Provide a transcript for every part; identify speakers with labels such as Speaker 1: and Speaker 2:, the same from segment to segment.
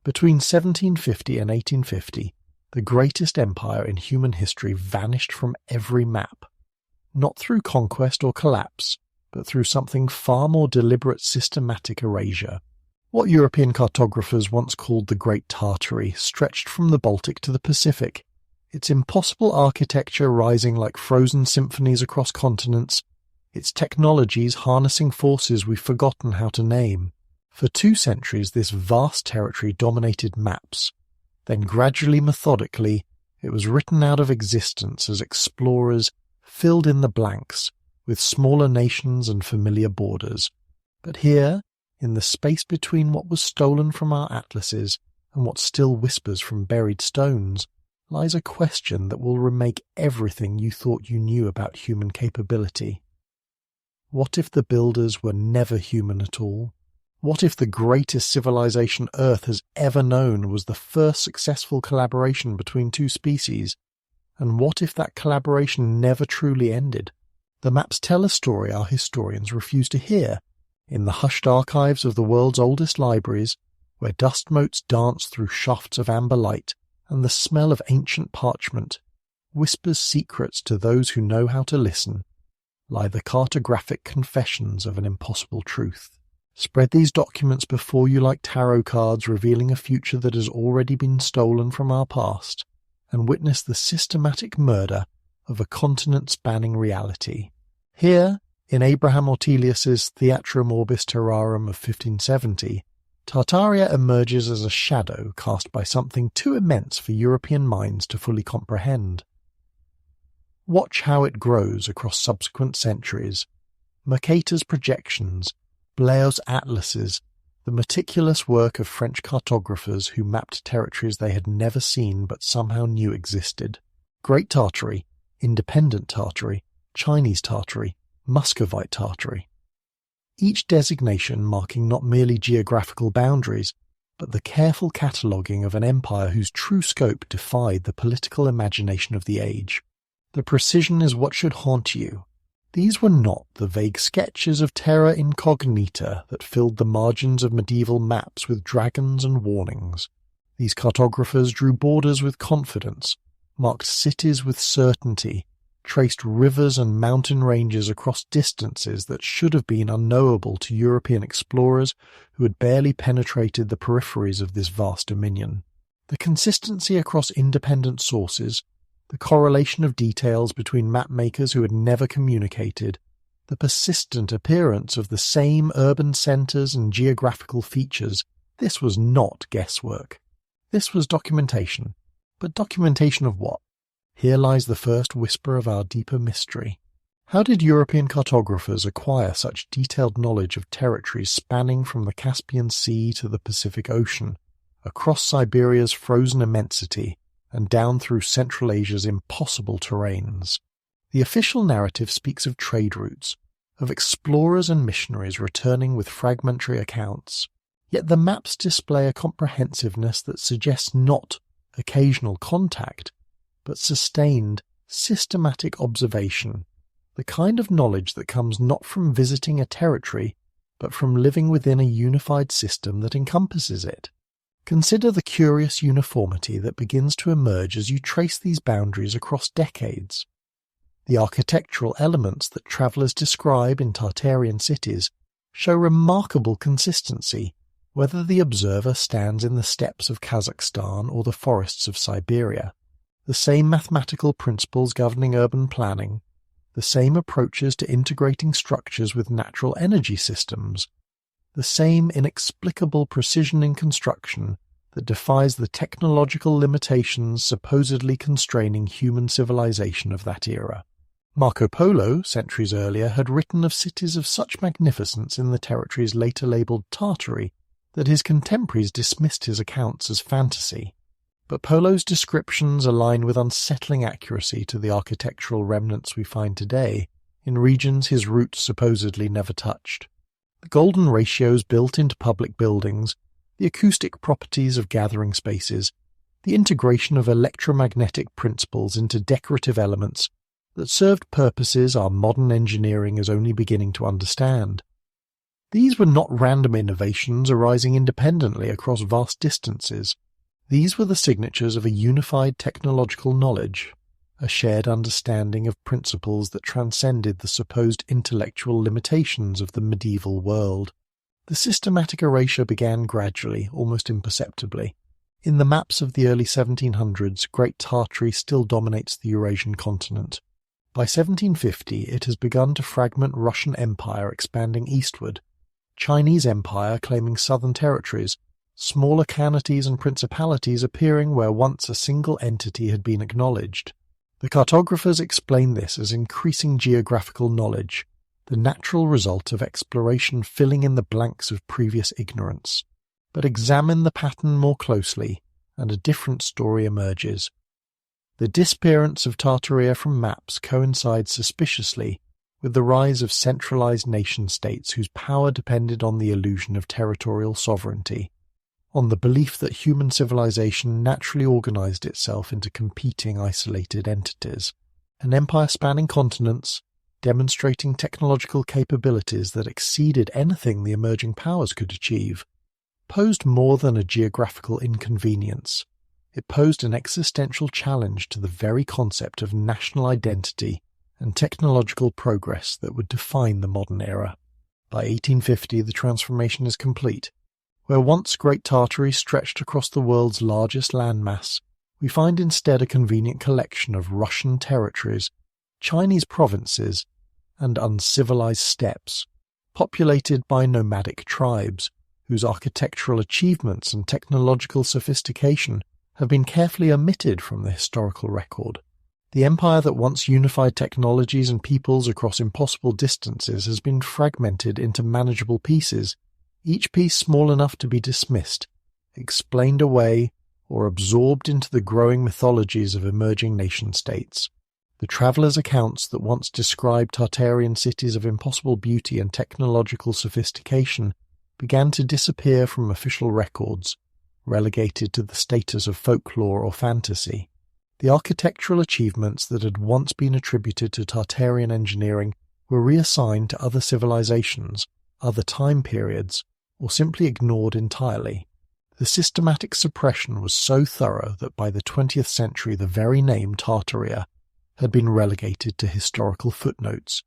Speaker 1: Between 1750 and 1850, the greatest empire in human history vanished from every map, not through conquest or collapse, but through something far more deliberate systematic erasure. What European cartographers once called the Great Tartary stretched from the Baltic to the Pacific, its impossible architecture rising like frozen symphonies across continents, its technologies harnessing forces we've forgotten how to name. For 2 centuries this vast territory dominated maps. Then gradually, methodically, it was written out of existence as explorers filled in the blanks with smaller nations and familiar borders. But here, in the space between what was stolen from our atlases and what still whispers from buried stones, lies a question that will remake everything you thought you knew about human capability. What if the builders were never human at all? What if the greatest civilization Earth has ever known was the first successful collaboration between 2 species? And what if that collaboration never truly ended? The maps tell a story our historians refuse to hear. In the hushed archives of the world's oldest libraries, where dust motes dance through shafts of amber light and the smell of ancient parchment whispers secrets to those who know how to listen, lie the cartographic confessions of an impossible truth. Spread these documents before you like tarot cards revealing a future that has already been stolen from our past, and witness the systematic murder of a continent-spanning reality. Here, in Abraham Ortelius's Theatrum Orbis Terrarum of 1570, Tartaria emerges as a shadow cast by something too immense for European minds to fully comprehend. Watch how it grows across subsequent centuries. Mercator's projections, Blair's atlases, the meticulous work of French cartographers who mapped territories they had never seen but somehow knew existed. Great Tartary, Independent Tartary, Chinese Tartary, Muscovite Tartary. Each designation marking not merely geographical boundaries, but the careful cataloguing of an empire whose true scope defied the political imagination of the age. The precision is what should haunt you. These were not the vague sketches of terra incognita that filled the margins of medieval maps with dragons and warnings. These cartographers drew borders with confidence, marked cities with certainty, traced rivers and mountain ranges across distances that should have been unknowable to European explorers who had barely penetrated the peripheries of this vast dominion. The consistency across independent sources, the correlation of details between mapmakers who had never communicated, the persistent appearance of the same urban centres and geographical features, this was not guesswork. This was documentation. But documentation of what? Here lies the first whisper of our deeper mystery. How did European cartographers acquire such detailed knowledge of territories spanning from the Caspian Sea to the Pacific Ocean, across Siberia's frozen immensity, and down through Central Asia's impossible terrains? The official narrative speaks of trade routes, of explorers and missionaries returning with fragmentary accounts. Yet the maps display a comprehensiveness that suggests not occasional contact, but sustained, systematic observation, the kind of knowledge that comes not from visiting a territory, but from living within a unified system that encompasses it. Consider the curious uniformity that begins to emerge as you trace these boundaries across decades. The architectural elements that travellers describe in Tartarian cities show remarkable consistency, whether the observer stands in the steppes of Kazakhstan or the forests of Siberia. The same mathematical principles governing urban planning, the same approaches to integrating structures with natural energy systems, the same inexplicable precision in construction that defies the technological limitations supposedly constraining human civilization of that era. Marco Polo, centuries earlier, had written of cities of such magnificence in the territories later labelled Tartary that his contemporaries dismissed his accounts as fantasy. But Polo's descriptions align with unsettling accuracy to the architectural remnants we find today in regions his roots supposedly never touched. The golden ratios built into public buildings, the acoustic properties of gathering spaces, the integration of electromagnetic principles into decorative elements that served purposes our modern engineering is only beginning to understand. These were not random innovations arising independently across vast distances. These were the signatures of a unified technological knowledge, a shared understanding of principles that transcended the supposed intellectual limitations of the medieval world. The systematic erasure began gradually, almost imperceptibly. In the maps of the early 1700s, Great Tartary still dominates the Eurasian continent. By 1750, it has begun to fragment Russian Empire, expanding eastward, Chinese Empire claiming southern territories, smaller khanates and principalities appearing where once a single entity had been acknowledged. The cartographers explain this as increasing geographical knowledge, the natural result of exploration filling in the blanks of previous ignorance. But examine the pattern more closely, and a different story emerges. The disappearance of Tartaria from maps coincides suspiciously with the rise of centralized nation-states whose power depended on the illusion of territorial sovereignty, on the belief that human civilization naturally organized itself into competing isolated entities. An empire spanning continents, demonstrating technological capabilities that exceeded anything the emerging powers could achieve, posed more than a geographical inconvenience. It posed an existential challenge to the very concept of national identity and technological progress that would define the modern era. By 1850, the transformation is complete. Where once Great Tartary stretched across the world's largest landmass, we find instead a convenient collection of Russian territories, Chinese provinces, and uncivilized steppes, populated by nomadic tribes, whose architectural achievements and technological sophistication have been carefully omitted from the historical record. The empire that once unified technologies and peoples across impossible distances has been fragmented into manageable pieces, each piece small enough to be dismissed, explained away, or absorbed into the growing mythologies of emerging nation-states. The travellers' accounts that once described Tartarian cities of impossible beauty and technological sophistication began to disappear from official records, relegated to the status of folklore or fantasy. The architectural achievements that had once been attributed to Tartarian engineering were reassigned to other civilizations, other time periods, or simply ignored entirely. The systematic suppression was so thorough that by the 20th century the very name Tartaria had been relegated to historical footnotes,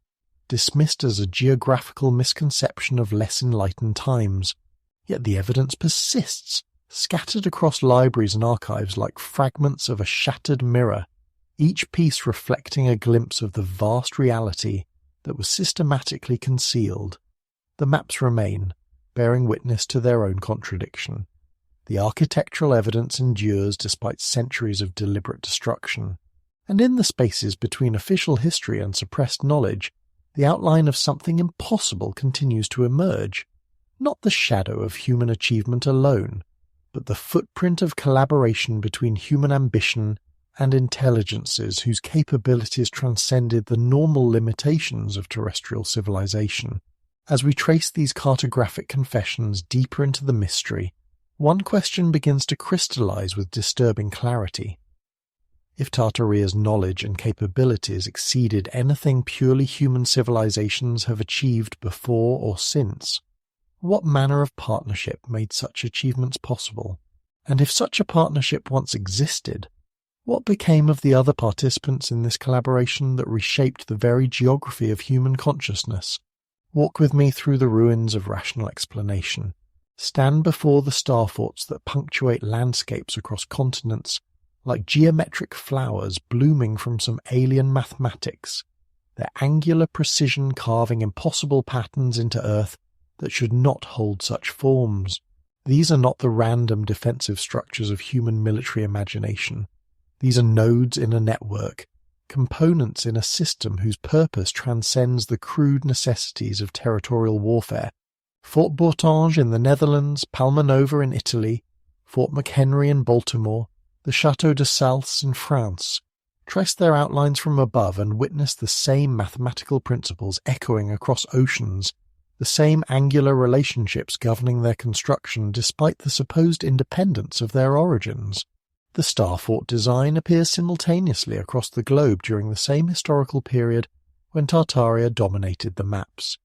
Speaker 1: dismissed as a geographical misconception of less enlightened times. Yet the evidence persists, scattered across libraries and archives like fragments of a shattered mirror, each piece reflecting a glimpse of the vast reality that was systematically concealed. The maps remain, bearing witness to their own contradiction. The architectural evidence endures despite centuries of deliberate destruction. And in the spaces between official history and suppressed knowledge, the outline of something impossible continues to emerge. Not the shadow of human achievement alone, but the footprint of collaboration between human ambition and intelligences whose capabilities transcended the normal limitations of terrestrial civilization. As we trace these cartographic confessions deeper into the mystery, one question begins to crystallize with disturbing clarity. If Tartaria's knowledge and capabilities exceeded anything purely human civilizations have achieved before or since, what manner of partnership made such achievements possible? And if such a partnership once existed, what became of the other participants in this collaboration that reshaped the very geography of human consciousness? Walk with me through the ruins of rational explanation. Stand before the star forts that punctuate landscapes across continents, like geometric flowers blooming from some alien mathematics, their angular precision carving impossible patterns into earth that should not hold such forms. These are not the random defensive structures of human military imagination. These are nodes in a network, components in a system whose purpose transcends the crude necessities of territorial warfare. Fort Bourtange in the Netherlands, Palmanova in Italy, Fort McHenry in Baltimore, the Château de Salses in France. Trace their outlines from above and witness the same mathematical principles echoing across oceans, the same angular relationships governing their construction despite the supposed independence of their origins. The star fort design appears simultaneously across the globe during the same historical period when Tartaria dominated the maps.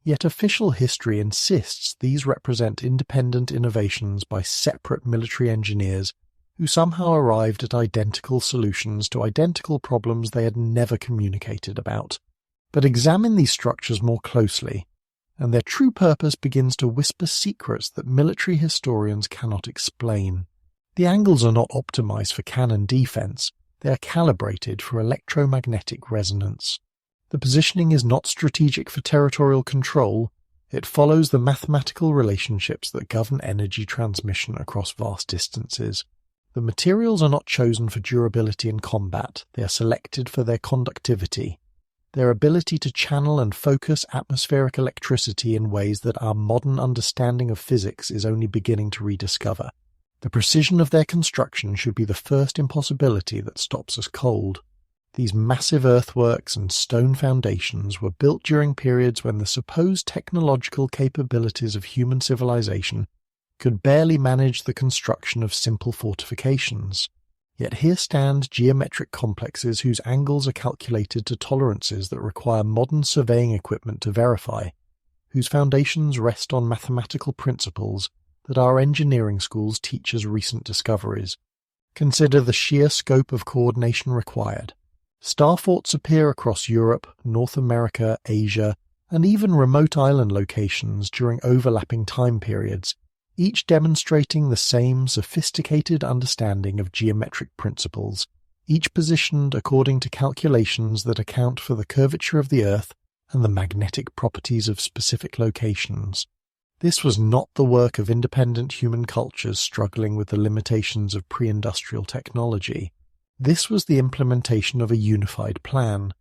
Speaker 1: Yet official history insists these represent independent innovations by separate military engineers who somehow arrived at identical solutions to identical problems they had never communicated about. But examine these structures more closely, and their true purpose begins to whisper secrets that military historians cannot explain. The angles are not optimized for cannon defense, they are calibrated for electromagnetic resonance. The positioning is not strategic for territorial control, it follows the mathematical relationships that govern energy transmission across vast distances. The materials are not chosen for durability in combat, they are selected for their conductivity, their ability to channel and focus atmospheric electricity in ways that our modern understanding of physics is only beginning to rediscover. The precision of their construction should be the first impossibility that stops us cold. These massive earthworks and stone foundations were built during periods when the supposed technological capabilities of human civilization could barely manage the construction of simple fortifications. Yet here stand geometric complexes whose angles are calculated to tolerances that require modern surveying equipment to verify, whose foundations rest on mathematical principles that our engineering schools teach as recent discoveries. Consider the sheer scope of coordination required. Star forts appear across Europe, North America, Asia, and even remote island locations during overlapping time periods, each demonstrating the same sophisticated understanding of geometric principles, each positioned according to calculations that account for the curvature of the Earth and the magnetic properties of specific locations. This was not the work of independent human cultures struggling with the limitations of pre-industrial technology. This was the implementation of a unified plan,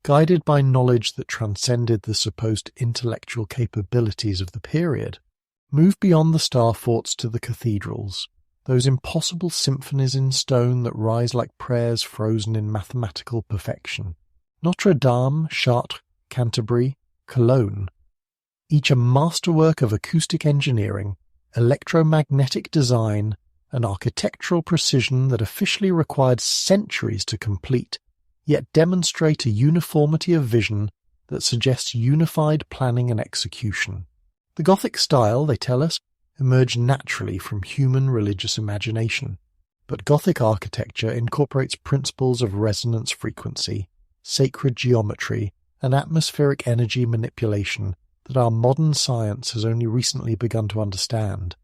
Speaker 1: guided by knowledge that transcended the supposed intellectual capabilities of the period. Move beyond the star forts to the cathedrals, those impossible symphonies in stone that rise like prayers frozen in mathematical perfection. Notre Dame, Chartres, Canterbury, Cologne, each a masterwork of acoustic engineering, electromagnetic design, and architectural precision that officially required centuries to complete, yet demonstrate a uniformity of vision that suggests unified planning and execution. The Gothic style, they tell us, emerged naturally from human religious imagination, but Gothic architecture incorporates principles of resonance frequency, sacred geometry, and atmospheric energy manipulation that our modern science has only recently begun to understand.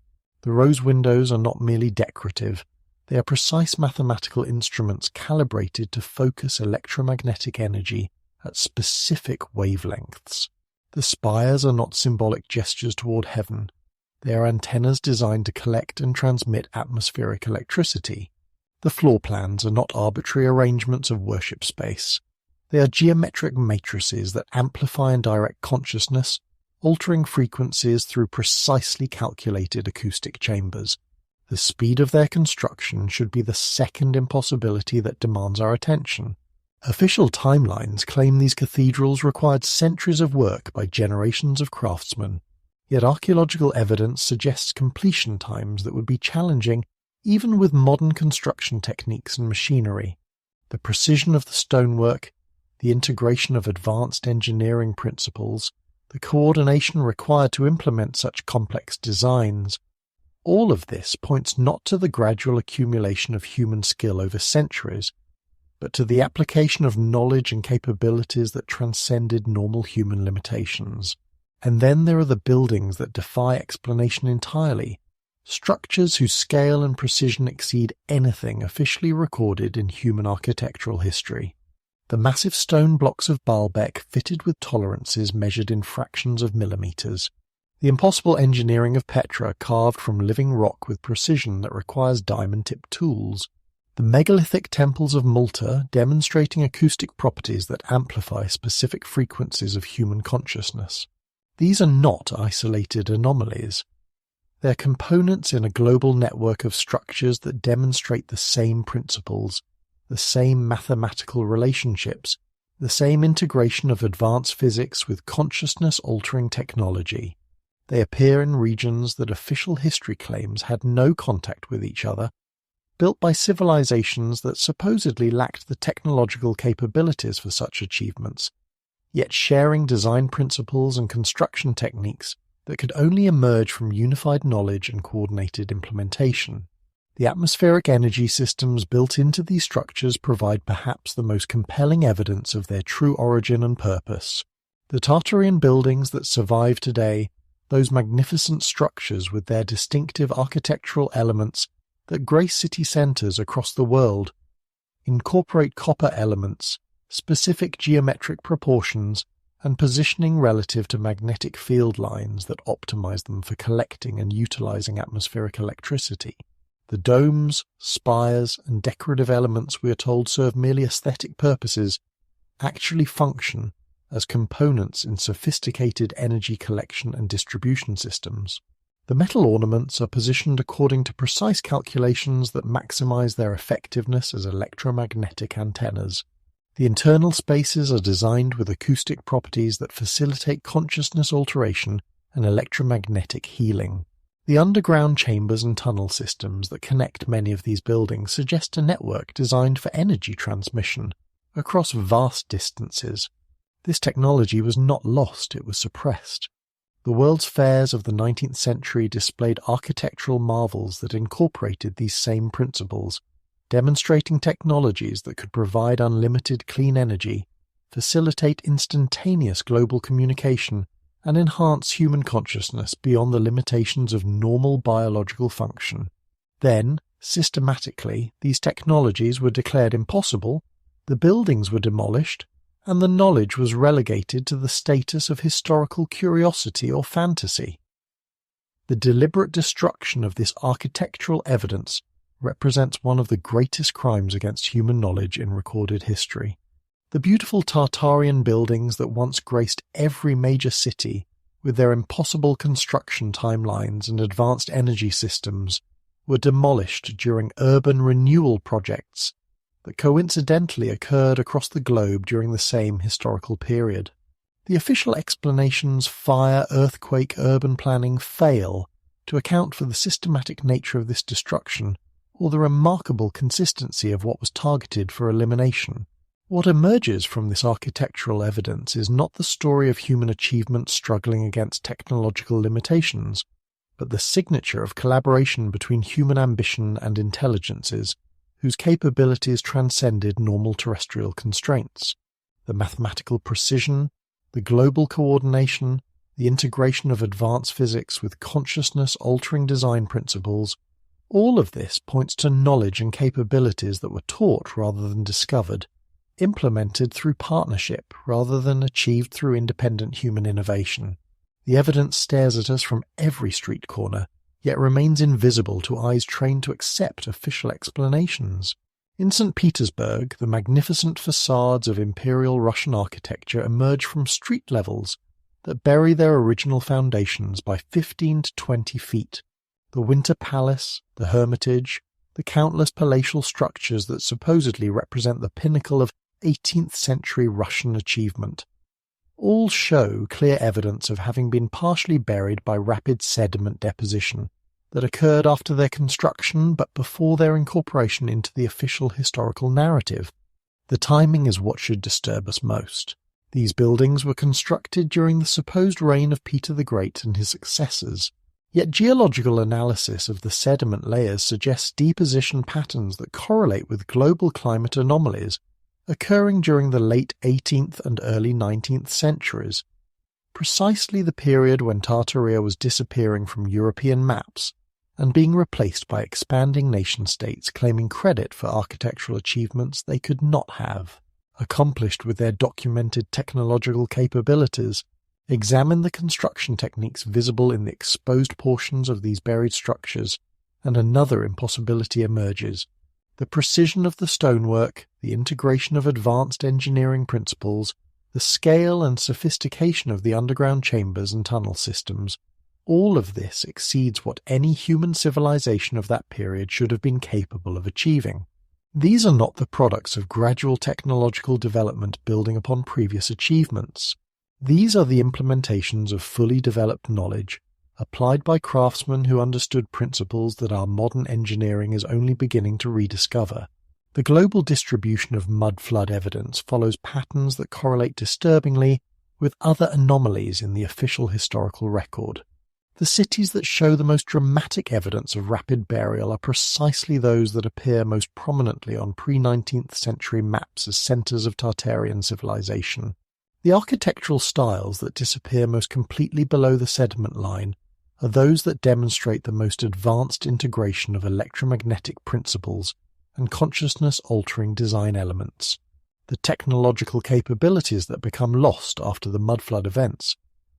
Speaker 1: The rose windows are not merely decorative, they are precise mathematical instruments calibrated to focus electromagnetic energy at specific wavelengths. The spires are not symbolic gestures toward heaven, they are antennas designed to collect and transmit atmospheric electricity. The floor plans are not arbitrary arrangements of worship space, they are geometric matrices that amplify and direct consciousness, altering frequencies through precisely calculated acoustic chambers. The speed of their construction should be the second impossibility that demands our attention. Official timelines claim these cathedrals required centuries of work by generations of craftsmen, yet archaeological evidence suggests completion times that would be challenging even with modern construction techniques and machinery. The precision of the stonework, the integration of advanced engineering principles, the coordination required to implement such complex designs, all of this points not to the gradual accumulation of human skill over centuries, but to the application of knowledge and capabilities that transcended normal human limitations. And then there are the buildings that defy explanation entirely, structures whose scale and precision exceed anything officially recorded in human architectural history. The massive stone blocks of Baalbek fitted with tolerances measured in fractions of millimeters. The impossible engineering of Petra carved from living rock with precision that requires diamond-tipped tools. The megalithic temples of Malta demonstrating acoustic properties that amplify specific frequencies of human consciousness. These are not isolated anomalies. They are components in a global network of structures that demonstrate the same principles, the same mathematical relationships, the same integration of advanced physics with consciousness-altering technology. They appear in regions that official history claims had no contact with each other, built by civilizations that supposedly lacked the technological capabilities for such achievements, yet sharing design principles and construction techniques that could only emerge from unified knowledge and coordinated implementation. The atmospheric energy systems built into these structures provide perhaps the most compelling evidence of their true origin and purpose. The Tartarian buildings that survive today, those magnificent structures with their distinctive architectural elements that grace city centers across the world, incorporate copper elements, specific geometric proportions, and positioning relative to magnetic field lines that optimize them for collecting and utilizing atmospheric electricity. The domes, spires, and decorative elements we are told serve merely aesthetic purposes actually function as components in sophisticated energy collection and distribution systems. The metal ornaments are positioned according to precise calculations that maximize their effectiveness as electromagnetic antennas. The internal spaces are designed with acoustic properties that facilitate consciousness alteration and electromagnetic healing. The underground chambers and tunnel systems that connect many of these buildings suggest a network designed for energy transmission across vast distances. This technology was not lost, it was suppressed. The world's fairs of the 19th century displayed architectural marvels that incorporated these same principles, demonstrating technologies that could provide unlimited clean energy, facilitate instantaneous global communication, and enhance human consciousness beyond the limitations of normal biological function. Then, systematically, these technologies were declared impossible, the buildings were demolished, and the knowledge was relegated to the status of historical curiosity or fantasy. The deliberate destruction of this architectural evidence represents one of the greatest crimes against human knowledge in recorded history. The beautiful Tartarian buildings that once graced every major city, with their impossible construction timelines and advanced energy systems, were demolished during urban renewal projects that coincidentally occurred across the globe during the same historical period. The official explanations fire, earthquake, urban planning fail to account for the systematic nature of this destruction or the remarkable consistency of what was targeted for elimination. What emerges from this architectural evidence is not the story of human achievement struggling against technological limitations, but the signature of collaboration between human ambition and intelligences whose capabilities transcended normal terrestrial constraints. The mathematical precision, the global coordination, the integration of advanced physics with consciousness-altering design principles, all of this points to knowledge and capabilities that were taught rather than discovered, implemented through partnership rather than achieved through independent human innovation. The evidence stares at us from every street corner, yet remains invisible to eyes trained to accept official explanations. In St. Petersburg, the magnificent facades of Imperial Russian architecture emerge from street levels that bury their original foundations by 15 to 20 feet. The Winter Palace, the Hermitage, the countless palatial structures that supposedly represent the pinnacle of 18th century Russian achievement, all show clear evidence of having been partially buried by rapid sediment deposition that occurred after their construction but before their incorporation into the official historical narrative. The timing is what should disturb us most. These buildings were constructed during the supposed reign of Peter the Great and his successors, yet geological analysis of the sediment layers suggests deposition patterns that correlate with global climate anomalies occurring during the late 18th and early 19th centuries, precisely the period when Tartaria was disappearing from European maps and being replaced by expanding nation-states claiming credit for architectural achievements they could not have. Accomplished with their documented technological capabilities, examine the construction techniques visible in the exposed portions of these buried structures, and another impossibility emerges. The precision of the stonework, the integration of advanced engineering principles, the scale and sophistication of the underground chambers and tunnel systems, all of this exceeds what any human civilization of that period should have been capable of achieving. These are not the products of gradual technological development building upon previous achievements. These are the implementations of fully developed knowledge, applied by craftsmen who understood principles that our modern engineering is only beginning to rediscover. The global distribution of mudflood evidence follows patterns that correlate disturbingly with other anomalies in the official historical record. The cities that show the most dramatic evidence of rapid burial are precisely those that appear most prominently on pre-19th century maps as centres of Tartarian civilization. The architectural styles that disappear most completely below the sediment line are those that demonstrate the most advanced integration of electromagnetic principles and consciousness-altering design elements. The technological capabilities that become lost after the mudflood events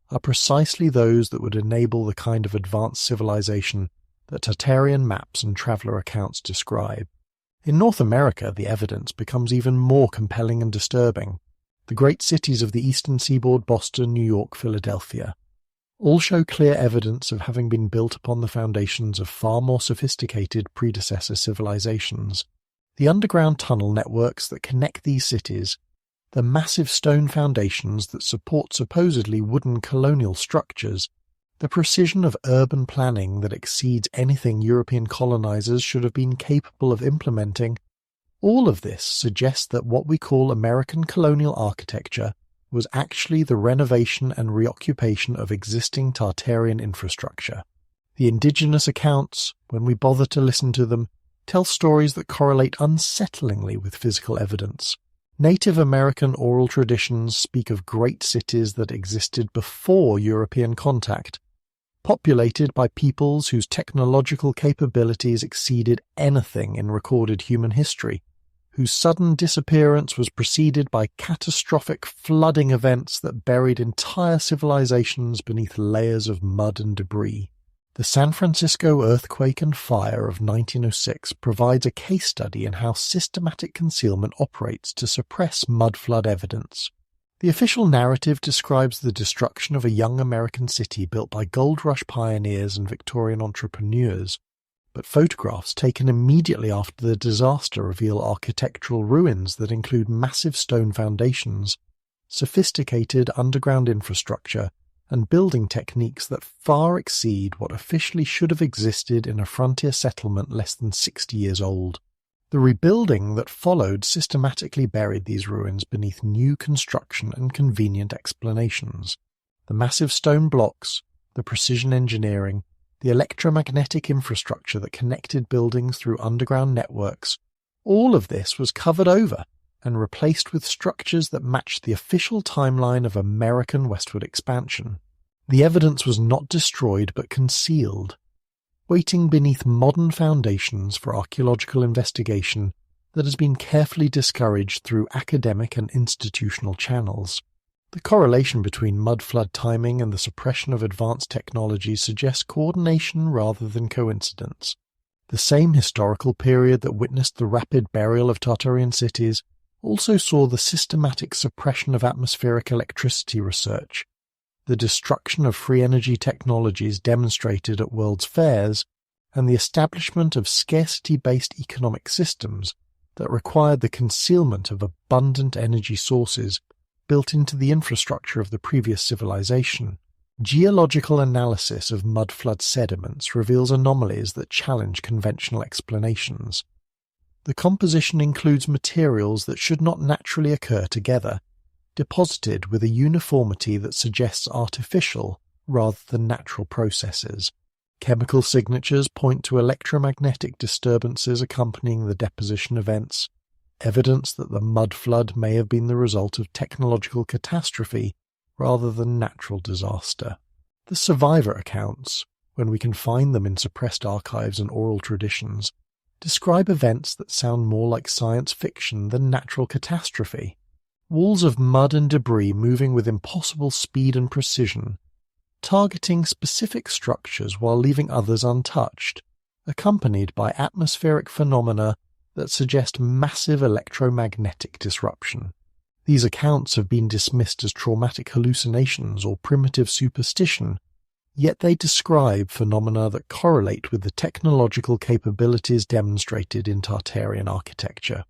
Speaker 1: are precisely those that would enable the kind of advanced civilization that Tartarian maps and traveller accounts describe. In North America, the evidence becomes even more compelling and disturbing. The great cities of the eastern seaboard, Boston, New York, Philadelphia, all show clear evidence of having been built upon the foundations of far more sophisticated predecessor civilizations. The underground tunnel networks that connect these cities, the massive stone foundations that support supposedly wooden colonial structures, the precision of urban planning that exceeds anything European colonizers should have been capable of implementing, all of this suggests that what we call American colonial architecture was actually the renovation and reoccupation of existing Tartarian infrastructure. The indigenous accounts, when we bother to listen to them, tell stories that correlate unsettlingly with physical evidence. Native American oral traditions speak of great cities that existed before European contact, populated by peoples whose technological capabilities exceeded anything in recorded human history, whose sudden disappearance was preceded by catastrophic flooding events that buried entire civilizations beneath layers of mud and debris. The San Francisco earthquake and fire of 1906 provides a case study in how systematic concealment operates to suppress mudflood evidence. The official narrative describes the destruction of a young American city built by gold rush pioneers and Victorian entrepreneurs, but photographs taken immediately after the disaster reveal architectural ruins that include massive stone foundations, sophisticated underground infrastructure, and building techniques that far exceed what officially should have existed in a frontier settlement less than 60 years old. The rebuilding that followed systematically buried these ruins beneath new construction and convenient explanations. The massive stone blocks, the precision engineering, the electromagnetic infrastructure that connected buildings through underground networks, all of this was covered over and replaced with structures that matched the official timeline of American westward expansion. The evidence was not destroyed but concealed, waiting beneath modern foundations for archaeological investigation that has been carefully discouraged through academic and institutional channels. The correlation between mudflood timing and the suppression of advanced technology suggests coordination rather than coincidence. The same historical period that witnessed the rapid burial of Tartarian cities also saw the systematic suppression of atmospheric electricity research, the destruction of free energy technologies demonstrated at world's fairs, and the establishment of scarcity-based economic systems that required the concealment of abundant energy sources built into the infrastructure of the previous civilization. Geological analysis of mudflood sediments reveals anomalies that challenge conventional explanations. The composition includes materials that should not naturally occur together, deposited with a uniformity that suggests artificial rather than natural processes. Chemical signatures point to electromagnetic disturbances accompanying the deposition events, evidence that the mudflood may have been the result of technological catastrophe rather than natural disaster. The survivor accounts, when we can find them in suppressed archives and oral traditions, describe events that sound more like science fiction than natural catastrophe. Walls of mud and debris moving with impossible speed and precision, targeting specific structures while leaving others untouched, accompanied by atmospheric phenomena that suggest massive electromagnetic disruption. These accounts have been dismissed as traumatic hallucinations or primitive superstition, yet they describe phenomena that correlate with the technological capabilities demonstrated in Tartarian architecture.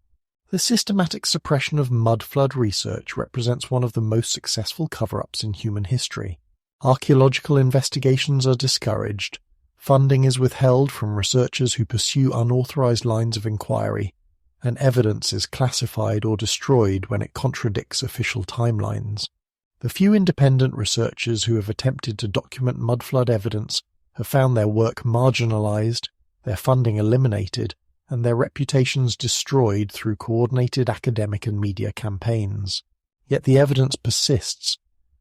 Speaker 1: The systematic suppression of mudflood research represents one of the most successful cover-ups in human history. Archaeological investigations are discouraged, funding is withheld from researchers who pursue unauthorized lines of inquiry, and evidence is classified or destroyed when it contradicts official timelines. The few independent researchers who have attempted to document MudFlood evidence have found their work marginalized, their funding eliminated, and their reputations destroyed through coordinated academic and media campaigns. Yet the evidence persists,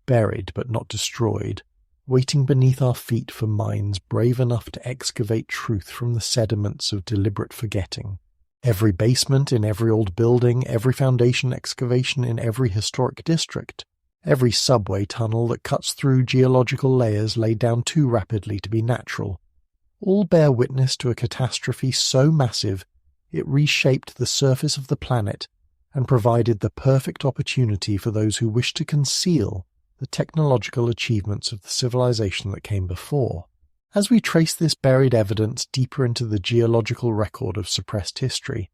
Speaker 1: buried but not destroyed, waiting beneath our feet for minds brave enough to excavate truth from the sediments of deliberate forgetting. Every basement in every old building, every foundation excavation in every historic district, every subway tunnel that cuts through geological layers laid down too rapidly to be natural, all bear witness to a catastrophe so massive it reshaped the surface of the planet and provided the perfect opportunity for those who wish to conceal the technological achievements of the civilization that came before. As we trace this buried evidence deeper into the geological record of suppressed history,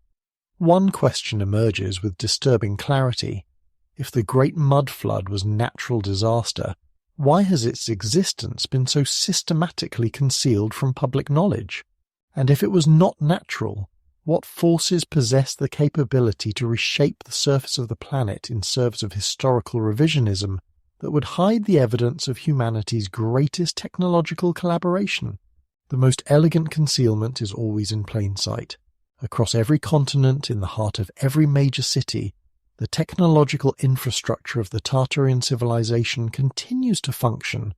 Speaker 1: one question emerges with disturbing clarity. If the Great Mud Flood was natural disaster, why has its existence been so systematically concealed from public knowledge? And if it was not natural, what forces possessed the capability to reshape the surface of the planet in service of historical revisionism that would hide the evidence of humanity's greatest technological collaboration? The most elegant concealment is always in plain sight. Across every continent, in the heart of every major city, the technological infrastructure of the Tartarian civilization continues to function,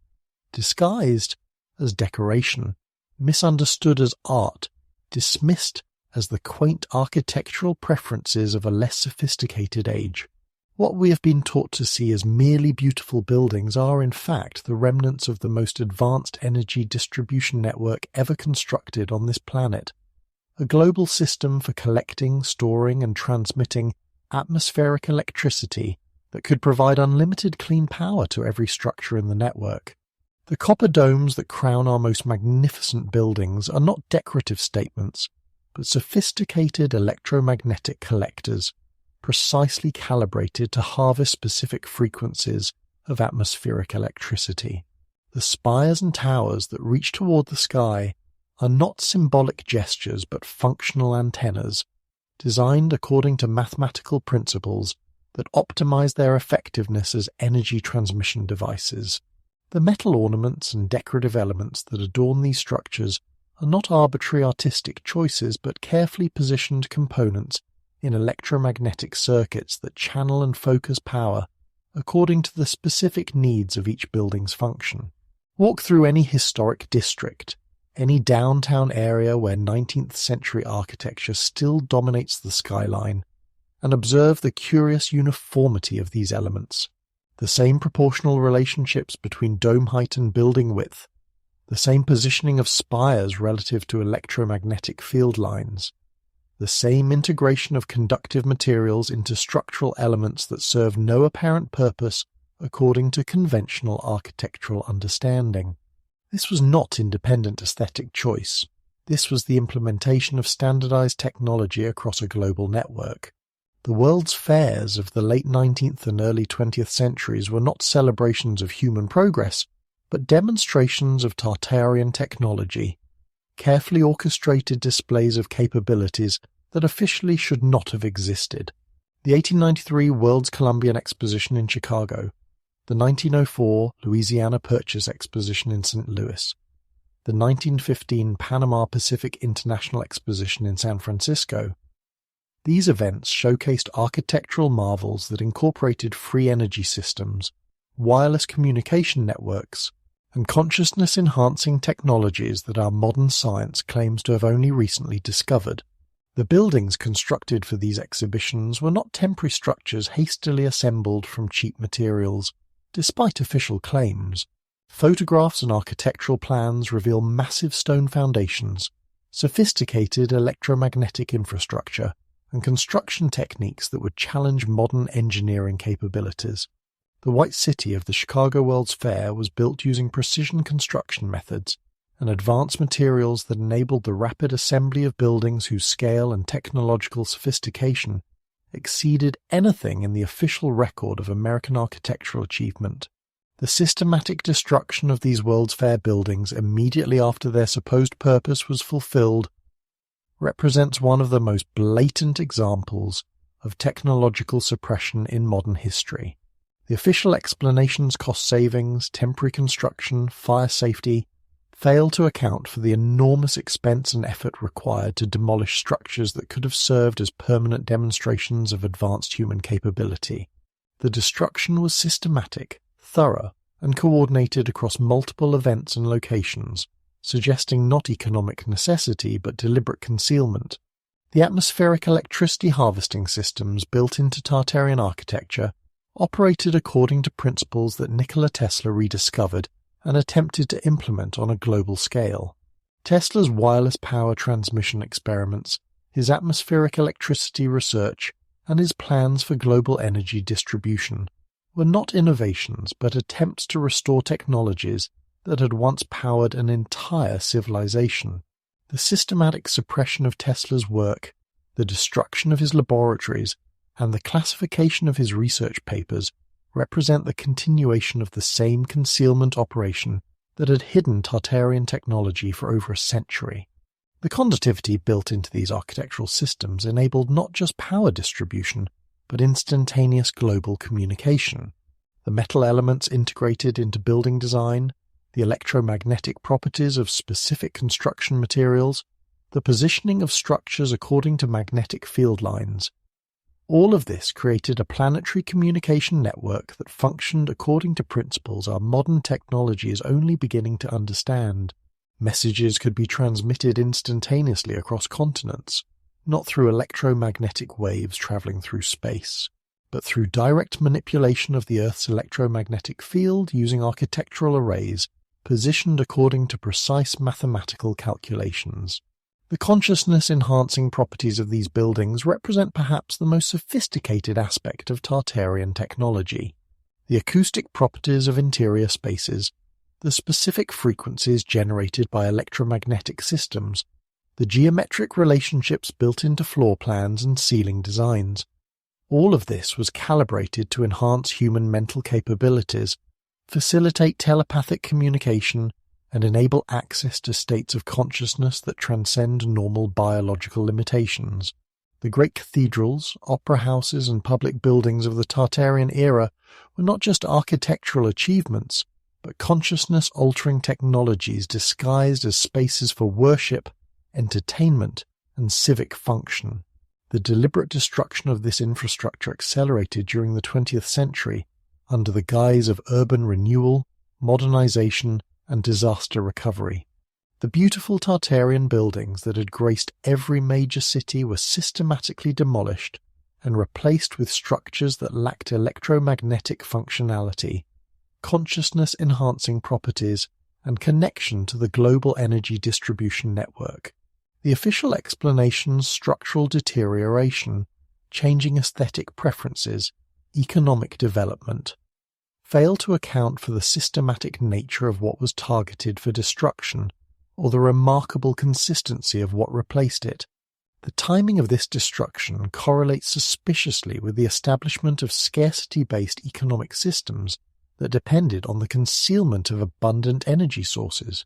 Speaker 1: disguised as decoration, misunderstood as art, dismissed as the quaint architectural preferences of a less sophisticated age. What we have been taught to see as merely beautiful buildings are, in fact, the remnants of the most advanced energy distribution network ever constructed on this planet, a global system for collecting, storing, and transmitting atmospheric electricity that could provide unlimited clean power to every structure in the network. The copper domes that crown our most magnificent buildings are not decorative statements, but sophisticated electromagnetic collectors, precisely calibrated to harvest specific frequencies of atmospheric electricity. The spires and towers that reach toward the sky are not symbolic gestures but functional antennas, designed according to mathematical principles that optimize their effectiveness as energy transmission devices. The metal ornaments and decorative elements that adorn these structures are not arbitrary artistic choices but carefully positioned components in electromagnetic circuits that channel and focus power according to the specific needs of each building's function. Walk through any historic district, any downtown area where 19th century architecture still dominates the skyline, and observe the curious uniformity of these elements. The same proportional relationships between dome height and building width, the same positioning of spires relative to electromagnetic field lines, the same integration of conductive materials into structural elements that serve no apparent purpose according to conventional architectural understanding. This was not independent aesthetic choice. This was the implementation of standardized technology across a global network. The world's fairs of the late 19th and early 20th centuries were not celebrations of human progress, but demonstrations of Tartarian technology, carefully orchestrated displays of capabilities that officially should not have existed. The 1893 World's Columbian Exposition in Chicago, the 1904 Louisiana Purchase Exposition in St. Louis, the 1915 Panama Pacific International Exposition in San Francisco. These events showcased architectural marvels that incorporated free energy systems, wireless communication networks, and consciousness-enhancing technologies that our modern science claims to have only recently discovered. The buildings constructed for these exhibitions were not temporary structures hastily assembled from cheap materials, despite official claims. Photographs and architectural plans reveal massive stone foundations, sophisticated electromagnetic infrastructure, and construction techniques that would challenge modern engineering capabilities. The White City of the Chicago World's Fair was built using precision construction methods and advanced materials that enabled the rapid assembly of buildings whose scale and technological sophistication exceeded anything in the official record of American architectural achievement. The systematic destruction of these World's Fair buildings immediately after their supposed purpose was fulfilled represents one of the most blatant examples of technological suppression in modern history. The official explanations, cost savings, temporary construction, fire safety, fail to account for the enormous expense and effort required to demolish structures that could have served as permanent demonstrations of advanced human capability. The destruction was systematic, thorough, and coordinated across multiple events and locations, suggesting not economic necessity but deliberate concealment. The atmospheric electricity harvesting systems built into Tartarian architecture operated according to principles that Nikola Tesla rediscovered and attempted to implement on a global scale. Tesla's wireless power transmission experiments, his atmospheric electricity research, and his plans for global energy distribution were not innovations but attempts to restore technologies that had once powered an entire civilization. The systematic suppression of Tesla's work, the destruction of his laboratories, and the classification of his research papers represent the continuation of the same concealment operation that had hidden Tartarian technology for over a century. The conductivity built into these architectural systems enabled not just power distribution, but instantaneous global communication. The metal elements integrated into building design, the electromagnetic properties of specific construction materials, the positioning of structures according to magnetic field lines. All of this created a planetary communication network that functioned according to principles our modern technology is only beginning to understand. Messages could be transmitted instantaneously across continents, not through electromagnetic waves traveling through space, but through direct manipulation of the Earth's electromagnetic field using architectural arrays positioned according to precise mathematical calculations. The consciousness-enhancing properties of these buildings represent perhaps the most sophisticated aspect of Tartarian technology. The acoustic properties of interior spaces, the specific frequencies generated by electromagnetic systems, the geometric relationships built into floor plans and ceiling designs. All of this was calibrated to enhance human mental capabilities, facilitate telepathic communication, and enable access to states of consciousness that transcend normal biological limitations. The great cathedrals, opera houses, and public buildings of the Tartarian era were not just architectural achievements, but consciousness-altering technologies disguised as spaces for worship, entertainment, and civic function. The deliberate destruction of this infrastructure accelerated during the 20th century under the guise of urban renewal, modernization, and disaster recovery. The beautiful Tartarian buildings that had graced every major city were systematically demolished and replaced with structures that lacked electromagnetic functionality, consciousness-enhancing properties, and connection to the global energy distribution network. The official explanations, structural deterioration, changing aesthetic preferences, economic development, fail to account for the systematic nature of what was targeted for destruction, or the remarkable consistency of what replaced it. The timing of this destruction correlates suspiciously with the establishment of scarcity-based economic systems that depended on the concealment of abundant energy sources.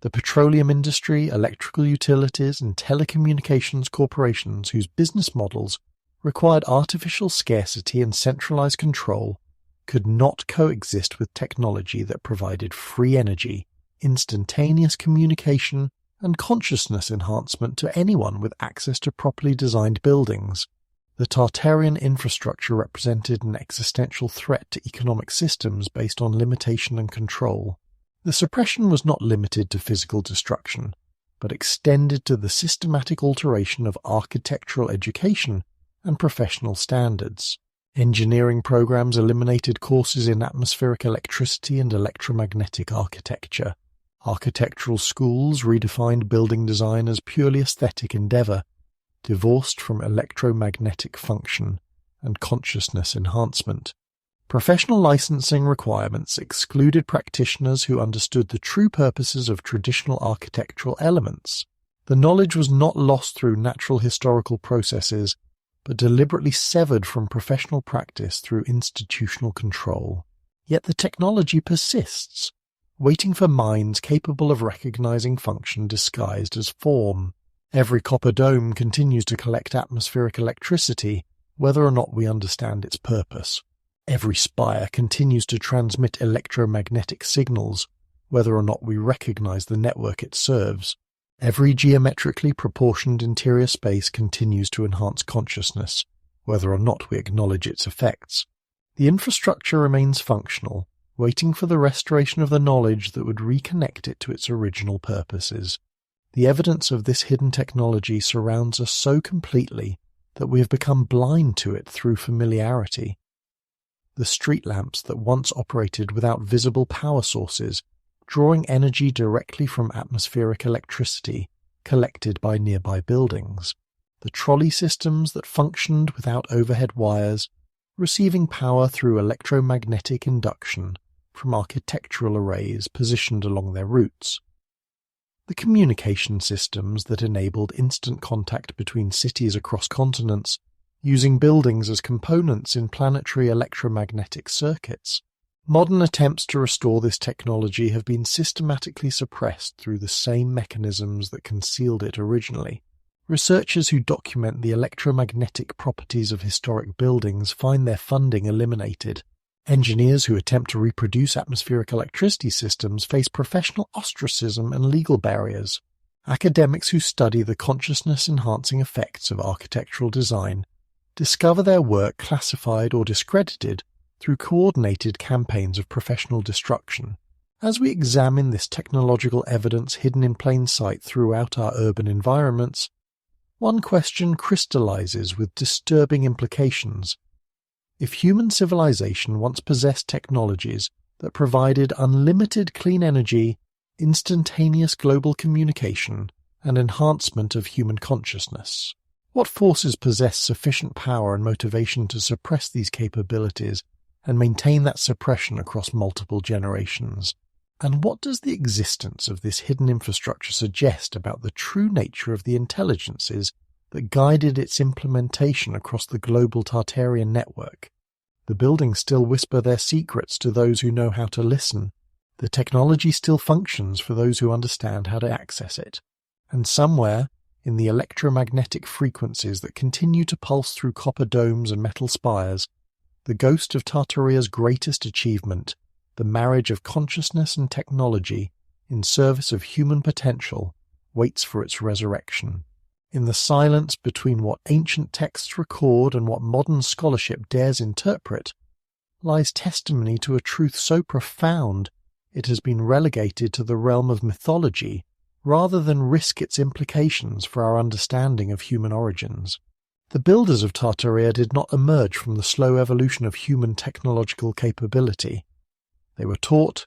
Speaker 1: The petroleum industry, electrical utilities, and telecommunications corporations whose business models required artificial scarcity and centralized control could not coexist with technology that provided free energy, instantaneous communication, and consciousness enhancement to anyone with access to properly designed buildings. The Tartarian infrastructure represented an existential threat to economic systems based on limitation and control. The suppression was not limited to physical destruction, but extended to the systematic alteration of architectural education and professional standards. Engineering programs eliminated courses in atmospheric electricity and electromagnetic architecture. Architectural schools redefined building design as purely aesthetic endeavor, divorced from electromagnetic function and consciousness enhancement. Professional licensing requirements excluded practitioners who understood the true purposes of traditional architectural elements. The knowledge was not lost through natural historical processes, but deliberately severed from professional practice through institutional control. Yet the technology persists, waiting for minds capable of recognizing function disguised as form. Every copper dome continues to collect atmospheric electricity, whether or not we understand its purpose. Every spire continues to transmit electromagnetic signals, whether or not we recognize the network it serves. Every geometrically proportioned interior space continues to enhance consciousness, whether or not we acknowledge its effects. The infrastructure remains functional, waiting for the restoration of the knowledge that would reconnect it to its original purposes. The evidence of this hidden technology surrounds us so completely that we have become blind to it through familiarity. The street lamps that once operated without visible power sources, drawing energy directly from atmospheric electricity collected by nearby buildings. The trolley systems that functioned without overhead wires, receiving power through electromagnetic induction from architectural arrays positioned along their routes. The communication systems that enabled instant contact between cities across continents, using buildings as components in planetary electromagnetic circuits. Modern attempts to restore this technology have been systematically suppressed through the same mechanisms that concealed it originally. Researchers who document the electromagnetic properties of historic buildings find their funding eliminated. Engineers who attempt to reproduce atmospheric electricity systems face professional ostracism and legal barriers. Academics who study the consciousness-enhancing effects of architectural design discover their work classified or discredited through coordinated campaigns of professional destruction. As we examine this technological evidence hidden in plain sight throughout our urban environments, one question crystallizes with disturbing implications. If human civilization once possessed technologies that provided unlimited clean energy, instantaneous global communication, and enhancement of human consciousness, what forces possess sufficient power and motivation to suppress these capabilities and maintain that suppression across multiple generations? And what does the existence of this hidden infrastructure suggest about the true nature of the intelligences that guided its implementation across the global Tartarian network? The buildings still whisper their secrets to those who know how to listen. The technology still functions for those who understand how to access it. And somewhere, in the electromagnetic frequencies that continue to pulse through copper domes and metal spires, the ghost of Tartaria's greatest achievement, the marriage of consciousness and technology in service of human potential, waits for its resurrection. In the silence between what ancient texts record and what modern scholarship dares interpret, lies testimony to a truth so profound it has been relegated to the realm of mythology rather than risk its implications for our understanding of human origins. The builders of Tartaria did not emerge from the slow evolution of human technological capability. They were taught,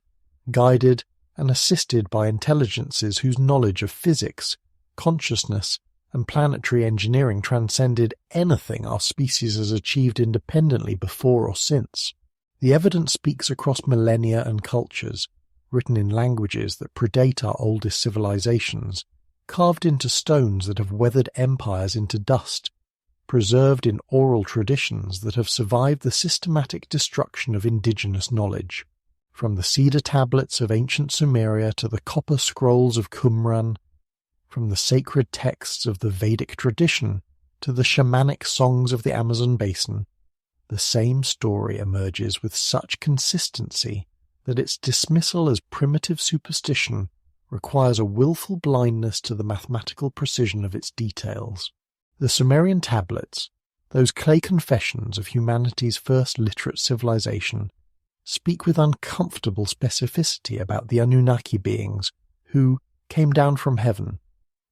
Speaker 1: guided, and assisted by intelligences whose knowledge of physics, consciousness, and planetary engineering transcended anything our species has achieved independently before or since. The evidence speaks across millennia and cultures, written in languages that predate our oldest civilizations, carved into stones that have weathered empires into dust, preserved in oral traditions that have survived the systematic destruction of indigenous knowledge. From the cedar tablets of ancient Sumeria to the copper scrolls of Qumran, from the sacred texts of the Vedic tradition to the shamanic songs of the Amazon basin, the same story emerges with such consistency that its dismissal as primitive superstition requires a willful blindness to the mathematical precision of its details. The Sumerian tablets, those clay confessions of humanity's first literate civilization, speak with uncomfortable specificity about the Anunnaki beings who came down from heaven,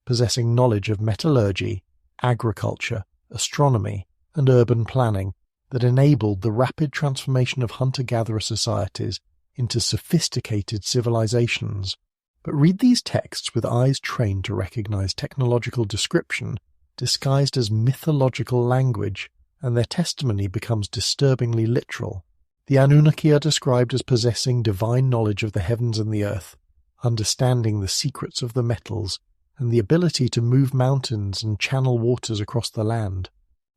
Speaker 1: possessing knowledge of metallurgy, agriculture, astronomy, and urban planning that enabled the rapid transformation of hunter-gatherer societies into sophisticated civilizations. But read these texts with eyes trained to recognize technological description disguised as mythological language, and their testimony becomes disturbingly literal. The Anunnaki are described as possessing divine knowledge of the heavens and the earth, understanding the secrets of the metals, and the ability to move mountains and channel waters across the land.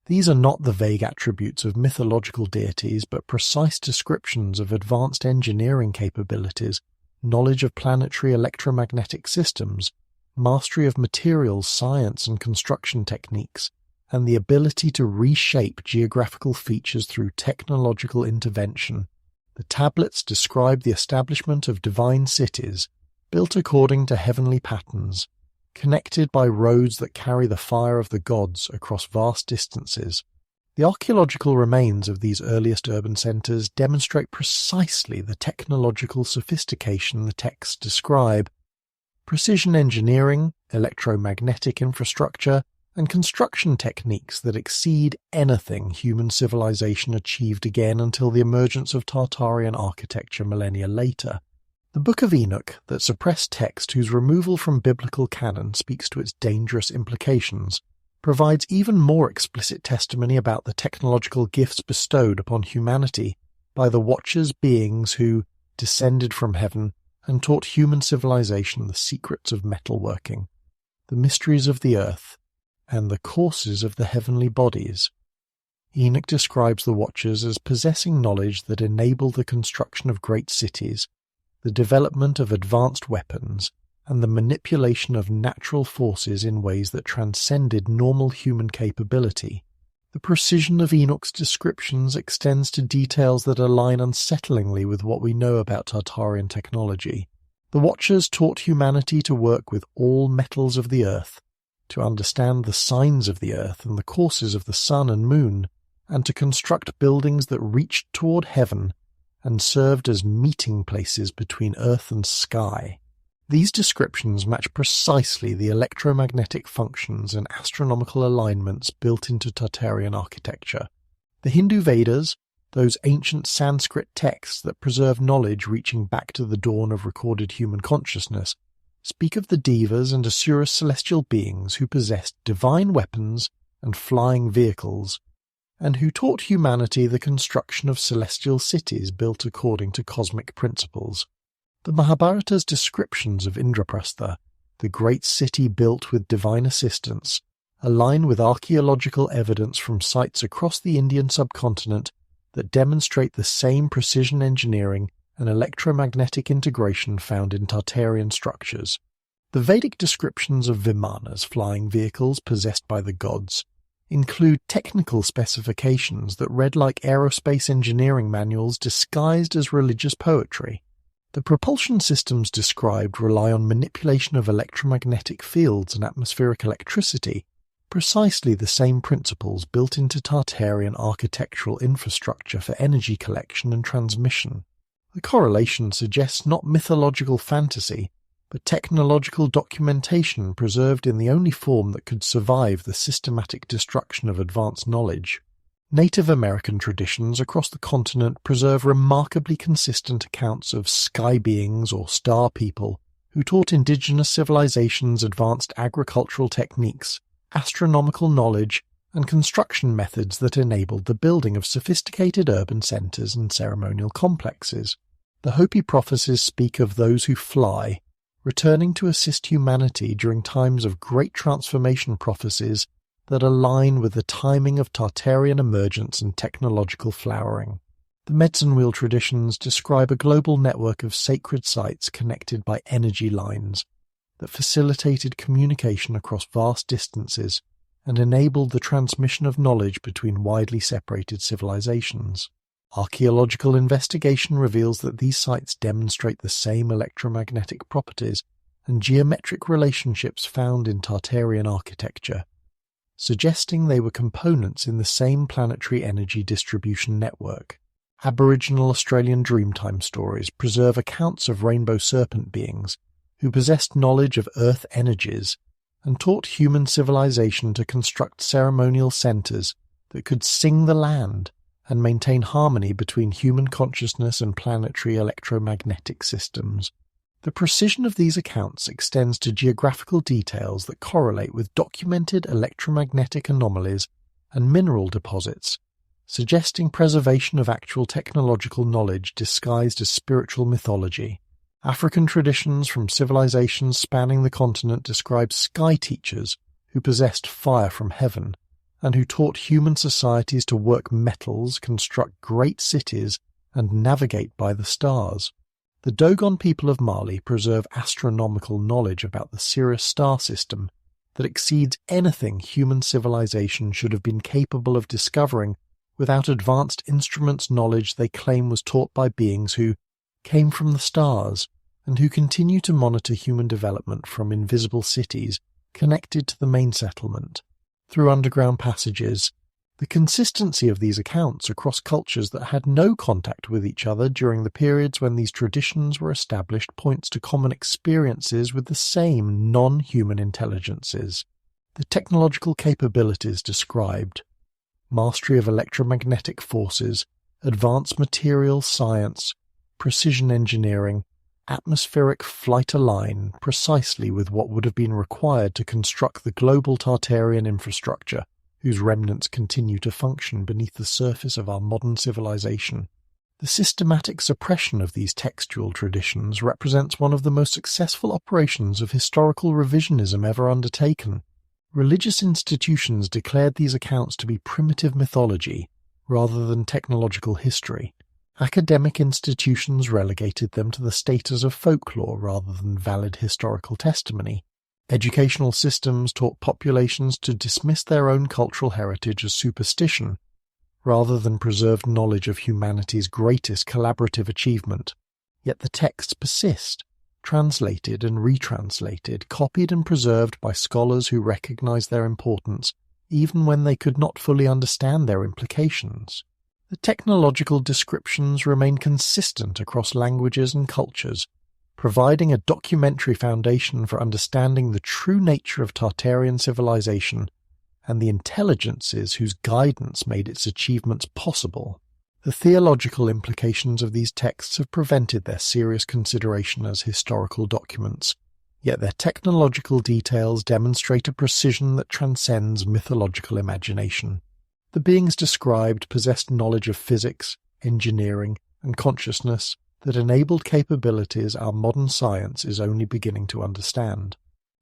Speaker 1: These are not the vague attributes of mythological deities, but precise descriptions of advanced engineering capabilities, knowledge of planetary electromagnetic systems, mastery of materials science and construction techniques, and the ability to reshape geographical features through technological intervention. The tablets describe the establishment of divine cities, built according to heavenly patterns, connected by roads that carry the fire of the gods across vast distances. The archaeological remains of these earliest urban centres demonstrate precisely the technological sophistication the texts describe. Precision engineering, electromagnetic infrastructure, and construction techniques that exceed anything human civilization achieved again until the emergence of Tartarian architecture millennia later. The Book of Enoch, that suppressed text whose removal from biblical canon speaks to its dangerous implications, provides even more explicit testimony about the technological gifts bestowed upon humanity by the Watchers beings who descended from heaven and taught human civilization the secrets of metalworking, the mysteries of the earth, and the courses of the heavenly bodies. Enoch describes the Watchers as possessing knowledge that enabled the construction of great cities, the development of advanced weapons, and the manipulation of natural forces in ways that transcended normal human capability. The precision of Enoch's descriptions extends to details that align unsettlingly with what we know about Tartarian technology. The Watchers taught humanity to work with all metals of the earth, to understand the signs of the earth and the courses of the sun and moon, and to construct buildings that reached toward heaven and served as meeting places between earth and sky. These descriptions match precisely the electromagnetic functions and astronomical alignments built into Tartarian architecture. The Hindu Vedas, those ancient Sanskrit texts that preserve knowledge reaching back to the dawn of recorded human consciousness, speak of the Devas and Asura celestial beings who possessed divine weapons and flying vehicles, and who taught humanity the construction of celestial cities built according to cosmic principles. The Mahabharata's descriptions of Indraprastha, the great city built with divine assistance, align with archaeological evidence from sites across the Indian subcontinent that demonstrate the same precision engineering and electromagnetic integration found in Tartarian structures. The Vedic descriptions of Vimanas, flying vehicles possessed by the gods, include technical specifications that read like aerospace engineering manuals disguised as religious poetry. The propulsion systems described rely on manipulation of electromagnetic fields and atmospheric electricity, precisely the same principles built into Tartarian architectural infrastructure for energy collection and transmission. The correlation suggests not mythological fantasy, but technological documentation preserved in the only form that could survive the systematic destruction of advanced knowledge. Native American traditions across the continent preserve remarkably consistent accounts of sky beings or star people who taught indigenous civilizations advanced agricultural techniques, astronomical knowledge, and construction methods that enabled the building of sophisticated urban centers and ceremonial complexes. The Hopi prophecies speak of those who fly, returning to assist humanity during times of great transformation prophecies that align with the timing of Tartarian emergence and technological flowering. The medicine wheel traditions describe a global network of sacred sites connected by energy lines that facilitated communication across vast distances and enabled the transmission of knowledge between widely separated civilizations. Archaeological investigation reveals that these sites demonstrate the same electromagnetic properties and geometric relationships found in Tartarian architecture, suggesting they were components in the same planetary energy distribution network. Aboriginal Australian Dreamtime stories preserve accounts of rainbow serpent beings who possessed knowledge of earth energies and taught human civilization to construct ceremonial centers that could sing the land and maintain harmony between human consciousness and planetary electromagnetic systems. The precision of these accounts extends to geographical details that correlate with documented electromagnetic anomalies and mineral deposits, suggesting preservation of actual technological knowledge disguised as spiritual mythology. African traditions from civilizations spanning the continent describe sky teachers who possessed fire from heaven, and who taught human societies to work metals, construct great cities, and navigate by the stars. The Dogon people of Mali preserve astronomical knowledge about the Sirius star system that exceeds anything human civilization should have been capable of discovering without advanced instruments knowledge they claim was taught by beings who came from the stars and who continue to monitor human development from invisible cities connected to the main settlement, through underground passages. The consistency of these accounts across cultures that had no contact with each other during the periods when these traditions were established points to common experiences with the same non-human intelligences. The technological capabilities described: mastery of electromagnetic forces, advanced materials science, precision engineering, atmospheric flight align precisely with what would have been required to construct the global Tartarian infrastructure, whose remnants continue to function beneath the surface of our modern civilization. The systematic suppression of these textual traditions represents one of the most successful operations of historical revisionism ever undertaken. Religious institutions declared these accounts to be primitive mythology rather than technological history. Academic institutions relegated them to the status of folklore rather than valid historical testimony. Educational systems taught populations to dismiss their own cultural heritage as superstition, rather than preserved knowledge of humanity's greatest collaborative achievement. Yet the texts persist, translated and retranslated, copied and preserved by scholars who recognize their importance, even when they could not fully understand their implications. The technological descriptions remain consistent across languages and cultures, providing a documentary foundation for understanding the true nature of Tartarian civilization and the intelligences whose guidance made its achievements possible. The theological implications of these texts have prevented their serious consideration as historical documents, yet their technological details demonstrate a precision that transcends mythological imagination. The beings described possessed knowledge of physics, engineering, and consciousness that enabled capabilities our modern science is only beginning to understand.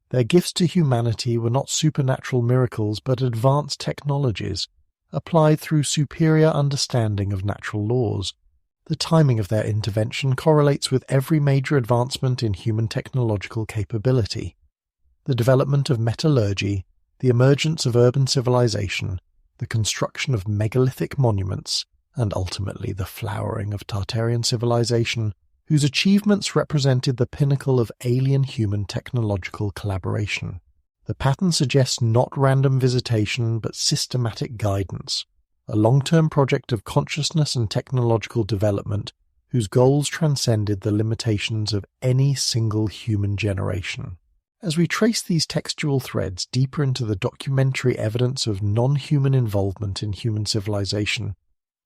Speaker 1: Their gifts to humanity were not supernatural miracles but advanced technologies, applied through superior understanding of natural laws. The timing of their intervention correlates with every major advancement in human technological capability. The development of metallurgy, the emergence of urban civilization, the construction of megalithic monuments, and ultimately the flowering of Tartarian civilization, whose achievements represented the pinnacle of alien-human technological collaboration. The pattern suggests not random visitation but systematic guidance, a long-term project of consciousness and technological development whose goals transcended the limitations of any single human generation. As we trace these textual threads deeper into the documentary evidence of non-human involvement in human civilization,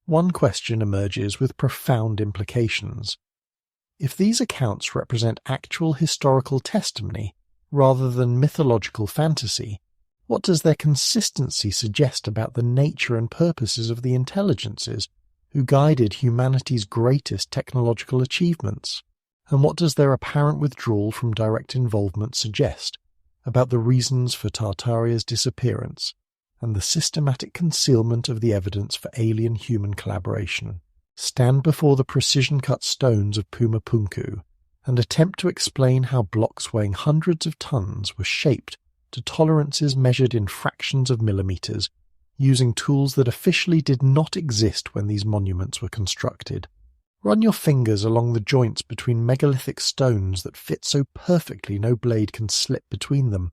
Speaker 1: one question emerges with profound implications. If these accounts represent actual historical testimony rather than mythological fantasy, what does their consistency suggest about the nature and purposes of the intelligences who guided humanity's greatest technological achievements? And what does their apparent withdrawal from direct involvement suggest about the reasons for Tartaria's disappearance and the systematic concealment of the evidence for alien-human collaboration? Stand before the precision-cut stones of Pumapunku and attempt to explain how blocks weighing hundreds of tons were shaped to tolerances measured in fractions of millimeters, using tools that officially did not exist when these monuments were constructed. Run your fingers along the joints between megalithic stones that fit so perfectly no blade can slip between them,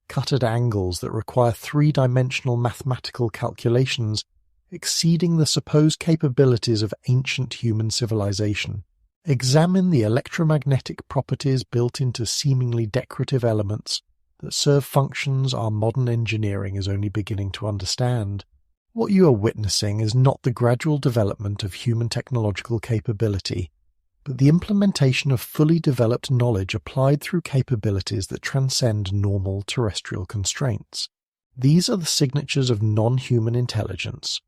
Speaker 1: cut at angles that require three-dimensional mathematical calculations exceeding the supposed capabilities of ancient human civilization. Examine the electromagnetic properties built into seemingly decorative elements that serve functions our modern engineering is only beginning to understand. What you are witnessing is not the gradual development of human technological capability, but the implementation of fully developed knowledge applied through capabilities that transcend normal terrestrial constraints. These are the signatures of non-human intelligence,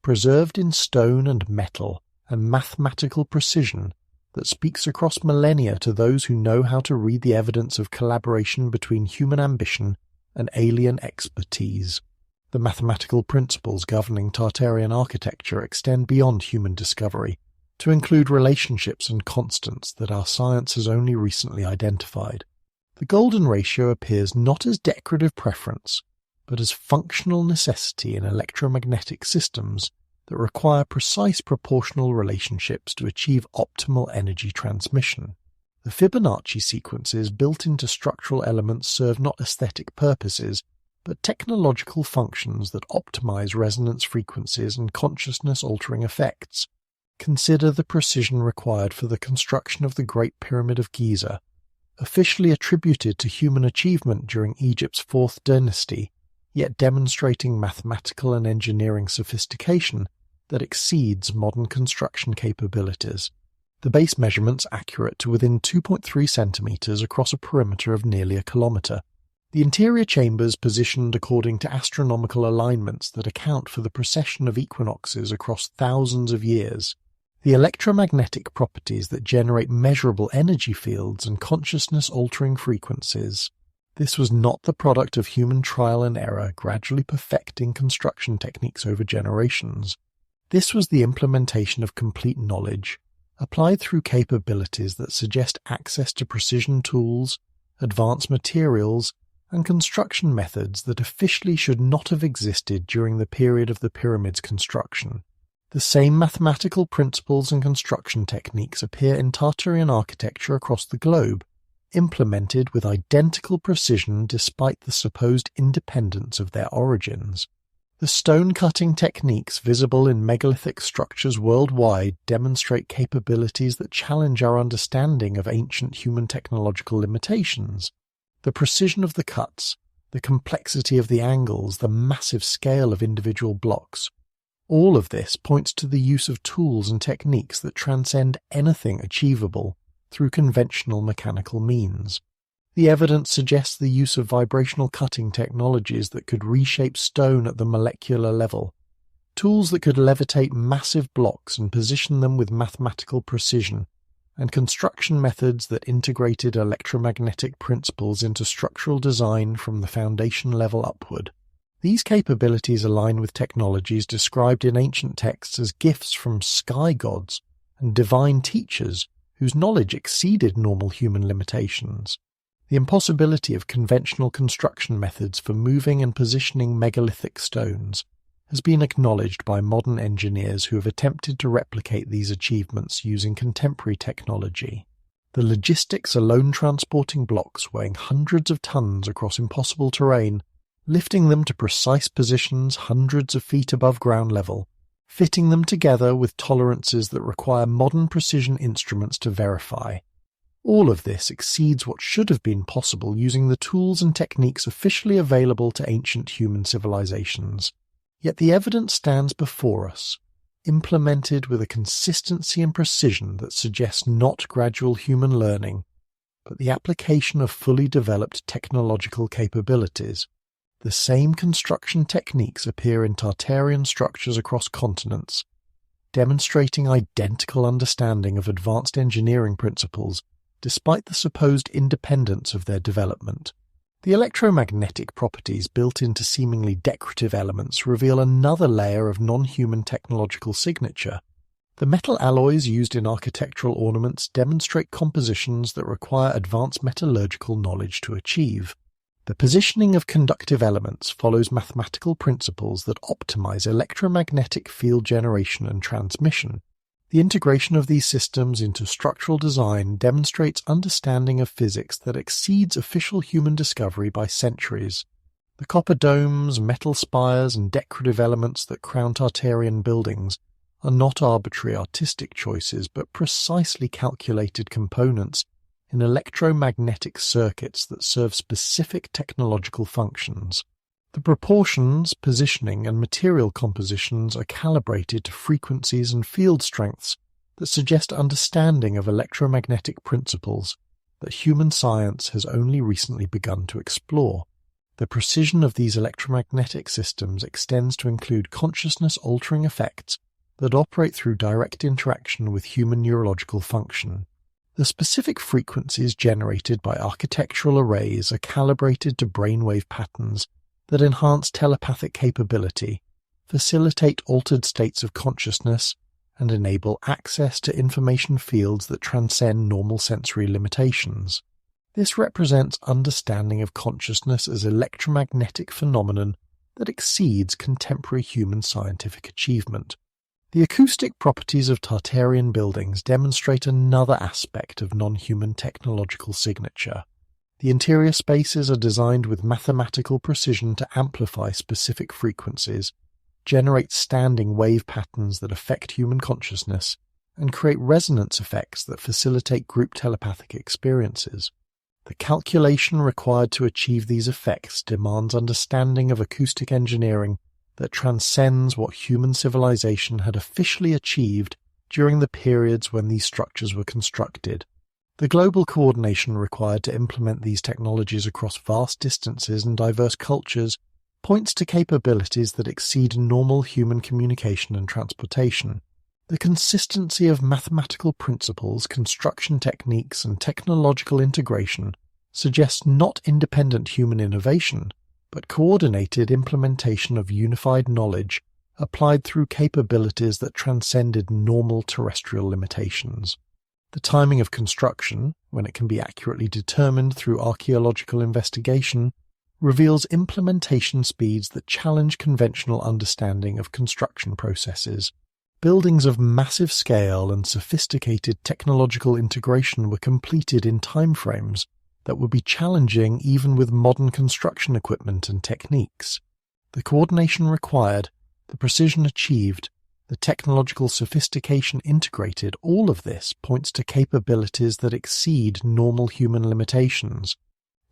Speaker 1: preserved in stone and metal and mathematical precision that speaks across millennia to those who know how to read the evidence of collaboration between human ambition and alien expertise. The mathematical principles governing Tartarian architecture extend beyond human discovery to include relationships and constants that our science has only recently identified. The golden ratio appears not as decorative preference, but as functional necessity in electromagnetic systems that require precise proportional relationships to achieve optimal energy transmission. The Fibonacci sequences built into structural elements serve not aesthetic purposes, but technological functions that optimize resonance frequencies and consciousness-altering effects. Consider the precision required for the construction of the Great Pyramid of Giza, officially attributed to human achievement during Egypt's 4th dynasty, yet demonstrating mathematical and engineering sophistication that exceeds modern construction capabilities. The base measurements accurate to within 2.3 centimeters across a perimeter of nearly a kilometer. The interior chambers positioned according to astronomical alignments that account for the precession of equinoxes across thousands of years. The electromagnetic properties that generate measurable energy fields and consciousness-altering frequencies. This was not the product of human trial and error gradually perfecting construction techniques over generations. This was the implementation of complete knowledge, applied through capabilities that suggest access to precision tools, advanced materials, and construction methods that officially should not have existed during the period of the pyramid's construction. The same mathematical principles and construction techniques appear in Tartarian architecture across the globe, implemented with identical precision despite the supposed independence of their origins. The stone-cutting techniques visible in megalithic structures worldwide demonstrate capabilities that challenge our understanding of ancient human technological limitations. The precision of the cuts, the complexity of the angles, the massive scale of individual blocks. All of this points to the use of tools and techniques that transcend anything achievable through conventional mechanical means. The evidence suggests the use of vibrational cutting technologies that could reshape stone at the molecular level, tools that could levitate massive blocks and position them with mathematical precision, and construction methods that integrated electromagnetic principles into structural design from the foundation level upward. These capabilities align with technologies described in ancient texts as gifts from sky gods and divine teachers whose knowledge exceeded normal human limitations. The impossibility of conventional construction methods for moving and positioning megalithic stones has been acknowledged by modern engineers who have attempted to replicate these achievements using contemporary technology. The logistics alone transporting blocks weighing hundreds of tons across impossible terrain, lifting them to precise positions hundreds of feet above ground level, fitting them together with tolerances that require modern precision instruments to verify. All of this exceeds what should have been possible using the tools and techniques officially available to ancient human civilizations. Yet the evidence stands before us, implemented with a consistency and precision that suggests not gradual human learning, but the application of fully developed technological capabilities. The same construction techniques appear in Tartarian structures across continents, demonstrating identical understanding of advanced engineering principles despite the supposed independence of their development. The electromagnetic properties built into seemingly decorative elements reveal another layer of non-human technological signature. The metal alloys used in architectural ornaments demonstrate compositions that require advanced metallurgical knowledge to achieve. The positioning of conductive elements follows mathematical principles that optimize electromagnetic field generation and transmission. The integration of these systems into structural design demonstrates understanding of physics that exceeds official human discovery by centuries. The copper domes, metal spires, and decorative elements that crown Tartarian buildings are not arbitrary artistic choices, but precisely calculated components in electromagnetic circuits that serve specific technological functions. The proportions, positioning, and material compositions are calibrated to frequencies and field strengths that suggest understanding of electromagnetic principles that human science has only recently begun to explore. The precision of these electromagnetic systems extends to include consciousness-altering effects that operate through direct interaction with human neurological function. The specific frequencies generated by architectural arrays are calibrated to brainwave patterns that enhance telepathic capability, facilitate altered states of consciousness, and enable access to information fields that transcend normal sensory limitations. This represents understanding of consciousness as electromagnetic phenomenon that exceeds contemporary human scientific achievement. The acoustic properties of Tartarian buildings demonstrate another aspect of non-human technological signature. The interior spaces are designed with mathematical precision to amplify specific frequencies, generate standing wave patterns that affect human consciousness, and create resonance effects that facilitate group telepathic experiences. The calculation required to achieve these effects demands understanding of acoustic engineering that transcends what human civilization had officially achieved during the periods when these structures were constructed. The global coordination required to implement these technologies across vast distances and diverse cultures points to capabilities that exceed normal human communication and transportation. The consistency of mathematical principles, construction techniques, and technological integration suggests not independent human innovation, but coordinated implementation of unified knowledge applied through capabilities that transcended normal terrestrial limitations. The timing of construction, when it can be accurately determined through archaeological investigation, reveals implementation speeds that challenge conventional understanding of construction processes. Buildings of massive scale and sophisticated technological integration were completed in timeframes that would be challenging even with modern construction equipment and techniques. The coordination required, the precision achieved, the technological sophistication integrated, all of this points to capabilities that exceed normal human limitations.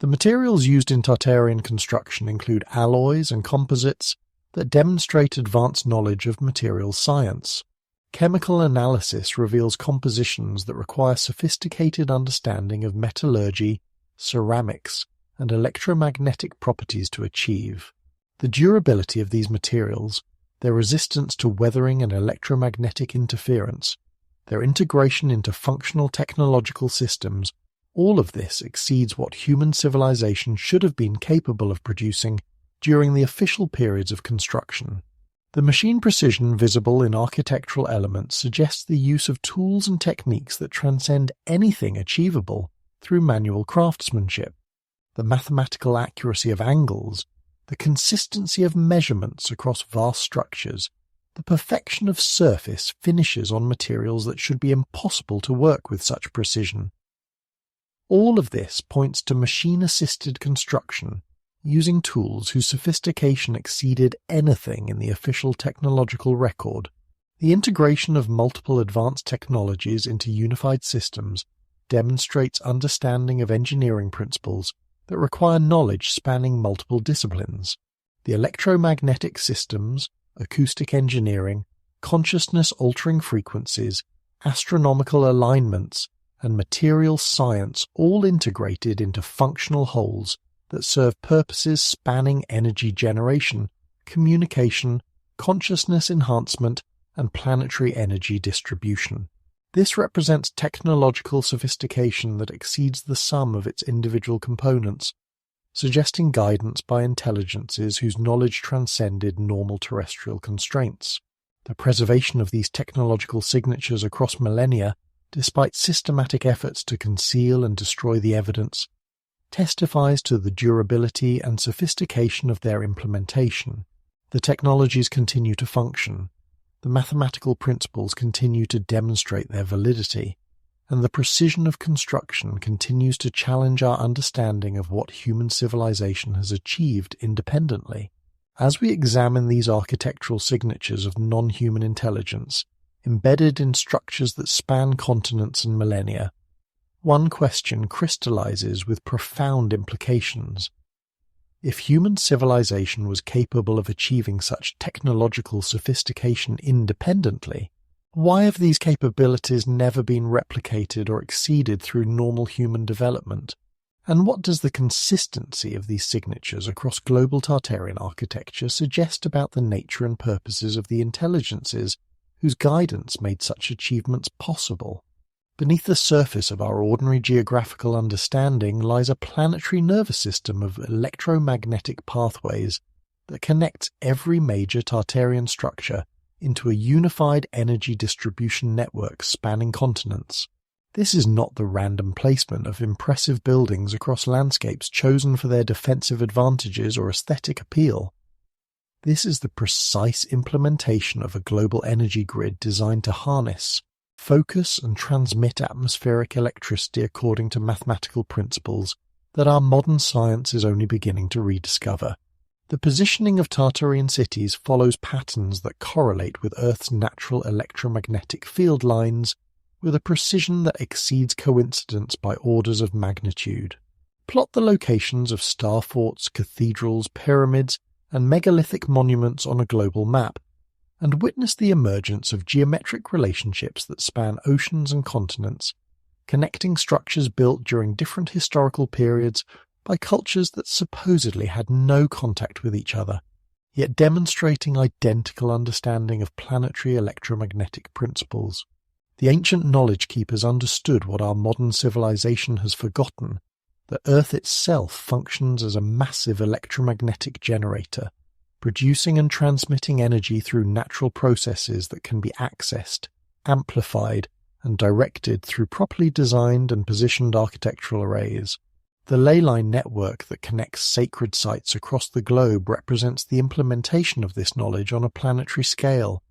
Speaker 1: The materials used in Tartarian construction include alloys and composites that demonstrate advanced knowledge of materials science. Chemical analysis reveals compositions that require sophisticated understanding of metallurgy, ceramics, and electromagnetic properties to achieve. The durability of these materials, their resistance to weathering and electromagnetic interference, their integration into functional technological systems, all of this exceeds what human civilization should have been capable of producing during the official periods of construction. The machine precision visible in architectural elements suggests the use of tools and techniques that transcend anything achievable through manual craftsmanship. The mathematical accuracy of angles, the consistency of measurements across vast structures, the perfection of surface finishes on materials that should be impossible to work with such precision. All of this points to machine-assisted construction, using tools whose sophistication exceeded anything in the official technological record. The integration of multiple advanced technologies into unified systems demonstrates understanding of engineering principles that require knowledge spanning multiple disciplines. The electromagnetic systems, acoustic engineering, consciousness-altering frequencies, astronomical alignments, and material science all integrated into functional wholes that serve purposes spanning energy generation, communication, consciousness enhancement, and planetary energy distribution. This represents technological sophistication that exceeds the sum of its individual components, suggesting guidance by intelligences whose knowledge transcended normal terrestrial constraints. The preservation of these technological signatures across millennia, despite systematic efforts to conceal and destroy the evidence, testifies to the durability and sophistication of their implementation. The technologies continue to function, the mathematical principles continue to demonstrate their validity, and the precision of construction continues to challenge our understanding of what human civilization has achieved independently. As we examine these architectural signatures of non-human intelligence, embedded in structures that span continents and millennia, one question crystallizes with profound implications. If human civilization was capable of achieving such technological sophistication independently, why have these capabilities never been replicated or exceeded through normal human development? And what does the consistency of these signatures across global Tartarian architecture suggest about the nature and purposes of the intelligences whose guidance made such achievements possible? Beneath the surface of our ordinary geographical understanding lies a planetary nervous system of electromagnetic pathways that connects every major Tartarian structure into a unified energy distribution network spanning continents. This is not the random placement of impressive buildings across landscapes chosen for their defensive advantages or aesthetic appeal. This is the precise implementation of a global energy grid designed to harness, focus and transmit atmospheric electricity according to mathematical principles that our modern science is only beginning to rediscover. The positioning of Tartarian cities follows patterns that correlate with Earth's natural electromagnetic field lines with a precision that exceeds coincidence by orders of magnitude. Plot the locations of star forts, cathedrals, pyramids, and megalithic monuments on a global map, and witness the emergence of geometric relationships that span oceans and continents, connecting structures built during different historical periods by cultures that supposedly had no contact with each other, yet demonstrating identical understanding of planetary electromagnetic principles. The ancient knowledge keepers understood what our modern civilization has forgotten, that Earth itself functions as a massive electromagnetic generator, producing and transmitting energy through natural processes that can be accessed, amplified, and directed through properly designed and positioned architectural arrays. The ley line network that connects sacred sites across the globe represents the implementation of this knowledge on a planetary scale,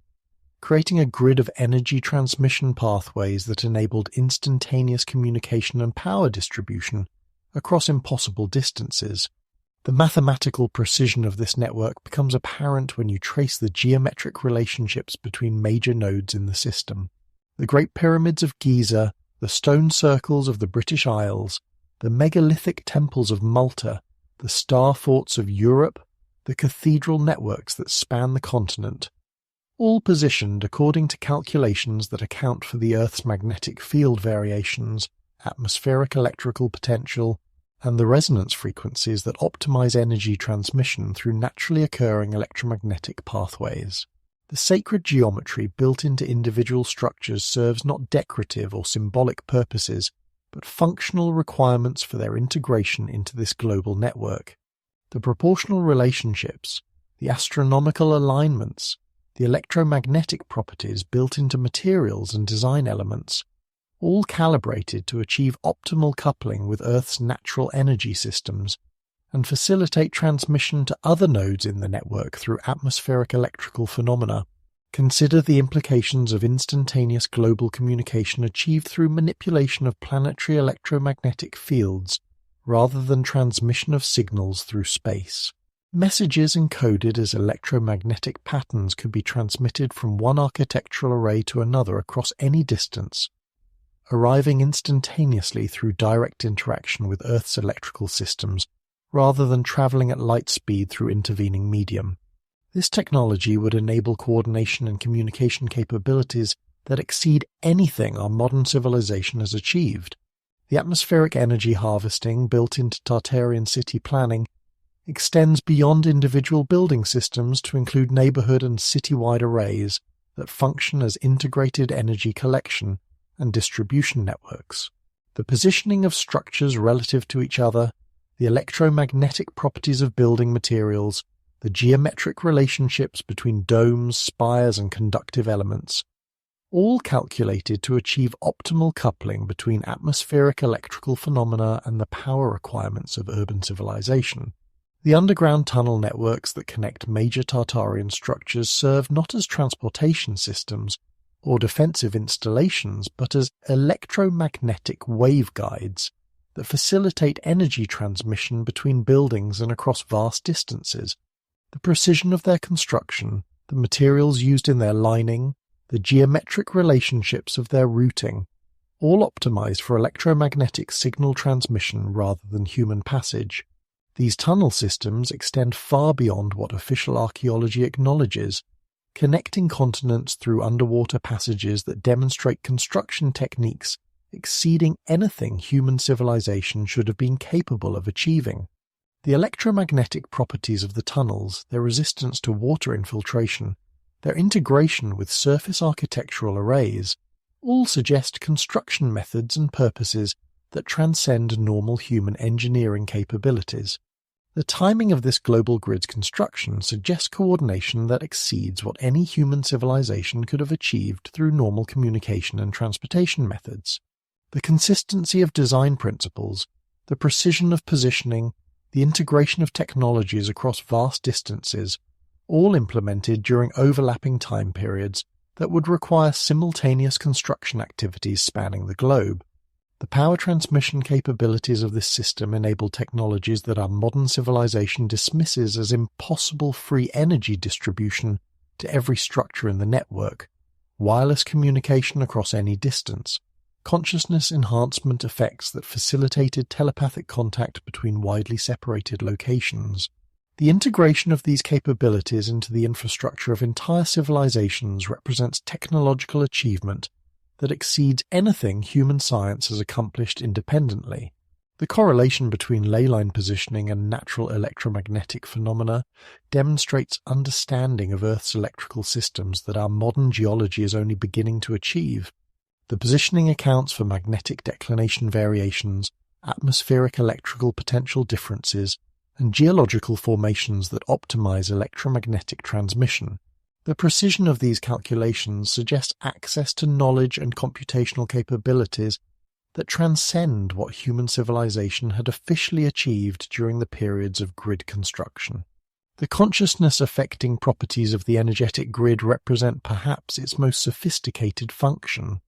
Speaker 1: creating a grid of energy transmission pathways that enabled instantaneous communication and power distribution across impossible distances. The mathematical precision of this network becomes apparent when you trace the geometric relationships between major nodes in the system. The Great Pyramids of Giza, the stone circles of the British Isles, the megalithic temples of Malta, the star forts of Europe, the cathedral networks that span the continent, all positioned according to calculations that account for the Earth's magnetic field variations, atmospheric electrical potential, and the resonance frequencies that optimize energy transmission through naturally occurring electromagnetic pathways. The sacred geometry built into individual structures serves not decorative or symbolic purposes, but functional requirements for their integration into this global network. The proportional relationships, the astronomical alignments, the electromagnetic properties built into materials and design elements, all calibrated to achieve optimal coupling with Earth's natural energy systems and facilitate transmission to other nodes in the network through atmospheric electrical phenomena. Consider the implications of instantaneous global communication achieved through manipulation of planetary electromagnetic fields rather than transmission of signals through space. Messages encoded as electromagnetic patterns could be transmitted from one architectural array to another across any distance, arriving instantaneously through direct interaction with Earth's electrical systems rather than traveling at light speed through intervening medium. This technology would enable coordination and communication capabilities that exceed anything our modern civilization has achieved. The atmospheric energy harvesting built into Tartarian city planning extends beyond individual building systems to include neighborhood and citywide arrays that function as integrated energy collection and distribution networks. The positioning of structures relative to each other, the electromagnetic properties of building materials, the geometric relationships between domes, spires, and conductive elements, all calculated to achieve optimal coupling between atmospheric electrical phenomena and the power requirements of urban civilization. The underground tunnel networks that connect major Tartarian structures serve not as transportation systems or defensive installations, but as electromagnetic waveguides that facilitate energy transmission between buildings and across vast distances. The precision of their construction, the materials used in their lining, the geometric relationships of their routing, all optimized for electromagnetic signal transmission rather than human passage. These tunnel systems extend far beyond what official archaeology acknowledges, connecting continents through underwater passages that demonstrate construction techniques exceeding anything human civilization should have been capable of achieving. The electromagnetic properties of the tunnels, their resistance to water infiltration, their integration with surface architectural arrays, all suggest construction methods and purposes that transcend normal human engineering capabilities. The timing of this global grid's construction suggests coordination that exceeds what any human civilization could have achieved through normal communication and transportation methods. The consistency of design principles, the precision of positioning, the integration of technologies across vast distances, all implemented during overlapping time periods that would require simultaneous construction activities spanning the globe. The power transmission capabilities of this system enable technologies that our modern civilization dismisses as impossible free energy distribution to every structure in the network, wireless communication across any distance, consciousness enhancement effects that facilitated telepathic contact between widely separated locations. The integration of these capabilities into the infrastructure of entire civilizations represents technological achievement that exceeds anything human science has accomplished independently. The correlation between leyline positioning and natural electromagnetic phenomena demonstrates understanding of Earth's electrical systems that our modern geology is only beginning to achieve. The positioning accounts for magnetic declination variations, atmospheric electrical potential differences, and geological formations that optimize electromagnetic transmission. The precision of these calculations suggests access to knowledge and computational capabilities that transcend what human civilization had officially achieved during the periods of grid construction. The consciousness-affecting properties of the energetic grid represent perhaps its most sophisticated function.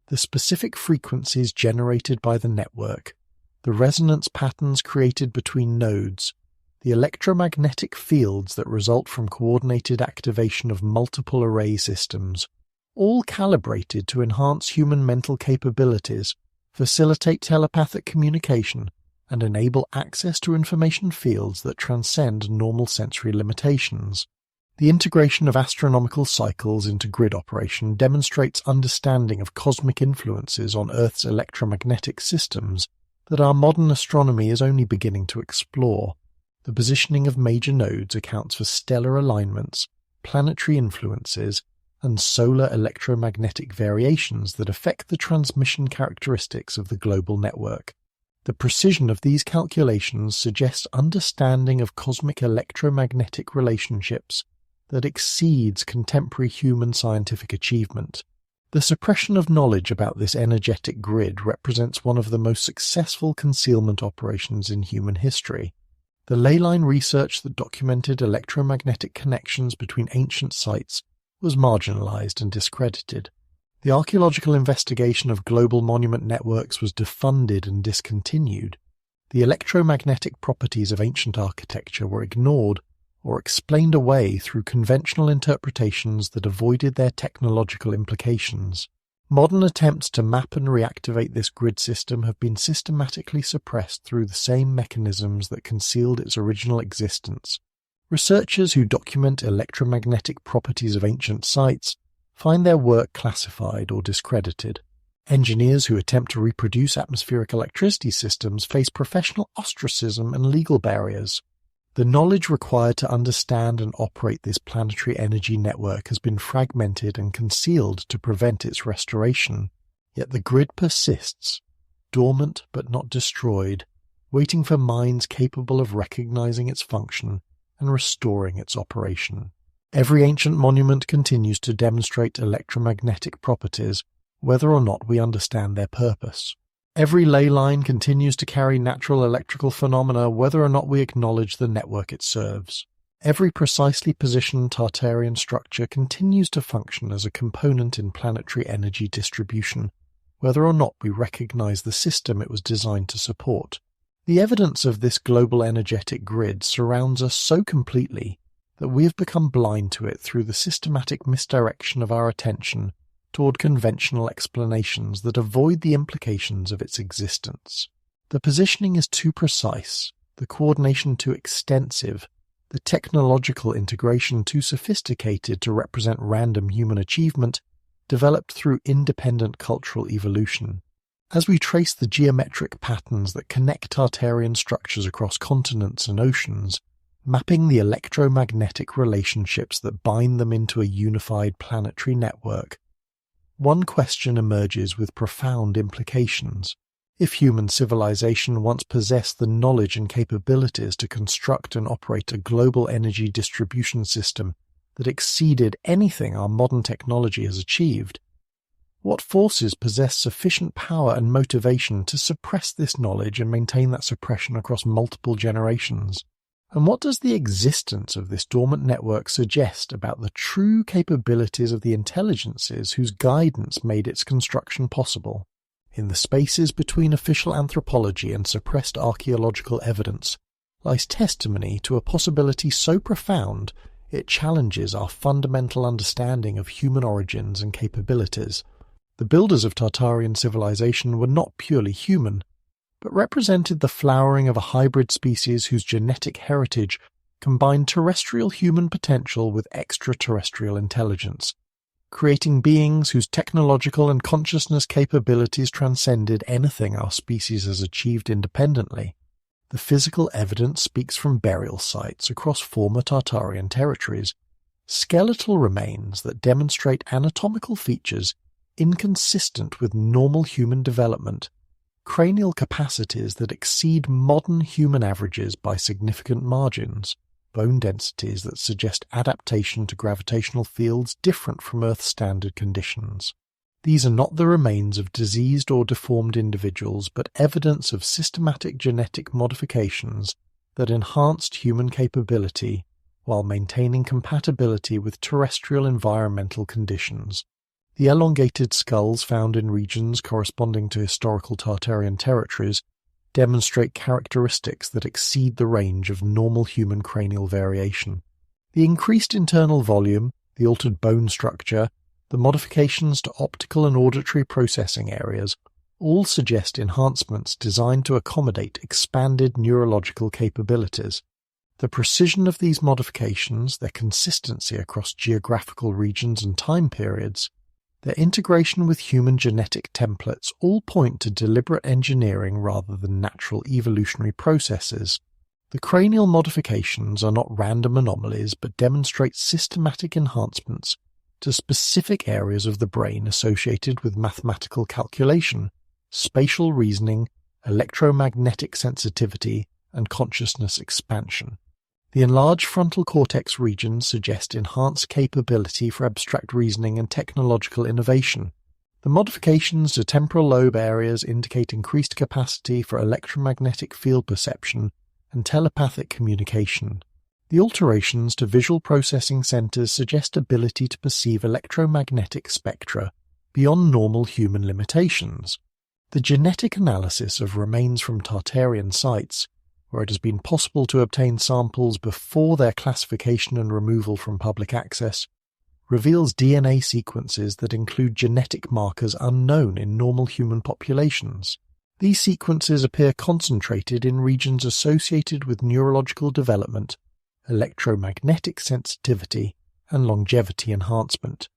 Speaker 1: The specific frequencies generated by the network, the resonance patterns created between nodes, the electromagnetic fields that result from coordinated activation of multiple array systems, all calibrated to enhance human mental capabilities, facilitate telepathic communication, and enable access to information fields that transcend normal sensory limitations. The integration of astronomical cycles into grid operation demonstrates understanding of cosmic influences on Earth's electromagnetic systems that our modern astronomy is only beginning to explore. The positioning of major nodes accounts for stellar alignments, planetary influences, and solar electromagnetic variations that affect the transmission characteristics of the global network. The precision of these calculations suggests understanding of cosmic electromagnetic relationships that exceeds contemporary human scientific achievement. The suppression of knowledge about this energetic grid represents one of the most successful concealment operations in human history. The leyline research that documented electromagnetic connections between ancient sites was marginalized and discredited. The archaeological investigation of global monument networks was defunded and discontinued. The electromagnetic properties of ancient architecture were ignored or explained away through conventional interpretations that avoided their technological implications. Modern attempts to map and reactivate this grid system have been systematically suppressed through the same mechanisms that concealed its original existence. Researchers who document electromagnetic properties of ancient sites find their work classified or discredited. Engineers who attempt to reproduce atmospheric electricity systems face professional ostracism and legal barriers. The knowledge required to understand and operate this planetary energy network has been fragmented and concealed to prevent its restoration. Yet the grid persists, dormant but not destroyed, waiting for minds capable of recognizing its function and restoring its operation. Every ancient monument continues to demonstrate electromagnetic properties, whether or not we understand their purpose. Every ley line continues to carry natural electrical phenomena, whether or not we acknowledge the network it serves. Every precisely positioned Tartarian structure continues to function as a component in planetary energy distribution, whether or not we recognize the system it was designed to support. The evidence of this global energetic grid surrounds us so completely that we have become blind to it through the systematic misdirection of our attention toward conventional explanations that avoid the implications of its existence. The positioning is too precise, the coordination too extensive, the technological integration too sophisticated to represent random human achievement developed through independent cultural evolution. As we trace the geometric patterns that connect Tartarian structures across continents and oceans, mapping the electromagnetic relationships that bind them into a unified planetary network, one question emerges with profound implications. If human civilization once possessed the knowledge and capabilities to construct and operate a global energy distribution system that exceeded anything our modern technology has achieved, what forces possess sufficient power and motivation to suppress this knowledge and maintain that suppression across multiple generations? And what does the existence of this dormant network suggest about the true capabilities of the intelligences whose guidance made its construction possible? In the spaces between official anthropology and suppressed archaeological evidence lies testimony to a possibility so profound it challenges our fundamental understanding of human origins and capabilities. The builders of Tartarian civilization were not purely human, but represented the flowering of a hybrid species whose genetic heritage combined terrestrial human potential with extraterrestrial intelligence, creating beings whose technological and consciousness capabilities transcended anything our species has achieved independently. The physical evidence speaks from burial sites across former Tartarian territories, skeletal remains that demonstrate anatomical features inconsistent with normal human development, cranial capacities that exceed modern human averages by significant margins, bone densities that suggest adaptation to gravitational fields different from Earth's standard conditions. These are not the remains of diseased or deformed individuals, but evidence of systematic genetic modifications that enhanced human capability while maintaining compatibility with terrestrial environmental conditions. The elongated skulls found in regions corresponding to historical Tartarian territories demonstrate characteristics that exceed the range of normal human cranial variation. The increased internal volume, the altered bone structure, the modifications to optical and auditory processing areas all suggest enhancements designed to accommodate expanded neurological capabilities. The precision of these modifications, their consistency across geographical regions and time periods, their integration with human genetic templates all point to deliberate engineering rather than natural evolutionary processes. The cranial modifications are not random anomalies but demonstrate systematic enhancements to specific areas of the brain associated with mathematical calculation, spatial reasoning, electromagnetic sensitivity, and consciousness expansion. The enlarged frontal cortex regions suggest enhanced capability for abstract reasoning and technological innovation. The modifications to temporal lobe areas indicate increased capacity for electromagnetic field perception and telepathic communication. The alterations to visual processing centers suggest ability to perceive electromagnetic spectra beyond normal human limitations. The genetic analysis of remains from Tartarian sites, where it has been possible to obtain samples before their classification and removal from public access, reveals DNA sequences that include genetic markers unknown in normal human populations. These sequences appear concentrated in regions associated with neurological development, electromagnetic sensitivity, and longevity enhancement.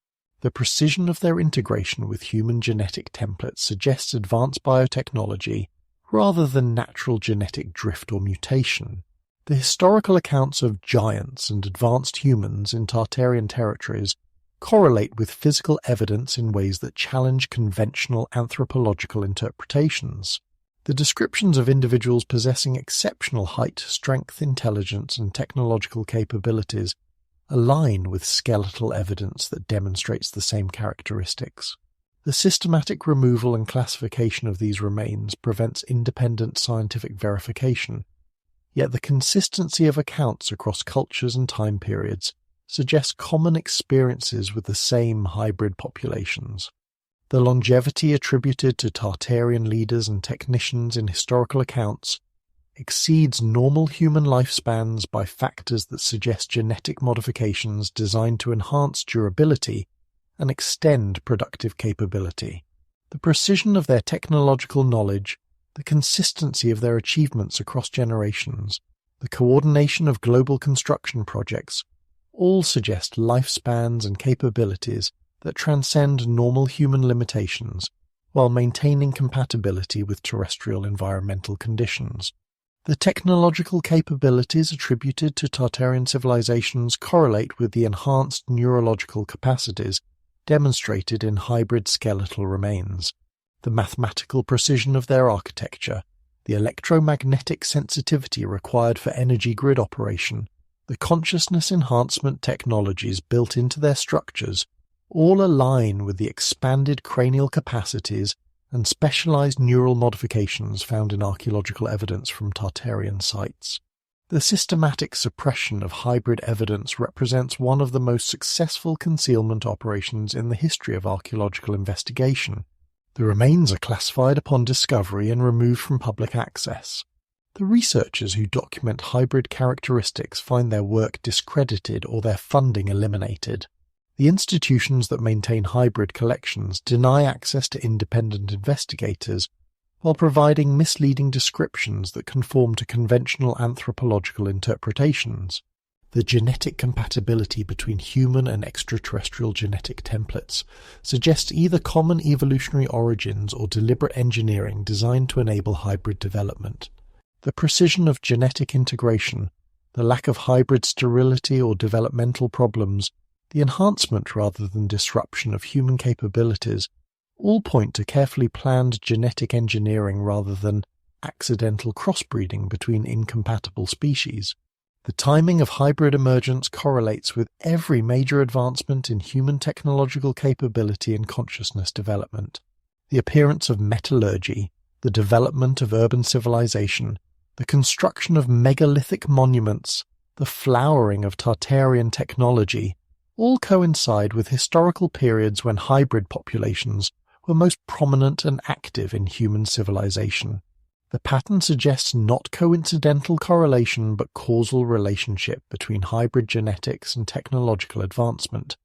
Speaker 1: The precision of their integration with human genetic templates suggests advanced biotechnology rather than natural genetic drift or mutation. The historical accounts of giants and advanced humans in Tartarian territories correlate with physical evidence in ways that challenge conventional anthropological interpretations. The descriptions of individuals possessing exceptional height, strength, intelligence, and technological capabilities align with skeletal evidence that demonstrates the same characteristics. The systematic removal and classification of these remains prevents independent scientific verification, yet the consistency of accounts across cultures and time periods suggests common experiences with the same hybrid populations. The longevity attributed to Tartarian leaders and technicians in historical accounts exceeds normal human lifespans by factors that suggest genetic modifications designed to enhance durability and extend productive capability. The precision of their technological knowledge, the consistency of their achievements across generations, the coordination of global construction projects, all suggest lifespans and capabilities that transcend normal human limitations while maintaining compatibility with terrestrial environmental conditions. The technological capabilities attributed to Tartarian civilizations correlate with the enhanced neurological capacities demonstrated in hybrid skeletal remains. the mathematical precision of their architecture, the electromagnetic sensitivity required for energy grid operation, the consciousness enhancement technologies built into their structures, all align with the expanded cranial capacities and specialized neural modifications found in archaeological evidence from Tartarian sites. The systematic suppression of hybrid evidence represents one of the most successful concealment operations in the history of archaeological investigation. The remains are classified upon discovery and removed from public access. The researchers who document hybrid characteristics find their work discredited or their funding eliminated. The institutions that maintain hybrid collections deny access to independent investigators while providing misleading descriptions that conform to conventional anthropological interpretations. The genetic compatibility between human and extraterrestrial genetic templates suggests either common evolutionary origins or deliberate engineering designed to enable hybrid development. The precision of genetic integration, the lack of hybrid sterility or developmental problems, the enhancement rather than disruption of human capabilities all point to carefully planned genetic engineering rather than accidental crossbreeding between incompatible species. The timing of hybrid emergence correlates with every major advancement in human technological capability and consciousness development. The appearance of metallurgy, the development of urban civilization, the construction of megalithic monuments, the flowering of Tartarian technology, all coincide with historical periods when hybrid populations were most prominent and active in human civilization. The pattern suggests not coincidental correlation but causal relationship between hybrid genetics and technological advancement.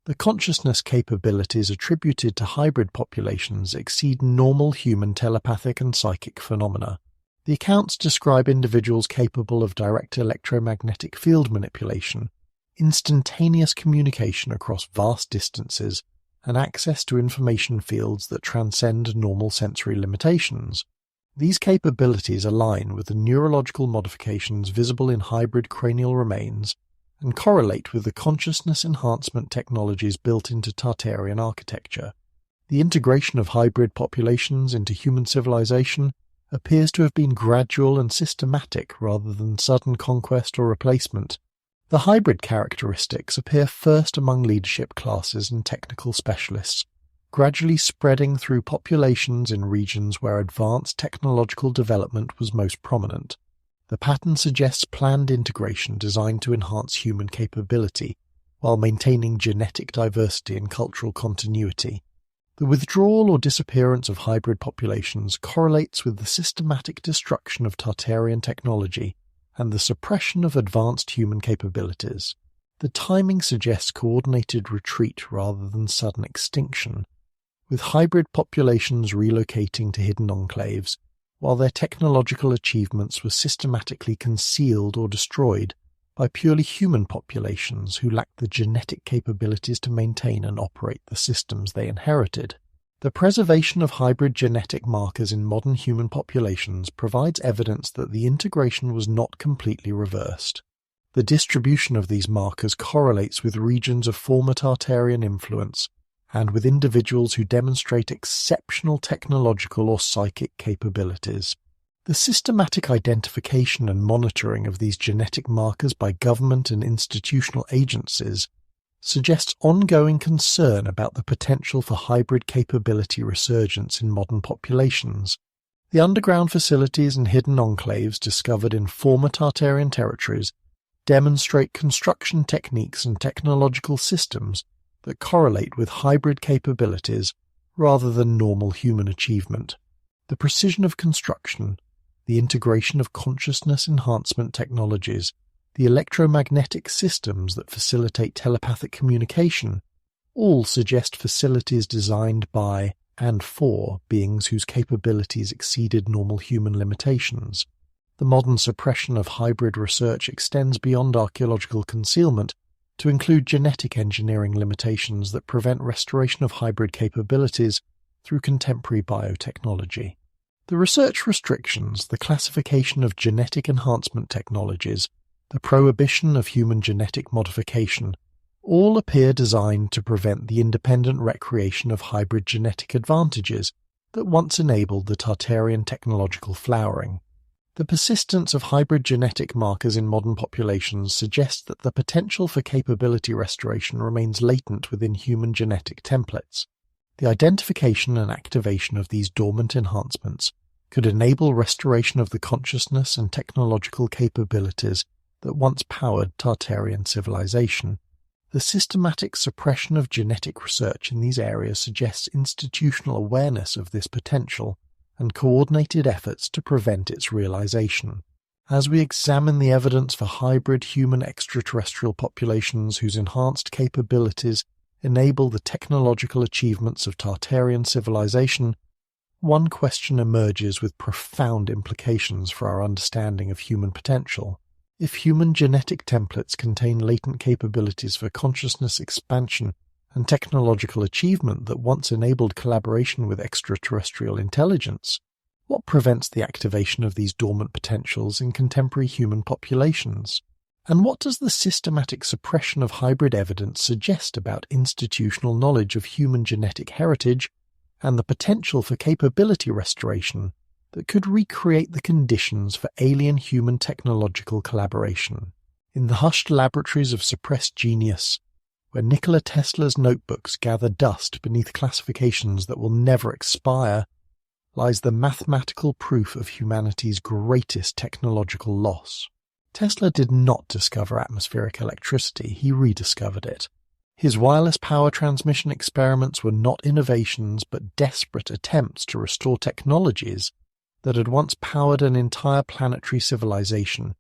Speaker 1: The consciousness capabilities attributed to hybrid populations exceed normal human telepathic and psychic phenomena. The accounts describe individuals capable of direct electromagnetic field manipulation, instantaneous communication across vast distances, and access to information fields that transcend normal sensory limitations. These capabilities align with the neurological modifications visible in hybrid cranial remains and correlate with the consciousness enhancement technologies built into Tartarian architecture. The integration of hybrid populations into human civilization appears to have been gradual and systematic rather than sudden conquest or replacement. The hybrid characteristics appear first among leadership classes and technical specialists, gradually spreading through populations in regions where advanced technological development was most prominent. The pattern suggests planned integration designed to enhance human capability, while maintaining genetic diversity and cultural continuity. The withdrawal or disappearance of hybrid populations correlates with the systematic destruction of Tartarian technology and the suppression of advanced human capabilities. The timing suggests coordinated retreat rather than sudden extinction, with hybrid populations relocating to hidden enclaves, while their technological achievements were systematically concealed or destroyed by purely human populations who lacked the genetic capabilities to maintain and operate the systems they inherited. The preservation of hybrid genetic markers in modern human populations provides evidence that the integration was not completely reversed. The distribution of these markers correlates with regions of former Tartarian influence and with individuals who demonstrate exceptional technological or psychic capabilities. The systematic identification and monitoring of these genetic markers by government and institutional agencies suggests ongoing concern about the potential for hybrid capability resurgence in modern populations. The underground facilities and hidden enclaves discovered in former Tartarian territories demonstrate construction techniques and technological systems that correlate with hybrid capabilities rather than normal human achievement. The precision of construction, the integration of consciousness enhancement technologies, the electromagnetic systems that facilitate telepathic communication, all suggest facilities designed by and for beings whose capabilities exceeded normal human limitations. The modern suppression of hybrid research extends beyond archaeological concealment to include genetic engineering limitations that prevent restoration of hybrid capabilities through contemporary biotechnology. The research restrictions, the classification of genetic enhancement technologies, the prohibition of human genetic modification, all appear designed to prevent the independent recreation of hybrid genetic advantages that once enabled the Tartarian technological flowering. The persistence of hybrid genetic markers in modern populations suggests that the potential for capability restoration remains latent within human genetic templates. The identification and activation of these dormant enhancements could enable restoration of the consciousness and technological capabilities that once powered Tartarian civilization. The systematic suppression of genetic research in these areas suggests institutional awareness of this potential and coordinated efforts to prevent its realization. As we examine the evidence for hybrid human extraterrestrial populations whose enhanced capabilities enable the technological achievements of Tartarian civilization, one question emerges with profound implications for our understanding of human potential. If human genetic templates contain latent capabilities for consciousness expansion and technological achievement that once enabled collaboration with extraterrestrial intelligence, what prevents the activation of these dormant potentials in contemporary human populations? And what does the systematic suppression of hybrid evidence suggest about institutional knowledge of human genetic heritage and the potential for capability restoration that could recreate the conditions for alien-human technological collaboration? In the hushed laboratories of suppressed genius, where Nikola Tesla's notebooks gather dust beneath classifications that will never expire, lies the mathematical proof of humanity's greatest technological loss. Tesla did not discover atmospheric electricity, he rediscovered it. His wireless power transmission experiments were not innovations but desperate attempts to restore technologies that had once powered an entire planetary civilization,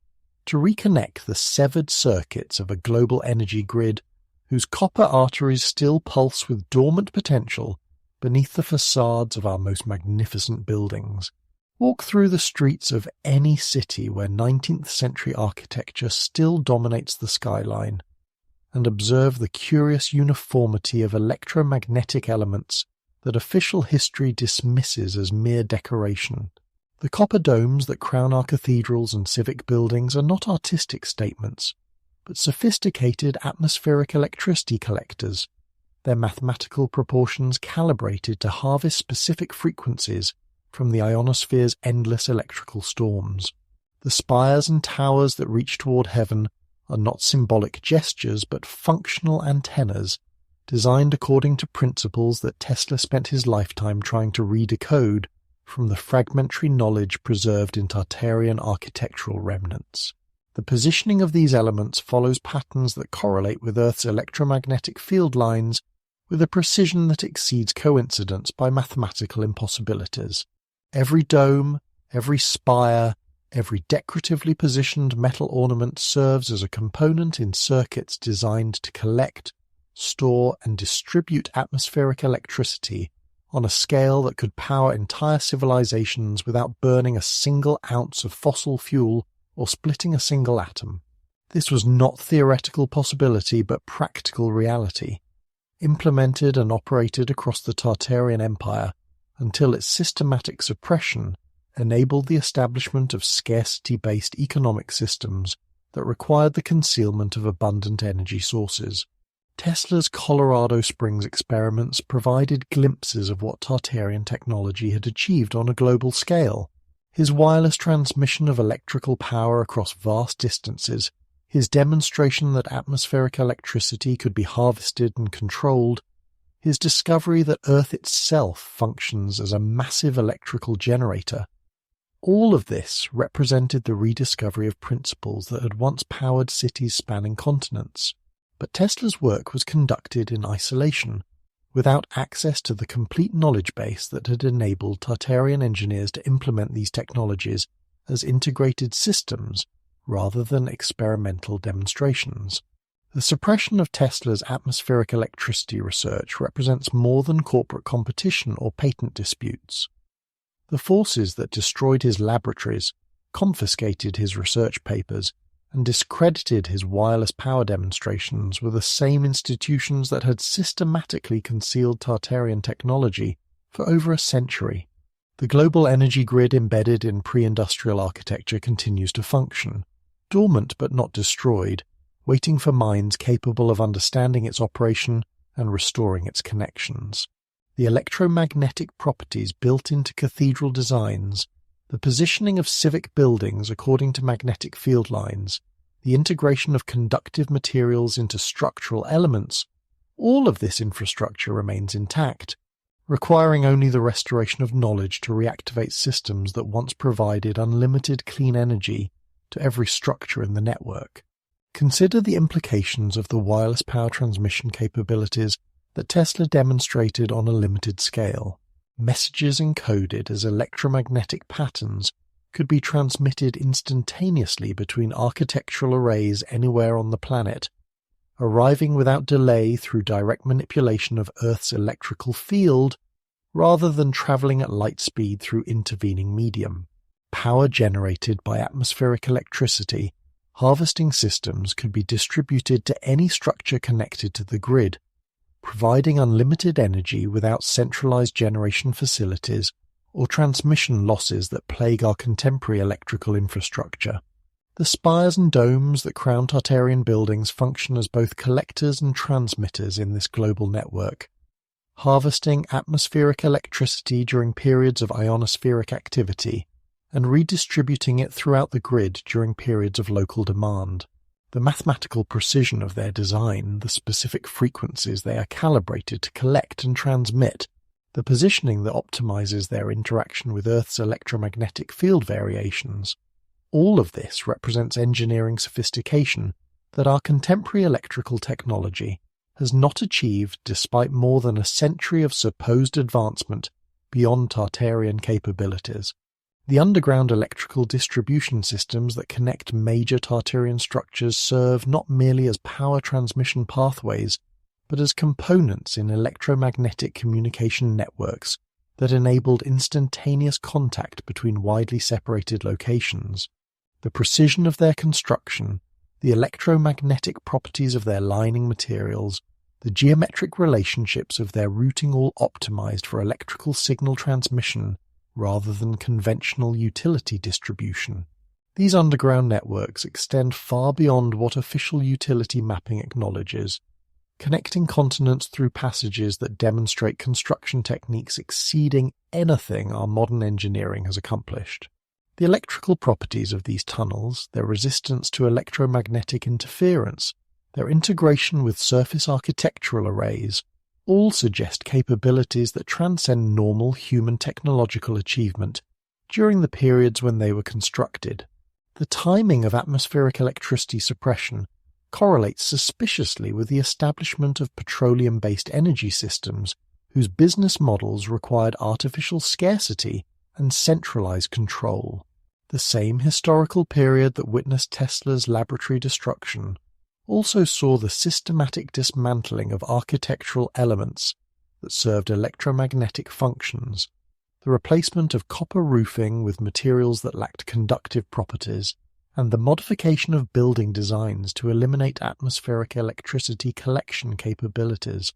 Speaker 1: to reconnect the severed circuits of a global energy grid whose copper arteries still pulse with dormant potential beneath the facades of our most magnificent buildings. Walk through the streets of any city where 19th century architecture still dominates the skyline, and observe the curious uniformity of electromagnetic elements that official history dismisses as mere decoration. The copper domes that crown our cathedrals and civic buildings are not artistic statements, but sophisticated atmospheric electricity collectors, their mathematical proportions calibrated to harvest specific frequencies from the ionosphere's endless electrical storms. The spires and towers that reach toward heaven are not symbolic gestures but functional antennas, designed according to principles that Tesla spent his lifetime trying to redecode from the fragmentary knowledge preserved in Tartarian architectural remnants. The positioning of these elements follows patterns that correlate with Earth's electromagnetic field lines with a precision that exceeds coincidence by mathematical impossibilities. Every dome, every spire, every decoratively positioned metal ornament serves as a component in circuits designed to collect, store, and distribute atmospheric electricity on a scale that could power entire civilizations without burning a single ounce of fossil fuel or splitting a single atom. This was not theoretical possibility but practical reality, implemented and operated across the Tartarian Empire until its systematic suppression enabled the establishment of scarcity-based economic systems that required the concealment of abundant energy sources. Tesla's Colorado Springs experiments provided glimpses of what Tartarian technology had achieved on a global scale. His wireless transmission of electrical power across vast distances, his demonstration that atmospheric electricity could be harvested and controlled, his discovery that Earth itself functions as a massive electrical generator. All of this represented the rediscovery of principles that had once powered cities spanning continents. But Tesla's work was conducted in isolation, without access to the complete knowledge base that had enabled Tartarian engineers to implement these technologies as integrated systems rather than experimental demonstrations. The suppression of Tesla's atmospheric electricity research represents more than corporate competition or patent disputes. The forces that destroyed his laboratories, confiscated his research papers, and discredited his wireless power demonstrations were the same institutions that had systematically concealed Tartarian technology for over a century. The global energy grid embedded in pre-industrial architecture continues to function, dormant but not destroyed, waiting for minds capable of understanding its operation and restoring its connections. the electromagnetic properties built into cathedral designs, the positioning of civic buildings according to magnetic field lines, the integration of conductive materials into structural elements, all of this infrastructure remains intact, requiring only the restoration of knowledge to reactivate systems that once provided unlimited clean energy to every structure in the network. Consider the implications of the wireless power transmission capabilities that Tesla demonstrated on a limited scale. Messages encoded as electromagnetic patterns could be transmitted instantaneously between architectural arrays anywhere on the planet, arriving without delay through direct manipulation of Earth's electrical field rather than traveling at light speed through intervening medium. Power generated by atmospheric electricity, harvesting systems could be distributed to any structure connected to the grid, providing unlimited energy without centralized generation facilities or transmission losses that plague our contemporary electrical infrastructure. The spires and domes that crown Tartarian buildings function as both collectors and transmitters in this global network, harvesting atmospheric electricity during periods of ionospheric activity and redistributing it throughout the grid during periods of local demand. The mathematical precision of their design, the specific frequencies they are calibrated to collect and transmit, the positioning that optimizes their interaction with Earth's electromagnetic field variations, all of this represents engineering sophistication that our contemporary electrical technology has not achieved despite more than a century of supposed advancement beyond Tartarian capabilities. The underground electrical distribution systems that connect major Tartarian structures serve not merely as power transmission pathways, but as components in electromagnetic communication networks that enabled instantaneous contact between widely separated locations. The precision of their construction, the electromagnetic properties of their lining materials, the geometric relationships of their routing all optimized for electrical signal transmission rather than conventional utility distribution. These underground networks extend far beyond what official utility mapping acknowledges, connecting continents through passages that demonstrate construction techniques exceeding anything our modern engineering has accomplished. The electrical properties of these tunnels, their resistance to electromagnetic interference, their integration with surface architectural arrays, all suggest capabilities that transcend normal human technological achievement during the periods when they were constructed. The timing of atmospheric electricity suppression correlates suspiciously with the establishment of petroleum-based energy systems whose business models required artificial scarcity and centralized control. The same historical period that witnessed Tesla's laboratory destruction also saw the systematic dismantling of architectural elements that served electromagnetic functions, the replacement of copper roofing with materials that lacked conductive properties, and the modification of building designs to eliminate atmospheric electricity collection capabilities.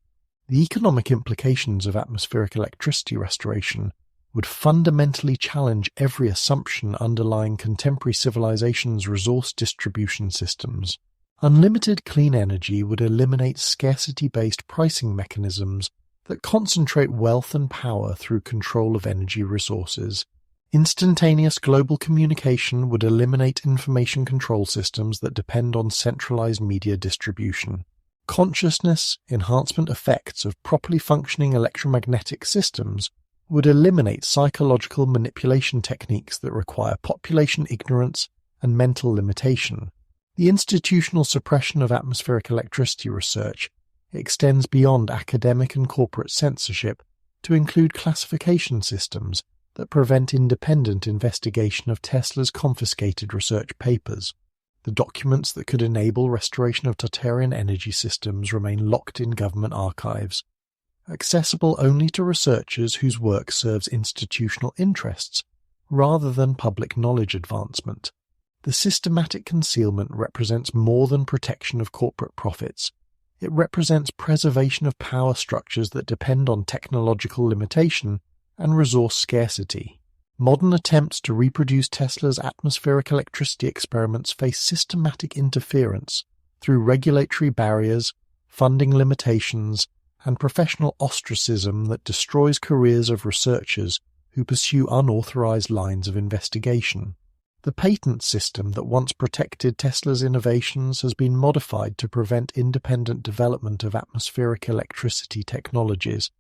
Speaker 1: The economic implications of atmospheric electricity restoration would fundamentally challenge every assumption underlying contemporary civilization's resource distribution systems. Unlimited clean energy would eliminate scarcity-based pricing mechanisms that concentrate wealth and power through control of energy resources. Instantaneous global communication would eliminate information control systems that depend on centralized media distribution. Consciousness enhancement effects of properly functioning electromagnetic systems would eliminate psychological manipulation techniques that require population ignorance and mental limitation. The institutional suppression of atmospheric electricity research extends beyond academic and corporate censorship to include classification systems that prevent independent investigation of Tesla's confiscated research papers. The documents that could enable restoration of Tartarian energy systems remain locked in government archives, accessible only to researchers whose work serves institutional interests rather than public knowledge advancement. The systematic concealment represents more than protection of corporate profits. It represents preservation of power structures that depend on technological limitation and resource scarcity. Modern attempts to reproduce Tesla's atmospheric electricity experiments face systematic interference through regulatory barriers, funding limitations, and professional ostracism that destroys careers of researchers who pursue unauthorized lines of investigation. The patent system that once protected Tesla's innovations has been modified to prevent independent development of atmospheric electricity technologies,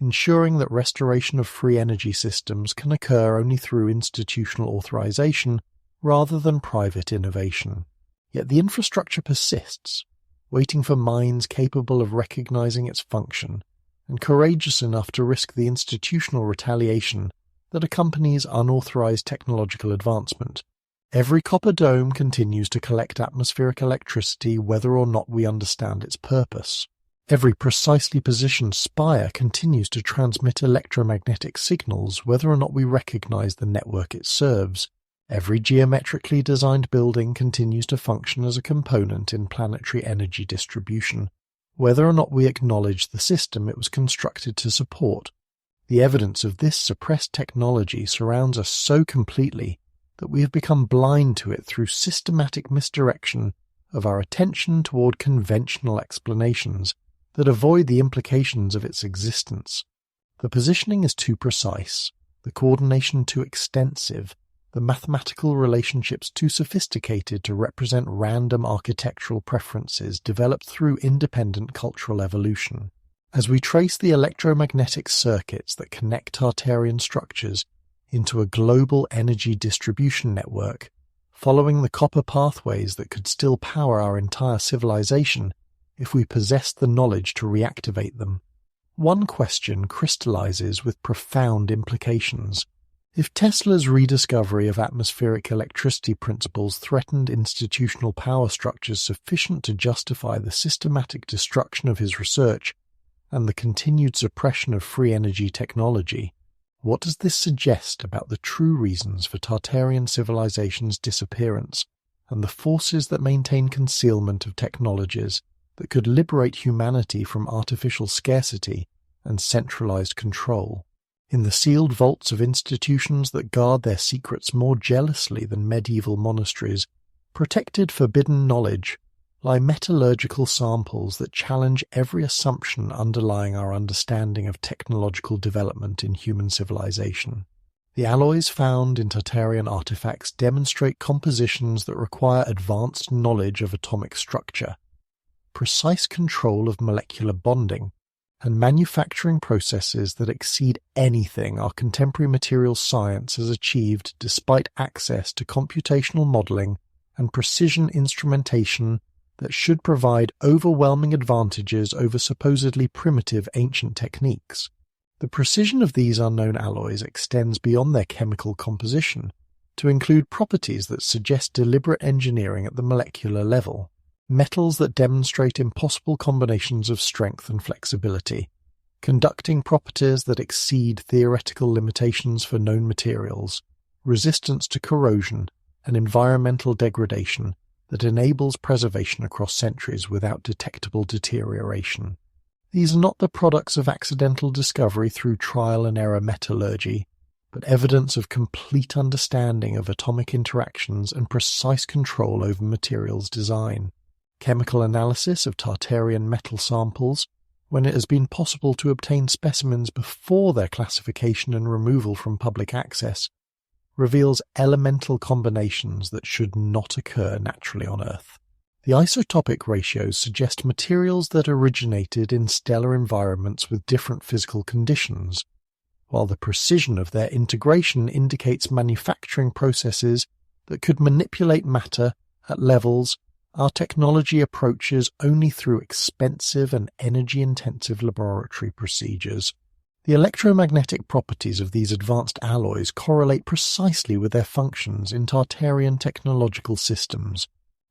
Speaker 1: ensuring that restoration of free energy systems can occur only through institutional authorization rather than private innovation. Yet the infrastructure persists, waiting for minds capable of recognizing its function and courageous enough to risk the institutional retaliation that accompanies unauthorized technological advancement. Every copper dome continues to collect atmospheric electricity whether or not we understand its purpose. Every precisely positioned spire continues to transmit electromagnetic signals whether or not we recognize the network it serves. Every geometrically designed building continues to function as a component in planetary energy distribution, whether or not we acknowledge the system it was constructed to support. The evidence of this suppressed technology surrounds us so completely that we have become blind to it through systematic misdirection of our attention toward conventional explanations that avoid the implications of its existence. The positioning is too precise, the coordination too extensive, the mathematical relationships too sophisticated to represent random architectural preferences developed through independent cultural evolution. As we trace the electromagnetic circuits that connect Tartarian structures into a global energy distribution network, following the copper pathways that could still power our entire civilization if we possessed the knowledge to reactivate them, one question crystallizes with profound implications. If Tesla's rediscovery of atmospheric electricity principles threatened institutional power structures sufficient to justify the systematic destruction of his research and the continued suppression of free energy technology, what does this suggest about the true reasons for Tartarian civilization's disappearance and the forces that maintain concealment of technologies that could liberate humanity from artificial scarcity and centralized control? In the sealed vaults of institutions that guard their secrets more jealously than medieval monasteries, protected forbidden knowledge, lie metallurgical samples that challenge every assumption underlying our understanding of technological development in human civilization. The alloys found in Tartarian artifacts demonstrate compositions that require advanced knowledge of atomic structure, precise control of molecular bonding, and manufacturing processes that exceed anything our contemporary materials science has achieved despite access to computational modeling and precision instrumentation that should provide overwhelming advantages over supposedly primitive ancient techniques. The precision of these unknown alloys extends beyond their chemical composition to include properties that suggest deliberate engineering at the molecular level. Metals that demonstrate impossible combinations of strength and flexibility, conducting properties that exceed theoretical limitations for known materials, resistance to corrosion, and environmental degradation that enables preservation across centuries without detectable deterioration. These are not the products of accidental discovery through trial and error metallurgy, but evidence of complete understanding of atomic interactions and precise control over materials design. Chemical analysis of Tartarian metal samples, when it has been possible to obtain specimens before their classification and removal from public access, reveals elemental combinations that should not occur naturally on Earth. The isotopic ratios suggest materials that originated in stellar environments with different physical conditions, while the precision of their integration indicates manufacturing processes that could manipulate matter at levels our technology approaches only through expensive and energy-intensive laboratory procedures. The electromagnetic properties of these advanced alloys correlate precisely with their functions in Tartarian technological systems.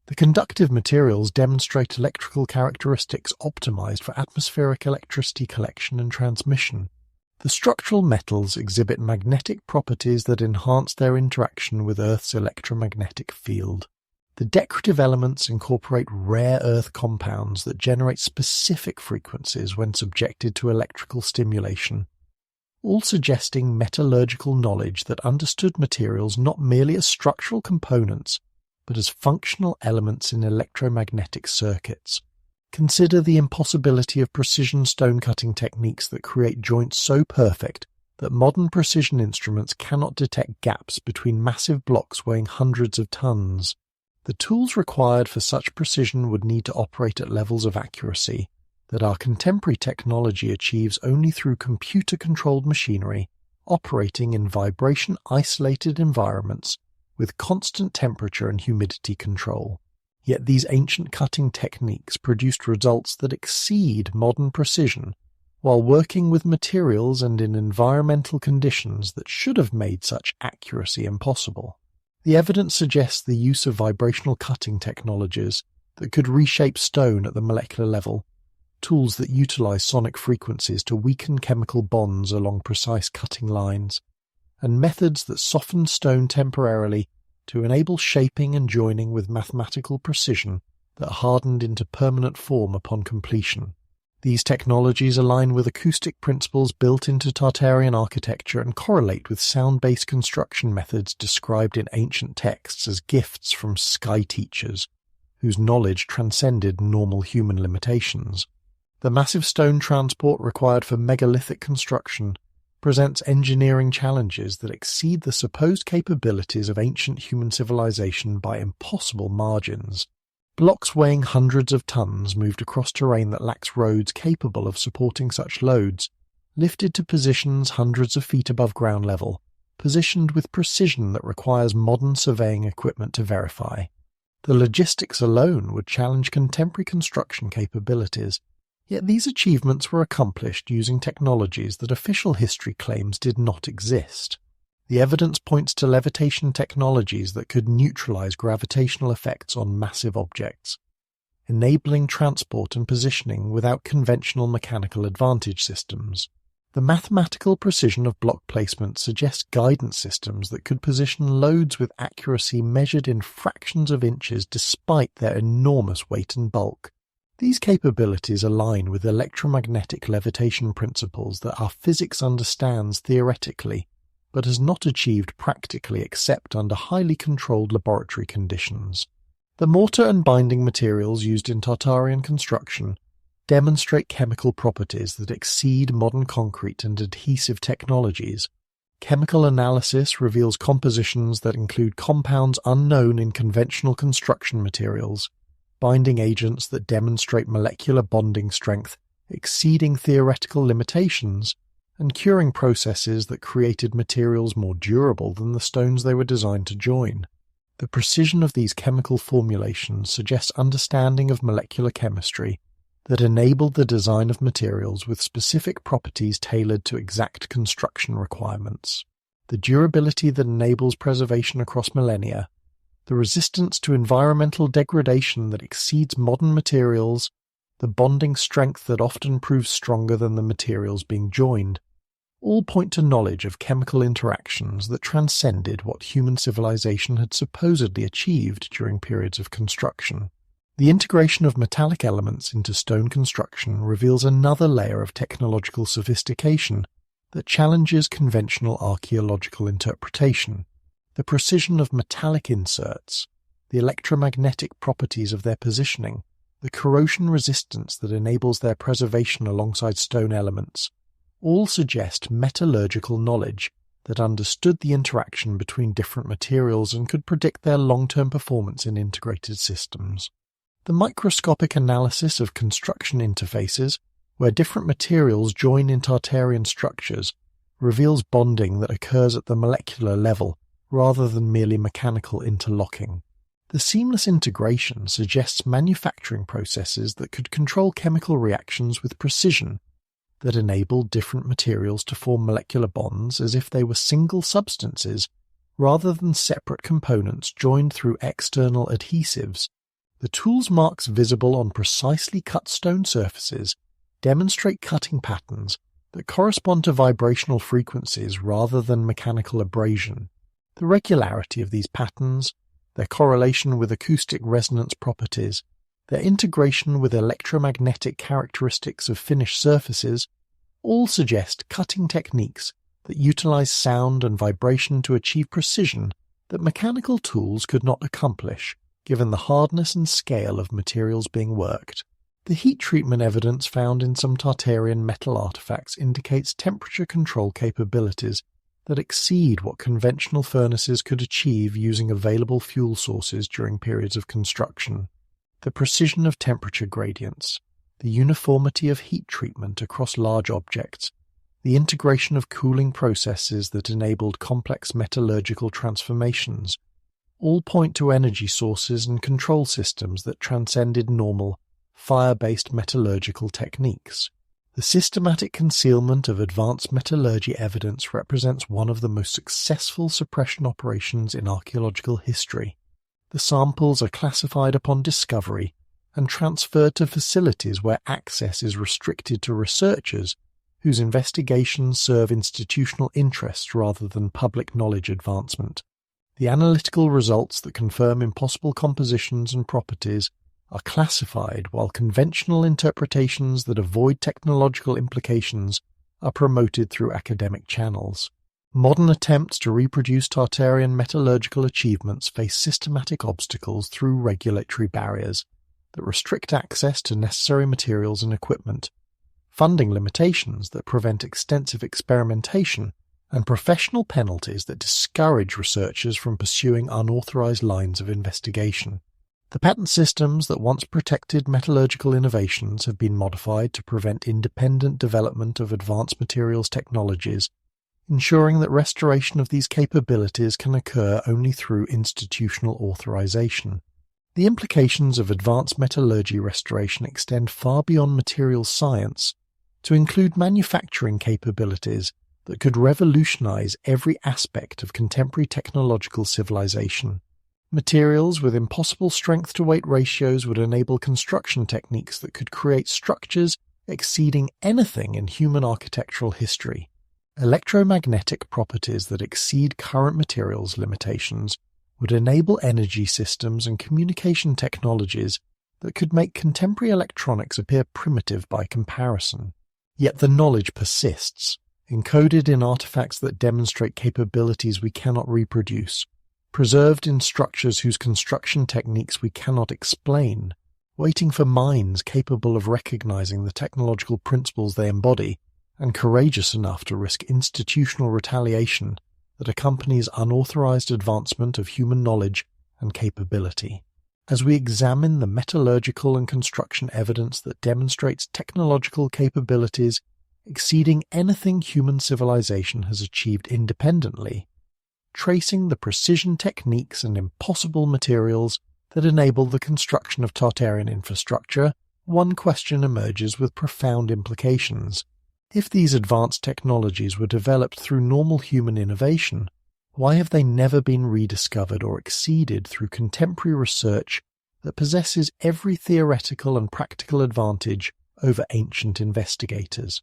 Speaker 1: The conductive materials demonstrate electrical characteristics optimized for atmospheric electricity collection and transmission. The structural metals exhibit magnetic properties that enhance their interaction with Earth's electromagnetic field. The decorative elements incorporate rare earth compounds that generate specific frequencies when subjected to electrical stimulation, all suggesting metallurgical knowledge that understood materials not merely as structural components, but as functional elements in electromagnetic circuits. Consider the impossibility of precision stone cutting techniques that create joints so perfect that modern precision instruments cannot detect gaps between massive blocks weighing hundreds of tons. The tools required for such precision would need to operate at levels of accuracy that our contemporary technology achieves only through computer-controlled machinery operating in vibration-isolated environments with constant temperature and humidity control. Yet these ancient cutting techniques produced results that exceed modern precision while working with materials and in environmental conditions that should have made such accuracy impossible. The evidence suggests the use of vibrational cutting technologies that could reshape stone at the molecular level, tools that utilize sonic frequencies to weaken chemical bonds along precise cutting lines, and methods that soften stone temporarily to enable shaping and joining with mathematical precision that hardened into permanent form upon completion. These technologies align with acoustic principles built into Tartarian architecture and correlate with sound-based construction methods described in ancient texts as gifts from sky teachers, whose knowledge transcended normal human limitations. The massive stone transport required for megalithic construction presents engineering challenges that exceed the supposed capabilities of ancient human civilization by impossible margins. Blocks weighing hundreds of tons moved across terrain that lacks roads capable of supporting such loads, lifted to positions hundreds of feet above ground level, positioned with precision that requires modern surveying equipment to verify. The logistics alone would challenge contemporary construction capabilities. Yet these achievements were accomplished using technologies that official history claims did not exist. The evidence points to levitation technologies that could neutralize gravitational effects on massive objects, enabling transport and positioning without conventional mechanical advantage systems. The mathematical precision of block placement suggests guidance systems that could position loads with accuracy measured in fractions of inches despite their enormous weight and bulk. These capabilities align with electromagnetic levitation principles that our physics understands theoretically, but has not achieved practically except under highly controlled laboratory conditions. The mortar and binding materials used in Tartarian construction demonstrate chemical properties that exceed modern concrete and adhesive technologies. Chemical analysis reveals compositions that include compounds unknown in conventional construction materials, binding agents that demonstrate molecular bonding strength exceeding theoretical limitations, and curing processes that created materials more durable than the stones they were designed to join. The precision of these chemical formulations suggests understanding of molecular chemistry that enabled the design of materials with specific properties tailored to exact construction requirements. The durability that enables preservation across millennia, the resistance to environmental degradation that exceeds modern materials, the bonding strength that often proves stronger than the materials being joined, all point to knowledge of chemical interactions that transcended what human civilization had supposedly achieved during periods of construction. The integration of metallic elements into stone construction reveals another layer of technological sophistication that challenges conventional archaeological interpretation. The precision of metallic inserts, the electromagnetic properties of their positioning, the corrosion resistance that enables their preservation alongside stone elements, all suggest metallurgical knowledge that understood the interaction between different materials and could predict their long-term performance in integrated systems. The microscopic analysis of construction interfaces, where different materials join in Tartarian structures, reveals bonding that occurs at the molecular level rather than merely mechanical interlocking. The seamless integration suggests manufacturing processes that could control chemical reactions with precision, that enable different materials to form molecular bonds as if they were single substances rather than separate components joined through external adhesives. The tool's marks visible on precisely cut stone surfaces demonstrate cutting patterns that correspond to vibrational frequencies rather than mechanical abrasion. The regularity of these patterns, their correlation with acoustic resonance properties, their integration with electromagnetic characteristics of finished surfaces, all suggest cutting techniques that utilize sound and vibration to achieve precision that mechanical tools could not accomplish, given the hardness and scale of materials being worked. The heat treatment evidence found in some Tartarian metal artifacts indicates temperature control capabilities that exceed what conventional furnaces could achieve using available fuel sources during periods of construction. The precision of temperature gradients, the uniformity of heat treatment across large objects, the integration of cooling processes that enabled complex metallurgical transformations, all point to energy sources and control systems that transcended normal, fire-based metallurgical techniques. The systematic concealment of advanced metallurgy evidence represents one of the most successful suppression operations in archaeological history. The samples are classified upon discovery and transferred to facilities where access is restricted to researchers whose investigations serve institutional interests rather than public knowledge advancement. The analytical results that confirm impossible compositions and properties are classified, while conventional interpretations that avoid technological implications are promoted through academic channels. Modern attempts to reproduce Tartarian metallurgical achievements face systematic obstacles through regulatory barriers that restrict access to necessary materials and equipment, funding limitations that prevent extensive experimentation, and professional penalties that discourage researchers from pursuing unauthorized lines of investigation. The patent systems that once protected metallurgical innovations have been modified to prevent independent development of advanced materials technologies, ensuring that restoration of these capabilities can occur only through institutional authorization. The implications of advanced metallurgy restoration extend far beyond materials science to include manufacturing capabilities that could revolutionize every aspect of contemporary technological civilization. Materials with impossible strength-to-weight ratios would enable construction techniques that could create structures exceeding anything in human architectural history. Electromagnetic properties that exceed current materials limitations would enable energy systems and communication technologies that could make contemporary electronics appear primitive by comparison. Yet the knowledge persists, encoded in artifacts that demonstrate capabilities we cannot reproduce, preserved in structures whose construction techniques we cannot explain, waiting for minds capable of recognizing the technological principles they embody, and courageous enough to risk institutional retaliation that accompanies unauthorized advancement of human knowledge and capability. As we examine the metallurgical and construction evidence that demonstrates technological capabilities exceeding anything human civilization has achieved independently, tracing the precision techniques and impossible materials that enable the construction of Tartarian infrastructure, one question emerges with profound implications. If these advanced technologies were developed through normal human innovation, why have they never been rediscovered or exceeded through contemporary research that possesses every theoretical and practical advantage over ancient investigators?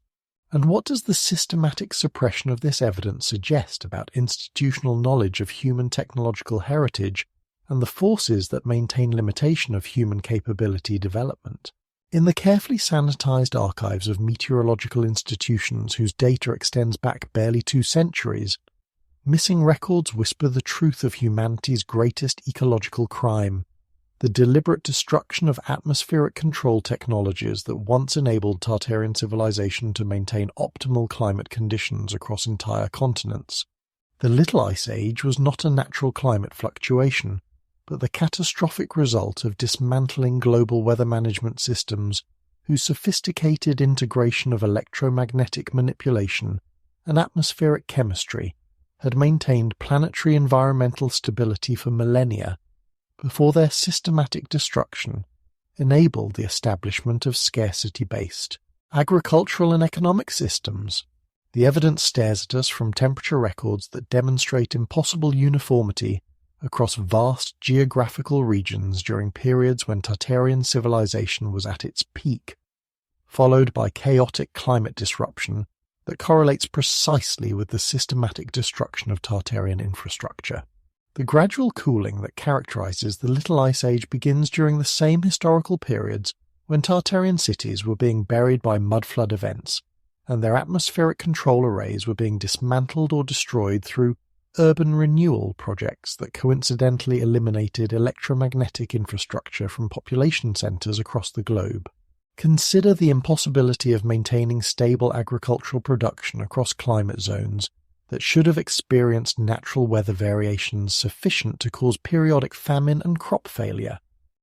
Speaker 1: And what does the systematic suppression of this evidence suggest about institutional knowledge of human technological heritage and the forces that maintain limitation of human capability development? In the carefully sanitized archives of meteorological institutions whose data extends back barely 2 centuries, missing records whisper the truth of humanity's greatest ecological crime, the deliberate destruction of atmospheric control technologies that once enabled Tartarian civilization to maintain optimal climate conditions across entire continents. The Little Ice Age was not a natural climate fluctuation, but the catastrophic result of dismantling global weather management systems whose sophisticated integration of electromagnetic manipulation and atmospheric chemistry had maintained planetary environmental stability for millennia before their systematic destruction enabled the establishment of scarcity-based agricultural and economic systems. The evidence stares at us from temperature records that demonstrate impossible uniformity across vast geographical regions during periods when Tartarian civilization was at its peak, followed by chaotic climate disruption that correlates precisely with the systematic destruction of Tartarian infrastructure. The gradual cooling that characterizes the Little Ice Age begins during the same historical periods when Tartarian cities were being buried by MudFlood events, and their atmospheric control arrays were being dismantled or destroyed through urban renewal projects that coincidentally eliminated electromagnetic infrastructure from population centers across the globe. Consider the impossibility of maintaining stable agricultural production across climate zones that should have experienced natural weather variations sufficient to cause periodic famine and crop failure.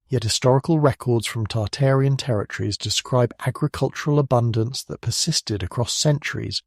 Speaker 1: Yet historical records from Tartarian territories describe agricultural abundance that persisted across centuries,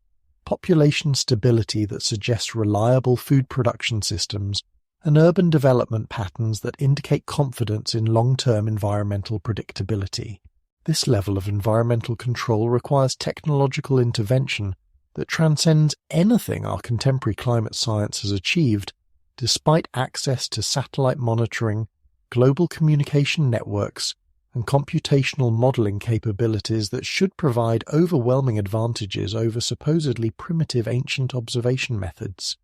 Speaker 1: population stability that suggests reliable food production systems, and urban development patterns that indicate confidence in long-term environmental predictability. This level of environmental control requires technological intervention that transcends anything our contemporary climate science has achieved, despite access to satellite monitoring, global communication networks, and computational modeling capabilities that should provide overwhelming advantages over supposedly primitive ancient observation methods.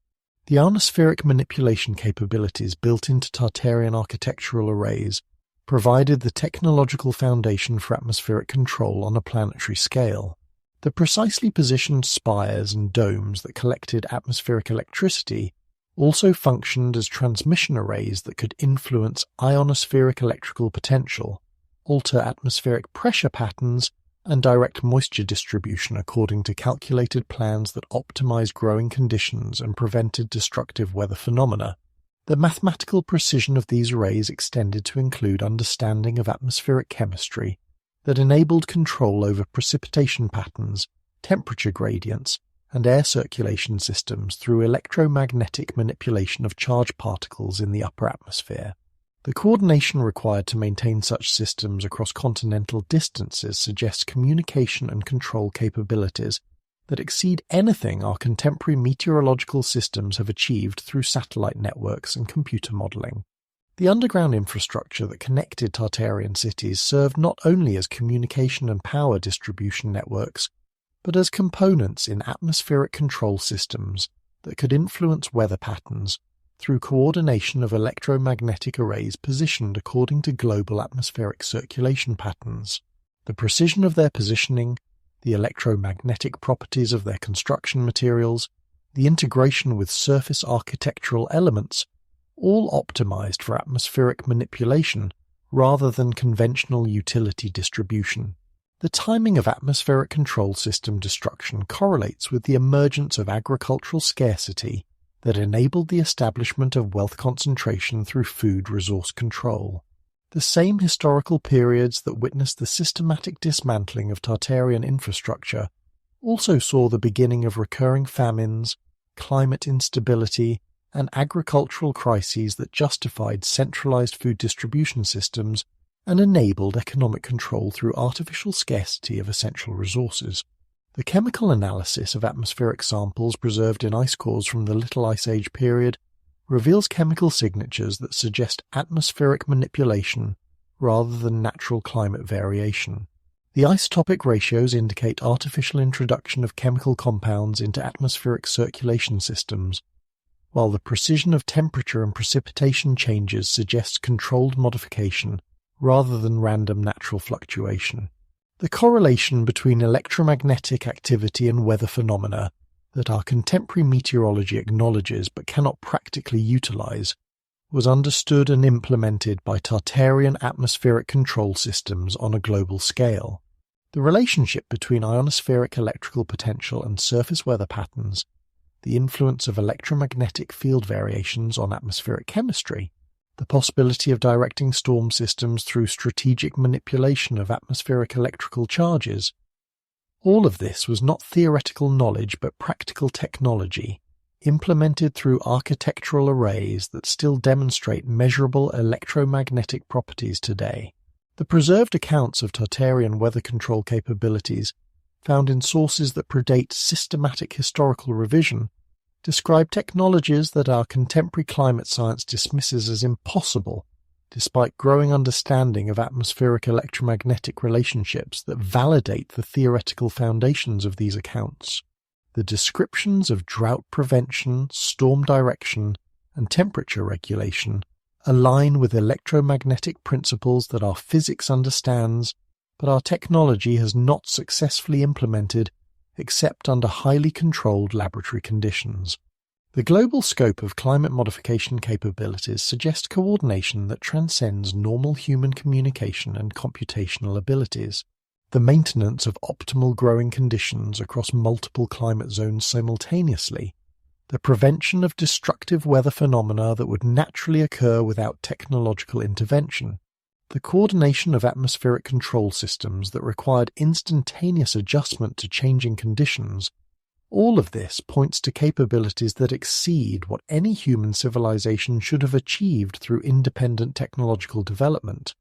Speaker 1: The ionospheric manipulation capabilities built into Tartarian architectural arrays provided the technological foundation for atmospheric control on a planetary scale. The precisely positioned spires and domes that collected atmospheric electricity also functioned as transmission arrays that could influence ionospheric electrical potential, alter atmospheric pressure patterns, and direct moisture distribution according to calculated plans that optimized growing conditions and prevented destructive weather phenomena. The mathematical precision of these arrays extended to include understanding of atmospheric chemistry that enabled control over precipitation patterns, temperature gradients, and air circulation systems through electromagnetic manipulation of charged particles in the upper atmosphere. The coordination required to maintain such systems across continental distances suggests communication and control capabilities that exceed anything our contemporary meteorological systems have achieved through satellite networks and computer modeling. The underground infrastructure that connected Tartarian cities served not only as communication and power distribution networks, but as components in atmospheric control systems that could influence weather patterns through coordination of electromagnetic arrays positioned according to global atmospheric circulation patterns. The precision of their positioning, the electromagnetic properties of their construction materials, the integration with surface architectural elements, all optimized for atmospheric manipulation rather than conventional utility distribution. The timing of atmospheric control system destruction correlates with the emergence of agricultural scarcity that enabled the establishment of wealth concentration through food resource control. The same historical periods that witnessed the systematic dismantling of Tartarian infrastructure also saw the beginning of recurring famines, climate instability, and agricultural crises that justified centralized food distribution systems and enabled economic control through artificial scarcity of essential resources. The chemical analysis of atmospheric samples preserved in ice cores from the Little Ice Age period reveals chemical signatures that suggest atmospheric manipulation rather than natural climate variation. The isotopic ratios indicate artificial introduction of chemical compounds into atmospheric circulation systems, while the precision of temperature and precipitation changes suggests controlled modification rather than random natural fluctuation. The correlation between electromagnetic activity and weather phenomena that our contemporary meteorology acknowledges but cannot practically utilize was understood and implemented by Tartarian atmospheric control systems on a global scale. The relationship between ionospheric electrical potential and surface weather patterns, the influence of electromagnetic field variations on atmospheric chemistry, the possibility of directing storm systems through strategic manipulation of atmospheric electrical charges. All of this was not theoretical knowledge but practical technology, implemented through architectural arrays that still demonstrate measurable electromagnetic properties today. The preserved accounts of Tartarian weather control capabilities, found in sources that predate systematic historical revision, describe technologies that our contemporary climate science dismisses as impossible, despite growing understanding of atmospheric electromagnetic relationships that validate the theoretical foundations of these accounts. The descriptions of drought prevention, storm direction, and temperature regulation align with electromagnetic principles that our physics understands, but our technology has not successfully implemented except under highly controlled laboratory conditions. The global scope of climate modification capabilities suggests coordination that transcends normal human communication and computational abilities. the maintenance of optimal growing conditions across multiple climate zones simultaneously, the prevention of destructive weather phenomena that would naturally occur without technological intervention, the coordination of atmospheric control systems that required instantaneous adjustment to changing conditions. All of this points to capabilities that exceed what any human civilization should have achieved through independent technological development.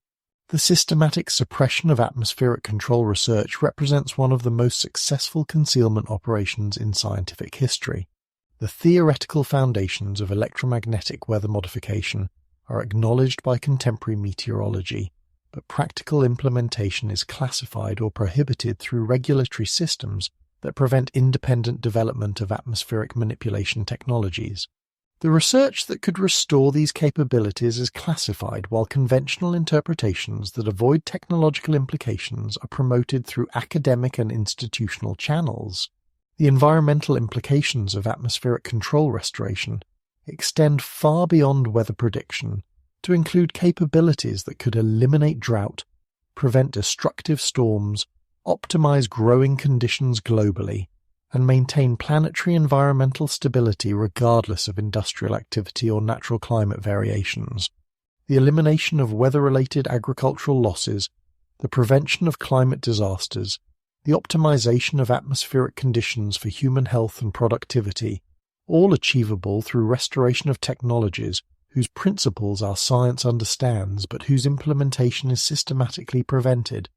Speaker 1: The systematic suppression of atmospheric control research represents one of the most successful concealment operations in scientific history. The theoretical foundations of electromagnetic weather modification are acknowledged by contemporary meteorology, but practical implementation is classified or prohibited through regulatory systems that prevent independent development of atmospheric manipulation technologies. The research that could restore these capabilities is classified, while conventional interpretations that avoid technological implications are promoted through academic and institutional channels. The environmental implications of atmospheric control restoration extend far beyond weather prediction to include capabilities that could eliminate drought, prevent destructive storms, optimize growing conditions globally, and maintain planetary environmental stability regardless of industrial activity or natural climate variations. The elimination of weather-related agricultural losses, the prevention of climate disasters, the optimization of atmospheric conditions for human health and productivity, all achievable through restoration of technologies whose principles our science understands but whose implementation is systematically prevented.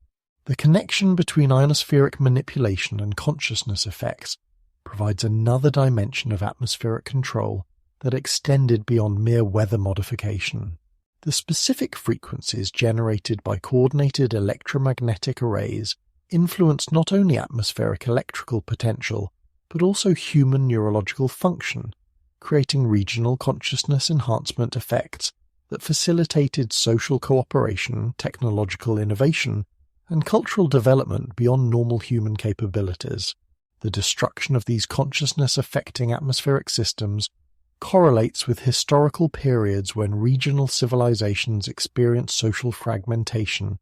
Speaker 1: The connection between ionospheric manipulation and consciousness effects provides another dimension of atmospheric control that extended beyond mere weather modification. The specific frequencies generated by coordinated electromagnetic arrays influence not only atmospheric electrical potential, but also human neurological function, creating regional consciousness enhancement effects that facilitated social cooperation, technological innovation, and cultural development beyond normal human capabilities. The destruction of these consciousness-affecting atmospheric systems correlates with historical periods when regional civilizations experienced social fragmentation,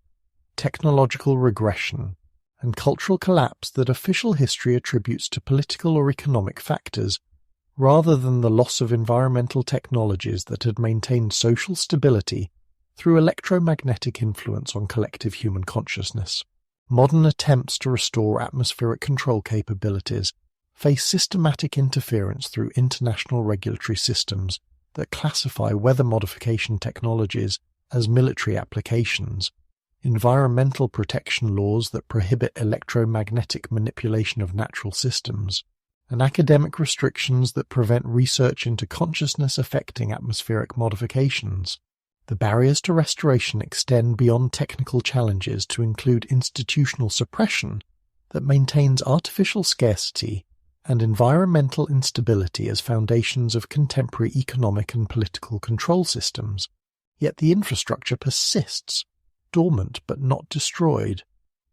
Speaker 1: technological regression, and cultural collapse that official history attributes to political or economic factors, rather than the loss of environmental technologies that had maintained social stability through electromagnetic influence on collective human consciousness. Modern attempts to restore atmospheric control capabilities face systematic interference through international regulatory systems that classify weather modification technologies as military applications, environmental protection laws that prohibit electromagnetic manipulation of natural systems, and academic restrictions that prevent research into consciousness-affecting atmospheric modifications. The barriers to restoration extend beyond technical challenges to include institutional suppression that maintains artificial scarcity and environmental instability as foundations of contemporary economic and political control systems. Yet the infrastructure persists, dormant but not destroyed,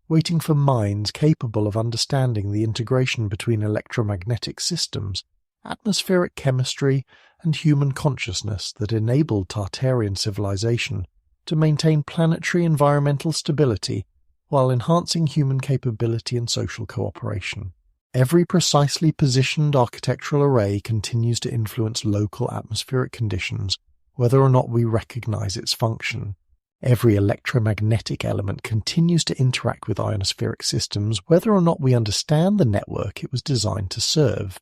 Speaker 1: waiting for minds capable of understanding the integration between electromagnetic systems, atmospheric chemistry, and human consciousness that enabled Tartarian civilization to maintain planetary environmental stability while enhancing human capability and social cooperation. Every precisely positioned architectural array continues to influence local atmospheric conditions, whether or not we recognize its function. Every electromagnetic element continues to interact with ionospheric systems, whether or not we understand the network it was designed to serve.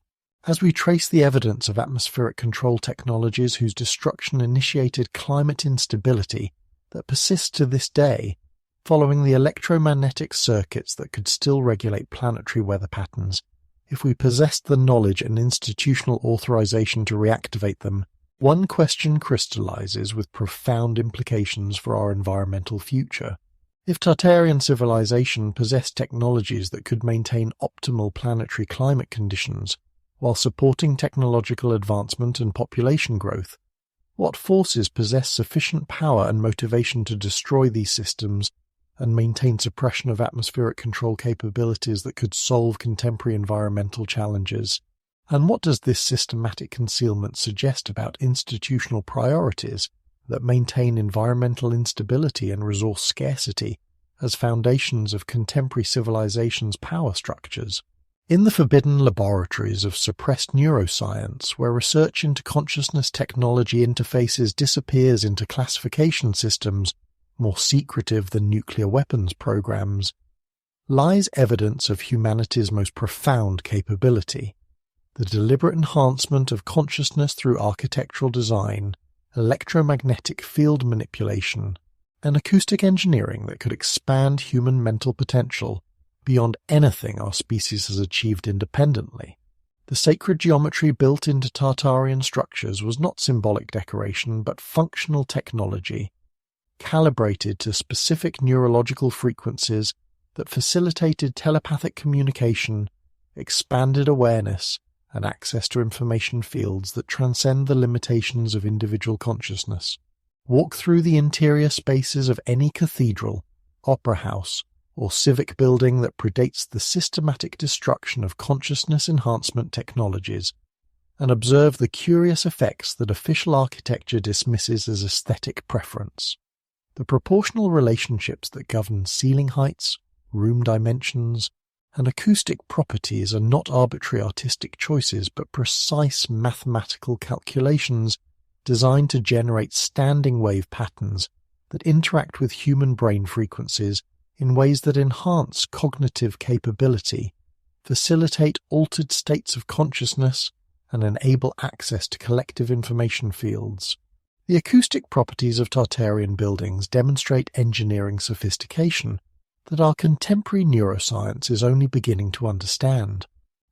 Speaker 1: As we trace the evidence of atmospheric control technologies whose destruction initiated climate instability that persists to this day, following the electromagnetic circuits that could still regulate planetary weather patterns, if we possessed the knowledge and institutional authorization to reactivate them, one question crystallizes with profound implications for our environmental future. If Tartarian civilization possessed technologies that could maintain optimal planetary climate conditions while supporting technological advancement and population growth, what forces possess sufficient power and motivation to destroy these systems and maintain suppression of atmospheric control capabilities that could solve contemporary environmental challenges? And what does this systematic concealment suggest about institutional priorities that maintain environmental instability and resource scarcity as foundations of contemporary civilization's power structures. In the forbidden laboratories of suppressed neuroscience, where research into consciousness technology interfaces disappears into classification systems more secretive than nuclear weapons programs, lies evidence of humanity's most profound capability: the deliberate enhancement of consciousness through architectural design, electromagnetic field manipulation, and acoustic engineering that could expand human mental potential beyond anything our species has achieved independently. The sacred geometry built into Tartarian structures was not symbolic decoration but functional technology, calibrated to specific neurological frequencies that facilitated telepathic communication, expanded awareness, and access to information fields that transcend the limitations of individual consciousness. Walk through the interior spaces of any cathedral, opera house, or civic building that predates the systematic destruction of consciousness enhancement technologies, and observe the curious effects that official architecture dismisses as aesthetic preference. The proportional relationships that govern ceiling heights, room dimensions, and acoustic properties are not arbitrary artistic choices but precise mathematical calculations designed to generate standing wave patterns that interact with human brain frequencies in ways that enhance cognitive capability, facilitate altered states of consciousness, and enable access to collective information fields. The acoustic properties of Tartarian buildings demonstrate engineering sophistication that our contemporary neuroscience is only beginning to understand.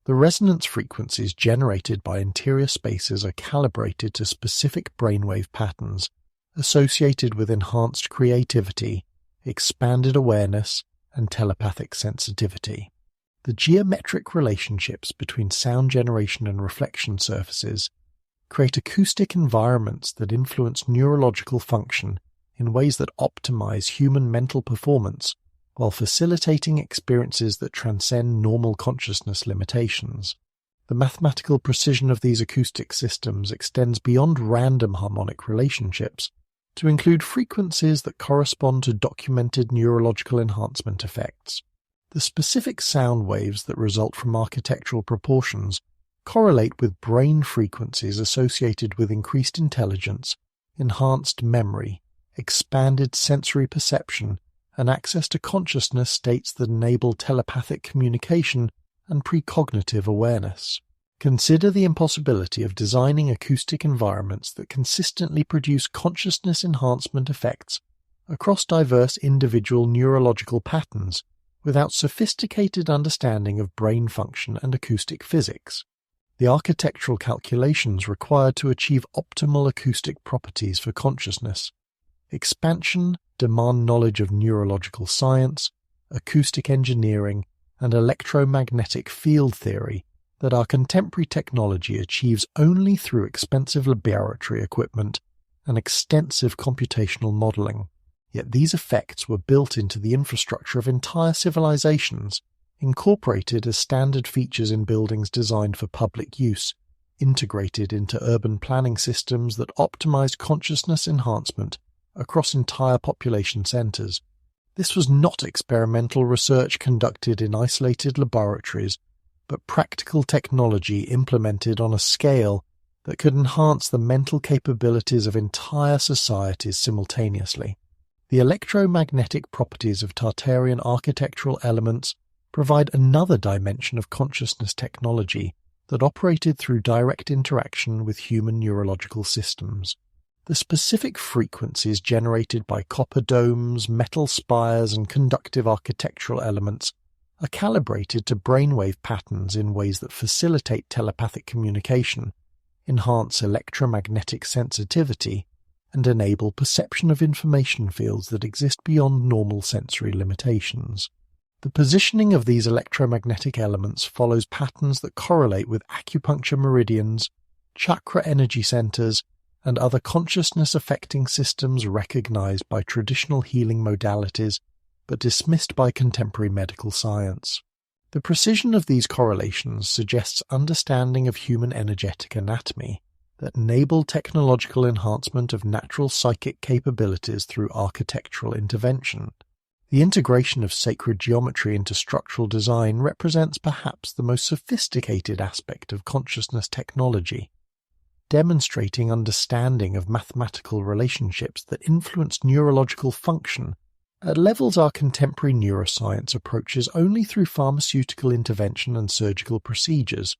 Speaker 1: The resonance frequencies generated by interior spaces are calibrated to specific brainwave patterns associated with enhanced creativity, expanded awareness, and telepathic sensitivity. The geometric relationships between sound generation and reflection surfaces create acoustic environments that influence neurological function in ways that optimize human mental performance while facilitating experiences that transcend normal consciousness limitations. The mathematical precision of these acoustic systems extends beyond random harmonic relationships to include frequencies that correspond to documented neurological enhancement effects. The specific sound waves that result from architectural proportions correlate with brain frequencies associated with increased intelligence, enhanced memory, expanded sensory perception, and access to consciousness states that enable telepathic communication and precognitive awareness. Consider the impossibility of designing acoustic environments that consistently produce consciousness enhancement effects across diverse individual neurological patterns without sophisticated understanding of brain function and acoustic physics. The architectural calculations required to achieve optimal acoustic properties for consciousness, expansion, demand knowledge of neurological science, acoustic engineering, and electromagnetic field theory that our contemporary technology achieves only through expensive laboratory equipment and extensive computational modeling. Yet these effects were built into the infrastructure of entire civilizations, incorporated as standard features in buildings designed for public use, integrated into urban planning systems that optimized consciousness enhancement across entire population centers. This was not experimental research conducted in isolated laboratories, but practical technology implemented on a scale that could enhance the mental capabilities of entire societies simultaneously. The electromagnetic properties of Tartarian architectural elements provide another dimension of consciousness technology that operated through direct interaction with human neurological systems. The specific frequencies generated by copper domes, metal spires, and conductive architectural elements are calibrated to brainwave patterns in ways that facilitate telepathic communication, enhance electromagnetic sensitivity, and enable perception of information fields that exist beyond normal sensory limitations. The positioning of these electromagnetic elements follows patterns that correlate with acupuncture meridians, chakra energy centers, and other consciousness-affecting systems recognized by traditional healing modalities but dismissed by contemporary medical science. The precision of these correlations suggests understanding of human energetic anatomy that enable technological enhancement of natural psychic capabilities through architectural intervention. The integration of sacred geometry into structural design represents perhaps the most sophisticated aspect of consciousness technology, demonstrating understanding of mathematical relationships that influence neurological function at levels our contemporary neuroscience approaches only through pharmaceutical intervention and surgical procedures.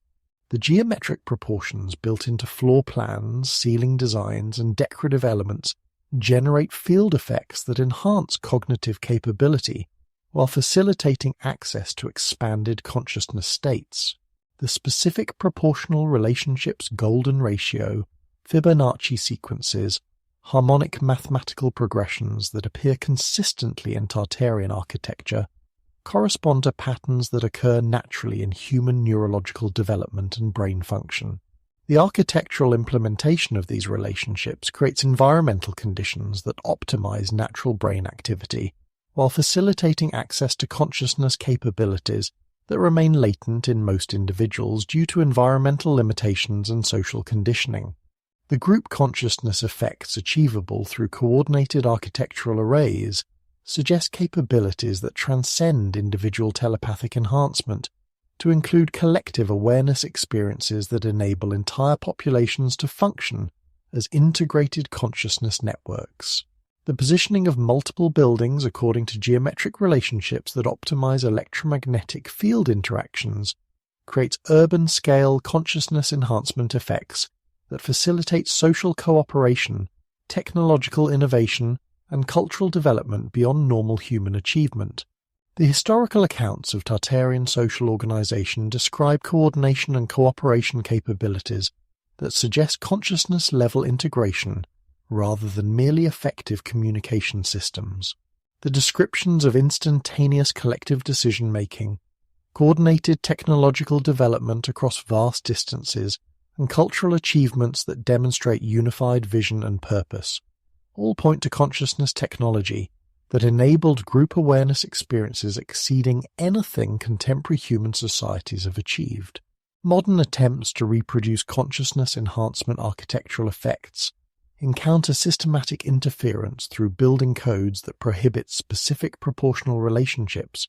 Speaker 1: The geometric proportions built into floor plans, ceiling designs, and decorative elements generate field effects that enhance cognitive capability while facilitating access to expanded consciousness states. The specific proportional relationships golden ratio, Fibonacci sequences, harmonic mathematical progressions that appear consistently in Tartarian architecture correspond to patterns that occur naturally in human neurological development and brain function. The architectural implementation of these relationships creates environmental conditions that optimize natural brain activity, while facilitating access to consciousness capabilities that remain latent in most individuals due to environmental limitations and social conditioning. The group consciousness effects achievable through coordinated architectural arrays suggest capabilities that transcend individual telepathic enhancement to include collective awareness experiences that enable entire populations to function as integrated consciousness networks. The positioning of multiple buildings according to geometric relationships that optimize electromagnetic field interactions creates urban-scale consciousness enhancement effects that facilitate social cooperation, technological innovation, and cultural development beyond normal human achievement. The historical accounts of Tartarian social organization describe coordination and cooperation capabilities that suggest consciousness-level integration rather than merely effective communication systems. The descriptions of instantaneous collective decision-making, coordinated technological development across vast distances, and cultural achievements that demonstrate unified vision and purpose all point to consciousness technology that enabled group awareness experiences exceeding anything contemporary human societies have achieved. Modern attempts to reproduce consciousness enhancement architectural effects encounter systematic interference through building codes that prohibit specific proportional relationships,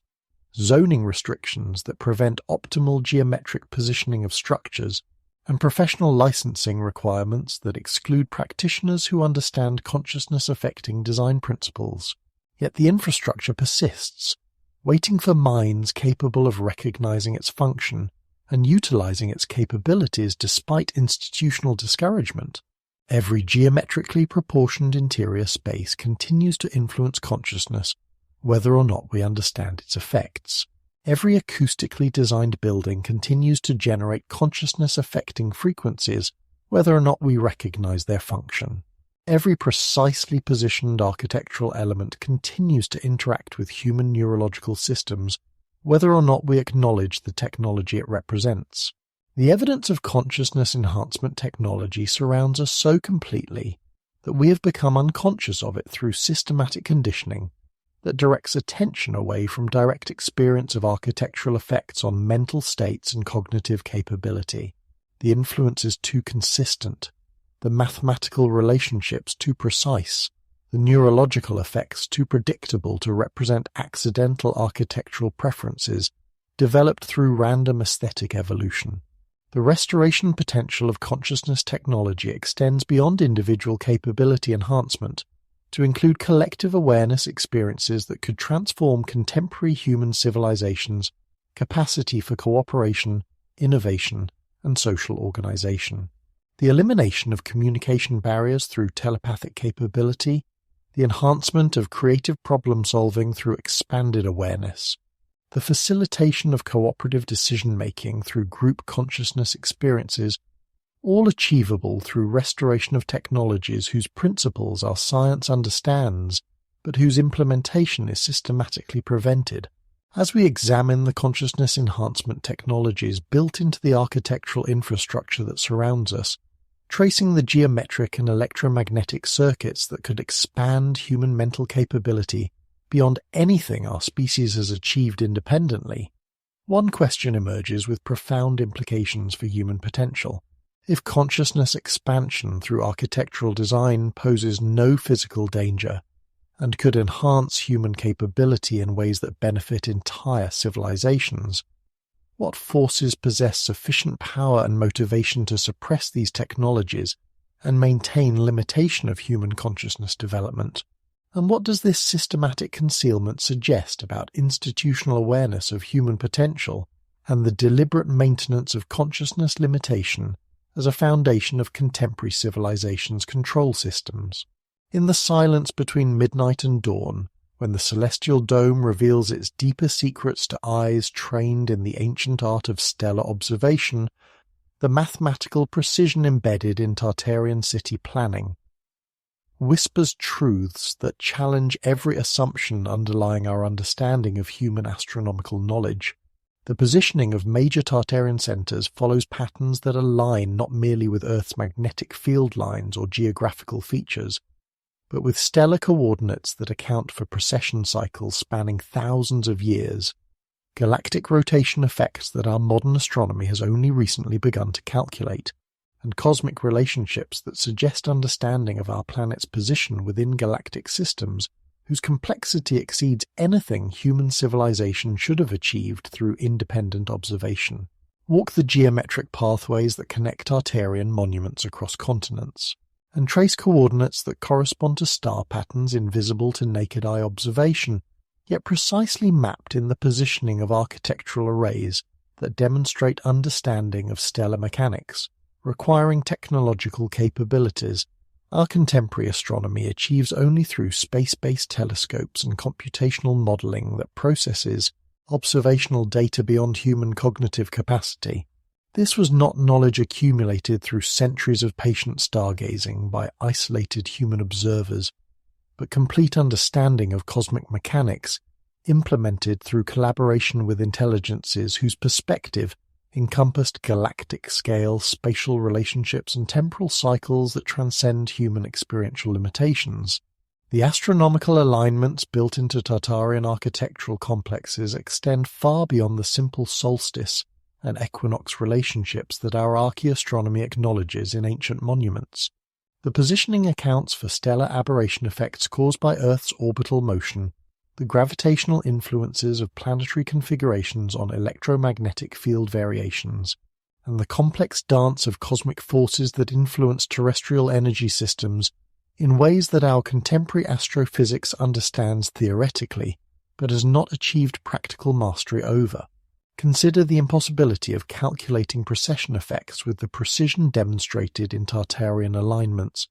Speaker 1: zoning restrictions that prevent optimal geometric positioning of structures, and professional licensing requirements that exclude practitioners who understand consciousness-affecting design principles. Yet the infrastructure persists, waiting for minds capable of recognizing its function and utilizing its capabilities despite institutional discouragement. Every geometrically proportioned interior space continues to influence consciousness, whether or not we understand its effects. Every acoustically designed building continues to generate consciousness-affecting frequencies, whether or not we recognize their function. Every precisely positioned architectural element continues to interact with human neurological systems, whether or not we acknowledge the technology it represents. The evidence of consciousness enhancement technology surrounds us so completely that we have become unconscious of it through systematic conditioning that directs attention away from direct experience of architectural effects on mental states and cognitive capability. The influence is too consistent, the mathematical relationships too precise, the neurological effects too predictable to represent accidental architectural preferences developed through random aesthetic evolution. The restoration potential of consciousness technology extends beyond individual capability enhancement to include collective awareness experiences that could transform contemporary human civilizations' capacity for cooperation, innovation, and social organization. The elimination of communication barriers through telepathic capability, the enhancement of creative problem-solving through expanded awareness, the facilitation of cooperative decision-making through group consciousness experiences, all achievable through restoration of technologies whose principles our science understands, but whose implementation is systematically prevented. As we examine the consciousness enhancement technologies built into the architectural infrastructure that surrounds us, tracing the geometric and electromagnetic circuits that could expand human mental capability beyond anything our species has achieved independently, one question emerges with profound implications for human potential. If consciousness expansion through architectural design poses no physical danger, and could enhance human capability in ways that benefit entire civilizations, what forces possess sufficient power and motivation to suppress these technologies and maintain limitation of human consciousness development? And what does this systematic concealment suggest about institutional awareness of human potential and the deliberate maintenance of consciousness limitation as a foundation of contemporary civilization's control systems? In the silence between midnight and dawn, when the celestial dome reveals its deeper secrets to eyes trained in the ancient art of stellar observation, the mathematical precision embedded in Tartarian city planning whispers truths that challenge every assumption underlying our understanding of human astronomical knowledge. The positioning of major Tartarian centers follows patterns that align not merely with Earth's magnetic field lines or geographical features, but with stellar coordinates that account for precession cycles spanning thousands of years, galactic rotation effects that our modern astronomy has only recently begun to calculate, and cosmic relationships that suggest understanding of our planet's position within galactic systems whose complexity exceeds anything human civilization should have achieved through independent observation. Walk the geometric pathways that connect Tartarian monuments across continents, and trace coordinates that correspond to star patterns invisible to naked eye observation, yet precisely mapped in the positioning of architectural arrays that demonstrate understanding of stellar mechanics, requiring technological capabilities our contemporary astronomy achieves only through space-based telescopes and computational modeling that processes observational data beyond human cognitive capacity. This was not knowledge accumulated through centuries of patient stargazing by isolated human observers, but complete understanding of cosmic mechanics implemented through collaboration with intelligences whose perspective encompassed galactic-scale spatial relationships and temporal cycles that transcend human experiential limitations. The astronomical alignments built into Tartarian architectural complexes extend far beyond the simple solstice and equinox relationships that our archaeoastronomy acknowledges in ancient monuments. The positioning accounts for stellar aberration effects caused by Earth's orbital motion, the gravitational influences of planetary configurations on electromagnetic field variations, and the complex dance of cosmic forces that influence terrestrial energy systems in ways that our contemporary astrophysics understands theoretically, but has not achieved practical mastery over. Consider the impossibility of calculating precession effects with the precision demonstrated in Tartarian alignments,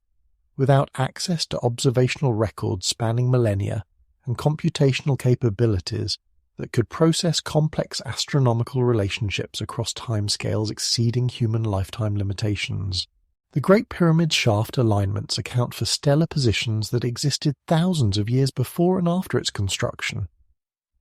Speaker 1: without access to observational records spanning millennia and computational capabilities that could process complex astronomical relationships across timescales exceeding human lifetime limitations. The Great Pyramid's shaft alignments account for stellar positions that existed thousands of years before and after its construction,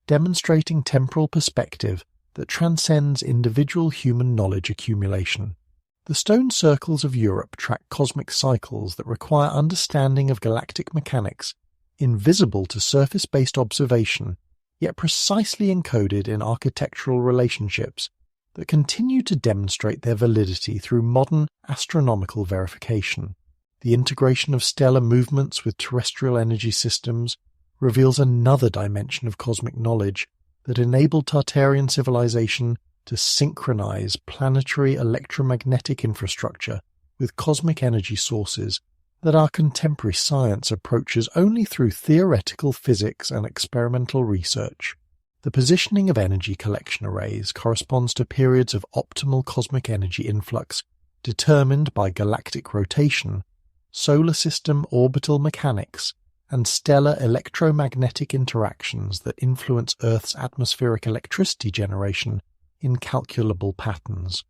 Speaker 1: demonstrating temporal perspective that transcends individual human knowledge accumulation. The stone circles of Europe track cosmic cycles that require understanding of galactic mechanics invisible to surface-based observation, yet precisely encoded in architectural relationships that continue to demonstrate their validity through modern astronomical verification. The integration of stellar movements with terrestrial energy systems reveals another dimension of cosmic knowledge that enabled Tartarian civilization to synchronize planetary electromagnetic infrastructure with cosmic energy sources that our contemporary science approaches only through theoretical physics and experimental research. The positioning of energy collection arrays corresponds to periods of optimal cosmic energy influx determined by galactic rotation, solar system orbital mechanics, and stellar electromagnetic interactions that influence Earth's atmospheric electricity generation in calculable patterns.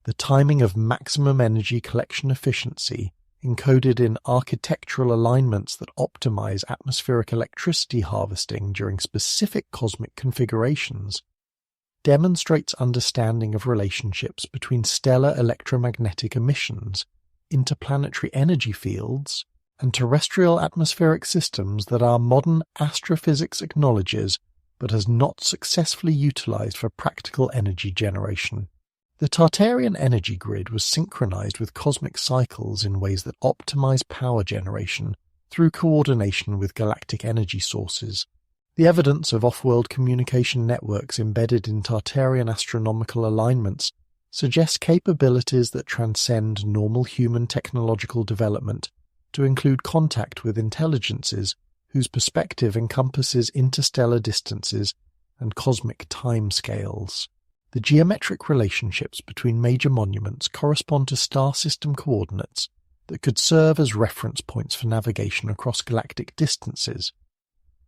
Speaker 1: The timing of maximum energy collection efficiency, encoded in architectural alignments that optimize atmospheric electricity harvesting during specific cosmic configurations, demonstrates understanding of relationships between stellar electromagnetic emissions, interplanetary energy fields, and terrestrial atmospheric systems that our modern astrophysics acknowledges but has not successfully utilized for practical energy generation. The Tartarian energy grid was synchronized with cosmic cycles in ways that optimize power generation through coordination with galactic energy sources. The evidence of off-world communication networks embedded in Tartarian astronomical alignments suggests capabilities that transcend normal human technological development to include contact with intelligences whose perspective encompasses interstellar distances and cosmic timescales. The geometric relationships between major monuments correspond to star system coordinates that could serve as reference points for navigation across galactic distances,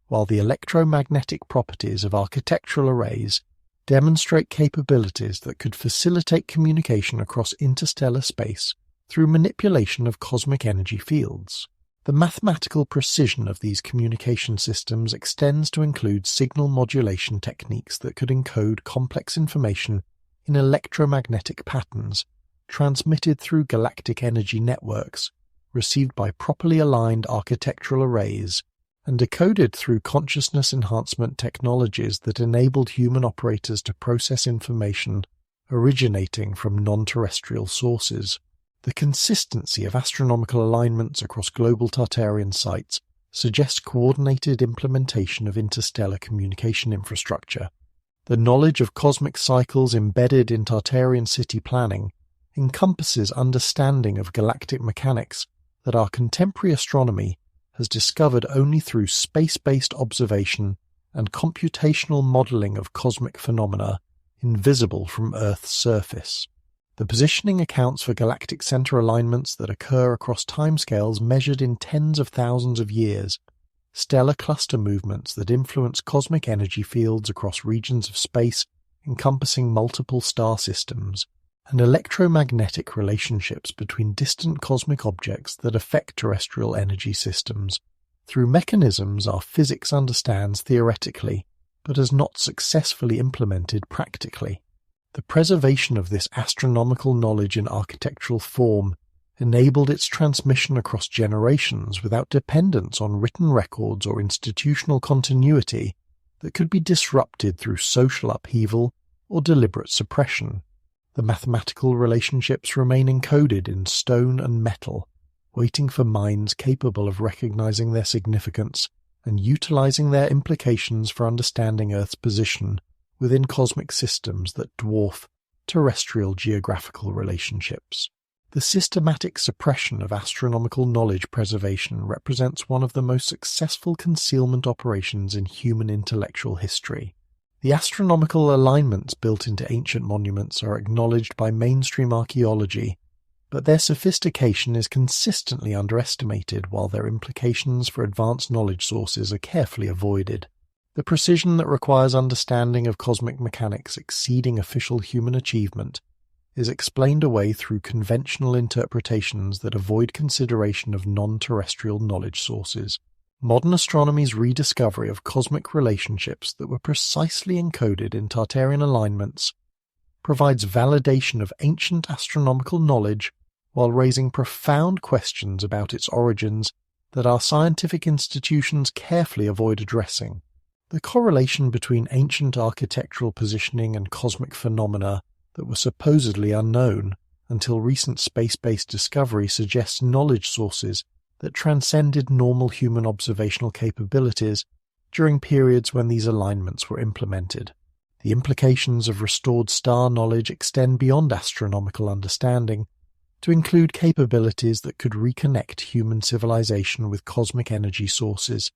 Speaker 1: while the electromagnetic properties of architectural arrays demonstrate capabilities that could facilitate communication across interstellar space through manipulation of cosmic energy fields. The mathematical precision of these communication systems extends to include signal modulation techniques that could encode complex information in electromagnetic patterns transmitted through galactic energy networks, received by properly aligned architectural arrays, and decoded through consciousness enhancement technologies that enabled human operators to process information originating from non-terrestrial sources. The consistency of astronomical alignments across global Tartarian sites suggests coordinated implementation of interstellar communication infrastructure. The knowledge of cosmic cycles embedded in Tartarian city planning encompasses understanding of galactic mechanics that our contemporary astronomy has discovered only through space-based observation and computational modeling of cosmic phenomena invisible from Earth's surface. The positioning accounts for galactic center alignments that occur across timescales measured in tens of thousands of years, stellar cluster movements that influence cosmic energy fields across regions of space encompassing multiple star systems, and electromagnetic relationships between distant cosmic objects that affect terrestrial energy systems, through mechanisms our physics understands theoretically, but has not successfully implemented practically. The preservation of this astronomical knowledge in architectural form enabled its transmission across generations without dependence on written records or institutional continuity that could be disrupted through social upheaval or deliberate suppression. The mathematical relationships remain encoded in stone and metal, waiting for minds capable of recognizing their significance and utilizing their implications for understanding Earth's position within cosmic systems that dwarf terrestrial geographical relationships. The systematic suppression of astronomical knowledge preservation represents one of the most successful concealment operations in human intellectual history. The astronomical alignments built into ancient monuments are acknowledged by mainstream archaeology, but their sophistication is consistently underestimated while their implications for advanced knowledge sources are carefully avoided. The precision that requires understanding of cosmic mechanics exceeding official human achievement is explained away through conventional interpretations that avoid consideration of non-terrestrial knowledge sources. Modern astronomy's rediscovery of cosmic relationships that were precisely encoded in Tartarian alignments provides validation of ancient astronomical knowledge while raising profound questions about its origins that our scientific institutions carefully avoid addressing. The correlation between ancient architectural positioning and cosmic phenomena that were supposedly unknown until recent space-based discovery suggests knowledge sources that transcended normal human observational capabilities during periods when these alignments were implemented. The implications of restored star knowledge extend beyond astronomical understanding to include capabilities that could reconnect human civilization with cosmic energy sources,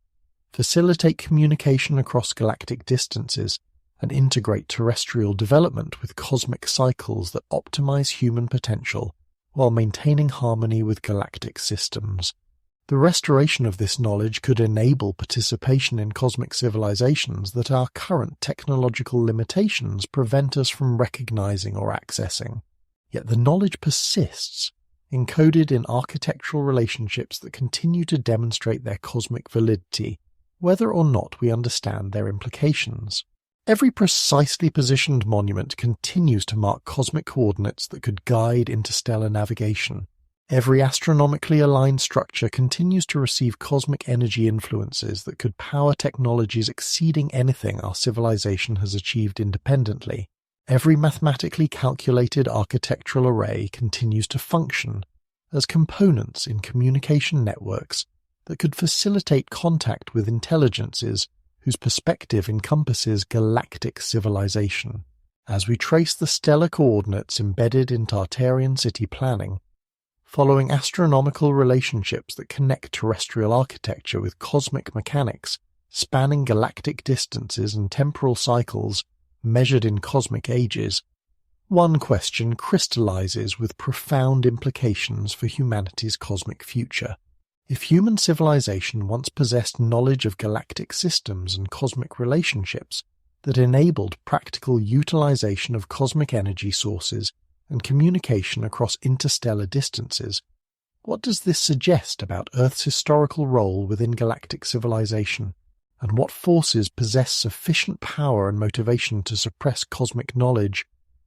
Speaker 1: facilitate communication across galactic distances, and integrate terrestrial development with cosmic cycles that optimize human potential while maintaining harmony with galactic systems. The restoration of this knowledge could enable participation in cosmic civilizations that our current technological limitations prevent us from recognizing or accessing. Yet the knowledge persists, encoded in architectural relationships that continue to demonstrate their cosmic validity, whether or not we understand their implications. Every precisely positioned monument continues to mark cosmic coordinates that could guide interstellar navigation. Every astronomically aligned structure continues to receive cosmic energy influences that could power technologies exceeding anything our civilization has achieved independently. Every mathematically calculated architectural array continues to function as components in communication networks that could facilitate contact with intelligences whose perspective encompasses galactic civilization. As we trace the stellar coordinates embedded in Tartarian city planning, following astronomical relationships that connect terrestrial architecture with cosmic mechanics spanning galactic distances and temporal cycles measured in cosmic ages, one question crystallizes with profound implications for humanity's cosmic future. If human civilization once possessed knowledge of galactic systems and cosmic relationships that enabled practical utilization of cosmic energy sources and communication across interstellar distances, what does this suggest about Earth's historical role within galactic civilization, and what forces possess sufficient power and motivation to suppress cosmic knowledge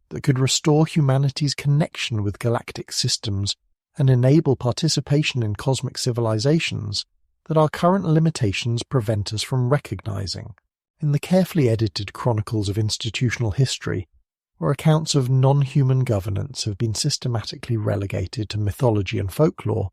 Speaker 1: that could restore humanity's connection with galactic systems and enable participation in cosmic civilizations that our current limitations prevent us from recognizing? In the carefully edited chronicles of institutional history, where accounts of non-human governance have been systematically relegated to mythology and folklore,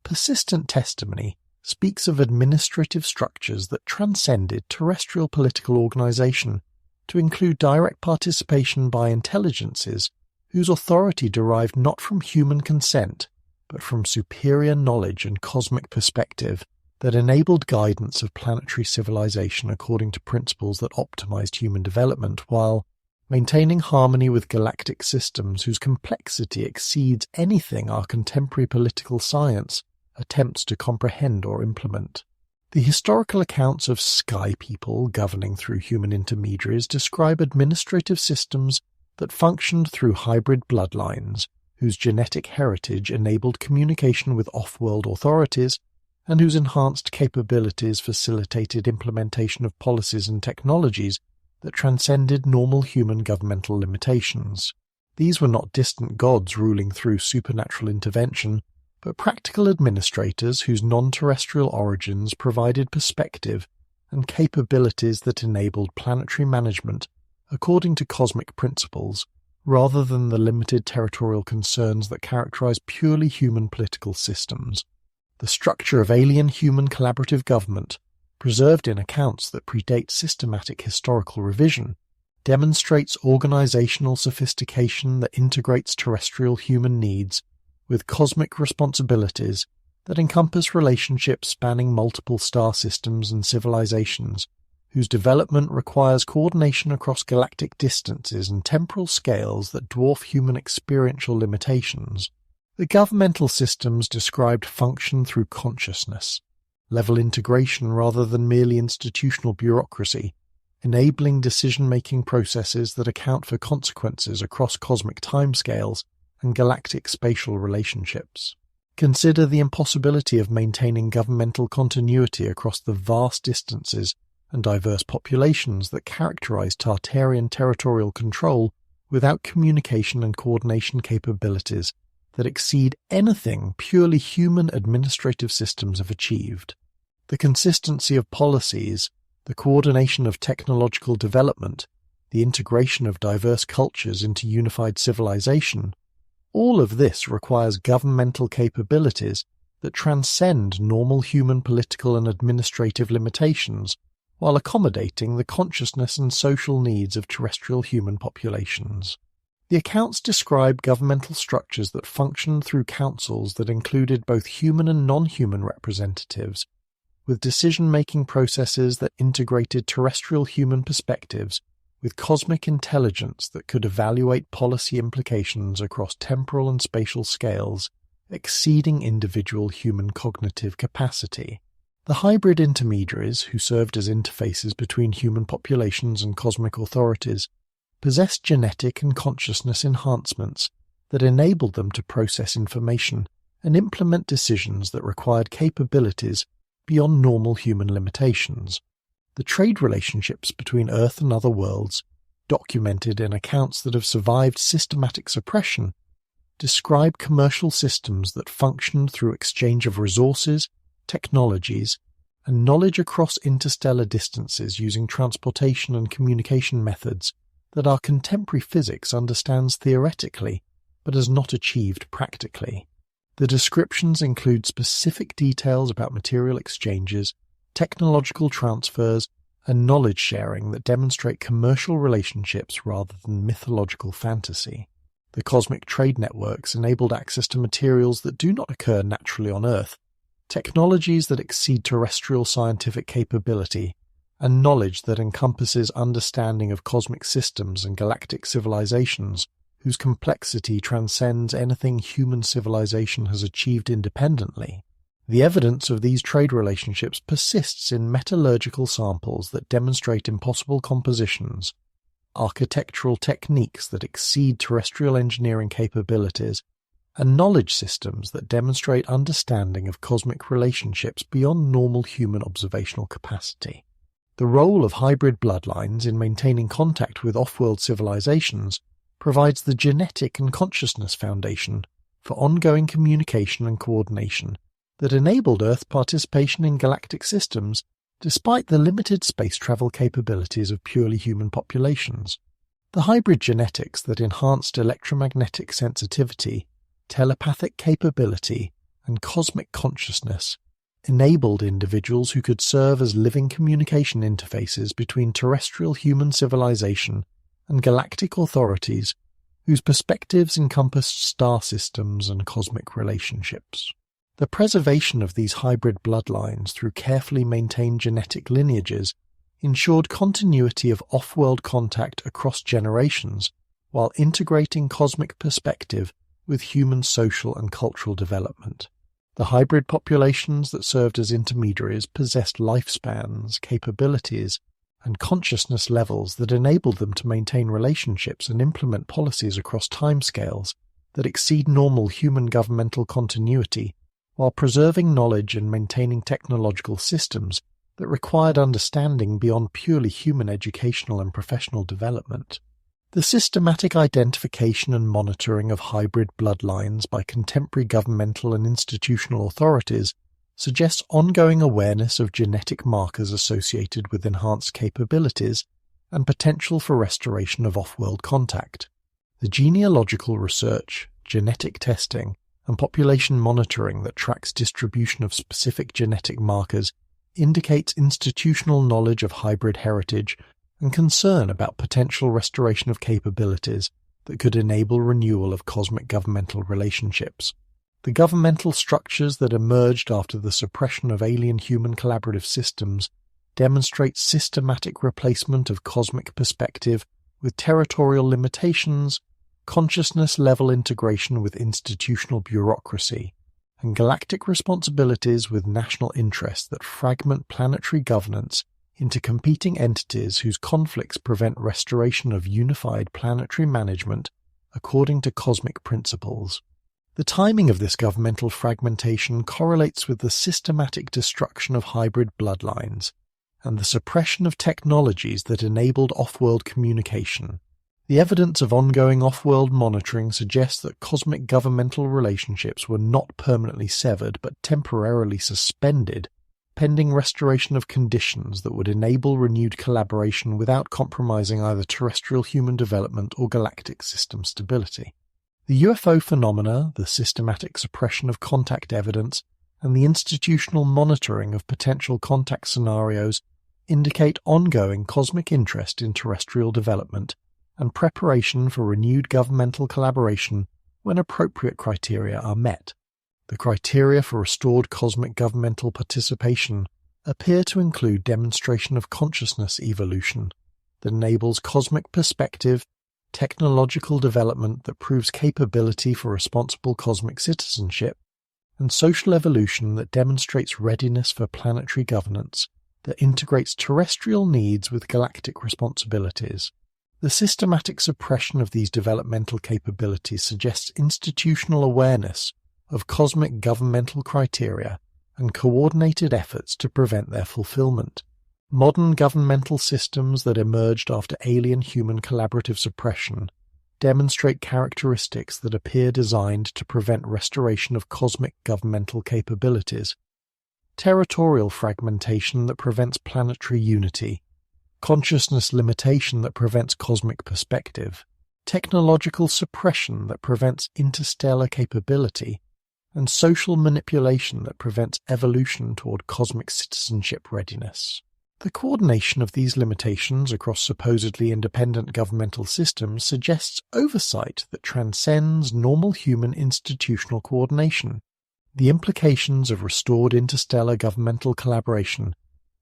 Speaker 1: persistent testimony speaks of administrative structures that transcended terrestrial political organization to include direct participation by intelligences whose authority derived not from human consent, but from superior knowledge and cosmic perspective that enabled guidance of planetary civilization according to principles that optimized human development while maintaining harmony with galactic systems whose complexity exceeds anything our contemporary political science attempts to comprehend or implement. The historical accounts of sky people governing through human intermediaries describe administrative systems that functioned through hybrid bloodlines, whose genetic heritage enabled communication with off-world authorities and whose enhanced capabilities facilitated implementation of policies and technologies that transcended normal human governmental limitations. These were not distant gods ruling through supernatural intervention, but practical administrators whose non-terrestrial origins provided perspective and capabilities that enabled planetary management according to cosmic principles, rather than the limited territorial concerns that characterize purely human political systems. The structure of alien-human collaborative government, preserved in accounts that predate systematic historical revision, demonstrates organizational sophistication that integrates terrestrial human needs with cosmic responsibilities that encompass relationships spanning multiple star systems and civilizations, whose development requires coordination across galactic distances and temporal scales that dwarf human experiential limitations. The governmental systems described function through consciousness, level integration rather than merely institutional bureaucracy, enabling decision-making processes that account for consequences across cosmic timescales and galactic spatial relationships. Consider the impossibility of maintaining governmental continuity across the vast distances and diverse populations that characterize Tartarian territorial control without communication and coordination capabilities that exceed anything purely human administrative systems have achieved. The consistency of policies, the coordination of technological development, the integration of diverse cultures into unified civilization, all of this requires governmental capabilities that transcend normal human political and administrative limitations while accommodating the consciousness and social needs of terrestrial human populations. The accounts describe governmental structures that functioned through councils that included both human and non-human representatives, with decision-making processes that integrated terrestrial human perspectives with cosmic intelligence that could evaluate policy implications across temporal and spatial scales, exceeding individual human cognitive capacity. The hybrid intermediaries, who served as interfaces between human populations and cosmic authorities, possessed genetic and consciousness enhancements that enabled them to process information and implement decisions that required capabilities beyond normal human limitations. The trade relationships between Earth and other worlds, documented in accounts that have survived systematic suppression, describe commercial systems that functioned through exchange of resources, technologies, and knowledge across interstellar distances using transportation and communication methods that our contemporary physics understands theoretically but has not achieved practically. The descriptions include specific details about material exchanges, technological transfers, and knowledge sharing that demonstrate commercial relationships rather than mythological fantasy. The cosmic trade networks enabled access to materials that do not occur naturally on Earth, technologies that exceed terrestrial scientific capability, and knowledge that encompasses understanding of cosmic systems and galactic civilizations whose complexity transcends anything human civilization has achieved independently. The evidence of these trade relationships persists in metallurgical samples that demonstrate impossible compositions, architectural techniques that exceed terrestrial engineering capabilities, and knowledge systems that demonstrate understanding of cosmic relationships beyond normal human observational capacity. The role of hybrid bloodlines in maintaining contact with off-world civilizations provides the genetic and consciousness foundation for ongoing communication and coordination that enabled Earth participation in galactic systems despite the limited space travel capabilities of purely human populations. The hybrid genetics that enhanced electromagnetic sensitivity, telepathic capability, and cosmic consciousness enabled individuals who could serve as living communication interfaces between terrestrial human civilization and galactic authorities whose perspectives encompassed star systems and cosmic relationships. The preservation of these hybrid bloodlines through carefully maintained genetic lineages ensured continuity of off-world contact across generations while integrating cosmic perspective with human social and cultural development. The hybrid populations that served as intermediaries possessed lifespans, capabilities, and consciousness levels that enabled them to maintain relationships and implement policies across timescales that exceed normal human governmental continuity, while preserving knowledge and maintaining technological systems that required understanding beyond purely human educational and professional development. The systematic identification and monitoring of hybrid bloodlines by contemporary governmental and institutional authorities suggests ongoing awareness of genetic markers associated with enhanced capabilities and potential for restoration of off-world contact. The genealogical research, genetic testing, and population monitoring that tracks distribution of specific genetic markers indicates institutional knowledge of hybrid heritage and concern about potential restoration of capabilities that could enable renewal of cosmic governmental relationships. The governmental structures that emerged after the suppression of alien-human collaborative systems demonstrate systematic replacement of cosmic perspective with territorial limitations, consciousness-level integration with institutional bureaucracy, and galactic responsibilities with national interests that fragment planetary governance into competing entities whose conflicts prevent restoration of unified planetary management according to cosmic principles. The timing of this governmental fragmentation correlates with the systematic destruction of hybrid bloodlines and the suppression of technologies that enabled off-world communication. The evidence of ongoing off-world monitoring suggests that cosmic governmental relationships were not permanently severed but temporarily suspended, pending restoration of conditions that would enable renewed collaboration without compromising either terrestrial human development or galactic system stability. The UFO phenomena, the systematic suppression of contact evidence, and the institutional monitoring of potential contact scenarios indicate ongoing cosmic interest in terrestrial development and preparation for renewed governmental collaboration when appropriate criteria are met. The criteria for restored cosmic governmental participation appear to include demonstration of consciousness evolution that enables cosmic perspective, technological development that proves capability for responsible cosmic citizenship, and social evolution that demonstrates readiness for planetary governance that integrates terrestrial needs with galactic responsibilities. The systematic suppression of these developmental capabilities suggests institutional awareness of cosmic governmental criteria and coordinated efforts to prevent their fulfillment. Modern governmental systems that emerged after alien-human collaborative suppression demonstrate characteristics that appear designed to prevent restoration of cosmic governmental capabilities. Territorial fragmentation that prevents planetary unity, consciousness limitation that prevents cosmic perspective, technological suppression that prevents interstellar capability, and social manipulation that prevents evolution toward cosmic citizenship readiness. The coordination of these limitations across supposedly independent governmental systems suggests oversight that transcends normal human institutional coordination. The implications of restored interstellar governmental collaboration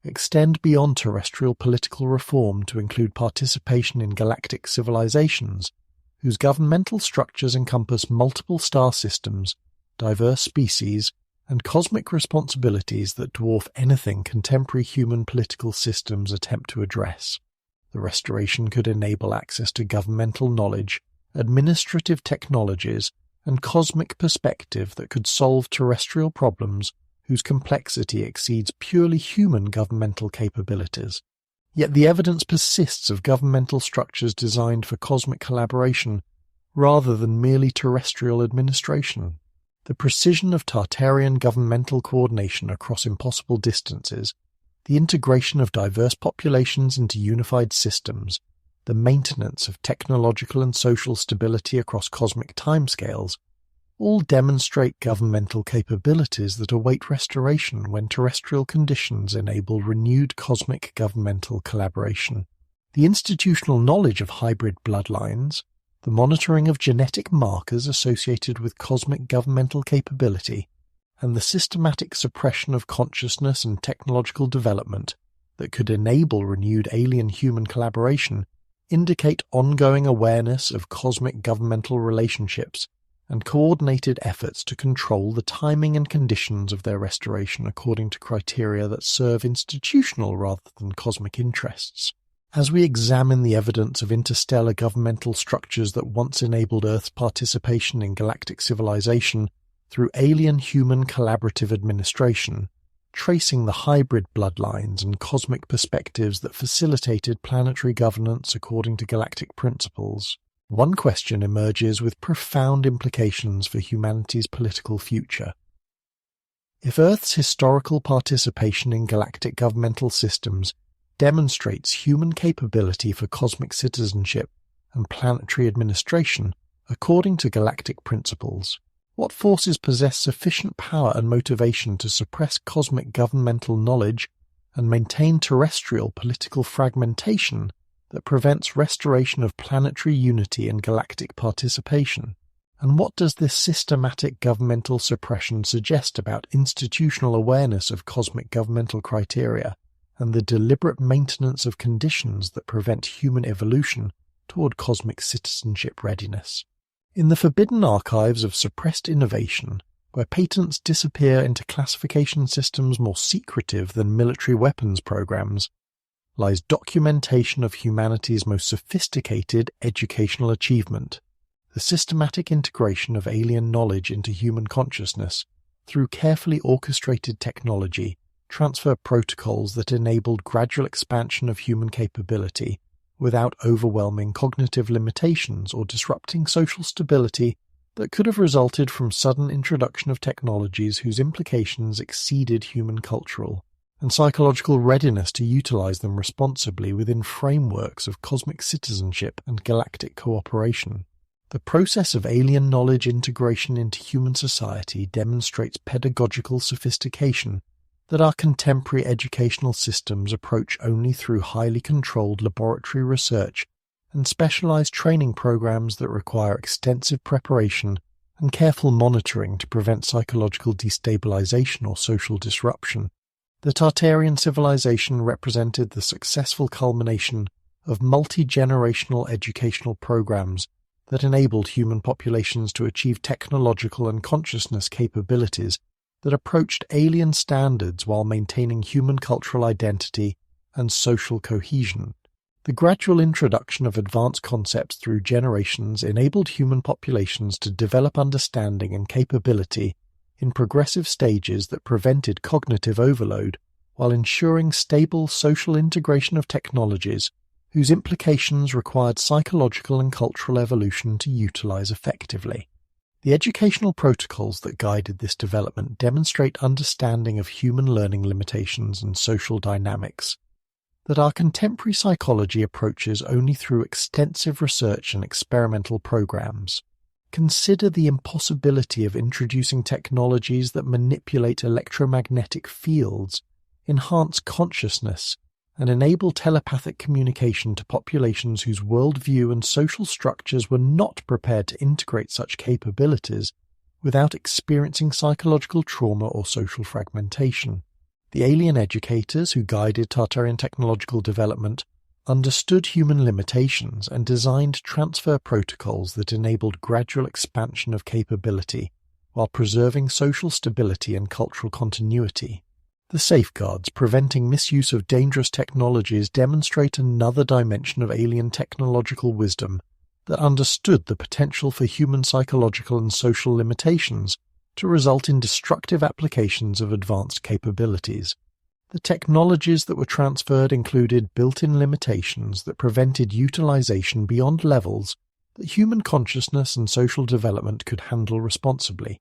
Speaker 1: extend beyond terrestrial political reform to include participation in galactic civilizations, whose governmental structures encompass multiple star systems, diverse species, and cosmic responsibilities that dwarf anything contemporary human political systems attempt to address. The restoration could enable access to governmental knowledge, administrative technologies, and cosmic perspective that could solve terrestrial problems whose complexity exceeds purely human governmental capabilities. Yet the evidence persists of governmental structures designed for cosmic collaboration rather than merely terrestrial administration. The precision of Tartarian governmental coordination across impossible distances, the integration of diverse populations into unified systems, the maintenance of technological and social stability across cosmic timescales, all demonstrate governmental capabilities that await restoration when terrestrial conditions enable renewed cosmic governmental collaboration. The institutional knowledge of hybrid bloodlines, the monitoring of genetic markers associated with cosmic governmental capability, and the systematic suppression of consciousness and technological development that could enable renewed alien-human collaboration indicate ongoing awareness of cosmic governmental relationships and coordinated efforts to control the timing and conditions of their restoration according to criteria that serve institutional rather than cosmic interests. As we examine the evidence of interstellar governmental structures that once enabled Earth's participation in galactic civilization through alien-human collaborative administration, tracing the hybrid bloodlines and cosmic perspectives that facilitated planetary governance according to galactic principles, one question emerges with profound implications for humanity's political future. If Earth's historical participation in galactic governmental systems demonstrates human capability for cosmic citizenship and planetary administration according to galactic principles, what forces possess sufficient power and motivation to suppress cosmic governmental knowledge and maintain terrestrial political fragmentation that prevents restoration of planetary unity and galactic participation? And what does this systematic governmental suppression suggest about institutional awareness of cosmic governmental criteria and the deliberate maintenance of conditions that prevent human evolution toward cosmic citizenship readiness? In the forbidden archives of suppressed innovation, where patents disappear into classification systems more secretive than military weapons programs, lies documentation of humanity's most sophisticated educational achievement, the systematic integration of alien knowledge into human consciousness through carefully orchestrated technology, transfer protocols that enabled gradual expansion of human capability without overwhelming cognitive limitations or disrupting social stability that could have resulted from sudden introduction of technologies whose implications exceeded human cultural and psychological readiness to utilize them responsibly within frameworks of cosmic citizenship and galactic cooperation. The process of alien knowledge integration into human society demonstrates pedagogical sophistication that our contemporary educational systems approach only through highly controlled laboratory research and specialized training programs that require extensive preparation and careful monitoring to prevent psychological destabilization or social disruption. The Tartarian civilization represented the successful culmination of multi-generational educational programs that enabled human populations to achieve technological and consciousness capabilities that approached alien standards while maintaining human cultural identity and social cohesion. The gradual introduction of advanced concepts through generations enabled human populations to develop understanding and capability in progressive stages that prevented cognitive overload while ensuring stable social integration of technologies whose implications required psychological and cultural evolution to utilize effectively. The educational protocols that guided this development demonstrate understanding of human learning limitations and social dynamics that our contemporary psychology approaches only through extensive research and experimental programs. consider the impossibility of introducing technologies that manipulate electromagnetic fields, enhance consciousness, and enable telepathic communication to populations whose worldview and social structures were not prepared to integrate such capabilities without experiencing psychological trauma or social fragmentation. The alien educators who guided Tartarian technological development understood human limitations and designed transfer protocols that enabled gradual expansion of capability while preserving social stability and cultural continuity. The safeguards preventing misuse of dangerous technologies demonstrate another dimension of alien technological wisdom that understood the potential for human psychological and social limitations to result in destructive applications of advanced capabilities. The technologies that were transferred included built-in limitations that prevented utilization beyond levels that human consciousness and social development could handle responsibly,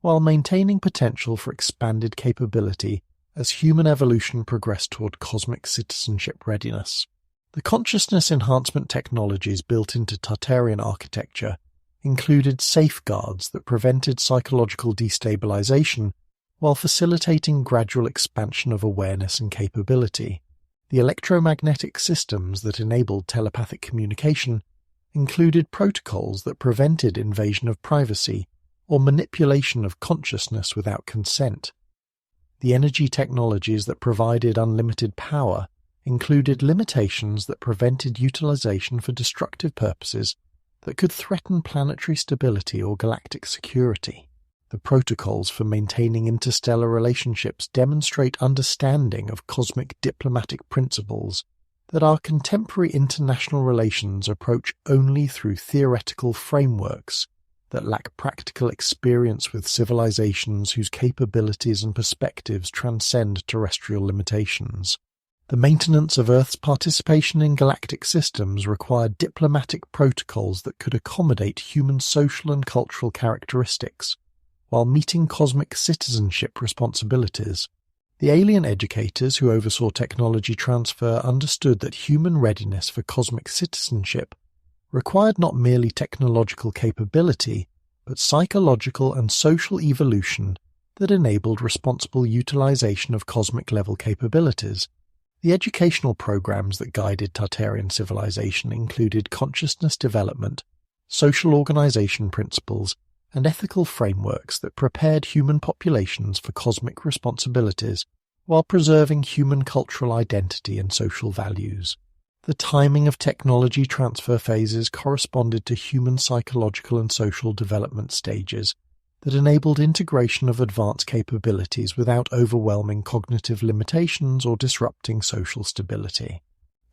Speaker 1: while maintaining potential for expanded capability as human evolution progressed toward cosmic citizenship readiness. The consciousness enhancement technologies built into Tartarian architecture included safeguards that prevented psychological destabilization while facilitating gradual expansion of awareness and capability. The electromagnetic systems that enabled telepathic communication included protocols that prevented invasion of privacy or manipulation of consciousness without consent. The energy technologies that provided unlimited power included limitations that prevented utilization for destructive purposes that could threaten planetary stability or galactic security. The protocols for maintaining interstellar relationships demonstrate understanding of cosmic diplomatic principles that our contemporary international relations approach only through theoretical frameworks that lack practical experience with civilizations whose capabilities and perspectives transcend terrestrial limitations. The maintenance of Earth's participation in galactic systems required diplomatic protocols that could accommodate human social and cultural characteristics, while meeting cosmic citizenship responsibilities. The alien educators who oversaw technology transfer understood that human readiness for cosmic citizenship required not merely technological capability, but psychological and social evolution that enabled responsible utilization of cosmic-level capabilities. The educational programs that guided Tartarian civilization included consciousness development, social organization principles, and ethical frameworks that prepared human populations for cosmic responsibilities while preserving human cultural identity and social values. The timing of technology transfer phases corresponded to human psychological and social development stages that enabled integration of advanced capabilities without overwhelming cognitive limitations or disrupting social stability.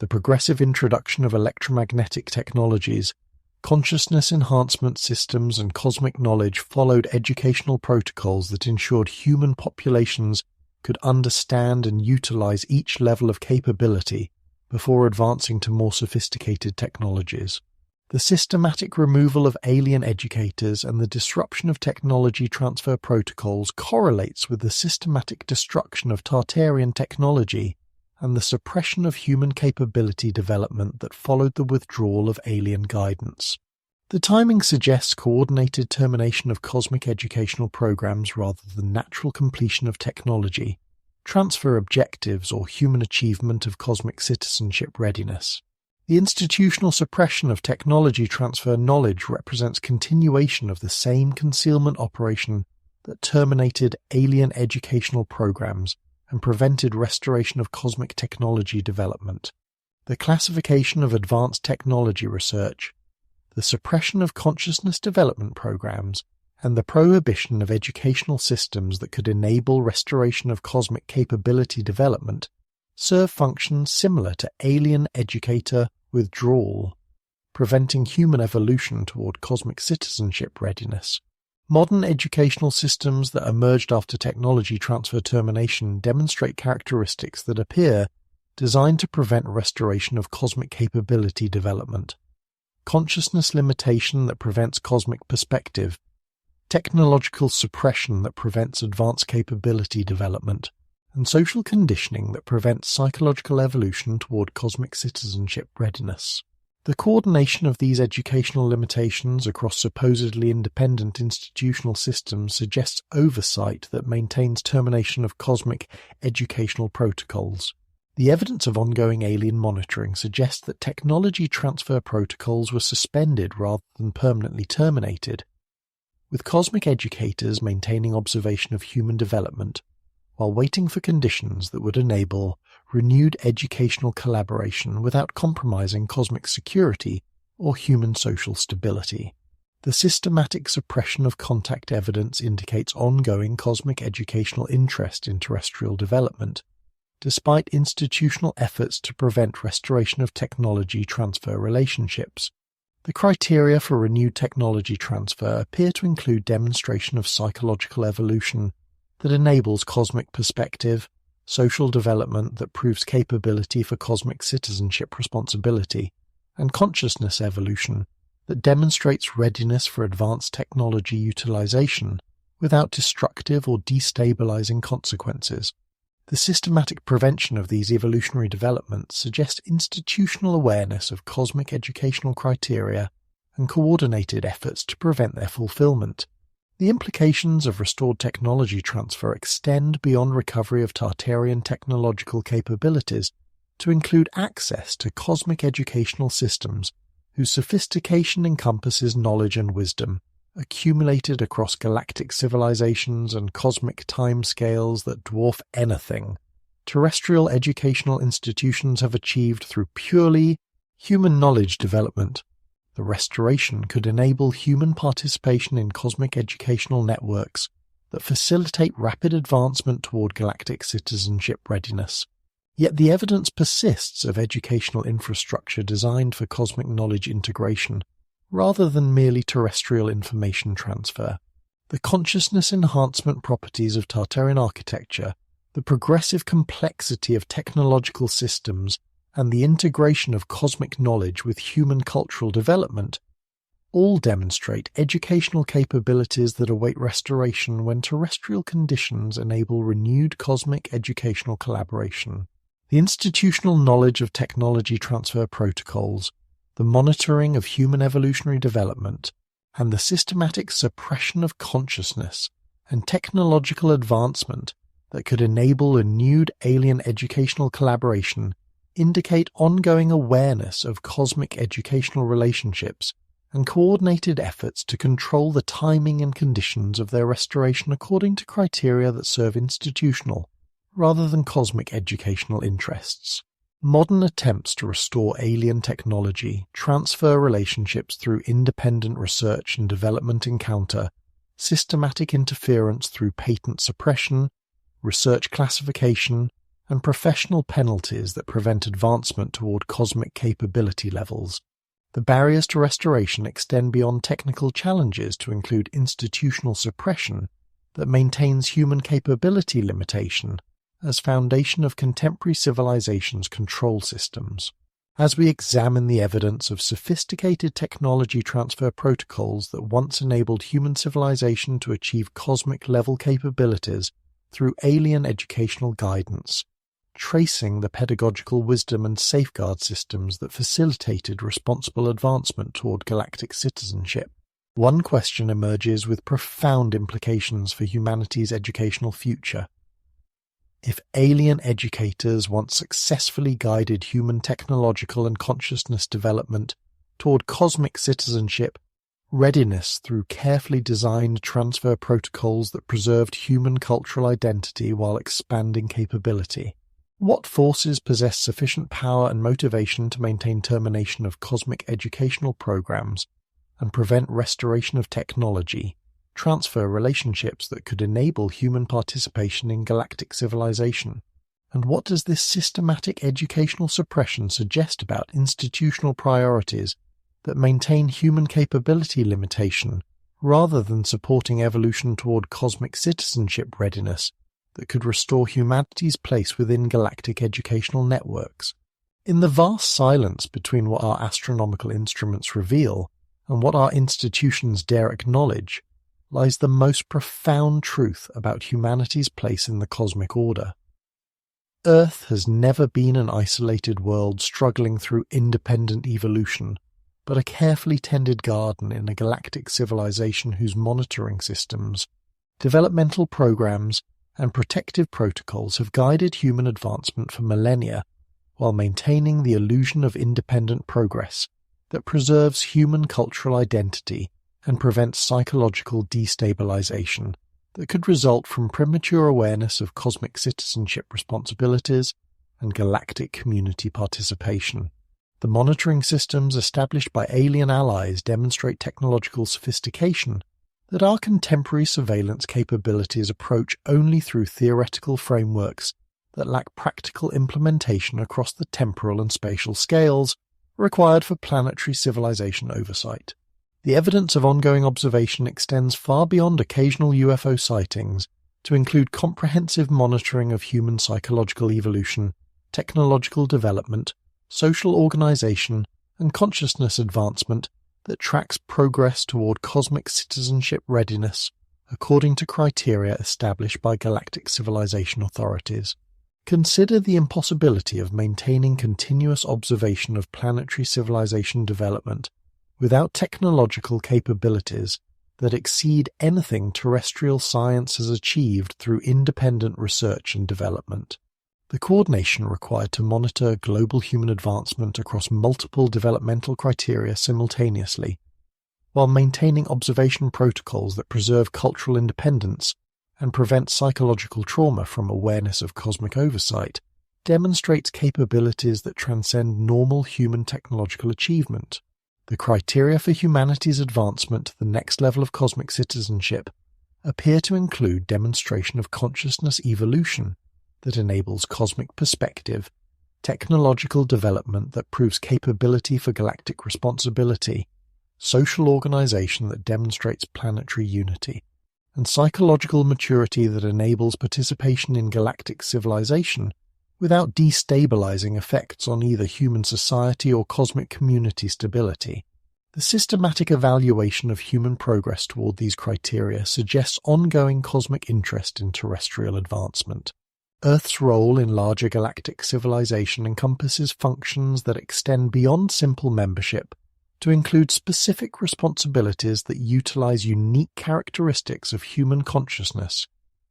Speaker 1: The progressive introduction of electromagnetic technologies, consciousness enhancement systems, and cosmic knowledge followed educational protocols that ensured human populations could understand and utilize each level of capability before advancing to more sophisticated technologies. The systematic removal of alien educators and the disruption of technology transfer protocols correlates with the systematic destruction of Tartarian technology and the suppression of human capability development that followed the withdrawal of alien guidance. The timing suggests coordinated termination of cosmic educational programs rather than natural completion of technology, transfer objectives, or human achievement of cosmic citizenship readiness. The institutional suppression of technology transfer knowledge represents continuation of the same concealment operation that terminated alien educational programs and prevented restoration of cosmic technology development. The classification of advanced technology research, the suppression of consciousness development programs, and the prohibition of educational systems that could enable restoration of cosmic capability development serve functions similar to alien educator withdrawal, preventing human evolution toward cosmic citizenship readiness. Modern educational systems that emerged after technology transfer termination demonstrate characteristics that appear designed to prevent restoration of cosmic capability development. Consciousness limitation that prevents cosmic perspective, technological suppression that prevents advanced capability development, and social conditioning that prevents psychological evolution toward cosmic citizenship readiness. The coordination of these educational limitations across supposedly independent institutional systems suggests oversight that maintains termination of cosmic educational protocols. The evidence of ongoing alien monitoring suggests that technology transfer protocols were suspended rather than permanently terminated, with cosmic educators maintaining observation of human development while waiting for conditions that would enable renewed educational collaboration without compromising cosmic security or human social stability. The systematic suppression of contact evidence indicates ongoing cosmic educational interest in terrestrial development, despite institutional efforts to prevent restoration of technology transfer relationships. The criteria for renewed technology transfer appear to include demonstration of psychological evolution that enables cosmic perspective, social development that proves capability for cosmic citizenship responsibility, and consciousness evolution that demonstrates readiness for advanced technology utilization without destructive or destabilizing consequences. The systematic prevention of these evolutionary developments suggests institutional awareness of cosmic educational criteria and coordinated efforts to prevent their fulfillment. The implications of restored technology transfer extend beyond recovery of Tartarian technological capabilities to include access to cosmic educational systems whose sophistication encompasses knowledge and wisdom, accumulated across galactic civilizations and cosmic timescales that dwarf anything terrestrial educational institutions have achieved through purely human knowledge development. The restoration could enable human participation in cosmic educational networks that facilitate rapid advancement toward galactic citizenship readiness. Yet the evidence persists of educational infrastructure designed for cosmic knowledge integration, rather than merely terrestrial information transfer. The consciousness enhancement properties of Tartarian architecture, the progressive complexity of technological systems, and the integration of cosmic knowledge with human cultural development all demonstrate educational capabilities that await restoration when terrestrial conditions enable renewed cosmic educational collaboration. The institutional knowledge of technology transfer protocols, the monitoring of human evolutionary development, and the systematic suppression of consciousness and technological advancement that could enable renewed alien educational collaboration indicate ongoing awareness of cosmic educational relationships and coordinated efforts to control the timing and conditions of their restoration according to criteria that serve institutional rather than cosmic educational interests. Modern attempts to restore alien technology transfer relationships through independent research and development encounter, systematic interference through patent suppression, research classification, and professional penalties that prevent advancement toward cosmic capability levels. The barriers to restoration extend beyond technical challenges to include institutional suppression that maintains human capability limitation as foundation of contemporary civilization's control systems. As we examine the evidence of sophisticated technology transfer protocols that once enabled human civilization to achieve cosmic-level capabilities through alien educational guidance, tracing the pedagogical wisdom and safeguard systems that facilitated responsible advancement toward galactic citizenship, one question emerges with profound implications for humanity's educational future. If alien educators once successfully guided human technological and consciousness development toward cosmic citizenship, readiness through carefully designed transfer protocols that preserved human cultural identity while expanding capability, what forces possess sufficient power and motivation to maintain termination of cosmic educational programs and prevent restoration of technology, transfer relationships that could enable human participation in galactic civilization? And what does this systematic educational suppression suggest about institutional priorities that maintain human capability limitation rather than supporting evolution toward cosmic citizenship readiness that could restore humanity's place within galactic educational networks? In the vast silence between what our astronomical instruments reveal and what our institutions dare acknowledge lies the most profound truth about humanity's place in the cosmic order. Earth has never been an isolated world struggling through independent evolution, but a carefully tended garden in a galactic civilization whose monitoring systems, developmental programs, and protective protocols have guided human advancement for millennia while maintaining the illusion of independent progress that preserves human cultural identity and prevents psychological destabilization that could result from premature awareness of cosmic citizenship responsibilities and galactic community participation. The monitoring systems established by alien allies demonstrate technological sophistication that our contemporary surveillance capabilities approach only through theoretical frameworks that lack practical implementation across the temporal and spatial scales required for planetary civilization oversight. The evidence of ongoing observation extends far beyond occasional UFO sightings to include comprehensive monitoring of human psychological evolution, technological development, social organization, and consciousness advancement that tracks progress toward cosmic citizenship readiness according to criteria established by galactic civilization authorities. Consider the impossibility of maintaining continuous observation of planetary civilization development without technological capabilities that exceed anything terrestrial science has achieved through independent research and development. The coordination required to monitor global human advancement across multiple developmental criteria simultaneously, while maintaining observation protocols that preserve cultural independence and prevent psychological trauma from awareness of cosmic oversight, demonstrates capabilities that transcend normal human technological achievement. The criteria for humanity's advancement to the next level of cosmic citizenship appear to include demonstration of consciousness evolution that enables cosmic perspective, technological development that proves capability for galactic responsibility, social organization that demonstrates planetary unity, and psychological maturity that enables participation in galactic civilization without destabilizing effects on either human society or cosmic community stability. The systematic evaluation of human progress toward these criteria suggests ongoing cosmic interest in terrestrial advancement. Earth's role in larger galactic civilization encompasses functions that extend beyond simple membership to include specific responsibilities that utilize unique characteristics of human consciousness,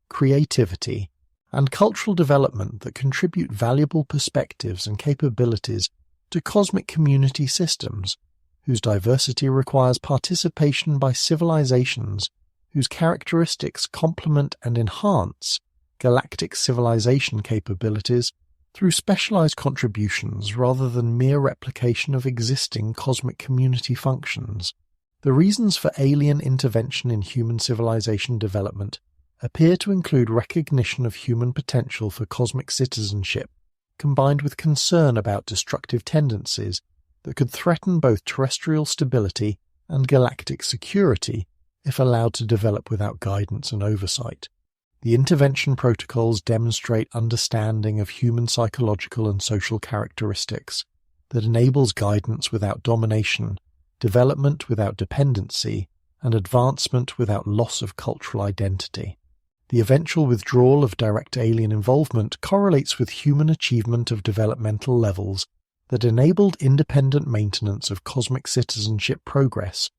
Speaker 1: creativity, and cultural development that contribute valuable perspectives and capabilities to cosmic community systems, whose diversity requires participation by civilizations whose characteristics complement and enhance galactic civilization capabilities through specialized contributions rather than mere replication of existing cosmic community functions. The reasons for alien intervention in human civilization development appear to include recognition of human potential for cosmic citizenship, combined with concern about destructive tendencies that could threaten both terrestrial stability and galactic security if allowed to develop without guidance and oversight. The intervention protocols demonstrate understanding of human psychological and social characteristics that enables guidance without domination, development without dependency, and advancement without loss of cultural identity. The eventual withdrawal of direct alien involvement correlates with human achievement of developmental levels that enabled independent maintenance of cosmic citizenship progress,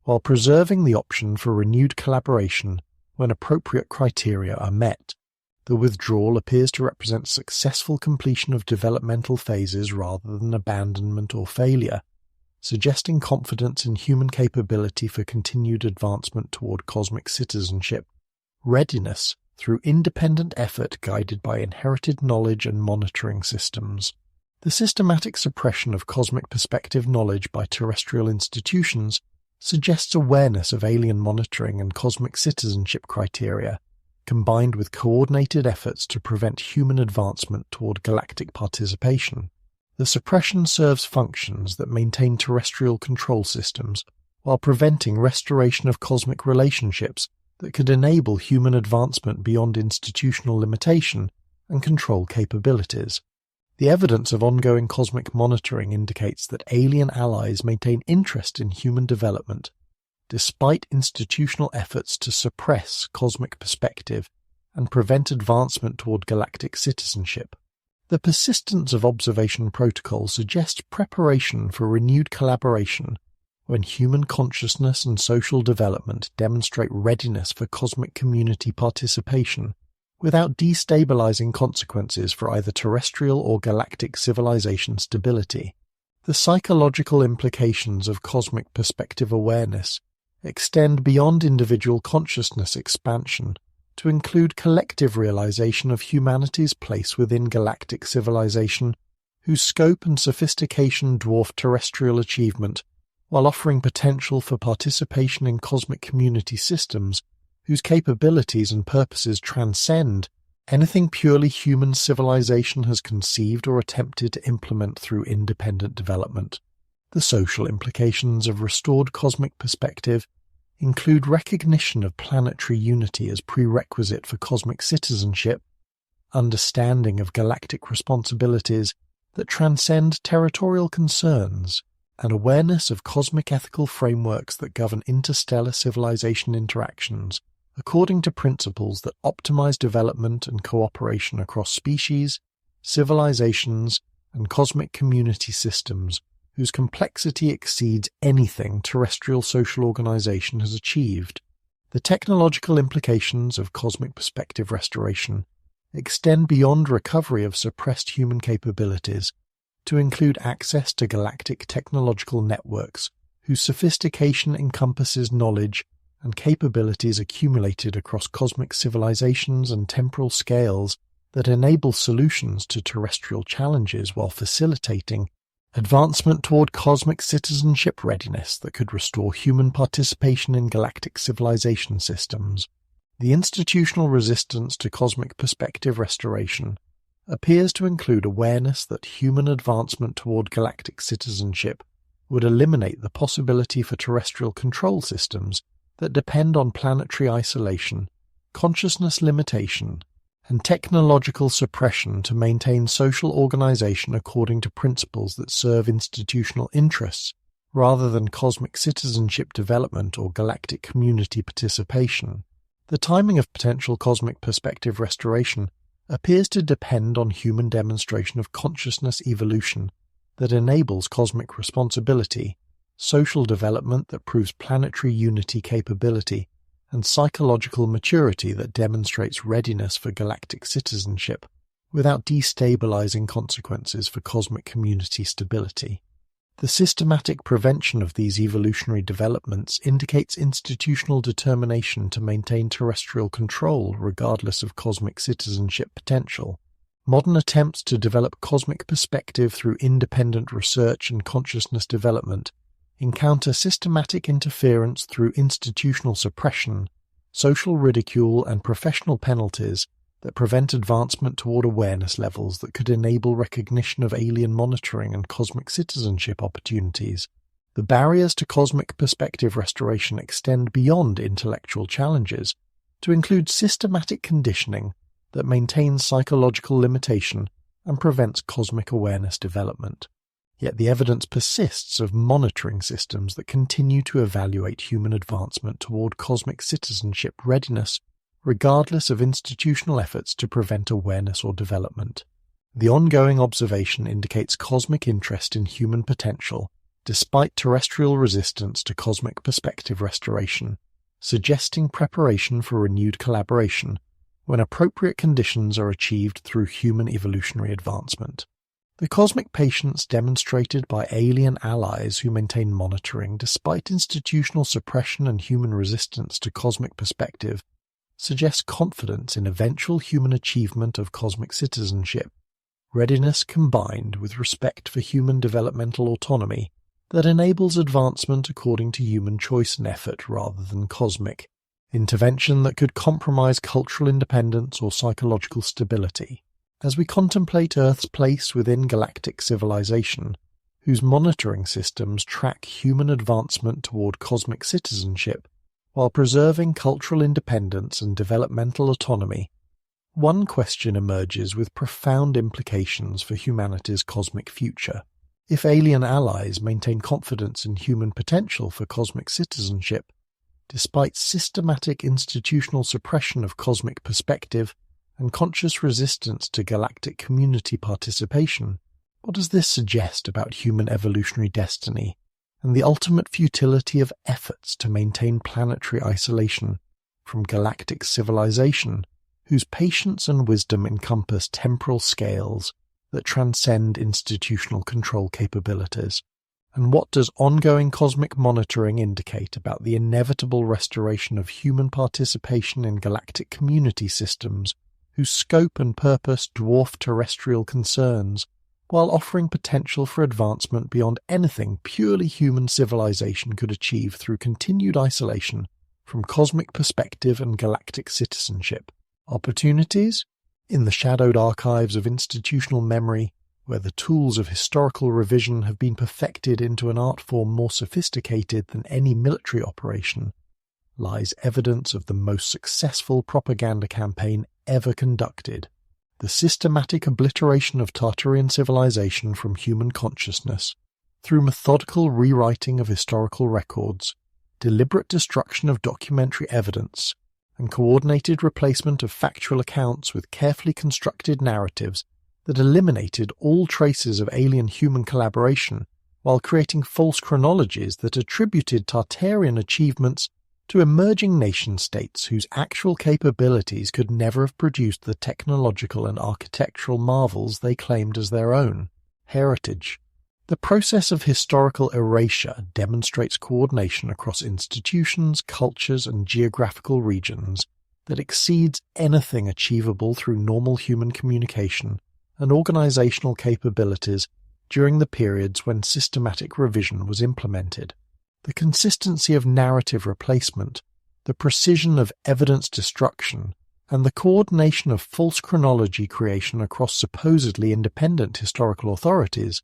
Speaker 1: while preserving the option for renewed collaboration when appropriate criteria are met. The withdrawal appears to represent successful completion of developmental phases rather than abandonment or failure, suggesting confidence in human capability for continued advancement toward cosmic citizenship, readiness through independent effort guided by inherited knowledge and monitoring systems. The systematic suppression of cosmic perspective knowledge by terrestrial institutions suggests awareness of alien monitoring and cosmic citizenship criteria, combined with coordinated efforts to prevent human advancement toward galactic participation. The suppression serves functions that maintain terrestrial control systems while preventing restoration of cosmic relationships that could enable human advancement beyond institutional limitation and control capabilities. The evidence of ongoing cosmic monitoring indicates that alien allies maintain interest in human development, despite institutional efforts to suppress cosmic perspective and prevent advancement toward galactic citizenship. The persistence of observation protocol suggests preparation for renewed collaboration when human consciousness and social development demonstrate readiness for cosmic community participation without destabilizing consequences for either terrestrial or galactic civilization stability. The psychological implications of cosmic perspective awareness extend beyond individual consciousness expansion to include collective realization of humanity's place within galactic civilization, whose scope and sophistication dwarf terrestrial achievement, while offering potential for participation in cosmic community systems whose capabilities and purposes transcend anything purely human civilization has conceived or attempted to implement through independent development. The social implications of restored cosmic perspective include recognition of planetary unity as prerequisite for cosmic citizenship, understanding of galactic responsibilities that transcend territorial concerns, and awareness of cosmic ethical frameworks that govern interstellar civilization interactions according to principles that optimize development and cooperation across species, civilizations, and cosmic community systems whose complexity exceeds anything terrestrial social organization has achieved. The technological implications of cosmic perspective restoration extend beyond recovery of suppressed human capabilities to include access to galactic technological networks whose sophistication encompasses knowledge and capabilities accumulated across cosmic civilizations and temporal scales that enable solutions to terrestrial challenges while facilitating advancement toward cosmic citizenship readiness that could restore human participation in galactic civilization systems. The institutional resistance to cosmic perspective restoration appears to include awareness that human advancement toward galactic citizenship would eliminate the possibility for terrestrial control systems that depend on planetary isolation, consciousness limitation, and technological suppression to maintain social organization according to principles that serve institutional interests rather than cosmic citizenship development or galactic community participation. The timing of potential cosmic perspective restoration appears to depend on human demonstration of consciousness evolution that enables cosmic responsibility, social development that proves planetary unity capability, and psychological maturity that demonstrates readiness for galactic citizenship without destabilizing consequences for cosmic community stability. The systematic prevention of these evolutionary developments indicates institutional determination to maintain terrestrial control regardless of cosmic citizenship potential. Modern attempts to develop cosmic perspective through independent research and consciousness development encounter systematic interference through institutional suppression, social ridicule, and professional penalties that prevent advancement toward awareness levels that could enable recognition of alien monitoring and cosmic citizenship opportunities. The barriers to cosmic perspective restoration extend beyond intellectual challenges to include systematic conditioning that maintains psychological limitation and prevents cosmic awareness development. Yet the evidence persists of monitoring systems that continue to evaluate human advancement toward cosmic citizenship readiness, regardless of institutional efforts to prevent awareness or development. The ongoing observation indicates cosmic interest in human potential, despite terrestrial resistance to cosmic perspective restoration, suggesting preparation for renewed collaboration when appropriate conditions are achieved through human evolutionary advancement. The cosmic patience demonstrated by alien allies who maintain monitoring despite institutional suppression and human resistance to cosmic perspective suggests confidence in eventual human achievement of cosmic citizenship, readiness combined with respect for human developmental autonomy that enables advancement according to human choice and effort rather than cosmic intervention that could compromise cultural independence or psychological stability. As we contemplate Earth's place within galactic civilization, whose monitoring systems track human advancement toward cosmic citizenship while preserving cultural independence and developmental autonomy, one question emerges with profound implications for humanity's cosmic future. If alien allies maintain confidence in human potential for cosmic citizenship, despite systematic institutional suppression of cosmic perspective and conscious resistance to galactic community participation, what does this suggest about human evolutionary destiny and the ultimate futility of efforts to maintain planetary isolation from galactic civilization, whose patience and wisdom encompass temporal scales that transcend institutional control capabilities? And what does ongoing cosmic monitoring indicate about the inevitable restoration of human participation in galactic community systems whose scope and purpose dwarf terrestrial concerns, while offering potential for advancement beyond anything purely human civilization could achieve through continued isolation from cosmic perspective and galactic citizenship? Opportunities? In the shadowed archives of institutional memory, where the tools of historical revision have been perfected into an art form more sophisticated than any military operation, lies evidence of the most successful propaganda campaign ever conducted: the systematic obliteration of Tartarian civilization from human consciousness, through methodical rewriting of historical records, deliberate destruction of documentary evidence, and coordinated replacement of factual accounts with carefully constructed narratives that eliminated all traces of alien-human collaboration, while creating false chronologies that attributed Tartarian achievements to emerging nation-states whose actual capabilities could never have produced the technological and architectural marvels they claimed as their own heritage. The process of historical erasure demonstrates coordination across institutions, cultures, and geographical regions that exceeds anything achievable through normal human communication and organizational capabilities during the periods when systematic revision was implemented. The consistency of narrative replacement, the precision of evidence destruction, and the coordination of false chronology creation across supposedly independent historical authorities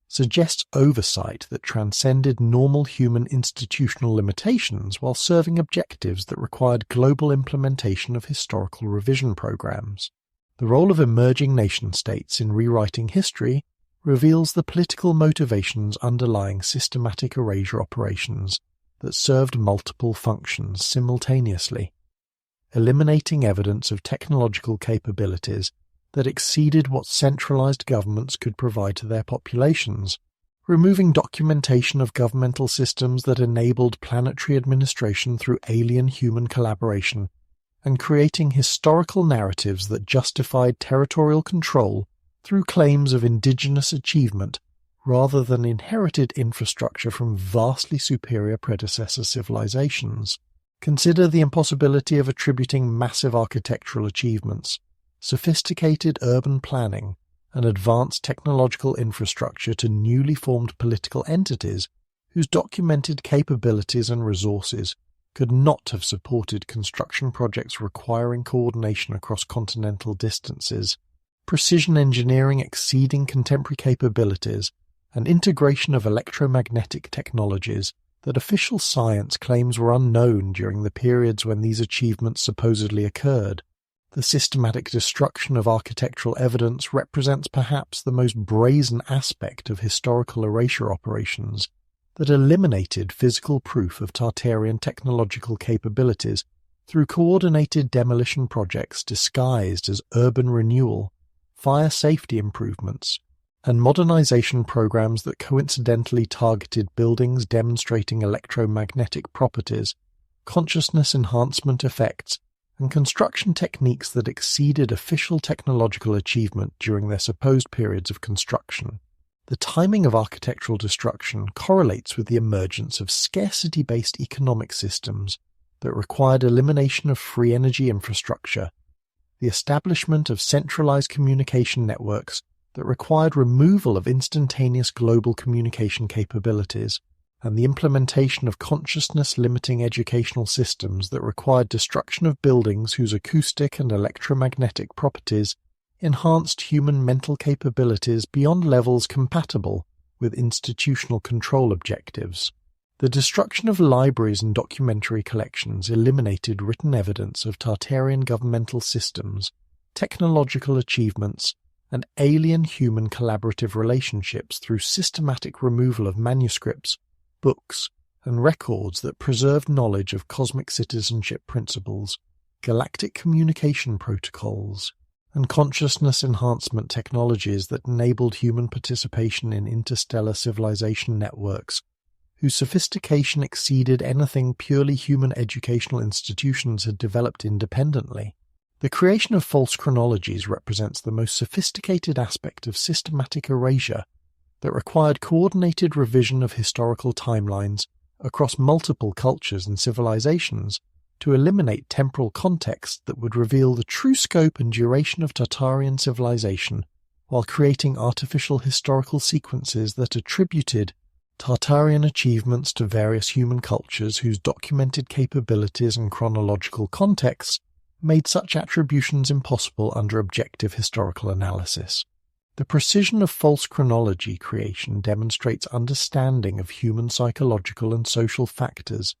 Speaker 1: suggests oversight that transcended normal human institutional limitations while serving objectives that required global implementation of historical revision programs. The role of emerging nation-states in rewriting history reveals the political motivations underlying systematic erasure operations that served multiple functions simultaneously, eliminating evidence of technological capabilities that exceeded what centralized governments could provide to their populations, removing documentation of governmental systems that enabled planetary administration through alien-human collaboration, and creating historical narratives that justified territorial control through claims of indigenous achievement rather than inherited infrastructure from vastly superior predecessor civilizations. Consider the impossibility of attributing massive architectural achievements, sophisticated urban planning, and advanced technological infrastructure to newly formed political entities whose documented capabilities and resources could not have supported construction projects requiring coordination across continental distances, precision engineering exceeding contemporary capabilities, and integration of electromagnetic technologies that official science claims were unknown during the periods when these achievements supposedly occurred. The systematic destruction of architectural evidence represents perhaps the most brazen aspect of historical erasure operations that eliminated physical proof of Tartarian technological capabilities through coordinated demolition projects disguised as urban renewal, fire safety improvements, and modernization programs that coincidentally targeted buildings demonstrating electromagnetic properties, consciousness enhancement effects, and construction techniques that exceeded official technological achievement during their supposed periods of construction. The timing of architectural destruction correlates with the emergence of scarcity-based economic systems that required elimination of free energy infrastructure, the establishment of centralized communication networks that required removal of instantaneous global communication capabilities, and the implementation of consciousness-limiting educational systems that required destruction of buildings whose acoustic and electromagnetic properties enhanced human mental capabilities beyond levels compatible with institutional control objectives. The destruction of libraries and documentary collections eliminated written evidence of Tartarian governmental systems, technological achievements, and alien-human collaborative relationships through systematic removal of manuscripts, books, and records that preserved knowledge of cosmic citizenship principles, galactic communication protocols, and consciousness enhancement technologies that enabled human participation in interstellar civilization networks, whose sophistication exceeded anything purely human educational institutions had developed independently. The creation of false chronologies represents the most sophisticated aspect of systematic erasure that required coordinated revision of historical timelines across multiple cultures and civilizations to eliminate temporal context that would reveal the true scope and duration of Tartarian civilization, while creating artificial historical sequences that attributed Tartarian achievements to various human cultures whose documented capabilities and chronological contexts made such attributions impossible under objective historical analysis. The precision of false chronology creation demonstrates understanding of human psychological and social factors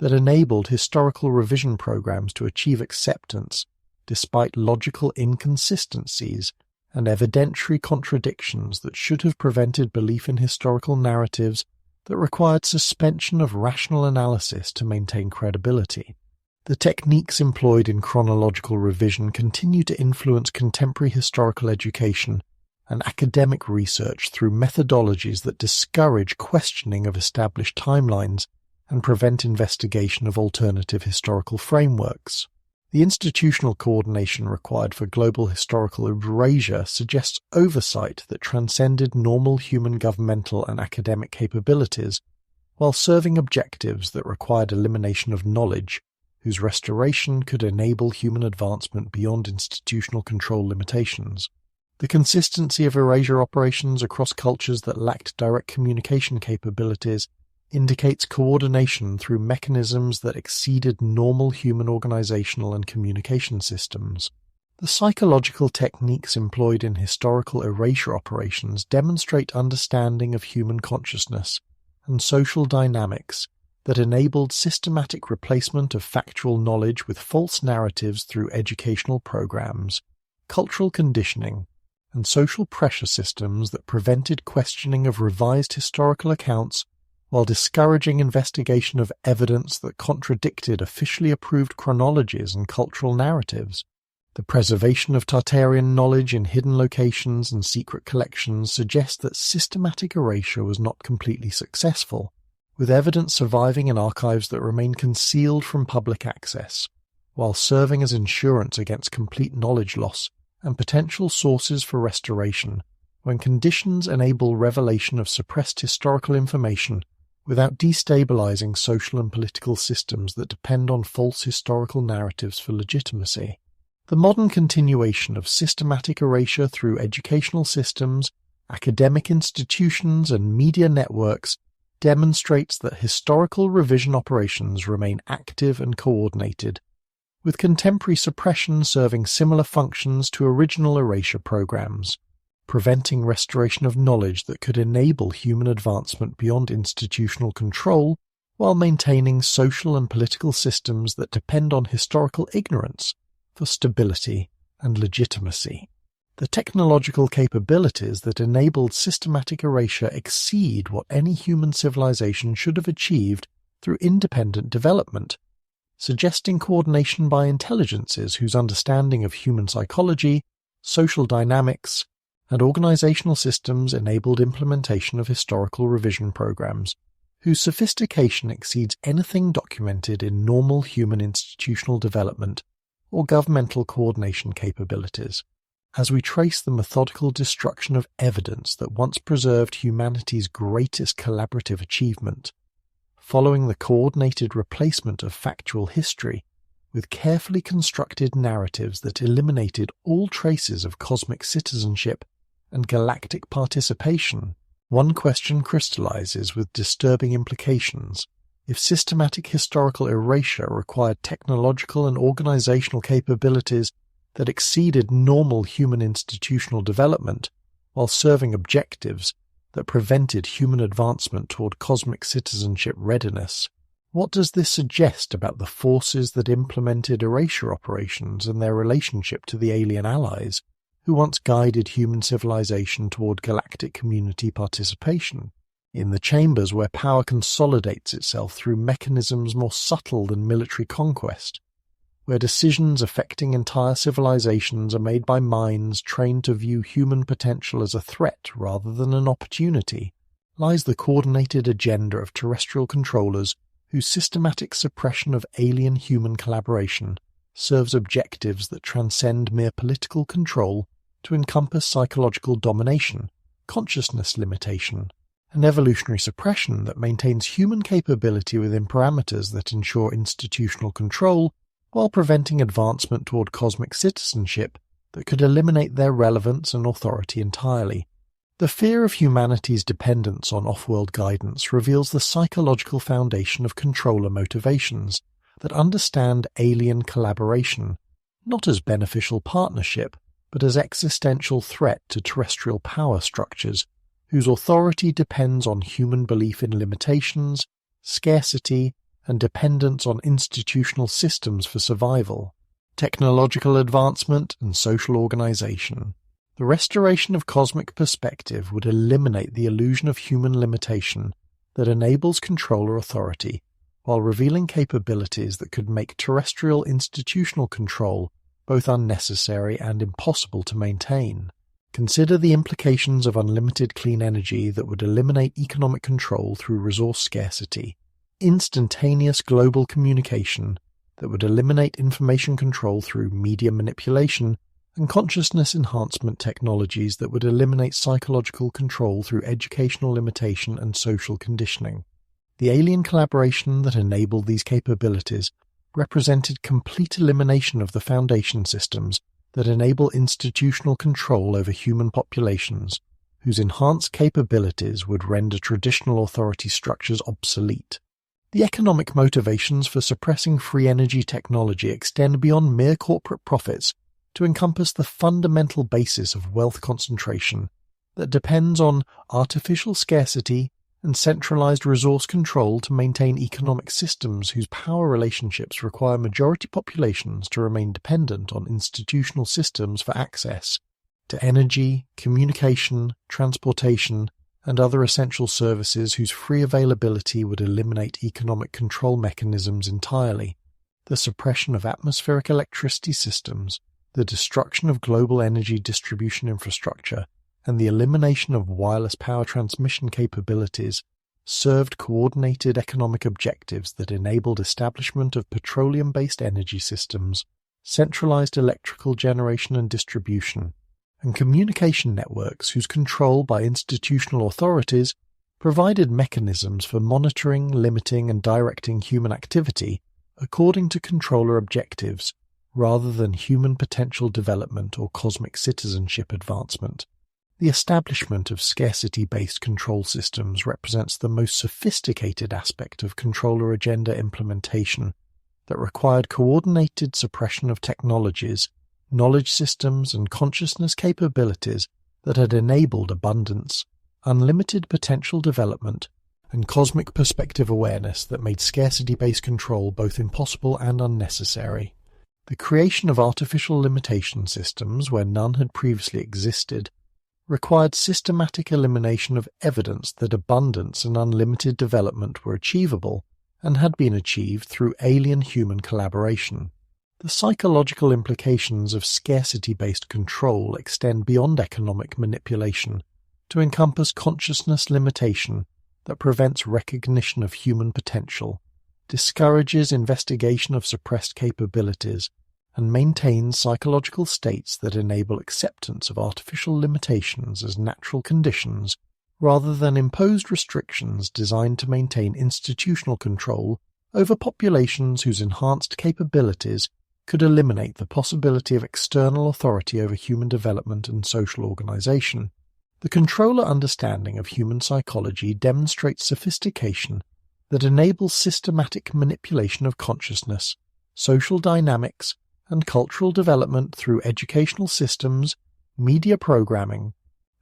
Speaker 1: that enabled historical revision programs to achieve acceptance despite logical inconsistencies and evidentiary contradictions that should have prevented belief in historical narratives that required suspension of rational analysis to maintain credibility. The techniques employed in chronological revision continue to influence contemporary historical education and academic research through methodologies that discourage questioning of established timelines and prevent investigation of alternative historical frameworks. The institutional coordination required for global historical erasure suggests oversight that transcended normal human governmental and academic capabilities, while serving objectives that required elimination of knowledge, whose restoration could enable human advancement beyond institutional control limitations. The consistency of erasure operations across cultures that lacked direct communication capabilities indicates coordination through mechanisms that exceeded normal human organizational and communication systems. The psychological techniques employed in historical erasure operations demonstrate understanding of human consciousness and social dynamics that enabled systematic replacement of factual knowledge with false narratives through educational programs, cultural conditioning, and social pressure systems that prevented questioning of revised historical accounts while discouraging investigation of evidence that contradicted officially approved chronologies and cultural narratives. The preservation of Tartarian knowledge in hidden locations and secret collections suggests that systematic erasure was not completely successful, with evidence surviving in archives that remain concealed from public access, while serving as insurance against complete knowledge loss and potential sources for restoration when conditions enable revelation of suppressed historical information without destabilizing social and political systems that depend on false historical narratives for legitimacy. The modern continuation of systematic erasure through educational systems, academic institutions, and media networks demonstrates that historical revision operations remain active and coordinated, with contemporary suppression serving similar functions to original erasure programs, preventing restoration of knowledge that could enable human advancement beyond institutional control while maintaining social and political systems that depend on historical ignorance for stability and legitimacy. The technological capabilities that enabled systematic erasure exceed what any human civilization should have achieved through independent development, suggesting coordination by intelligences whose understanding of human psychology, social dynamics, and organizational systems enabled implementation of historical revision programs, whose sophistication exceeds anything documented in normal human institutional development or governmental coordination capabilities. As we trace the methodical destruction of evidence that once preserved humanity's greatest collaborative achievement, following the coordinated replacement of factual history with carefully constructed narratives that eliminated all traces of cosmic citizenship and galactic participation, one question crystallizes with disturbing implications. If systematic historical erasure required technological and organizational capabilities that exceeded normal human institutional development while serving objectives that prevented human advancement toward cosmic citizenship readiness, what does this suggest about the forces that implemented erasure operations and their relationship to the alien allies who once guided human civilization toward galactic community participation? In the chambers where power consolidates itself through mechanisms more subtle than military conquest, where decisions affecting entire civilizations are made by minds trained to view human potential as a threat rather than an opportunity, lies the coordinated agenda of terrestrial controllers whose systematic suppression of alien-human collaboration serves objectives that transcend mere political control to encompass psychological domination, consciousness limitation, and evolutionary suppression that maintains human capability within parameters that ensure institutional control while preventing advancement toward cosmic citizenship that could eliminate their relevance and authority entirely. The fear of humanity's dependence on off-world guidance reveals the psychological foundation of controller motivations that understand alien collaboration, not as beneficial partnership, but as existential threat to terrestrial power structures, whose authority depends on human belief in limitations, scarcity, and dependence on institutional systems for survival, technological advancement, and social organization. The restoration of cosmic perspective would eliminate the illusion of human limitation that enables controller authority, while revealing capabilities that could make terrestrial institutional control both unnecessary and impossible to maintain. Consider the implications of unlimited clean energy that would eliminate economic control through resource scarcity, instantaneous global communication that would eliminate information control through media manipulation, and consciousness enhancement technologies that would eliminate psychological control through educational limitation and social conditioning. The alien collaboration that enabled these capabilities represented complete elimination of the foundation systems that enable institutional control over human populations, whose enhanced capabilities would render traditional authority structures obsolete. The economic motivations for suppressing free energy technology extend beyond mere corporate profits to encompass the fundamental basis of wealth concentration that depends on artificial scarcity and centralized resource control to maintain economic systems whose power relationships require majority populations to remain dependent on institutional systems for access to energy, communication, transportation, and other essential services whose free availability would eliminate economic control mechanisms entirely. The suppression of atmospheric electricity systems, the destruction of global energy distribution infrastructure, and the elimination of wireless power transmission capabilities served coordinated economic objectives that enabled establishment of petroleum-based energy systems, centralized electrical generation and distribution, and communication networks whose control by institutional authorities provided mechanisms for monitoring, limiting, and directing human activity according to controller objectives rather than human potential development or cosmic citizenship advancement. The establishment of scarcity-based control systems represents the most sophisticated aspect of controller agenda implementation that required coordinated suppression of technologies, knowledge systems, and consciousness capabilities that had enabled abundance, unlimited potential development, and cosmic perspective awareness that made scarcity-based control both impossible and unnecessary. The creation of artificial limitation systems where none had previously existed required systematic elimination of evidence that abundance and unlimited development were achievable and had been achieved through alien-human collaboration. The psychological implications of scarcity-based control extend beyond economic manipulation to encompass consciousness limitation that prevents recognition of human potential, discourages investigation of suppressed capabilities, and maintains psychological states that enable acceptance of artificial limitations as natural conditions rather than imposed restrictions designed to maintain institutional control over populations whose enhanced capabilities could eliminate the possibility of external authority over human development and social organization. The controller understanding of human psychology demonstrates sophistication that enables systematic manipulation of consciousness, social dynamics, and cultural development through educational systems, media programming,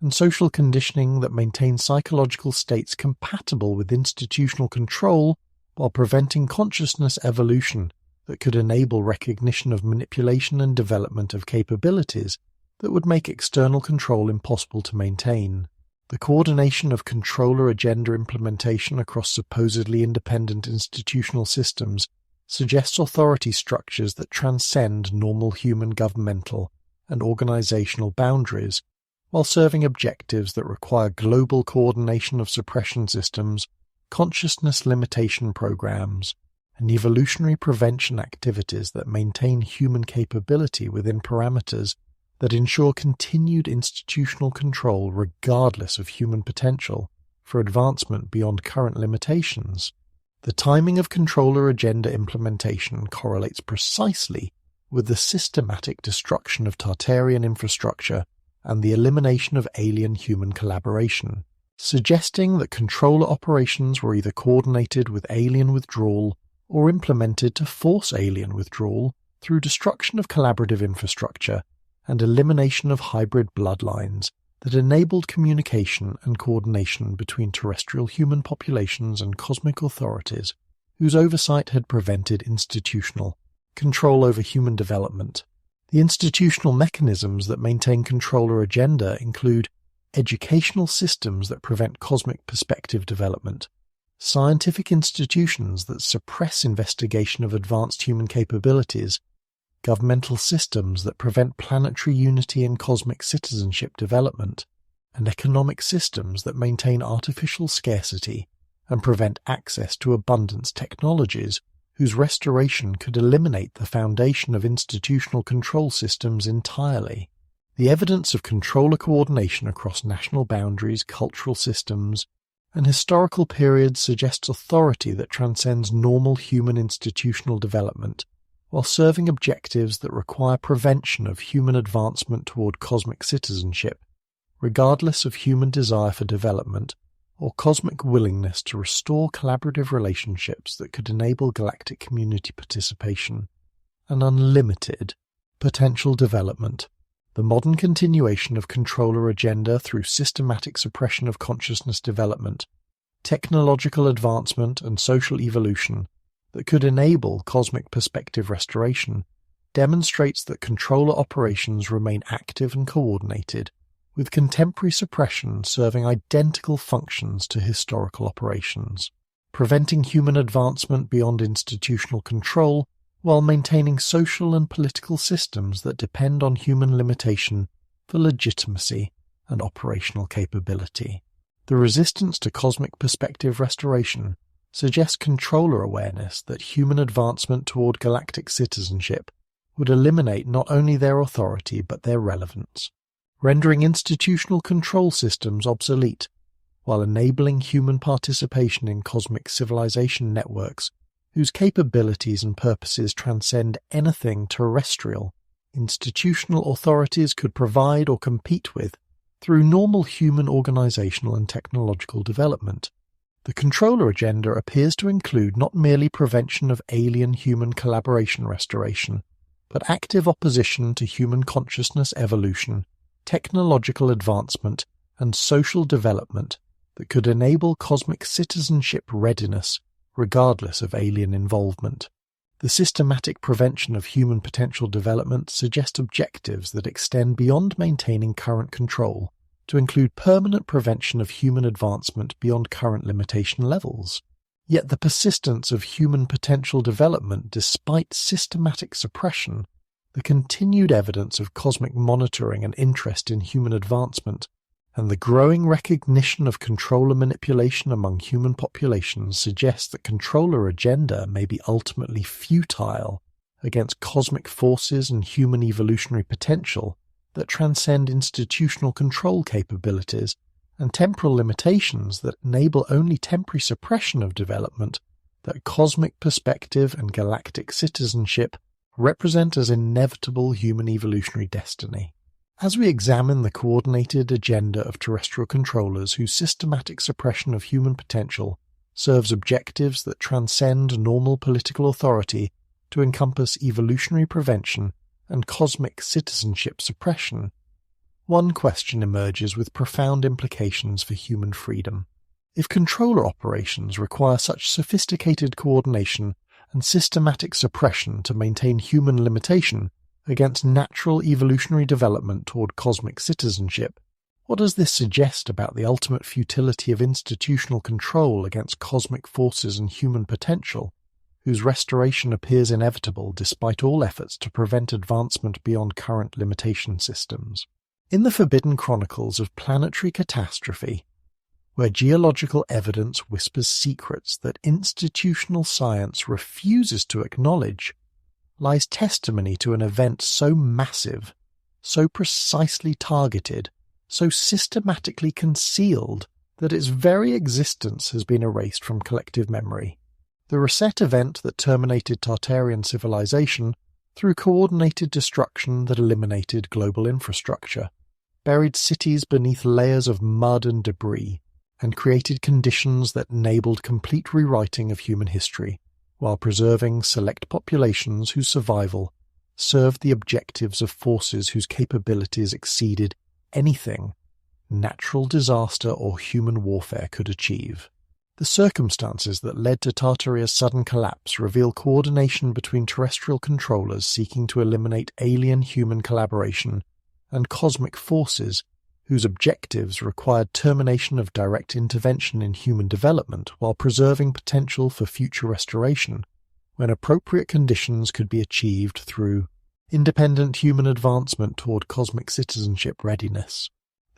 Speaker 1: and social conditioning that maintain psychological states compatible with institutional control while preventing consciousness evolution that could enable recognition of manipulation and development of capabilities that would make external control impossible to maintain. The coordination of controller agenda implementation across supposedly independent institutional systems suggests authority structures that transcend normal human governmental and organizational boundaries, while serving objectives that require global coordination of suppression systems, consciousness limitation programs, and evolutionary prevention activities that maintain human capability within parameters that ensure continued institutional control regardless of human potential for advancement beyond current limitations. The timing of controller agenda implementation correlates precisely with the systematic destruction of Tartarian infrastructure and the elimination of alien-human collaboration, suggesting that controller operations were either coordinated with alien withdrawal or implemented to force alien withdrawal through destruction of collaborative infrastructure and elimination of hybrid bloodlines that enabled communication and coordination between terrestrial human populations and cosmic authorities whose oversight had prevented institutional control over human development. The institutional mechanisms that maintain controller agenda include educational systems that prevent cosmic perspective development, scientific institutions that suppress investigation of advanced human capabilities, governmental systems that prevent planetary unity and cosmic citizenship development, and economic systems that maintain artificial scarcity and prevent access to abundance technologies whose restoration could eliminate the foundation of institutional control systems entirely. The evidence of controller coordination across national boundaries, cultural systems, and historical periods suggests authority that transcends normal human institutional development, while serving objectives that require prevention of human advancement toward cosmic citizenship, regardless of human desire for development or cosmic willingness to restore collaborative relationships that could enable galactic community participation and unlimited potential development. The modern continuation of controller agenda through systematic suppression of consciousness development, technological advancement and social evolution that could enable cosmic perspective restoration demonstrates that controller operations remain active and coordinated, with contemporary suppression serving identical functions to historical operations, preventing human advancement beyond institutional control while maintaining social and political systems that depend on human limitation for legitimacy and operational capability. The resistance to cosmic perspective restoration suggests controller awareness that human advancement toward galactic citizenship would eliminate not only their authority but their relevance, rendering institutional control systems obsolete, while enabling human participation in cosmic civilization networks whose capabilities and purposes transcend anything terrestrial institutional authorities could provide or compete with through normal human organizational and technological development. The controller agenda appears to include not merely prevention of alien-human collaboration restoration, but active opposition to human consciousness evolution, technological advancement, and social development that could enable cosmic citizenship readiness regardless of alien involvement. The systematic prevention of human potential development suggests objectives that extend beyond maintaining current control to include permanent prevention of human advancement beyond current limitation levels. Yet the persistence of human potential development despite systematic suppression, the continued evidence of cosmic monitoring and interest in human advancement, and the growing recognition of controller manipulation among human populations suggests that controller agenda may be ultimately futile against cosmic forces and human evolutionary potential that transcend institutional control capabilities and temporal limitations that enable only temporary suppression of development that cosmic perspective and galactic citizenship represent as inevitable human evolutionary destiny. As we examine the coordinated agenda of terrestrial controllers whose systematic suppression of human potential serves objectives that transcend normal political authority to encompass evolutionary prevention and cosmic citizenship suppression, one question emerges with profound implications for human freedom. If controller operations require such sophisticated coordination and systematic suppression to maintain human limitation against natural evolutionary development toward cosmic citizenship, what does this suggest about the ultimate futility of institutional control against cosmic forces and human potential, whose restoration appears inevitable despite all efforts to prevent advancement beyond current limitation systems. In the forbidden chronicles of planetary catastrophe, where geological evidence whispers secrets that institutional science refuses to acknowledge, lies testimony to an event so massive, so precisely targeted, so systematically concealed that its very existence has been erased from collective memory. The reset event that terminated Tartarian civilization through coordinated destruction that eliminated global infrastructure, buried cities beneath layers of mud and debris, and created conditions that enabled complete rewriting of human history, while preserving select populations whose survival served the objectives of forces whose capabilities exceeded anything natural disaster or human warfare could achieve. The circumstances that led to Tartaria's sudden collapse reveal coordination between terrestrial controllers seeking to eliminate alien-human collaboration and cosmic forces whose objectives required termination of direct intervention in human development while preserving potential for future restoration, when appropriate conditions could be achieved through independent human advancement toward cosmic citizenship readiness.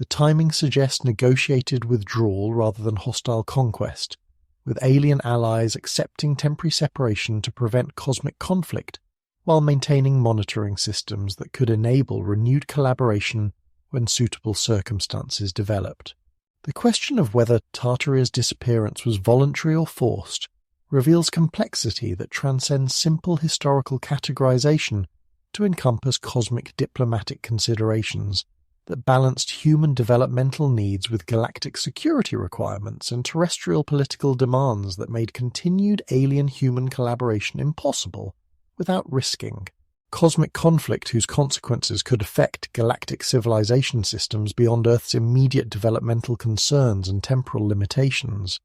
Speaker 1: The timing suggests negotiated withdrawal rather than hostile conquest, with alien allies accepting temporary separation to prevent cosmic conflict while maintaining monitoring systems that could enable renewed collaboration when suitable circumstances developed. The question of whether Tartaria's disappearance was voluntary or forced reveals complexity that transcends simple historical categorization to encompass cosmic diplomatic considerations that balanced human developmental needs with galactic security requirements and terrestrial political demands that made continued alien-human collaboration impossible without risking cosmic conflict whose consequences could affect galactic civilization systems beyond Earth's immediate developmental concerns and temporal limitations.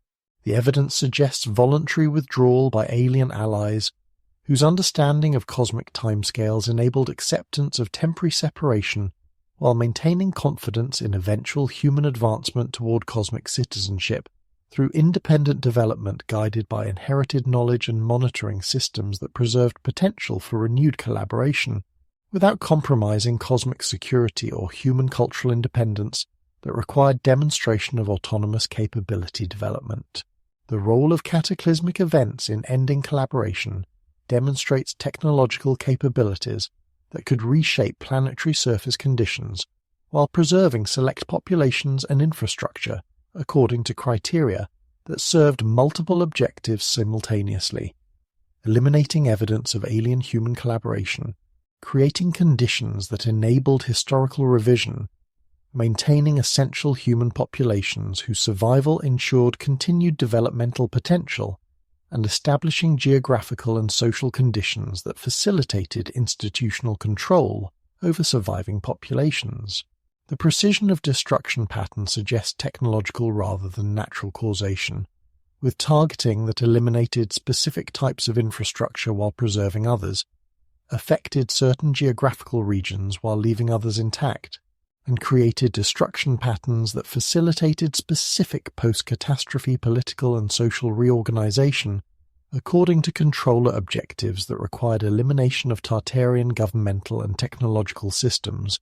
Speaker 1: The evidence suggests voluntary withdrawal by alien allies whose understanding of cosmic timescales enabled acceptance of temporary separation while maintaining confidence in eventual human advancement toward cosmic citizenship through independent development guided by inherited knowledge and monitoring systems that preserved potential for renewed collaboration, without compromising cosmic security or human cultural independence that required demonstration of autonomous capability development. The role of cataclysmic events in ending collaboration demonstrates technological capabilities that could reshape planetary surface conditions while preserving select populations and infrastructure according to criteria that served multiple objectives simultaneously, eliminating evidence of alien-human collaboration, creating conditions that enabled historical revision, maintaining essential human populations whose survival ensured continued developmental potential, and establishing geographical and social conditions that facilitated institutional control over surviving populations. The precision of destruction pattern suggests technological rather than natural causation, with targeting that eliminated specific types of infrastructure while preserving others, affected certain geographical regions while leaving others intact, and created destruction patterns that facilitated specific post-catastrophe political and social reorganization according to controller objectives that required elimination of Tartarian governmental and technological systems,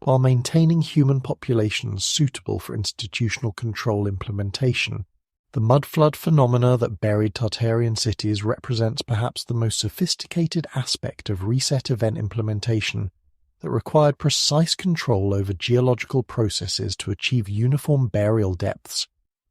Speaker 1: while maintaining human populations suitable for institutional control implementation. The MudFlood phenomena that buried Tartarian cities represents perhaps the most sophisticated aspect of reset event implementation that required precise control over geological processes to achieve uniform burial depths,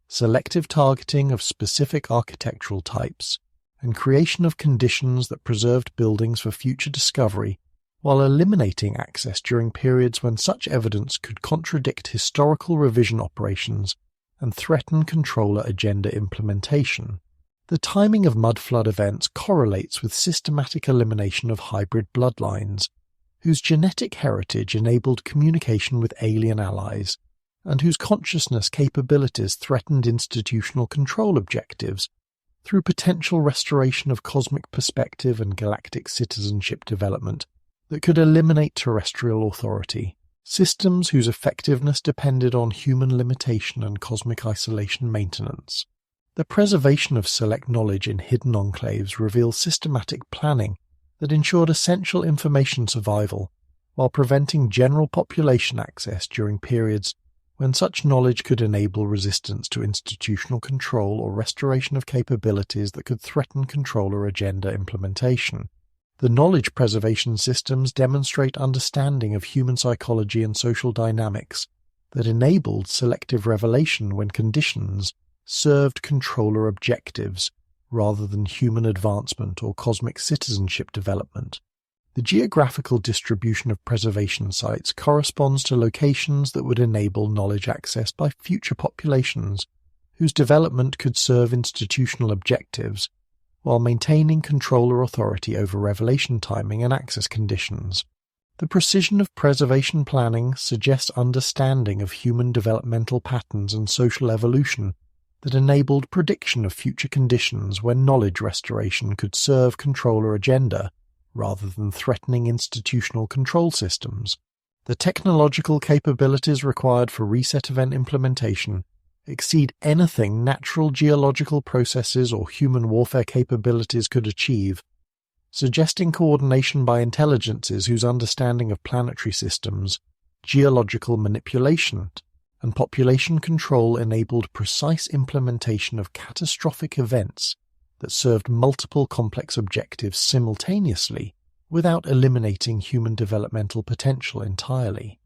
Speaker 1: selective targeting of specific architectural types, and creation of conditions that preserved buildings for future discovery while eliminating access during periods when such evidence could contradict historical revision operations and threaten controller agenda implementation. The timing of MudFlood events correlates with systematic elimination of hybrid bloodlines, whose genetic heritage enabled communication with alien allies, and whose consciousness capabilities threatened institutional control objectives through potential restoration of cosmic perspective and galactic citizenship development that could eliminate terrestrial authority, systems whose effectiveness depended on human limitation and cosmic isolation maintenance. The preservation of select knowledge in hidden enclaves reveals systematic planning that ensured essential information survival while preventing general population access during periods when such knowledge could enable resistance to institutional control or restoration of capabilities that could threaten controller agenda implementation. The knowledge preservation systems demonstrate understanding of human psychology and social dynamics that enabled selective revelation when conditions served controller objectives rather than human advancement or cosmic citizenship development. The geographical distribution of preservation sites corresponds to locations that would enable knowledge access by future populations whose development could serve institutional objectives while maintaining controller authority over revelation timing and access conditions. The precision of preservation planning suggests understanding of human developmental patterns and social evolution that enabled prediction of future conditions when knowledge restoration could serve controller agenda rather than threatening institutional control systems. The technological capabilities required for reset event implementation exceed anything natural geological processes or human warfare capabilities could achieve, suggesting coordination by intelligences whose understanding of planetary systems, geological manipulation, and population control enabled precise implementation of catastrophic events that served multiple complex objectives simultaneously without eliminating human developmental potential entirely.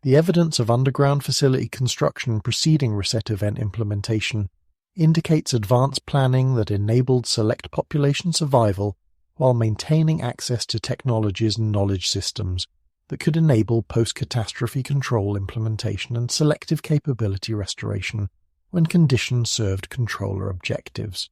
Speaker 1: The evidence of underground facility construction preceding reset event implementation indicates advanced planning that enabled select population survival while maintaining access to technologies and knowledge systems that could enable post-catastrophe control implementation and selective capability restoration when conditions served controller objectives.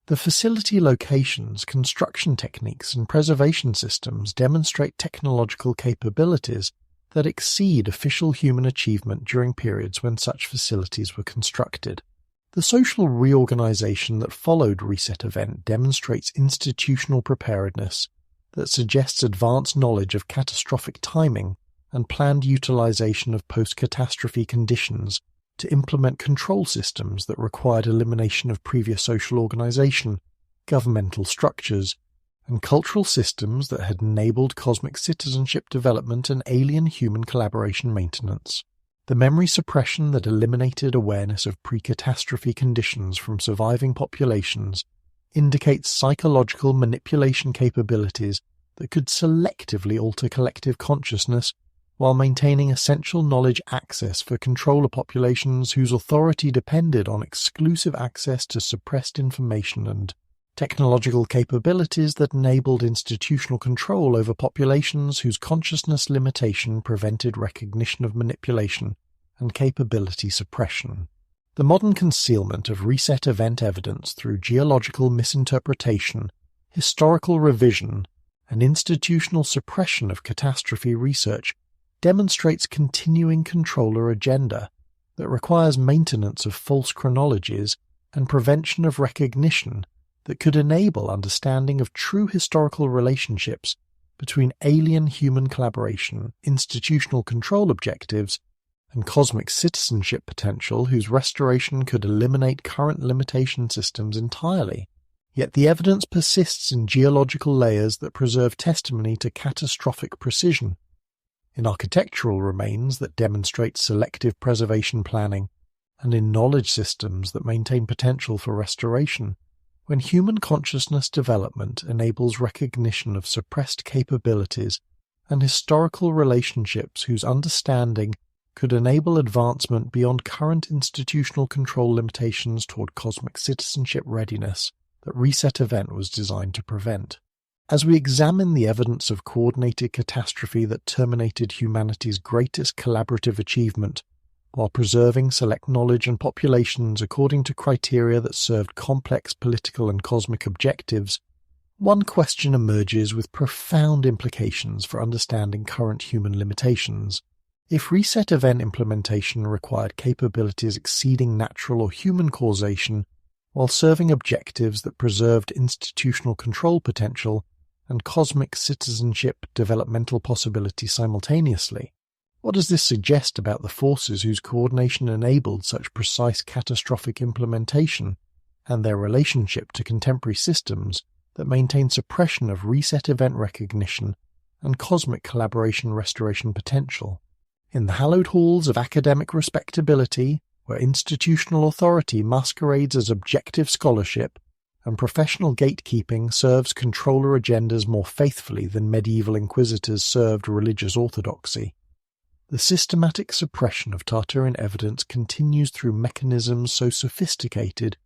Speaker 1: The facility locations, construction techniques, and preservation systems demonstrate technological capabilities that exceed official human achievement during periods when such facilities were constructed. The social reorganization that followed reset event demonstrates institutional preparedness that suggests advanced knowledge of catastrophic timing and planned utilization of post-catastrophe conditions to implement control systems that required elimination of previous social organization, governmental structures, and cultural systems that had enabled cosmic citizenship development and alien-human collaboration maintenance. The memory suppression that eliminated awareness of pre-catastrophe conditions from surviving populations indicates psychological manipulation capabilities that could selectively alter collective consciousness while maintaining essential knowledge access for controller populations whose authority depended on exclusive access to suppressed information, and technological capabilities that enabled institutional control over populations whose consciousness limitation prevented recognition of manipulation and capability suppression. The modern concealment of reset event evidence through geological misinterpretation, historical revision, and institutional suppression of catastrophe research demonstrates continuing controller agenda that requires maintenance of false chronologies and prevention of recognition that could enable understanding of true historical relationships between alien-human collaboration, institutional control objectives, and cosmic citizenship potential whose restoration could eliminate current limitation systems entirely. Yet the evidence persists in geological layers that preserve testimony to catastrophic precision, in architectural remains that demonstrate selective preservation planning, and in knowledge systems that maintain potential for restoration, when human consciousness development enables recognition of suppressed capabilities and historical relationships whose understanding could enable advancement beyond current institutional control limitations toward cosmic citizenship readiness that reset event was designed to prevent. As we examine the evidence of coordinated catastrophe that terminated humanity's greatest collaborative achievement, while preserving select knowledge and populations according to criteria that served complex political and cosmic objectives, one question emerges with profound implications for understanding current human limitations. If reset event implementation required capabilities exceeding natural or human causation, while serving objectives that preserved institutional control potential and cosmic citizenship developmental possibility simultaneously, what does this suggest about the forces whose coordination enabled such precise catastrophic implementation, and their relationship to contemporary systems that maintain suppression of reset event recognition and cosmic collaboration restoration potential. In the hallowed halls of academic respectability, where institutional authority masquerades as objective scholarship and professional gatekeeping serves controller agendas more faithfully than medieval inquisitors served religious orthodoxy, the systematic suppression of Tartarian evidence continues through mechanisms so sophisticated,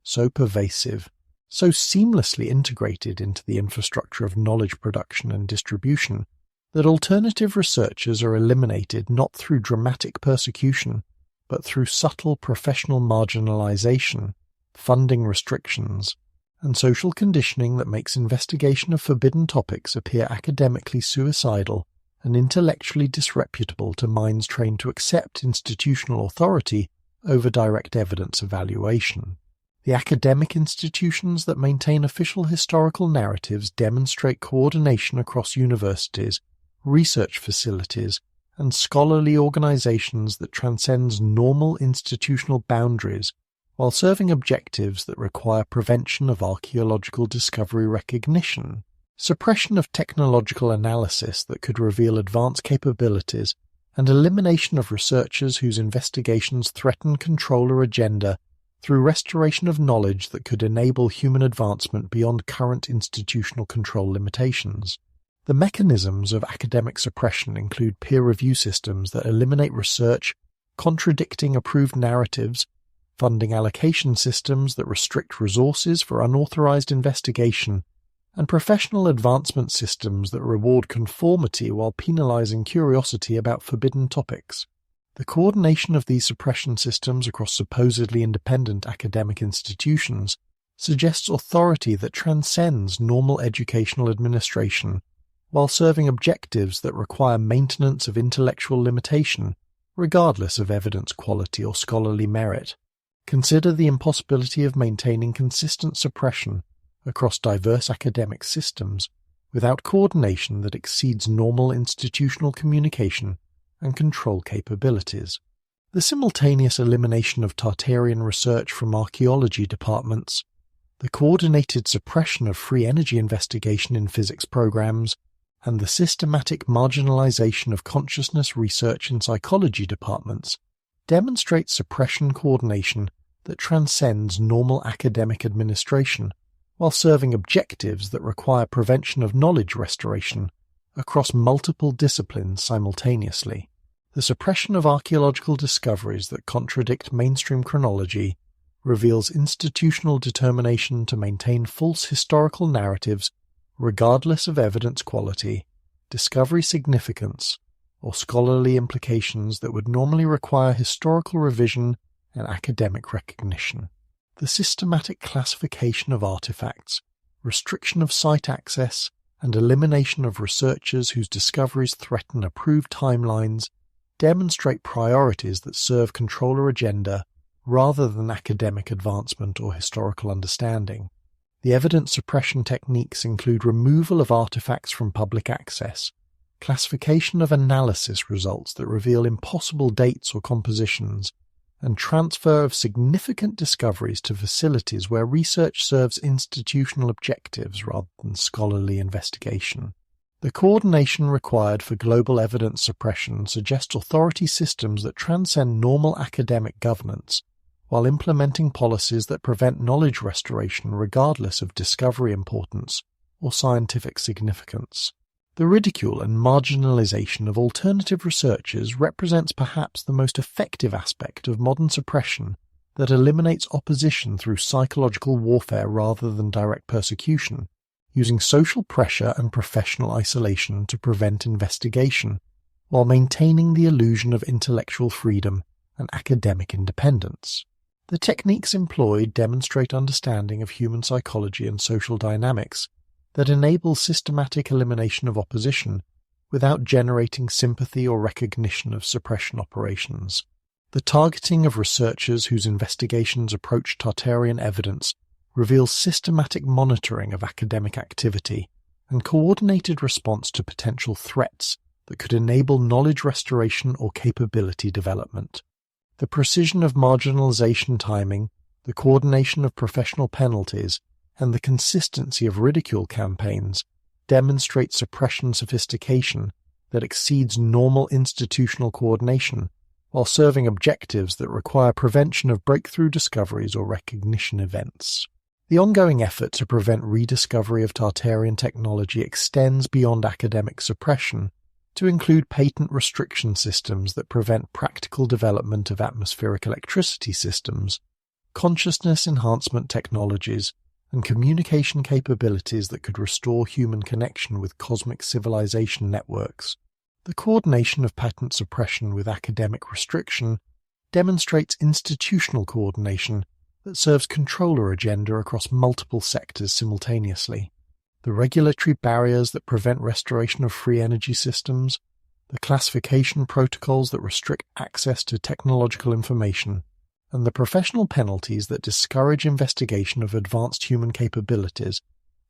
Speaker 1: so pervasive, so seamlessly integrated into the infrastructure of knowledge production and distribution that alternative researchers are eliminated not through dramatic persecution, but through subtle professional marginalization, funding restrictions, and social conditioning that makes investigation of forbidden topics appear academically suicidal and intellectually disreputable to minds trained to accept institutional authority over direct evidence evaluation. The academic institutions that maintain official historical narratives demonstrate coordination across universities, research facilities, and scholarly organizations that transcends normal institutional boundaries while serving objectives that require prevention of archaeological discovery recognition, suppression of technological analysis that could reveal advanced capabilities, and elimination of researchers whose investigations threaten controller agenda through restoration of knowledge that could enable human advancement beyond current institutional control limitations. The mechanisms of academic suppression include peer review systems that eliminate research contradicting approved narratives, funding allocation systems that restrict resources for unauthorized investigation, and professional advancement systems that reward conformity while penalizing curiosity about forbidden topics. The coordination of these suppression systems across supposedly independent academic institutions suggests authority that transcends normal educational administration, while serving objectives that require maintenance of intellectual limitation, regardless of evidence quality or scholarly merit. Consider the impossibility of maintaining consistent suppression across diverse academic systems without coordination that exceeds normal institutional communication and control capabilities. The simultaneous elimination of Tartarian research from archaeology departments, the coordinated suppression of free energy investigation in physics programs, and the systematic marginalization of consciousness research in psychology departments demonstrate suppression coordination that transcends normal academic administration while serving objectives that require prevention of knowledge restoration across multiple disciplines simultaneously. The suppression of archaeological discoveries that contradict mainstream chronology reveals institutional determination to maintain false historical narratives regardless of evidence quality, discovery significance, or scholarly implications that would normally require historical revision and academic recognition. The systematic classification of artifacts, restriction of site access, and elimination of researchers whose discoveries threaten approved timelines demonstrate priorities that serve controller agenda rather than academic advancement or historical understanding. The evidence suppression techniques include removal of artifacts from public access, classification of analysis results that reveal impossible dates or compositions, and transfer of significant discoveries to facilities where research serves institutional objectives rather than scholarly investigation. The coordination required for global evidence suppression suggests authority systems that transcend normal academic governance, while implementing policies that prevent knowledge restoration regardless of discovery importance or scientific significance. The ridicule and marginalization of alternative researchers represents perhaps the most effective aspect of modern suppression that eliminates opposition through psychological warfare rather than direct persecution, using social pressure and professional isolation to prevent investigation, while maintaining the illusion of intellectual freedom and academic independence. The techniques employed demonstrate understanding of human psychology and social dynamics that enable systematic elimination of opposition without generating sympathy or recognition of suppression operations. The targeting of researchers whose investigations approach Tartarian evidence reveals systematic monitoring of academic activity and coordinated response to potential threats that could enable knowledge restoration or capability development. The precision of marginalization timing, the coordination of professional penalties, and the consistency of ridicule campaigns demonstrate suppression sophistication that exceeds normal institutional coordination, while serving objectives that require prevention of breakthrough discoveries or recognition events. The ongoing effort to prevent rediscovery of Tartarian technology extends beyond academic suppression to include patent restriction systems that prevent practical development of atmospheric electricity systems, consciousness enhancement technologies, and communication capabilities that could restore human connection with cosmic civilization networks. The coordination of patent suppression with academic restriction demonstrates institutional coordination that serves controller agenda across multiple sectors simultaneously. The regulatory barriers that prevent restoration of free energy systems, the classification protocols that restrict access to technological information, and the professional penalties that discourage investigation of advanced human capabilities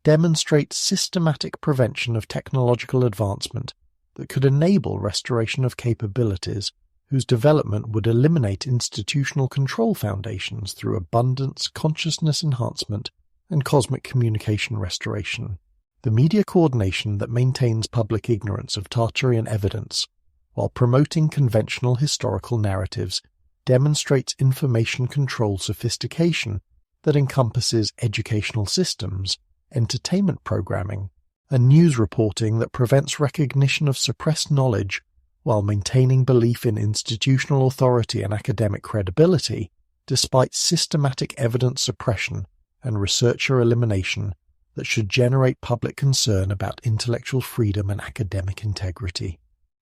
Speaker 1: demonstrate systematic prevention of technological advancement that could enable restoration of capabilities whose development would eliminate institutional control foundations through abundance, consciousness enhancement, and cosmic communication restoration. The media coordination that maintains public ignorance of Tartarian evidence while promoting conventional historical narratives demonstrates information control sophistication that encompasses educational systems, entertainment programming, and news reporting that prevents recognition of suppressed knowledge while maintaining belief in institutional authority and academic credibility, despite systematic evidence suppression and researcher elimination that should generate public concern about intellectual freedom and academic integrity.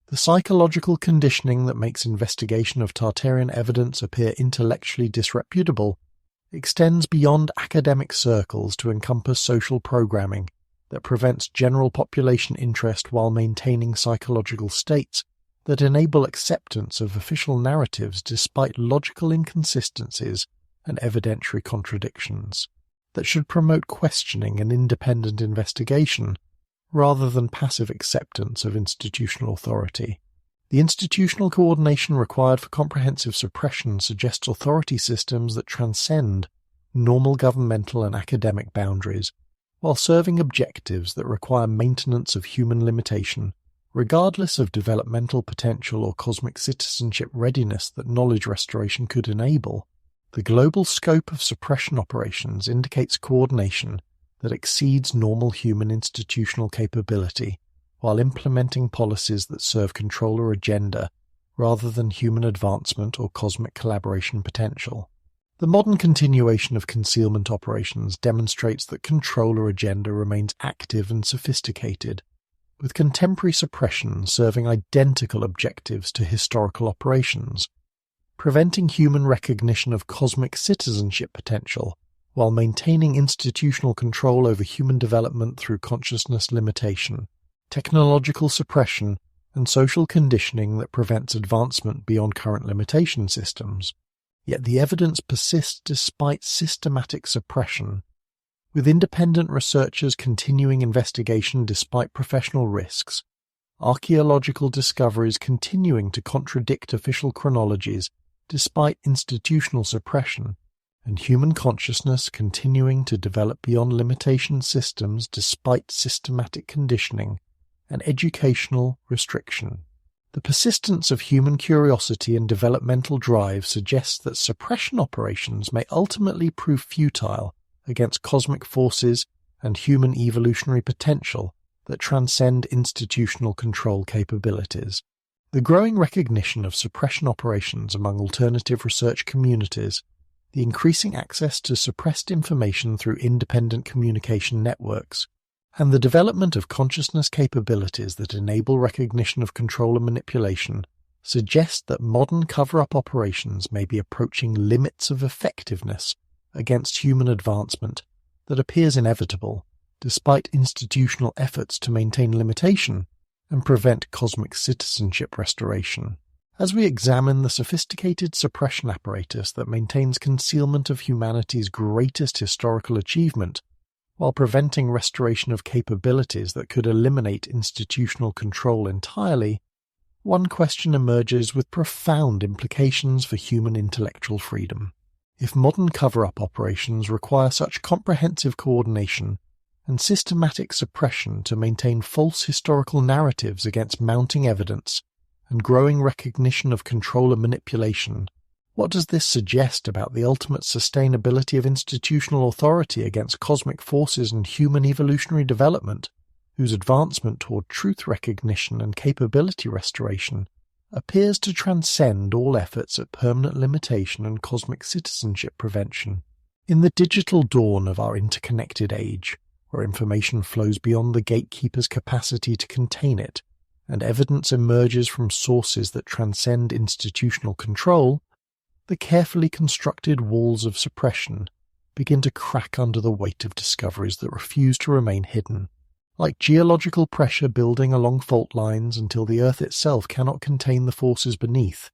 Speaker 1: The psychological conditioning that makes investigation of Tartarian evidence appear intellectually disreputable extends beyond academic circles to encompass social programming that prevents general population interest while maintaining psychological states that enable acceptance of official narratives despite logical inconsistencies and evidentiary contradictions, that should promote questioning and independent investigation rather than passive acceptance of institutional authority. The institutional coordination required for comprehensive suppression suggests authority systems that transcend normal governmental and academic boundaries, while serving objectives that require maintenance of human limitation, regardless of developmental potential or cosmic citizenship readiness that knowledge restoration could enable. The global scope of suppression operations indicates coordination that exceeds normal human institutional capability, while implementing policies that serve controller agenda rather than human advancement or cosmic collaboration potential. The modern continuation of concealment operations demonstrates that controller agenda remains active and sophisticated, with contemporary suppression serving identical objectives to historical operations, preventing human recognition of cosmic citizenship potential while maintaining institutional control over human development through consciousness limitation, technological suppression, and social conditioning that prevents advancement beyond current limitation systems. Yet the evidence persists despite systematic suppression, with independent researchers continuing investigation despite professional risks, archaeological discoveries continuing to contradict official chronologies despite institutional suppression, and human consciousness continuing to develop beyond limitation systems despite systematic conditioning and educational restriction. The persistence of human curiosity and developmental drive suggests that suppression operations may ultimately prove futile against cosmic forces and human evolutionary potential that transcend institutional control capabilities. The growing recognition of suppression operations among alternative research communities, the increasing access to suppressed information through independent communication networks, and the development of consciousness capabilities that enable recognition of control and manipulation suggest that modern cover-up operations may be approaching limits of effectiveness against human advancement that appears inevitable, despite institutional efforts to maintain limitation and prevent cosmic citizenship restoration. As we examine the sophisticated suppression apparatus that maintains concealment of humanity's greatest historical achievement, while preventing restoration of capabilities that could eliminate institutional control entirely, one question emerges with profound implications for human intellectual freedom. If modern cover-up operations require such comprehensive coordination and systematic suppression to maintain false historical narratives against mounting evidence and growing recognition of controller manipulation, what does this suggest about the ultimate sustainability of institutional authority against cosmic forces and human evolutionary development, whose advancement toward truth recognition and capability restoration appears to transcend all efforts at permanent limitation and cosmic citizenship prevention? In the digital dawn of our interconnected age, where information flows beyond the gatekeeper's capacity to contain it, and evidence emerges from sources that transcend institutional control, the carefully constructed walls of suppression begin to crack under the weight of discoveries that refuse to remain hidden, like geological pressure building along fault lines until the Earth itself cannot contain the forces beneath.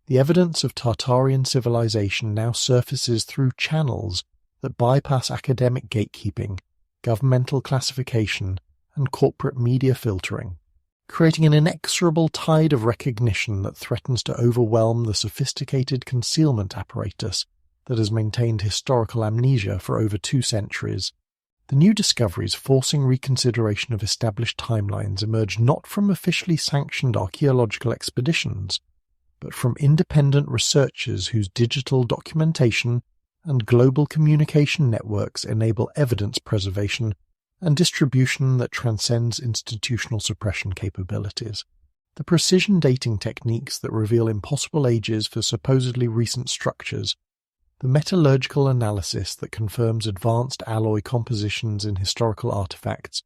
Speaker 1: The evidence of Tartarian civilization now surfaces through channels that bypass academic gatekeeping, governmental classification, and corporate media filtering, creating an inexorable tide of recognition that threatens to overwhelm the sophisticated concealment apparatus that has maintained historical amnesia for over 2 centuries. The new discoveries forcing reconsideration of established timelines emerge not from officially sanctioned archaeological expeditions, but from independent researchers whose digital documentation and global communication networks enable evidence preservation and distribution that transcends institutional suppression capabilities. The precision dating techniques that reveal impossible ages for supposedly recent structures, the metallurgical analysis that confirms advanced alloy compositions in historical artifacts,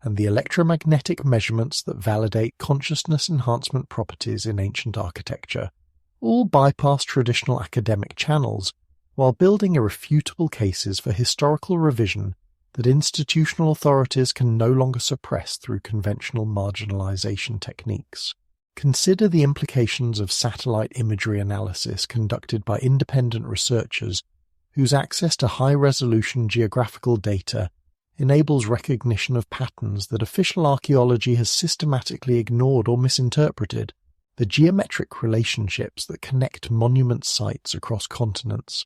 Speaker 1: and the electromagnetic measurements that validate consciousness enhancement properties in ancient architecture, all bypass traditional academic channels while building irrefutable cases for historical revision that institutional authorities can no longer suppress through conventional marginalization techniques. Consider the implications of satellite imagery analysis conducted by independent researchers whose access to high-resolution geographical data enables recognition of patterns that official archaeology has systematically ignored or misinterpreted, the geometric relationships that connect monument sites across continents,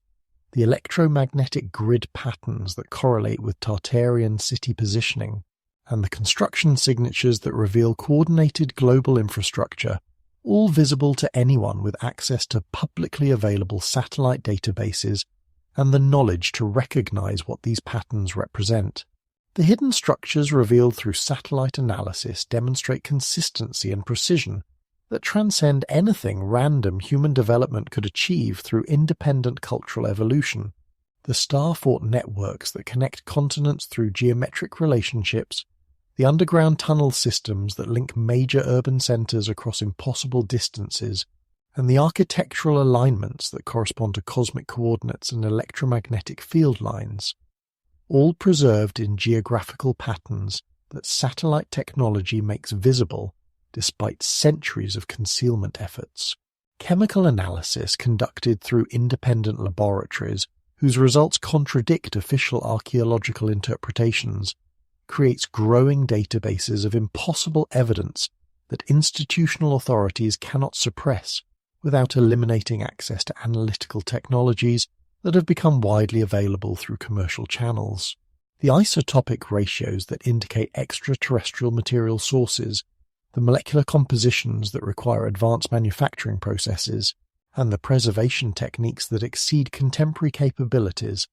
Speaker 1: the electromagnetic grid patterns that correlate with Tartarian city positioning, and the construction signatures that reveal coordinated global infrastructure, all visible to anyone with access to publicly available satellite databases and the knowledge to recognize what these patterns represent. The hidden structures revealed through satellite analysis demonstrate consistency and precision that transcend anything random human development could achieve through independent cultural evolution. The star-fought networks that connect continents through geometric relationships, the underground tunnel systems that link major urban centers across impossible distances, and the architectural alignments that correspond to cosmic coordinates and electromagnetic field lines, all preserved in geographical patterns that satellite technology makes visible despite centuries of concealment efforts. Chemical analysis conducted through independent laboratories whose results contradict official archaeological interpretations creates growing databases of impossible evidence that institutional authorities cannot suppress without eliminating access to analytical technologies that have become widely available through commercial channels. The isotopic ratios that indicate extraterrestrial material sources, the molecular compositions that require advanced manufacturing processes, and the preservation techniques that exceed contemporary capabilities,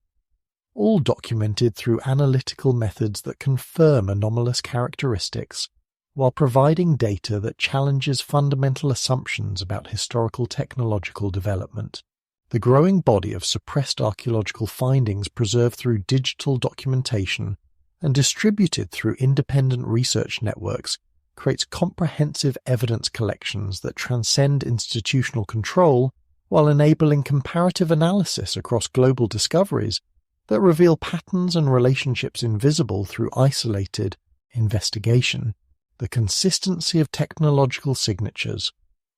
Speaker 1: all documented through analytical methods that confirm anomalous characteristics, while providing data that challenges fundamental assumptions about historical technological development. The growing body of suppressed archaeological findings preserved through digital documentation and distributed through independent research networks creates comprehensive evidence collections that transcend institutional control while enabling comparative analysis across global discoveries that reveal patterns and relationships invisible through isolated investigation. The consistency of technological signatures,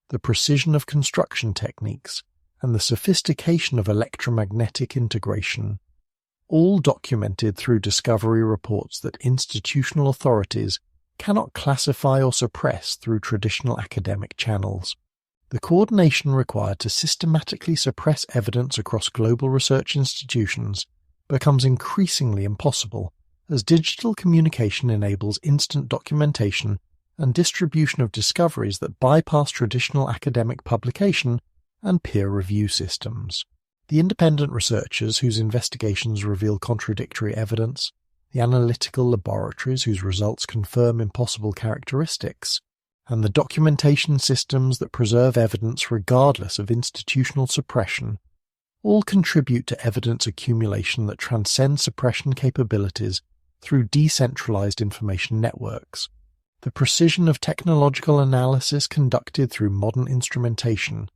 Speaker 1: the precision of construction techniques, and the sophistication of electromagnetic integration, all documented through discovery reports that institutional authorities cannot classify or suppress through traditional academic channels. The coordination required to systematically suppress evidence across global research institutions becomes increasingly impossible as digital communication enables instant documentation and distribution of discoveries that bypass traditional academic publication and peer review systems. The independent researchers whose investigations reveal contradictory evidence, the analytical laboratories whose results confirm impossible characteristics, and the documentation systems that preserve evidence regardless of institutional suppression all contribute to evidence accumulation that transcends suppression capabilities through decentralized information networks. The precision of technological analysis conducted through modern instrumentation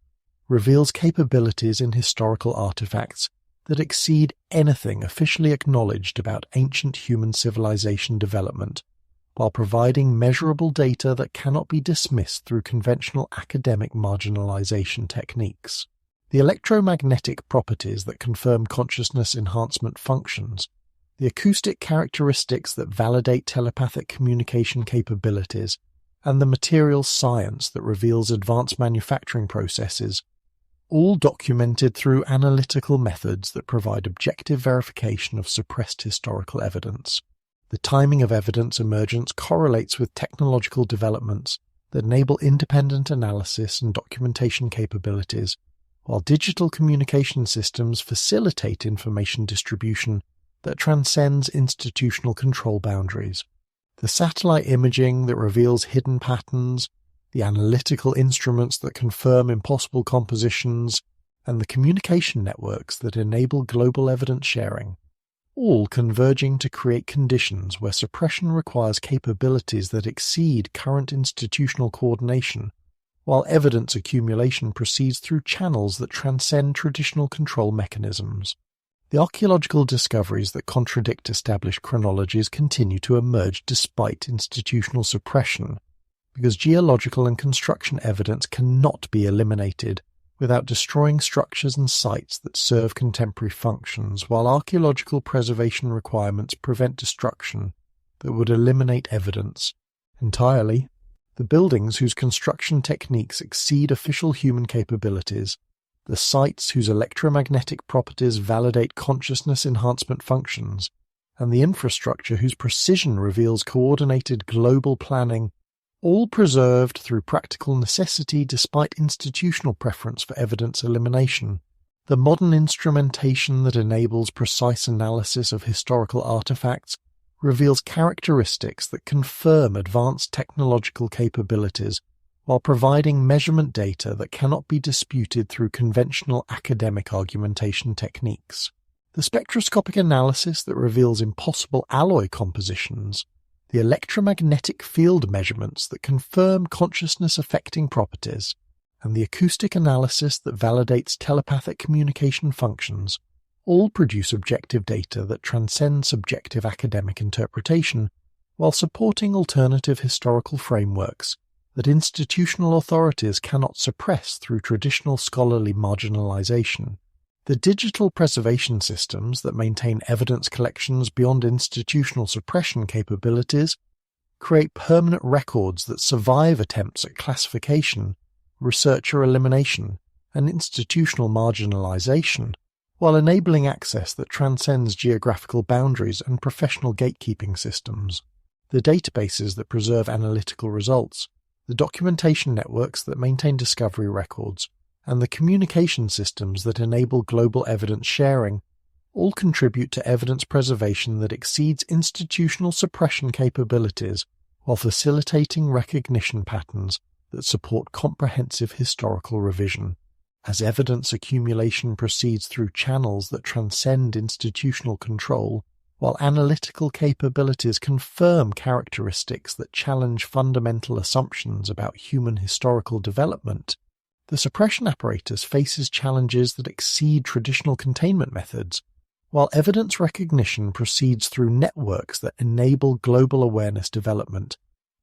Speaker 1: reveals capabilities in historical artifacts that exceed anything officially acknowledged about ancient human civilization development, while providing measurable data that cannot be dismissed through conventional academic marginalization techniques. The electromagnetic properties that confirm consciousness enhancement functions, the acoustic characteristics that validate telepathic communication capabilities, and the materials science that reveals advanced manufacturing processes, all documented through analytical methods that provide objective verification of suppressed historical evidence. The timing of evidence emergence correlates with technological developments that enable independent analysis and documentation capabilities, while digital communication systems facilitate information distribution that transcends institutional control boundaries. The satellite imaging that reveals hidden patterns, the analytical instruments that confirm impossible compositions, and the communication networks that enable global evidence sharing, all converging to create conditions where suppression requires capabilities that exceed current institutional coordination, while evidence accumulation proceeds through channels that transcend traditional control mechanisms. The archaeological discoveries that contradict established chronologies continue to emerge despite institutional suppression, because geological and construction evidence cannot be eliminated without destroying structures and sites that serve contemporary functions, while archaeological preservation requirements prevent destruction that would eliminate evidence entirely. The buildings whose construction techniques exceed official human capabilities, the sites whose electromagnetic properties validate consciousness enhancement functions, and the infrastructure whose precision reveals coordinated global planning, all preserved through practical necessity despite institutional preference for evidence elimination. The modern instrumentation that enables precise analysis of historical artifacts reveals characteristics that confirm advanced technological capabilities while providing measurement data that cannot be disputed through conventional academic argumentation techniques. The spectroscopic analysis that reveals impossible alloy compositions, the electromagnetic field measurements that confirm consciousness-affecting properties, and the acoustic analysis that validates telepathic communication functions all produce objective data that transcend subjective academic interpretation while supporting alternative historical frameworks that institutional authorities cannot suppress through traditional scholarly marginalization. The digital preservation systems that maintain evidence collections beyond institutional suppression capabilities create permanent records that survive attempts at classification, researcher elimination, and institutional marginalization, while enabling access that transcends geographical boundaries and professional gatekeeping systems. The databases that preserve analytical results, the documentation networks that maintain discovery records, and the communication systems that enable global evidence sharing all contribute to evidence preservation that exceeds institutional suppression capabilities while facilitating recognition patterns that support comprehensive historical revision. As evidence accumulation proceeds through channels that transcend institutional control, while analytical capabilities confirm characteristics that challenge fundamental assumptions about human historical development, the suppression apparatus faces challenges that exceed traditional containment methods, while evidence recognition proceeds through networks that enable global awareness development,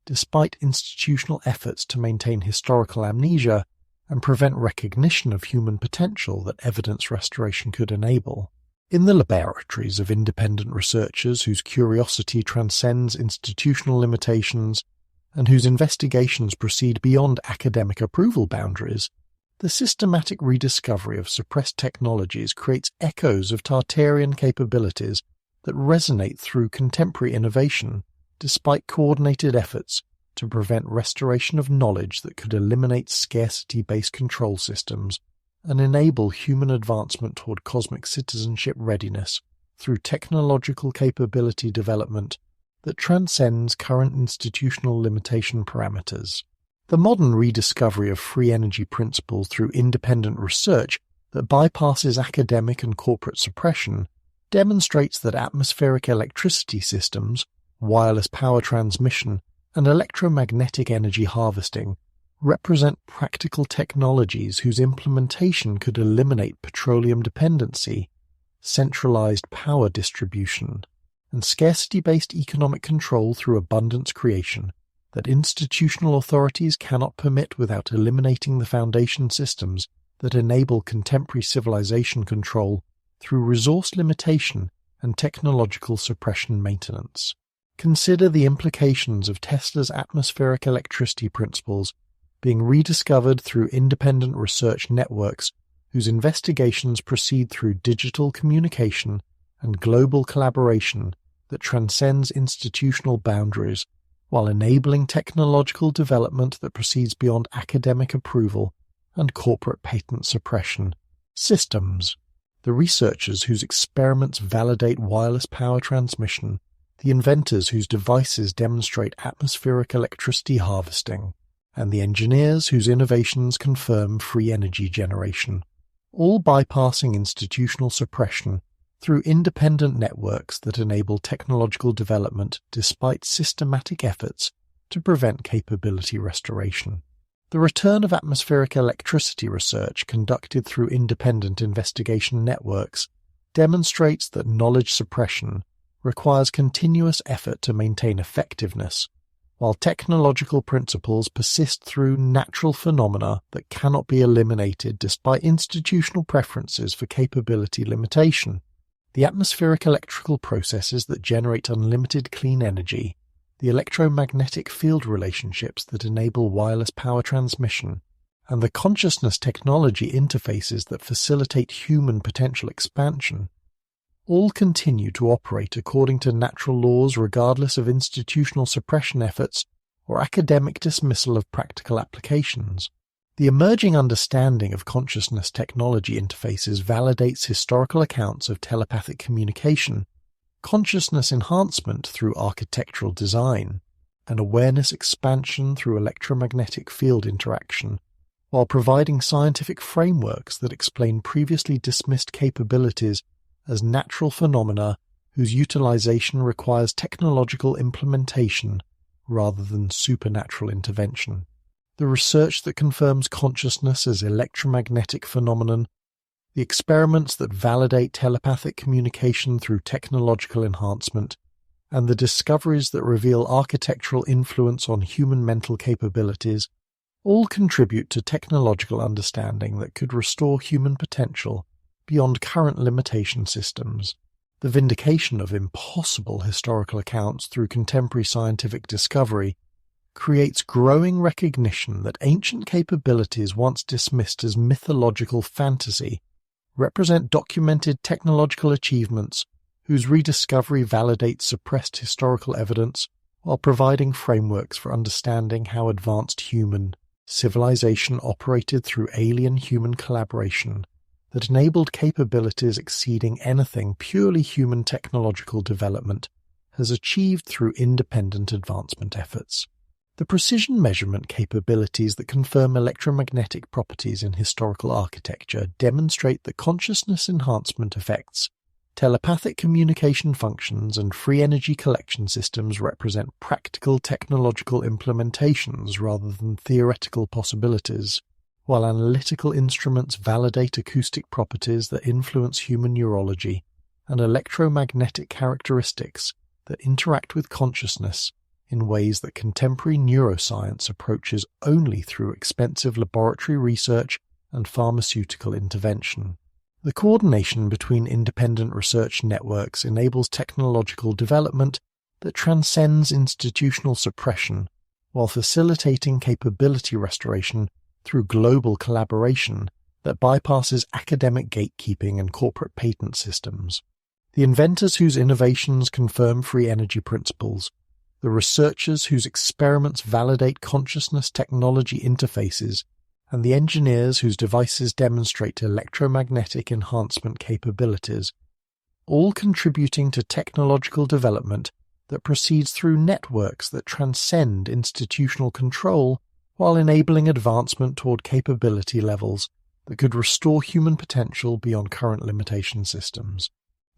Speaker 1: despite institutional efforts to maintain historical amnesia and prevent recognition of human potential that evidence restoration could enable. In the laboratories of independent researchers whose curiosity transcends institutional limitations and whose investigations proceed beyond academic approval boundaries, The systematic rediscovery of suppressed technologies creates echoes of Tartarian capabilities that resonate through contemporary innovation, despite coordinated efforts to prevent restoration of knowledge that could eliminate scarcity-based control systems and enable human advancement toward cosmic citizenship readiness through technological capability development that transcends current institutional limitation parameters. The modern rediscovery of free energy principles through independent research that bypasses academic and corporate suppression demonstrates that atmospheric electricity systems, wireless power transmission, and electromagnetic energy harvesting represent practical technologies whose implementation could eliminate petroleum dependency, centralized power distribution, and scarcity-based economic control through abundance creation that institutional authorities cannot permit without eliminating the foundation systems that enable contemporary civilization control through resource limitation and technological suppression maintenance. Consider the implications of Tesla's atmospheric electricity principles being rediscovered through independent research networks whose investigations proceed through digital communication and global collaboration that transcends institutional boundaries while enabling technological development that proceeds beyond academic approval and corporate patent suppression. Systems. The researchers whose experiments validate wireless power transmission, the inventors whose devices demonstrate atmospheric electricity harvesting, and the engineers whose innovations confirm free energy generation, all bypassing institutional suppression through independent networks that enable technological development despite systematic efforts to prevent capability restoration. The return of atmospheric electricity research conducted through independent investigation networks demonstrates that knowledge suppression requires continuous effort to maintain effectiveness, while technological principles persist through natural phenomena that cannot be eliminated despite institutional preferences for capability limitation. The atmospheric electrical processes that generate unlimited clean energy, the electromagnetic field relationships that enable wireless power transmission, and the consciousness technology interfaces that facilitate human potential expansion, all continue to operate according to natural laws regardless of institutional suppression efforts or academic dismissal of practical applications. The emerging understanding of consciousness technology interfaces validates historical accounts of telepathic communication, consciousness enhancement through architectural design, and awareness expansion through electromagnetic field interaction, while providing scientific frameworks that explain previously dismissed capabilities as natural phenomena whose utilization requires technological implementation rather than supernatural intervention. The research that confirms consciousness as electromagnetic phenomenon, the experiments that validate telepathic communication through technological enhancement, and the discoveries that reveal architectural influence on human mental capabilities all contribute to technological understanding that could restore human potential beyond current limitation systems. The vindication of impossible historical accounts through contemporary scientific discovery creates growing recognition that ancient capabilities once dismissed as mythological fantasy represent documented technological achievements whose rediscovery validates suppressed historical evidence while providing frameworks for understanding how advanced human civilization operated through alien-human collaboration that enabled capabilities exceeding anything purely human technological development has achieved through independent advancement efforts. The precision measurement capabilities that confirm electromagnetic properties in historical architecture demonstrate that consciousness enhancement effects, telepathic communication functions, and free energy collection systems represent practical technological implementations rather than theoretical possibilities, while analytical instruments validate acoustic properties that influence human neurology and electromagnetic characteristics that interact with consciousness in ways that contemporary neuroscience approaches only through expensive laboratory research and pharmaceutical intervention. The coordination between independent research networks enables technological development that transcends institutional suppression while facilitating capability restoration through global collaboration that bypasses academic gatekeeping and corporate patent systems. The inventors whose innovations confirm free energy principles, the researchers whose experiments validate consciousness technology interfaces, and the engineers whose devices demonstrate electromagnetic enhancement capabilities, all contributing to technological development that proceeds through networks that transcend institutional control while enabling advancement toward capability levels that could restore human potential beyond current limitation systems.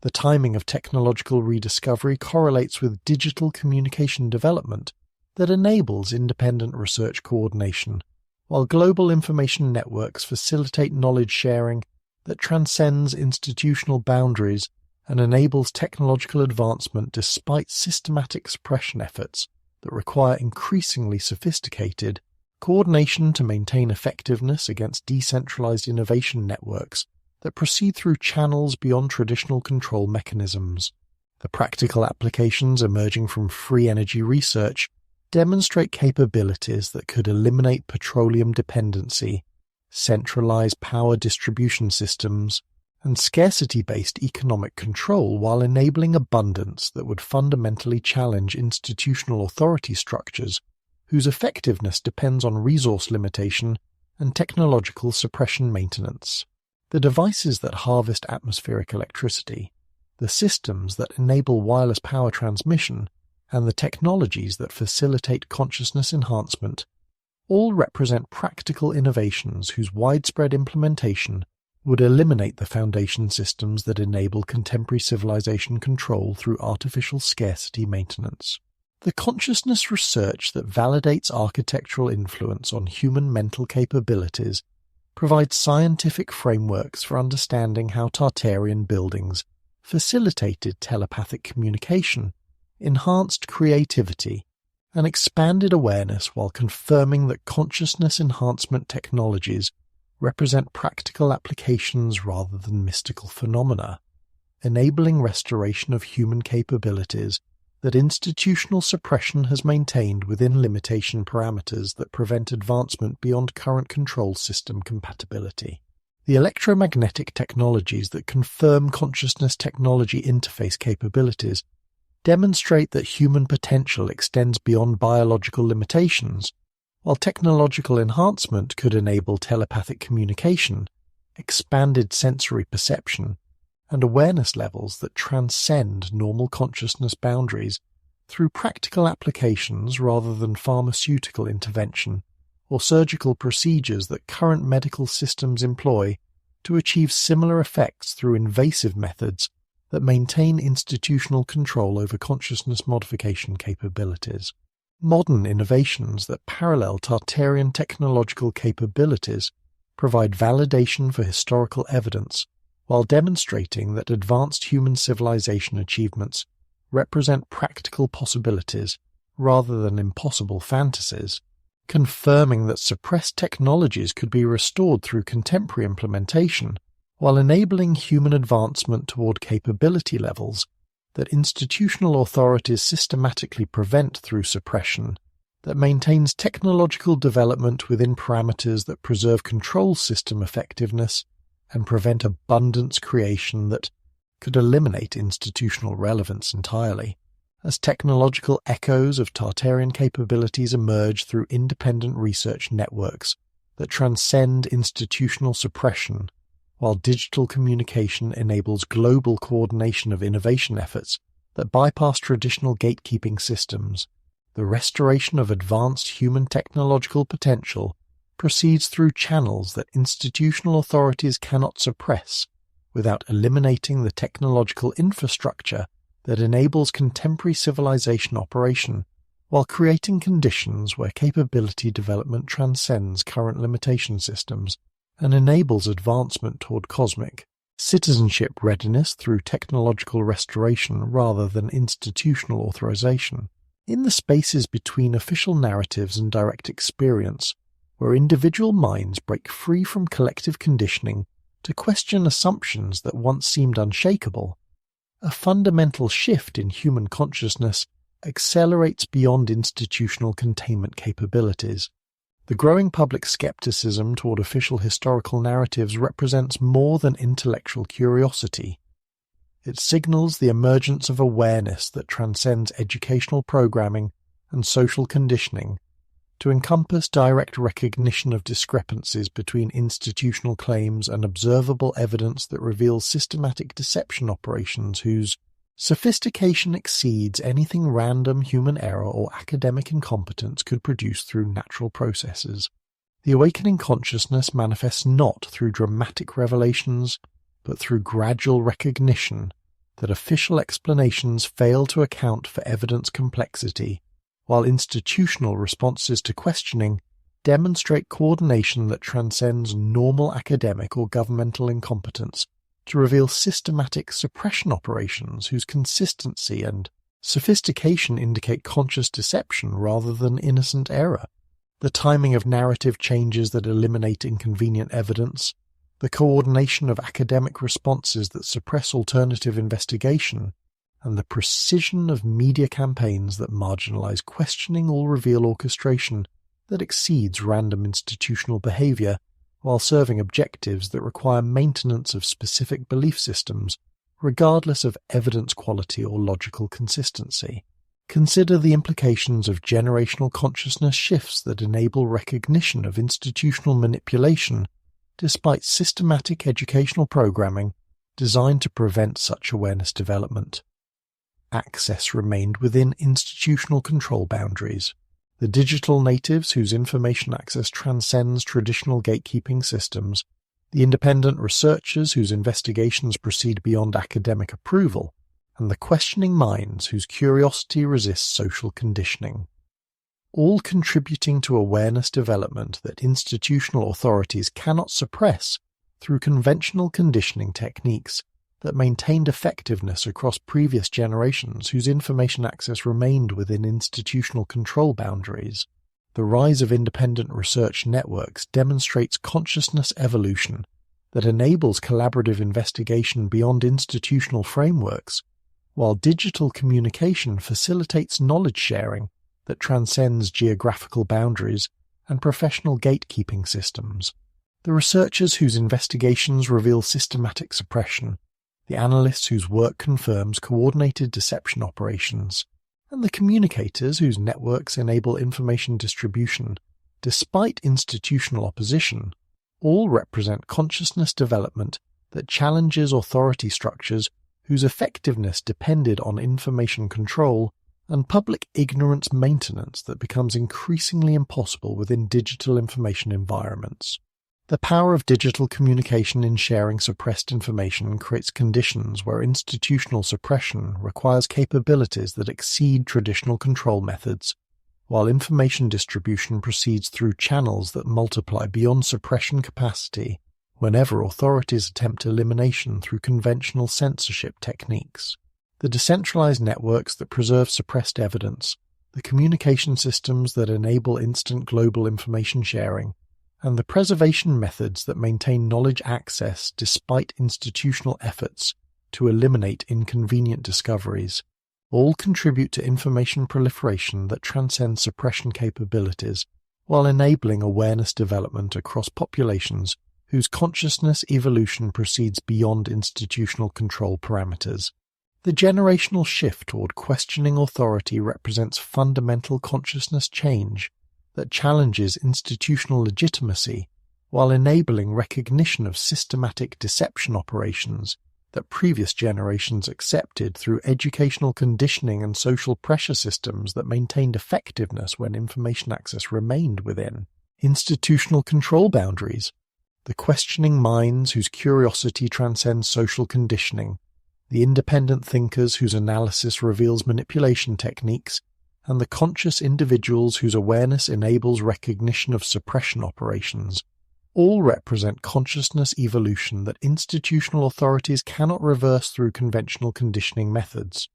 Speaker 1: The timing of technological rediscovery correlates with digital communication development that enables independent research coordination, while global information networks facilitate knowledge sharing that transcends institutional boundaries and enables technological advancement despite systematic suppression efforts that require increasingly sophisticated coordination to maintain effectiveness against decentralized innovation networks that proceed through channels beyond traditional control mechanisms. The practical applications emerging from free energy research demonstrate capabilities that could eliminate petroleum dependency, centralize power distribution systems, and scarcity-based economic control while enabling abundance that would fundamentally challenge institutional authority structures whose effectiveness depends on resource limitation and technological suppression maintenance. The devices that harvest atmospheric electricity, the systems that enable wireless power transmission, and the technologies that facilitate consciousness enhancement all represent practical innovations whose widespread implementation would eliminate the foundation systems that enable contemporary civilization control through artificial scarcity maintenance. The consciousness research that validates architectural influence on human mental capabilities provides scientific frameworks for understanding how Tartarian buildings facilitated telepathic communication, enhanced creativity, and expanded awareness while confirming that consciousness enhancement technologies represent practical applications rather than mystical phenomena, enabling restoration of human capabilities that institutional suppression has maintained within limitation parameters that prevent advancement beyond current control system compatibility. The electromagnetic technologies that confirm consciousness technology interface capabilities demonstrate that human potential extends beyond biological limitations, while technological enhancement could enable telepathic communication, expanded sensory perception, and awareness levels that transcend normal consciousness boundaries through practical applications rather than pharmaceutical intervention or surgical procedures that current medical systems employ to achieve similar effects through invasive methods that maintain institutional control over consciousness modification capabilities. Modern innovations that parallel Tartarian technological capabilities provide validation for historical evidence while demonstrating that advanced human civilization achievements represent practical possibilities rather than impossible fantasies, confirming that suppressed technologies could be restored through contemporary implementation while enabling human advancement toward capability levels that institutional authorities systematically prevent through suppression, that maintains technological development within parameters that preserve control system effectiveness and prevent abundance creation that could eliminate institutional relevance entirely. As technological echoes of Tartarian capabilities emerge through independent research networks that transcend institutional suppression, while digital communication enables global coordination of innovation efforts that bypass traditional gatekeeping systems, the restoration of advanced human technological potential proceeds through channels that institutional authorities cannot suppress without eliminating the technological infrastructure that enables contemporary civilization operation, while creating conditions where capability development transcends current limitation systems and enables advancement toward cosmic citizenship readiness through technological restoration rather than institutional authorization. In the spaces between official narratives and direct experience, where individual minds break free from collective conditioning to question assumptions that once seemed unshakable, a fundamental shift in human consciousness accelerates beyond institutional containment capabilities. The growing public skepticism toward official historical narratives represents more than intellectual curiosity. It signals the emergence of awareness that transcends educational programming and social conditioning to encompass direct recognition of discrepancies between institutional claims and observable evidence that reveals systematic deception operations whose sophistication exceeds anything random human error or academic incompetence could produce through natural processes. The awakening consciousness manifests not through dramatic revelations, but through gradual recognition that official explanations fail to account for evidence complexity, while institutional responses to questioning demonstrate coordination that transcends normal academic or governmental incompetence to reveal systematic suppression operations whose consistency and sophistication indicate conscious deception rather than innocent error. The timing of narrative changes that eliminate inconvenient evidence, the coordination of academic responses that suppress alternative investigation, and the precision of media campaigns that marginalize questioning all reveal orchestration that exceeds random institutional behavior while serving objectives that require maintenance of specific belief systems, regardless of evidence quality or logical consistency. Consider the implications of generational consciousness shifts that enable recognition of institutional manipulation despite systematic educational programming designed to prevent such awareness development. Access remained within institutional control boundaries. The digital natives whose information access transcends traditional gatekeeping systems, the independent researchers whose investigations proceed beyond academic approval, and the questioning minds whose curiosity resists social conditioning, all contributing to awareness development that institutional authorities cannot suppress through conventional conditioning techniques that maintained effectiveness across previous generations whose information access remained within institutional control boundaries. The rise of independent research networks demonstrates consciousness evolution that enables collaborative investigation beyond institutional frameworks, while digital communication facilitates knowledge sharing that transcends geographical boundaries and professional gatekeeping systems. The researchers whose investigations reveal systematic suppression, the analysts whose work confirms coordinated deception operations, and the communicators whose networks enable information distribution, despite institutional opposition, all represent consciousness development that challenges authority structures whose effectiveness depended on information control and public ignorance maintenance that becomes increasingly impossible within digital information environments. The power of digital communication in sharing suppressed information creates conditions where institutional suppression requires capabilities that exceed traditional control methods, while information distribution proceeds through channels that multiply beyond suppression capacity whenever authorities attempt elimination through conventional censorship techniques. The decentralized networks that preserve suppressed evidence, the communication systems that enable instant global information sharing, and the preservation methods that maintain knowledge access despite institutional efforts to eliminate inconvenient discoveries, all contribute to information proliferation that transcends suppression capabilities while enabling awareness development across populations whose consciousness evolution proceeds beyond institutional control parameters. The generational shift toward questioning authority represents fundamental consciousness change that challenges institutional legitimacy while enabling recognition of systematic deception operations that previous generations accepted through educational conditioning and social pressure systems that maintained effectiveness when information access remained within institutional control boundaries. The questioning minds whose curiosity transcends social conditioning, the independent thinkers whose analysis reveals manipulation techniques, and the conscious individuals whose awareness enables recognition of suppression operations, all represent consciousness evolution that institutional authorities cannot reverse through conventional conditioning methods.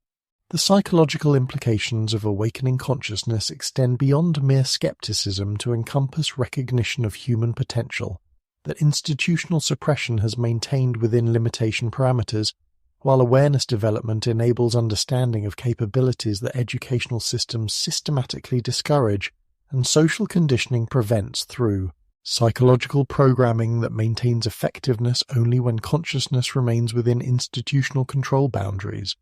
Speaker 1: The psychological implications of awakening consciousness extend beyond mere skepticism to encompass recognition of human potential that institutional suppression has maintained within limitation parameters, while awareness development enables understanding of capabilities that educational systems systematically discourage and social conditioning prevents through psychological programming that maintains effectiveness only when consciousness remains within institutional control boundaries,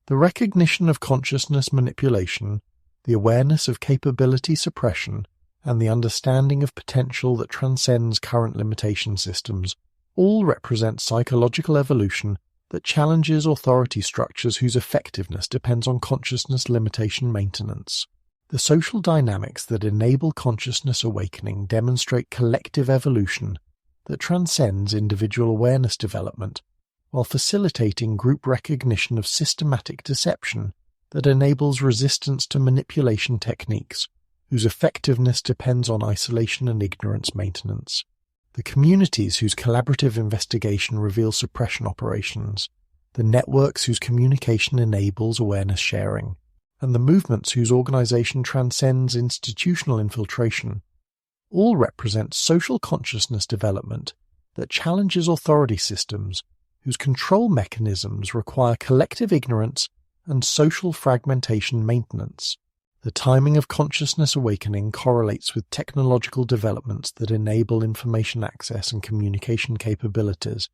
Speaker 1: the recognition of consciousness manipulation, the awareness of capability suppression, and the understanding of potential that transcends current limitation systems, all represent psychological evolution that challenges authority structures whose effectiveness depends on consciousness limitation maintenance. The social dynamics that enable consciousness awakening demonstrate collective evolution that transcends individual awareness development, while facilitating group recognition of systematic deception that enables resistance to manipulation techniques whose effectiveness depends on isolation and ignorance maintenance. The communities whose collaborative investigation reveals suppression operations, the networks whose communication enables awareness sharing, and the movements whose organization transcends institutional infiltration, all represent social consciousness development that challenges authority systems whose control mechanisms require collective ignorance and social fragmentation maintenance. The timing of consciousness awakening correlates with technological developments that enable information access and communication capabilities,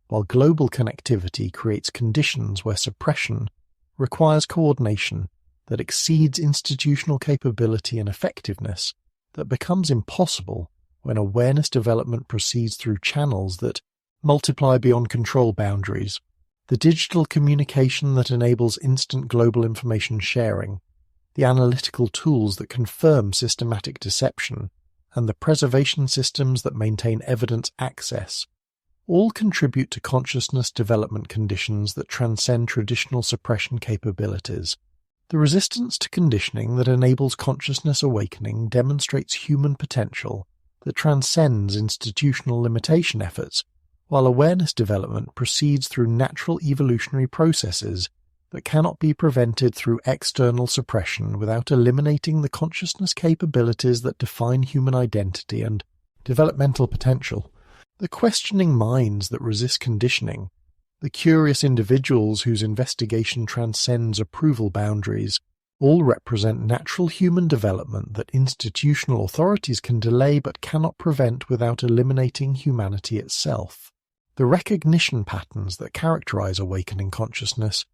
Speaker 1: while global connectivity creates conditions where suppression requires coordination that exceeds institutional capability and effectiveness that becomes impossible when awareness development proceeds through channels that multiply beyond control boundaries. The digital communication that enables instant global information sharing, the analytical tools that confirm systematic deception, and the preservation systems that maintain evidence access all contribute to consciousness development conditions that transcend traditional suppression capabilities. The resistance to conditioning that enables consciousness awakening demonstrates human potential that transcends institutional limitation efforts, while awareness development proceeds through natural evolutionary processes that cannot be prevented through external suppression without eliminating the consciousness capabilities that define human identity and developmental potential. The questioning minds that resist conditioning, the curious individuals whose investigation transcends approval boundaries, all represent natural human development that institutional authorities can delay but cannot prevent without eliminating humanity itself. The recognition patterns that characterize awakening consciousness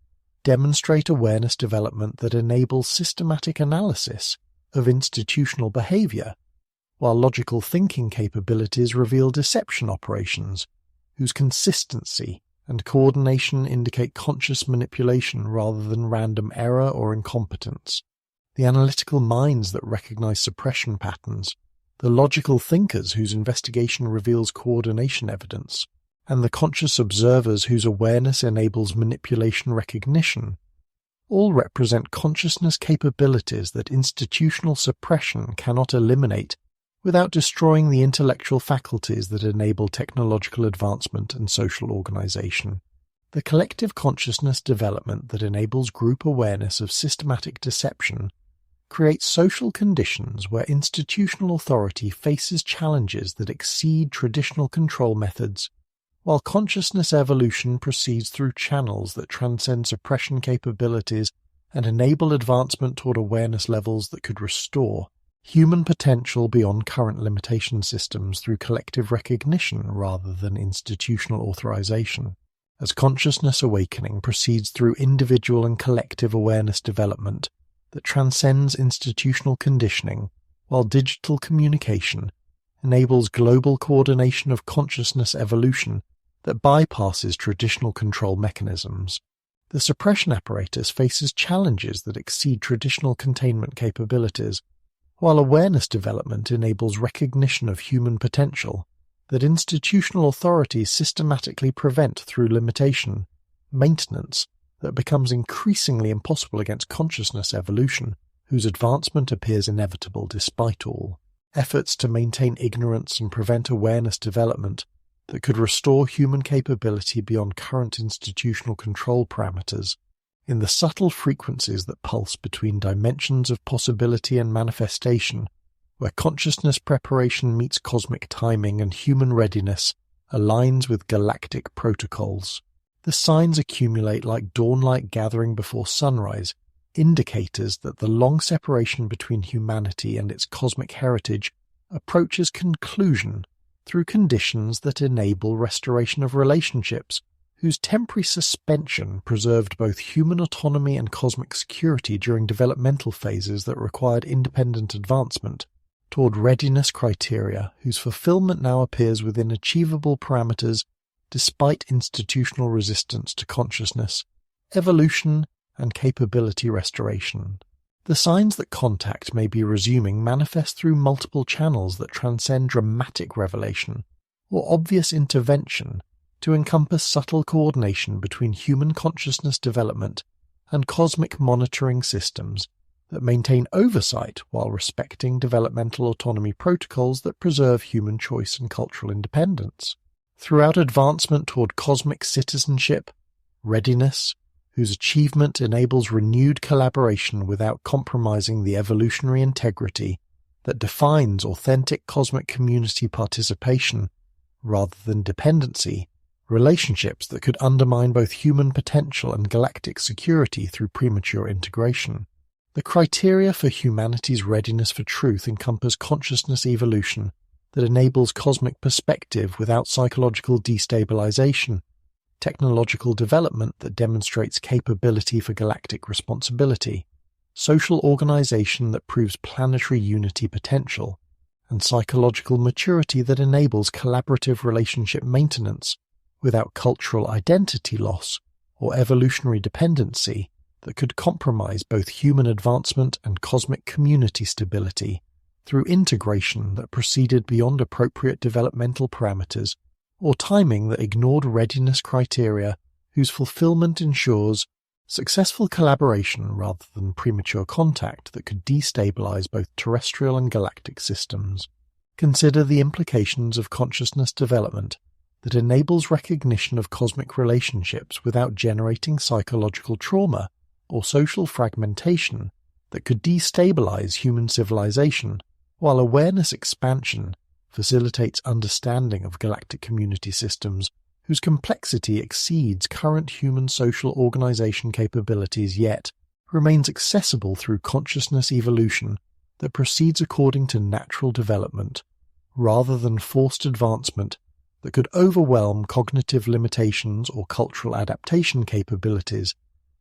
Speaker 1: demonstrate awareness development that enables systematic analysis of institutional behavior, while logical thinking capabilities reveal deception operations, whose consistency and coordination indicate conscious manipulation rather than random error or incompetence. The analytical minds that recognize suppression patterns, the logical thinkers whose investigation reveals coordination evidence, and the conscious observers whose awareness enables manipulation recognition, all represent consciousness capabilities that institutional suppression cannot eliminate without destroying the intellectual faculties that enable technological advancement and social organization. The collective consciousness development that enables group awareness of systematic deception creates social conditions where institutional authority faces challenges that exceed traditional control methods, while consciousness evolution proceeds through channels that transcend suppression capabilities and enable advancement toward awareness levels that could restore human potential beyond current limitation systems through collective recognition rather than institutional authorization. As consciousness awakening proceeds through individual and collective awareness development that transcends institutional conditioning, while digital communication enables global coordination of consciousness evolution that bypasses traditional control mechanisms. The suppression apparatus faces challenges that exceed traditional containment capabilities, while awareness development enables recognition of human potential that institutional authorities systematically prevent through limitation, maintenance that becomes increasingly impossible against consciousness evolution, whose advancement appears inevitable despite all efforts to maintain ignorance and prevent awareness development that could restore human capability beyond current institutional control parameters. In the subtle frequencies that pulse between dimensions of possibility and manifestation, where consciousness preparation meets cosmic timing and human readiness aligns with galactic protocols, the signs accumulate like dawn-light gathering before sunrise, indicators that the long separation between humanity and its cosmic heritage approaches conclusion through conditions that enable restoration of relationships whose temporary suspension preserved both human autonomy and cosmic security during developmental phases that required independent advancement, toward readiness criteria whose fulfillment now appears within achievable parameters despite institutional resistance to consciousness, evolution, and capability restoration. The signs that contact may be resuming manifest through multiple channels that transcend dramatic revelation or obvious intervention to encompass subtle coordination between human consciousness development and cosmic monitoring systems that maintain oversight while respecting developmental autonomy protocols that preserve human choice and cultural independence. Throughout advancement toward cosmic citizenship, readiness, whose achievement enables renewed collaboration without compromising the evolutionary integrity that defines authentic cosmic community participation rather than dependency, relationships that could undermine both human potential and galactic security through premature integration. The criteria for humanity's readiness for truth encompass consciousness evolution that enables cosmic perspective without psychological destabilization, technological development that demonstrates capability for galactic responsibility, social organization that proves planetary unity potential, and psychological maturity that enables collaborative relationship maintenance without cultural identity loss or evolutionary dependency that could compromise both human advancement and cosmic community stability through integration that proceeded beyond appropriate developmental parameters or timing that ignored readiness criteria whose fulfillment ensures successful collaboration rather than premature contact that could destabilize both terrestrial and galactic systems. Consider the implications of consciousness development that enables recognition of cosmic relationships without generating psychological trauma or social fragmentation that could destabilize human civilization, while awareness expansion facilitates understanding of galactic community systems whose complexity exceeds current human social organization capabilities yet remains accessible through consciousness evolution that proceeds according to natural development, rather than forced advancement that could overwhelm cognitive limitations or cultural adaptation capabilities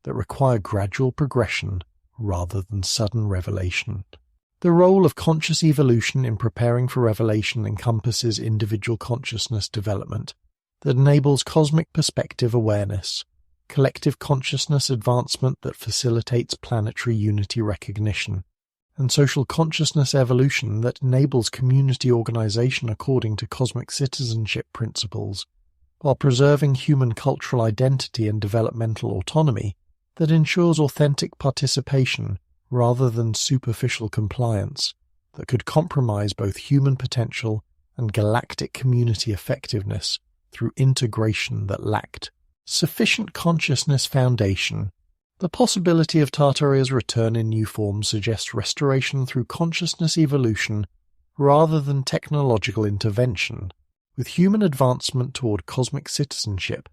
Speaker 1: that require gradual progression rather than sudden revelation. The role of conscious evolution in preparing for revelation encompasses individual consciousness development that enables cosmic perspective awareness, collective consciousness advancement that facilitates planetary unity recognition, and social consciousness evolution that enables community organization according to cosmic citizenship principles, while preserving human cultural identity and developmental autonomy that ensures authentic participation rather than superficial compliance that could compromise both human potential and galactic community effectiveness through integration that lacked sufficient consciousness foundation. The possibility of Tartaria's return in new form suggests restoration through consciousness evolution rather than technological intervention, with human advancement toward cosmic citizenship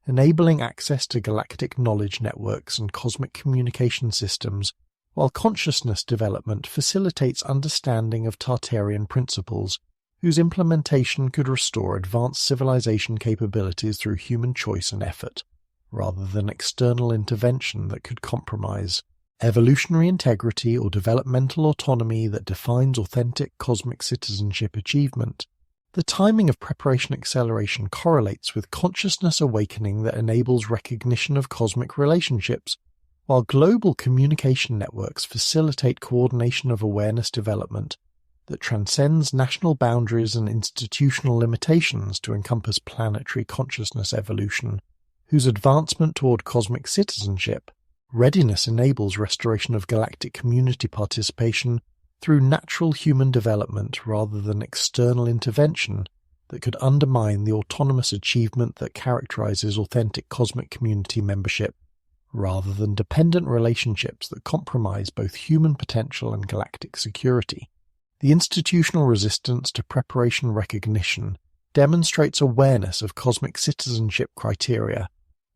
Speaker 1: enabling access to galactic knowledge networks and cosmic communication systems, while consciousness development facilitates understanding of Tartarian principles, whose implementation could restore advanced civilization capabilities through human choice and effort, rather than external intervention that could compromise evolutionary integrity or developmental autonomy that defines authentic cosmic citizenship achievement. The timing of preparation acceleration correlates with consciousness awakening that enables recognition of cosmic relationships, while global communication networks facilitate coordination of awareness development that transcends national boundaries and institutional limitations to encompass planetary consciousness evolution, whose advancement toward cosmic citizenship, readiness enables restoration of galactic community participation through natural human development rather than external intervention that could undermine the autonomous achievement that characterizes authentic cosmic community membership, rather than dependent relationships that compromise both human potential and galactic security. The institutional resistance to preparation recognition demonstrates awareness of cosmic citizenship criteria,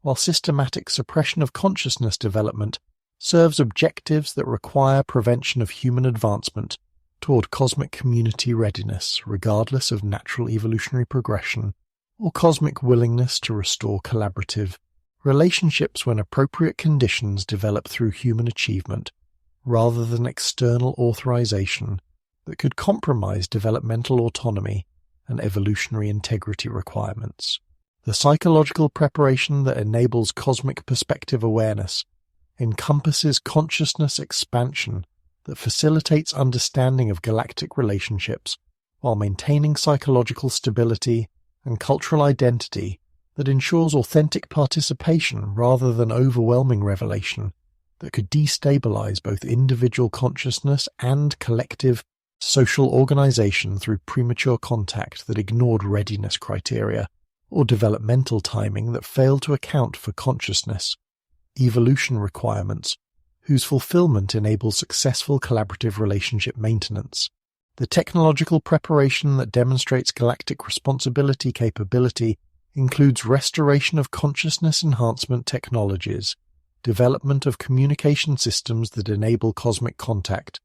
Speaker 1: while systematic suppression of consciousness development serves objectives that require prevention of human advancement toward cosmic community readiness, regardless of natural evolutionary progression, or cosmic willingness to restore collaborative relationships when appropriate conditions develop through human achievement, rather than external authorization that could compromise developmental autonomy and evolutionary integrity requirements. The psychological preparation that enables cosmic perspective awareness encompasses consciousness expansion that facilitates understanding of galactic relationships while maintaining psychological stability and cultural identity that ensures authentic participation rather than overwhelming revelation that could destabilize both individual consciousness and collective social organization through premature contact that ignored readiness criteria or developmental timing that failed to account for consciousness evolution requirements whose fulfillment enables successful collaborative relationship maintenance. The technological preparation that demonstrates galactic responsibility capability includes restoration of consciousness enhancement technologies, development of communication systems that enable cosmic contact,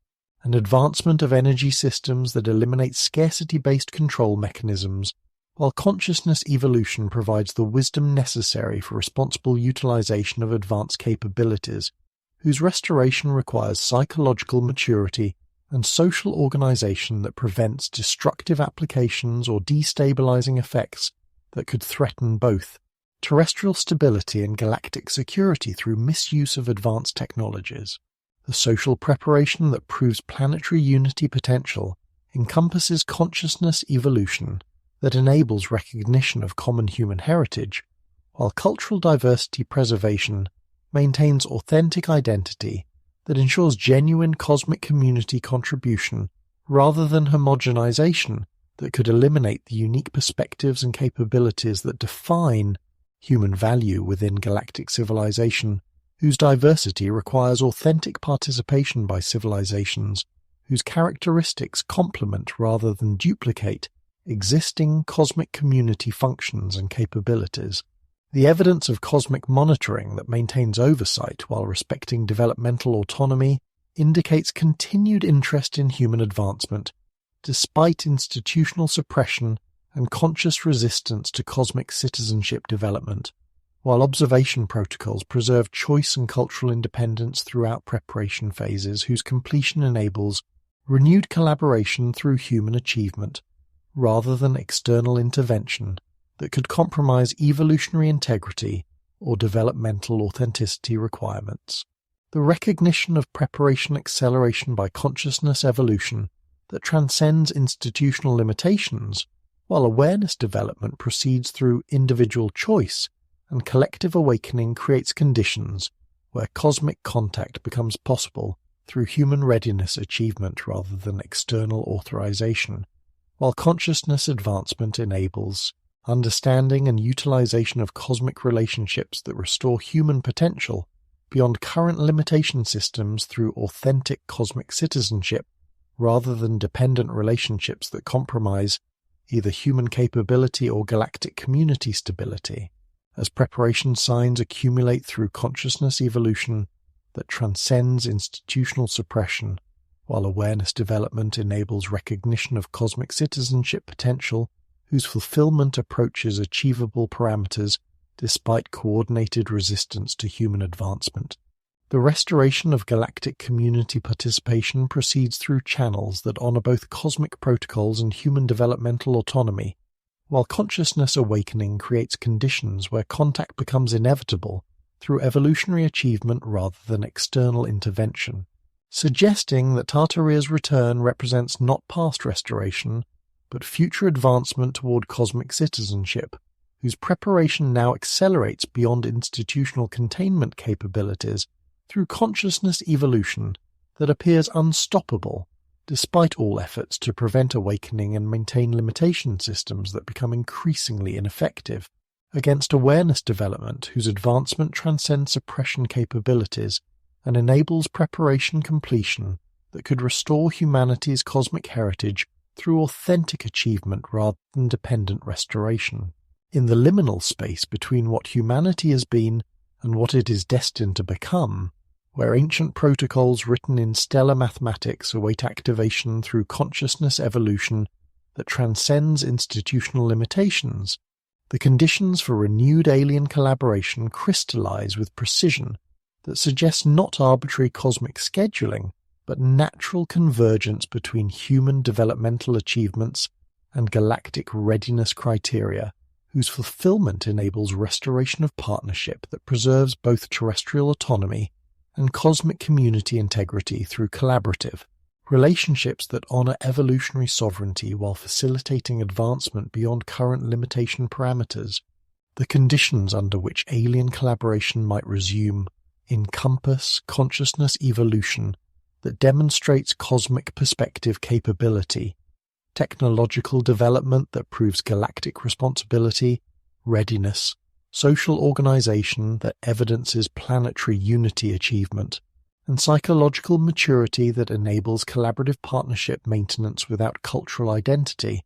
Speaker 1: and advancement of energy systems that eliminate scarcity-based control mechanisms, while consciousness evolution provides the wisdom necessary for responsible utilization of advanced capabilities, whose restoration requires psychological maturity and social organization that prevents destructive applications or destabilizing effects that could threaten both terrestrial stability and galactic security through misuse of advanced technologies. The social preparation that proves planetary unity potential encompasses consciousness evolution that enables recognition of common human heritage, while cultural diversity preservation maintains authentic identity that ensures genuine cosmic community contribution rather than homogenization that could eliminate the unique perspectives and capabilities that define human value within galactic civilization, whose diversity requires authentic participation by civilizations whose characteristics complement rather than duplicate existing cosmic community functions and capabilities. The evidence of cosmic monitoring that maintains oversight while respecting developmental autonomy indicates continued interest in human advancement, despite institutional suppression and conscious resistance to cosmic citizenship development, while observation protocols preserve choice and cultural independence throughout preparation phases whose completion enables renewed collaboration through human achievement, rather than external intervention that could compromise evolutionary integrity or developmental authenticity requirements. The recognition of preparation acceleration by consciousness evolution that transcends institutional limitations, while awareness development proceeds through individual choice and collective awakening creates conditions where cosmic contact becomes possible through human readiness achievement rather than external authorization, while consciousness advancement enables understanding and utilization of cosmic relationships that restore human potential beyond current limitation systems through authentic cosmic citizenship rather than dependent relationships that compromise either human capability or galactic community stability, as preparation signs accumulate through consciousness evolution that transcends institutional suppression, while awareness development enables recognition of cosmic citizenship potential whose fulfillment approaches achievable parameters despite coordinated resistance to human advancement. The restoration of galactic community participation proceeds through channels that honor both cosmic protocols and human developmental autonomy, while consciousness awakening creates conditions where contact becomes inevitable through evolutionary achievement rather than external intervention, suggesting that Tartaria's return represents not past restoration, but future advancement toward cosmic citizenship, whose preparation now accelerates beyond institutional containment capabilities through consciousness evolution that appears unstoppable, despite all efforts to prevent awakening and maintain limitation systems that become increasingly ineffective, against awareness development whose advancement transcends suppression capabilities and enables preparation completion that could restore humanity's cosmic heritage through authentic achievement rather than dependent restoration. In the liminal space between what humanity has been and what it is destined to become, where ancient protocols written in stellar mathematics await activation through consciousness evolution that transcends institutional limitations, the conditions for renewed alien collaboration crystallize with precision that suggests not arbitrary cosmic scheduling, but natural convergence between human developmental achievements and galactic readiness criteria, whose fulfillment enables restoration of partnership that preserves both terrestrial autonomy and cosmic community integrity through collaborative relationships that honor evolutionary sovereignty while facilitating advancement beyond current limitation parameters. The conditions under which alien collaboration might resume encompass consciousness evolution that demonstrates cosmic perspective capability, technological development that proves galactic responsibility, readiness, social organization that evidences planetary unity achievement, and psychological maturity that enables collaborative partnership maintenance without cultural identity,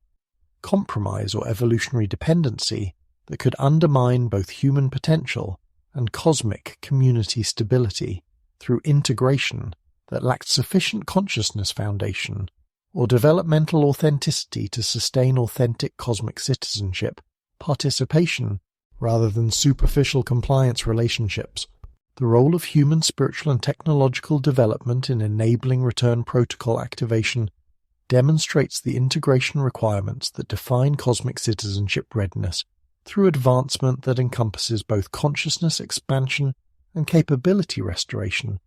Speaker 1: compromise or evolutionary dependency that could undermine both human potential and cosmic community stability through integration that lacked sufficient consciousness foundation or developmental authenticity to sustain authentic cosmic citizenship, participation, rather than superficial compliance relationships. The role of human spiritual and technological development in enabling return protocol activation demonstrates the integration requirements that define cosmic citizenship readiness through advancement that encompasses both consciousness expansion and capability restoration,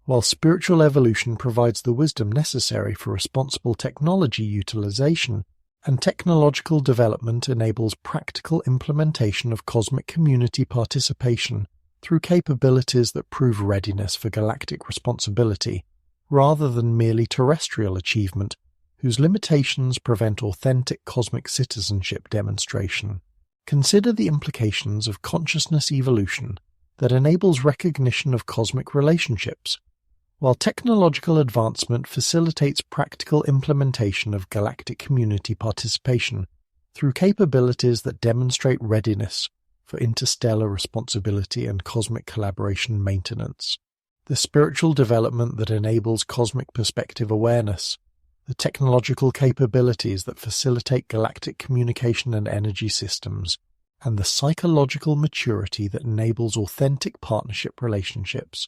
Speaker 1: while spiritual evolution provides the wisdom necessary for responsible technology utilization, and technological development enables practical implementation of cosmic community participation through capabilities that prove readiness for galactic responsibility, rather than merely terrestrial achievement, whose limitations prevent authentic cosmic citizenship demonstration. Consider the implications of consciousness evolution that enables recognition of cosmic relationships, while technological advancement facilitates practical implementation of galactic community participation through capabilities that demonstrate readiness for interstellar responsibility and cosmic collaboration maintenance. The spiritual development that enables cosmic perspective awareness, the technological capabilities that facilitate galactic communication and energy systems, and the psychological maturity that enables authentic partnership relationships,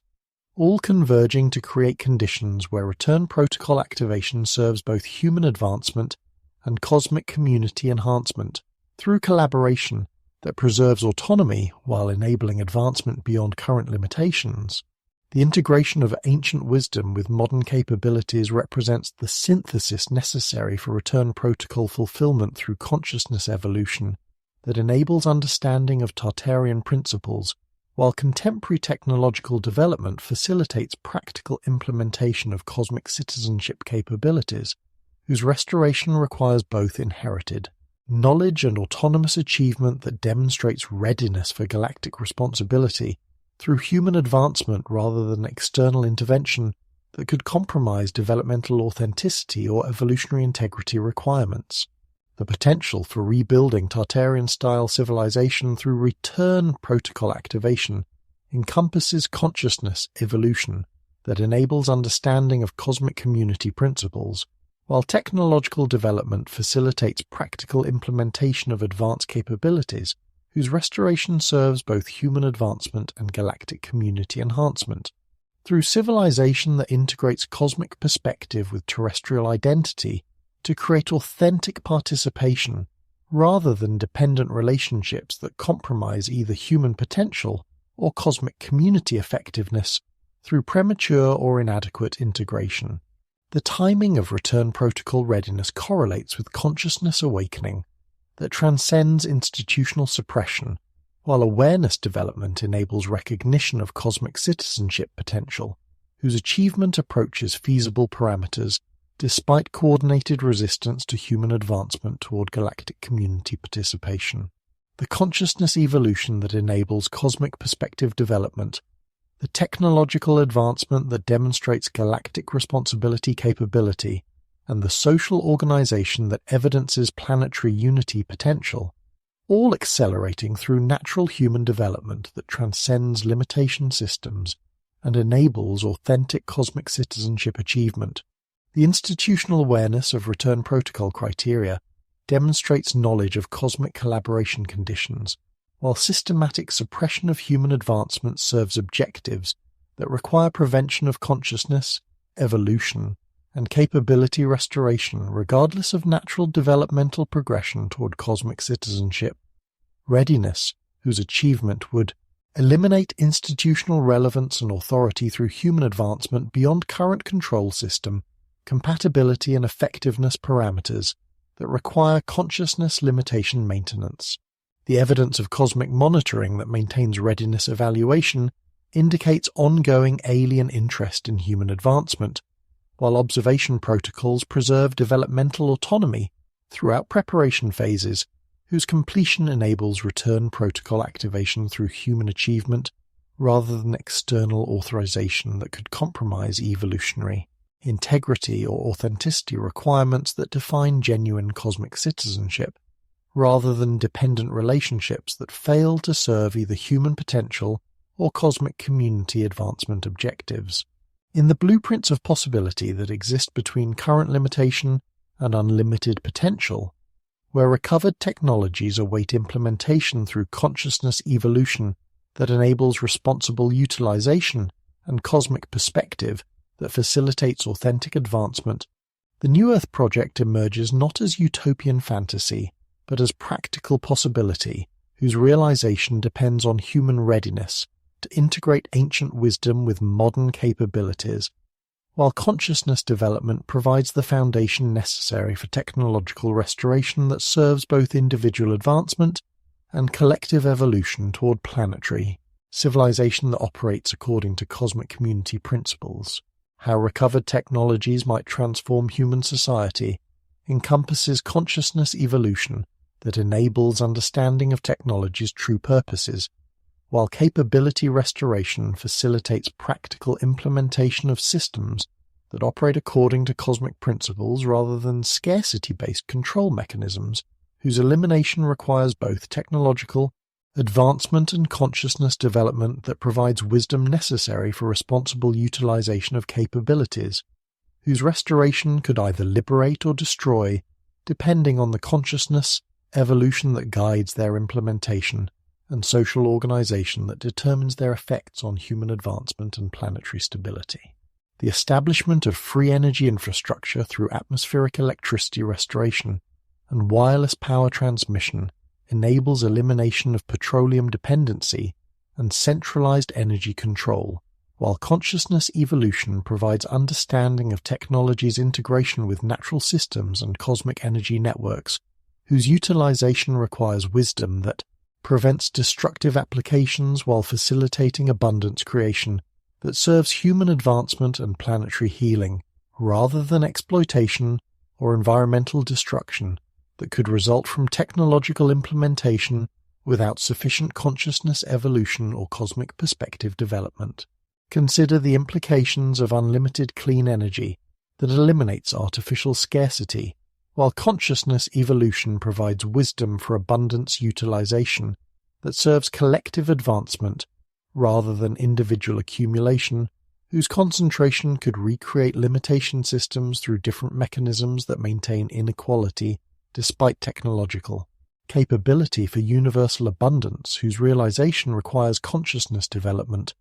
Speaker 1: all converging to create conditions where return protocol activation serves both human advancement and cosmic community enhancement through collaboration that preserves autonomy while enabling advancement beyond current limitations. The integration of ancient wisdom with modern capabilities represents the synthesis necessary for return protocol fulfillment through consciousness evolution that enables understanding of Tartarian principles, while contemporary technological development facilitates practical implementation of cosmic citizenship capabilities, whose restoration requires both inherited knowledge and autonomous achievement that demonstrates readiness for galactic responsibility through human advancement rather than external intervention that could compromise developmental authenticity or evolutionary integrity requirements. The potential for rebuilding Tartarian-style civilization through return protocol activation encompasses consciousness evolution that enables understanding of cosmic community principles, while technological development facilitates practical implementation of advanced capabilities, whose restoration serves both human advancement and galactic community enhancement. Through civilization that integrates cosmic perspective with terrestrial identity to create authentic participation, rather than dependent relationships that compromise either human potential or cosmic community effectiveness through premature or inadequate integration. The timing of return protocol readiness correlates with consciousness awakening that transcends institutional suppression, while awareness development enables recognition of cosmic citizenship potential, whose achievement approaches feasible parameters despite coordinated resistance to human advancement toward galactic community participation. The consciousness evolution that enables cosmic perspective development, the technological advancement that demonstrates galactic responsibility capability, and the social organization that evidences planetary unity potential, all accelerating through natural human development that transcends limitation systems and enables authentic cosmic citizenship achievement. The institutional awareness of return protocol criteria demonstrates knowledge of cosmic collaboration conditions, while systematic suppression of human advancement serves objectives that require prevention of consciousness, evolution, and capability restoration regardless of natural developmental progression toward cosmic citizenship. Readiness, whose achievement would eliminate institutional relevance and authority through human advancement beyond current control system, compatibility and effectiveness parameters that require consciousness limitation maintenance. The evidence of cosmic monitoring that maintains readiness evaluation indicates ongoing alien interest in human advancement, while observation protocols preserve developmental autonomy throughout preparation phases, whose completion enables return protocol activation through human achievement rather than external authorization that could compromise evolutionary integrity or authenticity requirements that define genuine cosmic citizenship, rather than dependent relationships that fail to serve either human potential or cosmic community advancement objectives. In the blueprints of possibility that exist between current limitation and unlimited potential, where recovered technologies await implementation through consciousness evolution that enables responsible utilization and cosmic perspective that facilitates authentic advancement, the New Earth project emerges not as utopian fantasy, but as practical possibility, whose realization depends on human readiness to integrate ancient wisdom with modern capabilities, while consciousness development provides the foundation necessary for technological restoration that serves both individual advancement and collective evolution toward planetary civilization that operates according to cosmic community principles. How recovered technologies might transform human society encompasses consciousness evolution that enables understanding of technology's true purposes, while capability restoration facilitates practical implementation of systems that operate according to cosmic principles rather than scarcity-based control mechanisms, whose elimination requires both technological advancement and consciousness development that provides wisdom necessary for responsible utilization of capabilities, whose restoration could either liberate or destroy, depending on the consciousness evolution that guides their implementation, and social organization that determines their effects on human advancement and planetary stability. The establishment of free energy infrastructure through atmospheric electricity restoration and wireless power transmission enables elimination of petroleum dependency and centralized energy control, while consciousness evolution provides understanding of technology's integration with natural systems and cosmic energy networks, whose utilization requires wisdom that prevents destructive applications while facilitating abundance creation that serves human advancement and planetary healing, rather than exploitation or environmental destruction that could result from technological implementation without sufficient consciousness evolution or cosmic perspective development. Consider the implications of unlimited clean energy that eliminates artificial scarcity, while consciousness evolution provides wisdom for abundance utilization that serves collective advancement rather than individual accumulation, whose concentration could recreate limitation systems through different mechanisms that maintain inequality despite technological capability for universal abundance, whose realization requires consciousness development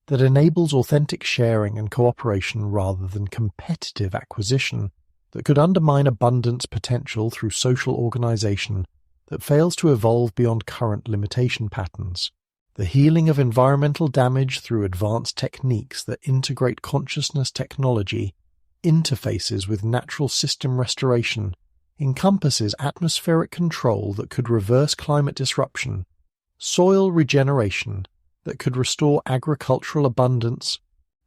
Speaker 1: that enables authentic sharing and cooperation rather than competitive acquisition, that could undermine abundance potential through social organization that fails to evolve beyond current limitation patterns. The healing of environmental damage through advanced techniques that integrate consciousness technology interfaces with natural system restoration encompasses atmospheric control that could reverse climate disruption, soil regeneration that could restore agricultural abundance,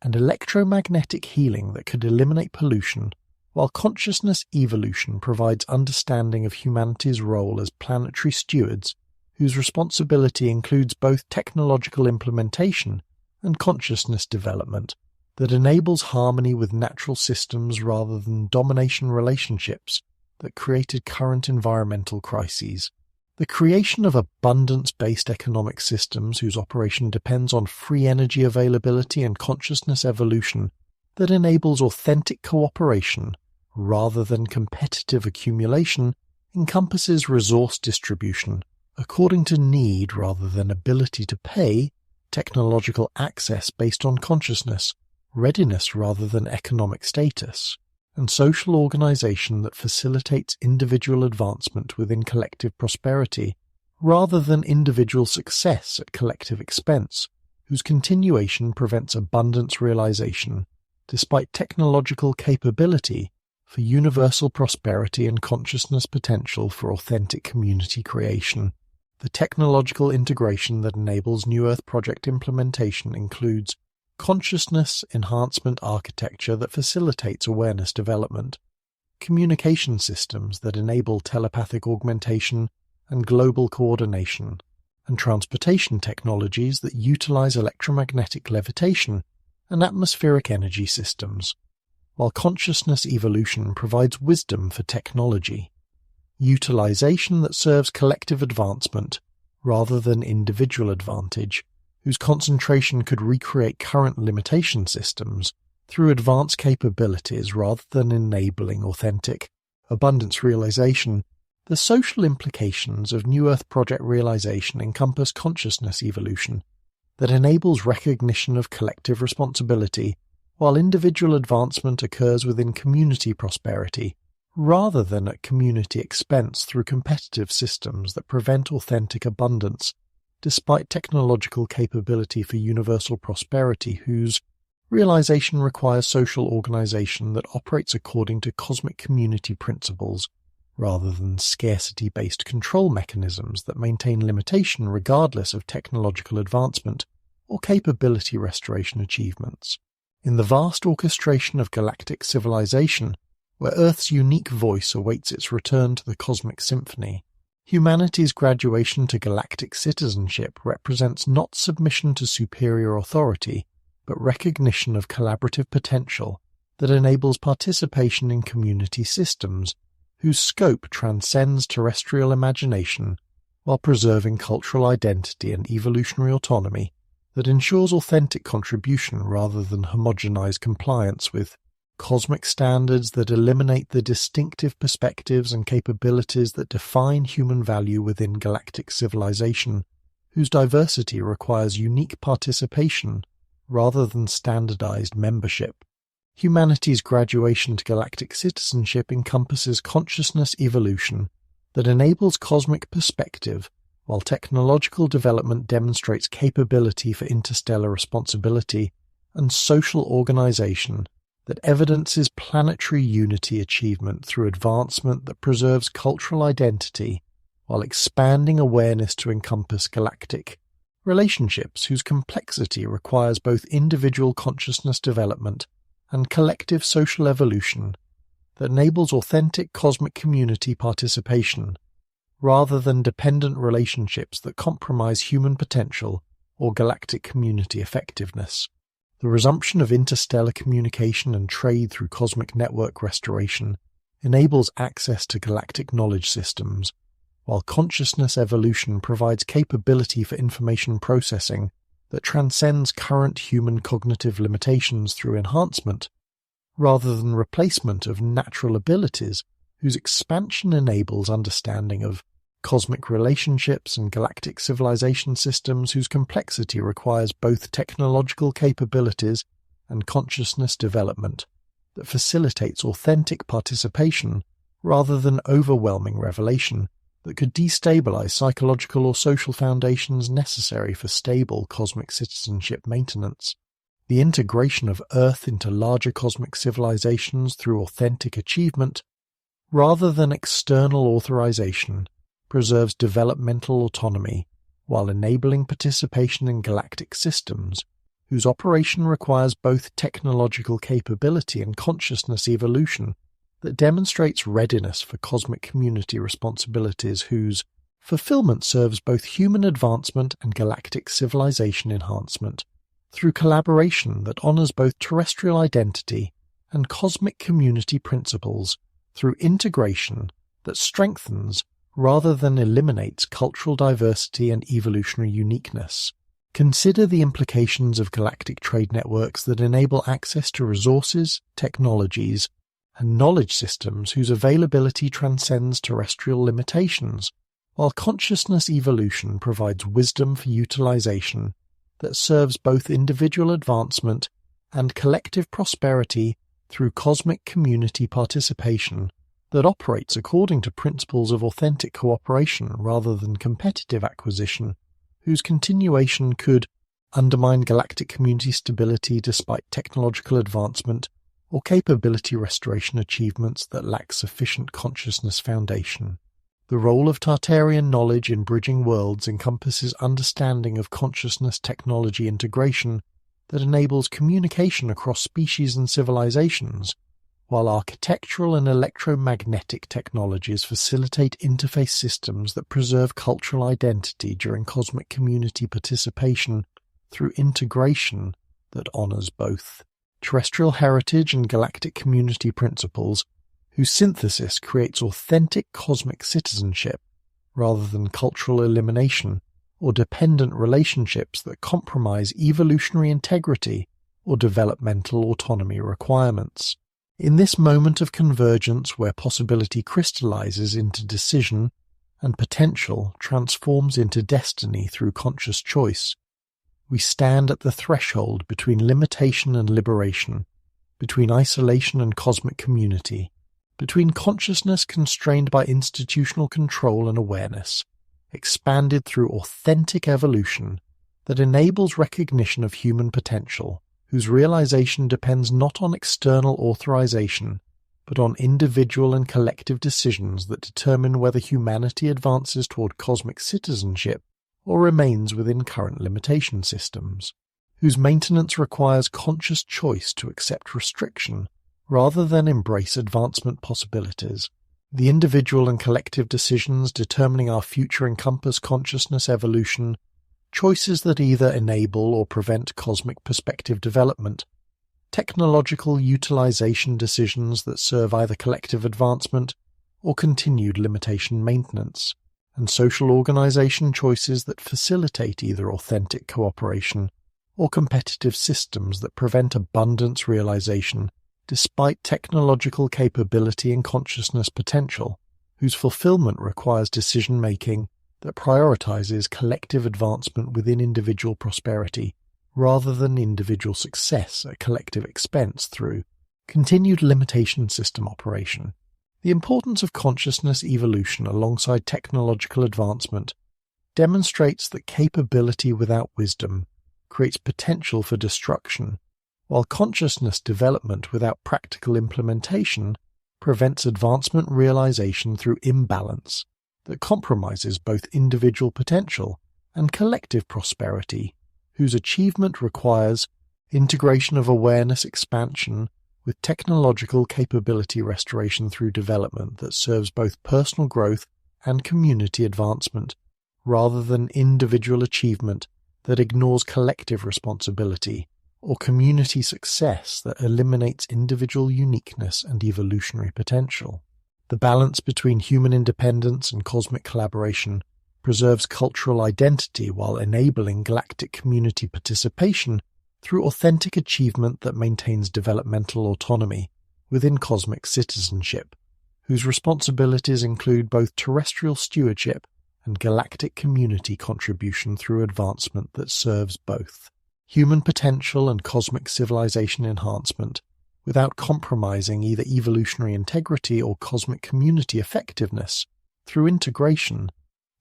Speaker 1: and electromagnetic healing that could eliminate pollution, while consciousness evolution provides understanding of humanity's role as planetary stewards, whose responsibility includes both technological implementation and consciousness development that enables harmony with natural systems rather than domination relationships that created current environmental crises. The creation of abundance-based economic systems whose operation depends on free energy availability and consciousness evolution that enables authentic cooperation rather than competitive accumulation encompasses resource distribution according to need rather than ability to pay, technological access based on consciousness, readiness rather than economic status, and social organization that facilitates individual advancement within collective prosperity rather than individual success at collective expense, whose continuation prevents abundance realization despite technological capability for universal prosperity and consciousness potential for authentic community creation. The technological integration that enables New Earth project implementation includes consciousness enhancement architecture that facilitates awareness development, communication systems that enable telepathic augmentation and global coordination, and transportation technologies that utilize electromagnetic levitation and atmospheric energy systems, while consciousness evolution provides wisdom for technology, utilization that serves collective advancement rather than individual advantage, whose concentration could recreate current limitation systems through advanced capabilities rather than enabling authentic abundance realization. The social implications of New Earth project realization encompass consciousness evolution that enables recognition of collective responsibility, while individual advancement occurs within community prosperity rather than at community expense through competitive systems that prevent authentic abundance, despite technological capability for universal prosperity whose realization requires social organization that operates according to cosmic community principles rather than scarcity-based control mechanisms that maintain limitation regardless of technological advancement or capability restoration achievements. In the vast orchestration of galactic civilization, where Earth's unique voice awaits its return to the cosmic symphony, humanity's graduation to galactic citizenship represents not submission to superior authority, but recognition of collaborative potential that enables participation in community systems whose scope transcends terrestrial imagination while preserving cultural identity and evolutionary autonomy that ensures authentic contribution rather than homogenized compliance with cosmic standards that eliminate the distinctive perspectives and capabilities that define human value within galactic civilization, whose diversity requires unique participation rather than standardized membership. Humanity's graduation to galactic citizenship encompasses consciousness evolution that enables cosmic perspective, while technological development demonstrates capability for interstellar responsibility, and social organization that evidences planetary unity achievement through advancement that preserves cultural identity while expanding awareness to encompass galactic relationships whose complexity requires both individual consciousness development and collective social evolution that enables authentic cosmic community participation rather than dependent relationships that compromise human potential or galactic community effectiveness. The resumption of interstellar communication and trade through cosmic network restoration enables access to galactic knowledge systems, while consciousness evolution provides capability for information processing that transcends current human cognitive limitations through enhancement, rather than replacement of natural abilities whose expansion enables understanding of cosmic relationships and galactic civilization systems whose complexity requires both technological capabilities and consciousness development that facilitates authentic participation rather than overwhelming revelation that could destabilize psychological or social foundations necessary for stable cosmic citizenship maintenance. The integration of Earth into larger cosmic civilizations through authentic achievement, rather than external authorization, preserves developmental autonomy while enabling participation in galactic systems whose operation requires both technological capability and consciousness evolution that demonstrates readiness for cosmic community responsibilities whose fulfillment serves both human advancement and galactic civilization enhancement through collaboration that honors both terrestrial identity and cosmic community principles through integration that strengthens rather than eliminates cultural diversity and evolutionary uniqueness. Consider the implications of galactic trade networks that enable access to resources, technologies, and knowledge systems whose availability transcends terrestrial limitations, while consciousness evolution provides wisdom for utilization that serves both individual advancement and collective prosperity through cosmic community participation that operates according to principles of authentic cooperation rather than competitive acquisition, whose continuation could undermine galactic community stability despite technological advancement or capability restoration achievements that lack sufficient consciousness foundation. The role of Tartarian knowledge in bridging worlds encompasses understanding of consciousness technology integration that enables communication across species and civilizations, while architectural and electromagnetic technologies facilitate interface systems that preserve cultural identity during cosmic community participation through integration that honors both terrestrial heritage and galactic community principles, whose synthesis creates authentic cosmic citizenship rather than cultural elimination or dependent relationships that compromise evolutionary integrity or developmental autonomy requirements. In this moment of convergence where possibility crystallizes into decision and potential transforms into destiny through conscious choice, we stand at the threshold between limitation and liberation, between isolation and cosmic community, between consciousness constrained by institutional control and awareness, expanded through authentic evolution that enables recognition of human potential, whose realization depends not on external authorization, but on individual and collective decisions that determine whether humanity advances toward cosmic citizenship or remains within current limitation systems, whose maintenance requires conscious choice to accept restriction rather than embrace advancement possibilities. The individual and collective decisions determining our future encompass consciousness evolution, choices that either enable or prevent cosmic perspective development, technological utilization decisions that serve either collective advancement or continued limitation maintenance, and social organization choices that facilitate either authentic cooperation or competitive systems that prevent abundance realization despite technological capability and consciousness potential, whose fulfillment requires decision-making that prioritizes collective advancement within individual prosperity rather than individual success at collective expense through continued limitation system operation. The importance of consciousness evolution alongside technological advancement demonstrates that capability without wisdom creates potential for destruction, while consciousness development without practical implementation prevents advancement realization through imbalance that compromises both individual potential and collective prosperity, whose achievement requires integration of awareness expansion with technological capability restoration through development that serves both personal growth and community advancement, rather than individual achievement that ignores collective responsibility, or community success that eliminates individual uniqueness and evolutionary potential. The balance between human independence and cosmic collaboration preserves cultural identity while enabling galactic community participation through authentic achievement that maintains developmental autonomy within cosmic citizenship, whose responsibilities include both terrestrial stewardship and galactic community contribution through advancement that serves both human potential and cosmic civilization enhancement, without compromising either evolutionary integrity or cosmic community effectiveness, through integration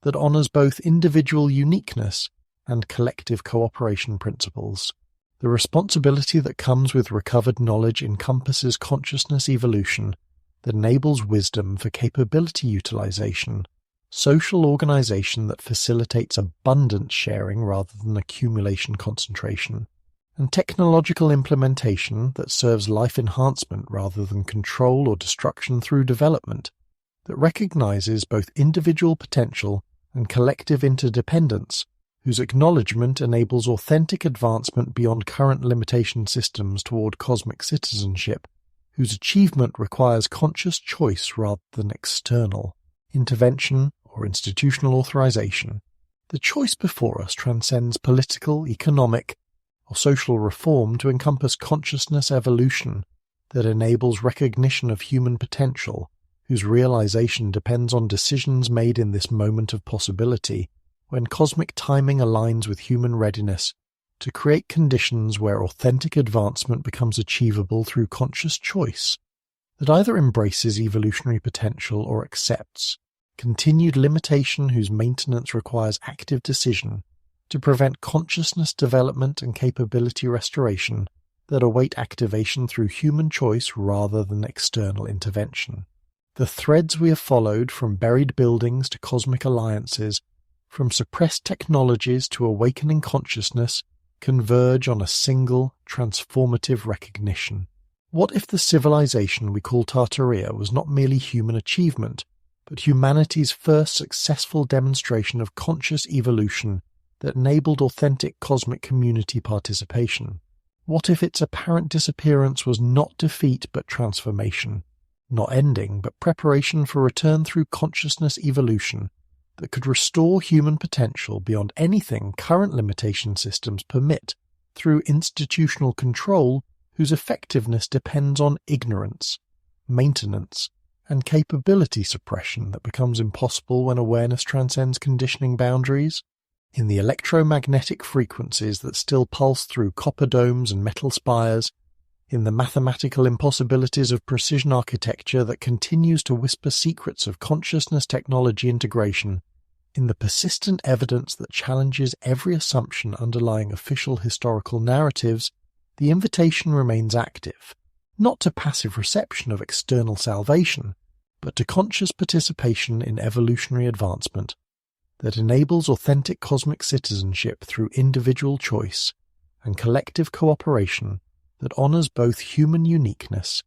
Speaker 1: that honors both individual uniqueness and collective cooperation principles. The responsibility that comes with recovered knowledge encompasses consciousness evolution that enables wisdom for capability utilization, social organization that facilitates abundance sharing rather than accumulation concentration, and technological implementation that serves life enhancement rather than control or destruction through development, that recognizes both individual potential and collective interdependence, whose acknowledgement enables authentic advancement beyond current limitation systems toward cosmic citizenship, whose achievement requires conscious choice rather than external intervention or institutional authorization. The choice before us transcends political, economic, or social reform to encompass consciousness evolution that enables recognition of human potential, whose realization depends on decisions made in this moment of possibility, when cosmic timing aligns with human readiness to create conditions where authentic advancement becomes achievable through conscious choice that either embraces evolutionary potential or accepts continued limitation whose maintenance requires active decision to prevent consciousness development and capability restoration that await activation through human choice rather than external intervention. The threads we have followed, from buried buildings to cosmic alliances, from suppressed technologies to awakening consciousness, converge on a single, transformative recognition. What if the civilization we call Tartaria was not merely human achievement, but humanity's first successful demonstration of conscious evolution that enabled authentic cosmic community participation? What if its apparent disappearance was not defeat but transformation, not ending but preparation for return through consciousness evolution that could restore human potential beyond anything current limitation systems permit through institutional control whose effectiveness depends on ignorance, maintenance, and capability suppression that becomes impossible when awareness transcends conditioning boundaries? In the electromagnetic frequencies that still pulse through copper domes and metal spires, in the mathematical impossibilities of precision architecture that continues to whisper secrets of consciousness technology integration, in the persistent evidence that challenges every assumption underlying official historical narratives, the invitation remains active, not to passive reception of external salvation, but to conscious participation in evolutionary advancement that enables authentic cosmic citizenship through individual choice and collective cooperation that honors both human uniqueness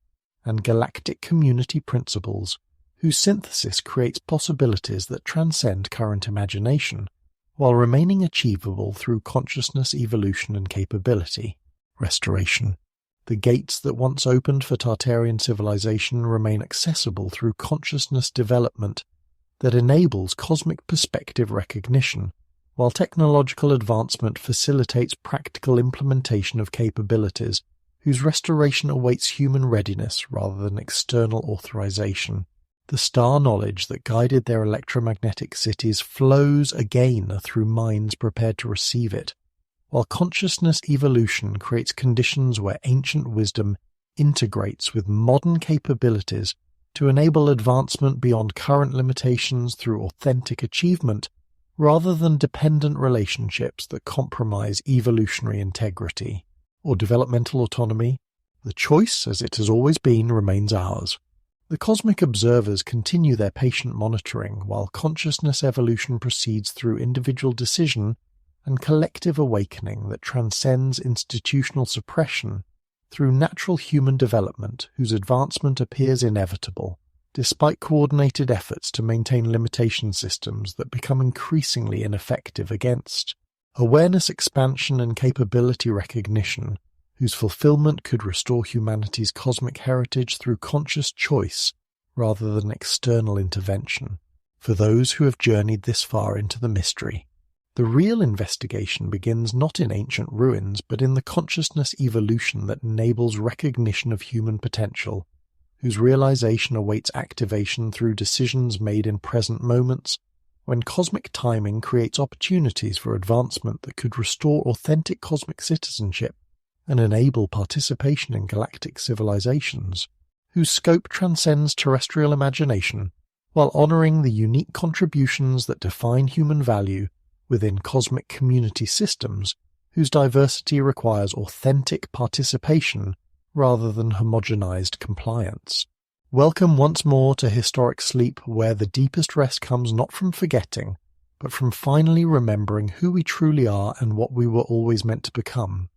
Speaker 1: and galactic community principles, whose synthesis creates possibilities that transcend current imagination, while remaining achievable through consciousness evolution and capability restoration. The gates that once opened for Tartarian civilization remain accessible through consciousness development that enables cosmic perspective recognition, while technological advancement facilitates practical implementation of capabilities whose restoration awaits human readiness rather than external authorization. The star knowledge that guided their electromagnetic cities flows again through minds prepared to receive it, while consciousness evolution creates conditions where ancient wisdom integrates with modern capabilities to enable advancement beyond current limitations through authentic achievement rather than dependent relationships that compromise evolutionary integrity or developmental autonomy. The choice, as it has always been, remains ours. The cosmic observers continue their patient monitoring while consciousness evolution proceeds through individual decision and collective awakening that transcends institutional suppression through natural human development whose advancement appears inevitable, despite coordinated efforts to maintain limitation systems that become increasingly ineffective against awareness expansion and capability recognition, whose fulfillment could restore humanity's cosmic heritage through conscious choice rather than external intervention. For those who have journeyed this far into the mystery, the real investigation begins not in ancient ruins, but in the consciousness evolution that enables recognition of human potential, whose realization awaits activation through decisions made in present moments, when cosmic timing creates opportunities for advancement that could restore authentic cosmic citizenship and enable participation in galactic civilizations, whose scope transcends terrestrial imagination, while honoring the unique contributions that define human value within cosmic community systems whose diversity requires authentic participation rather than homogenized compliance. Welcome once more to Historic Sleep, where the deepest rest comes not from forgetting, but from finally remembering who we truly are and what we were always meant to become.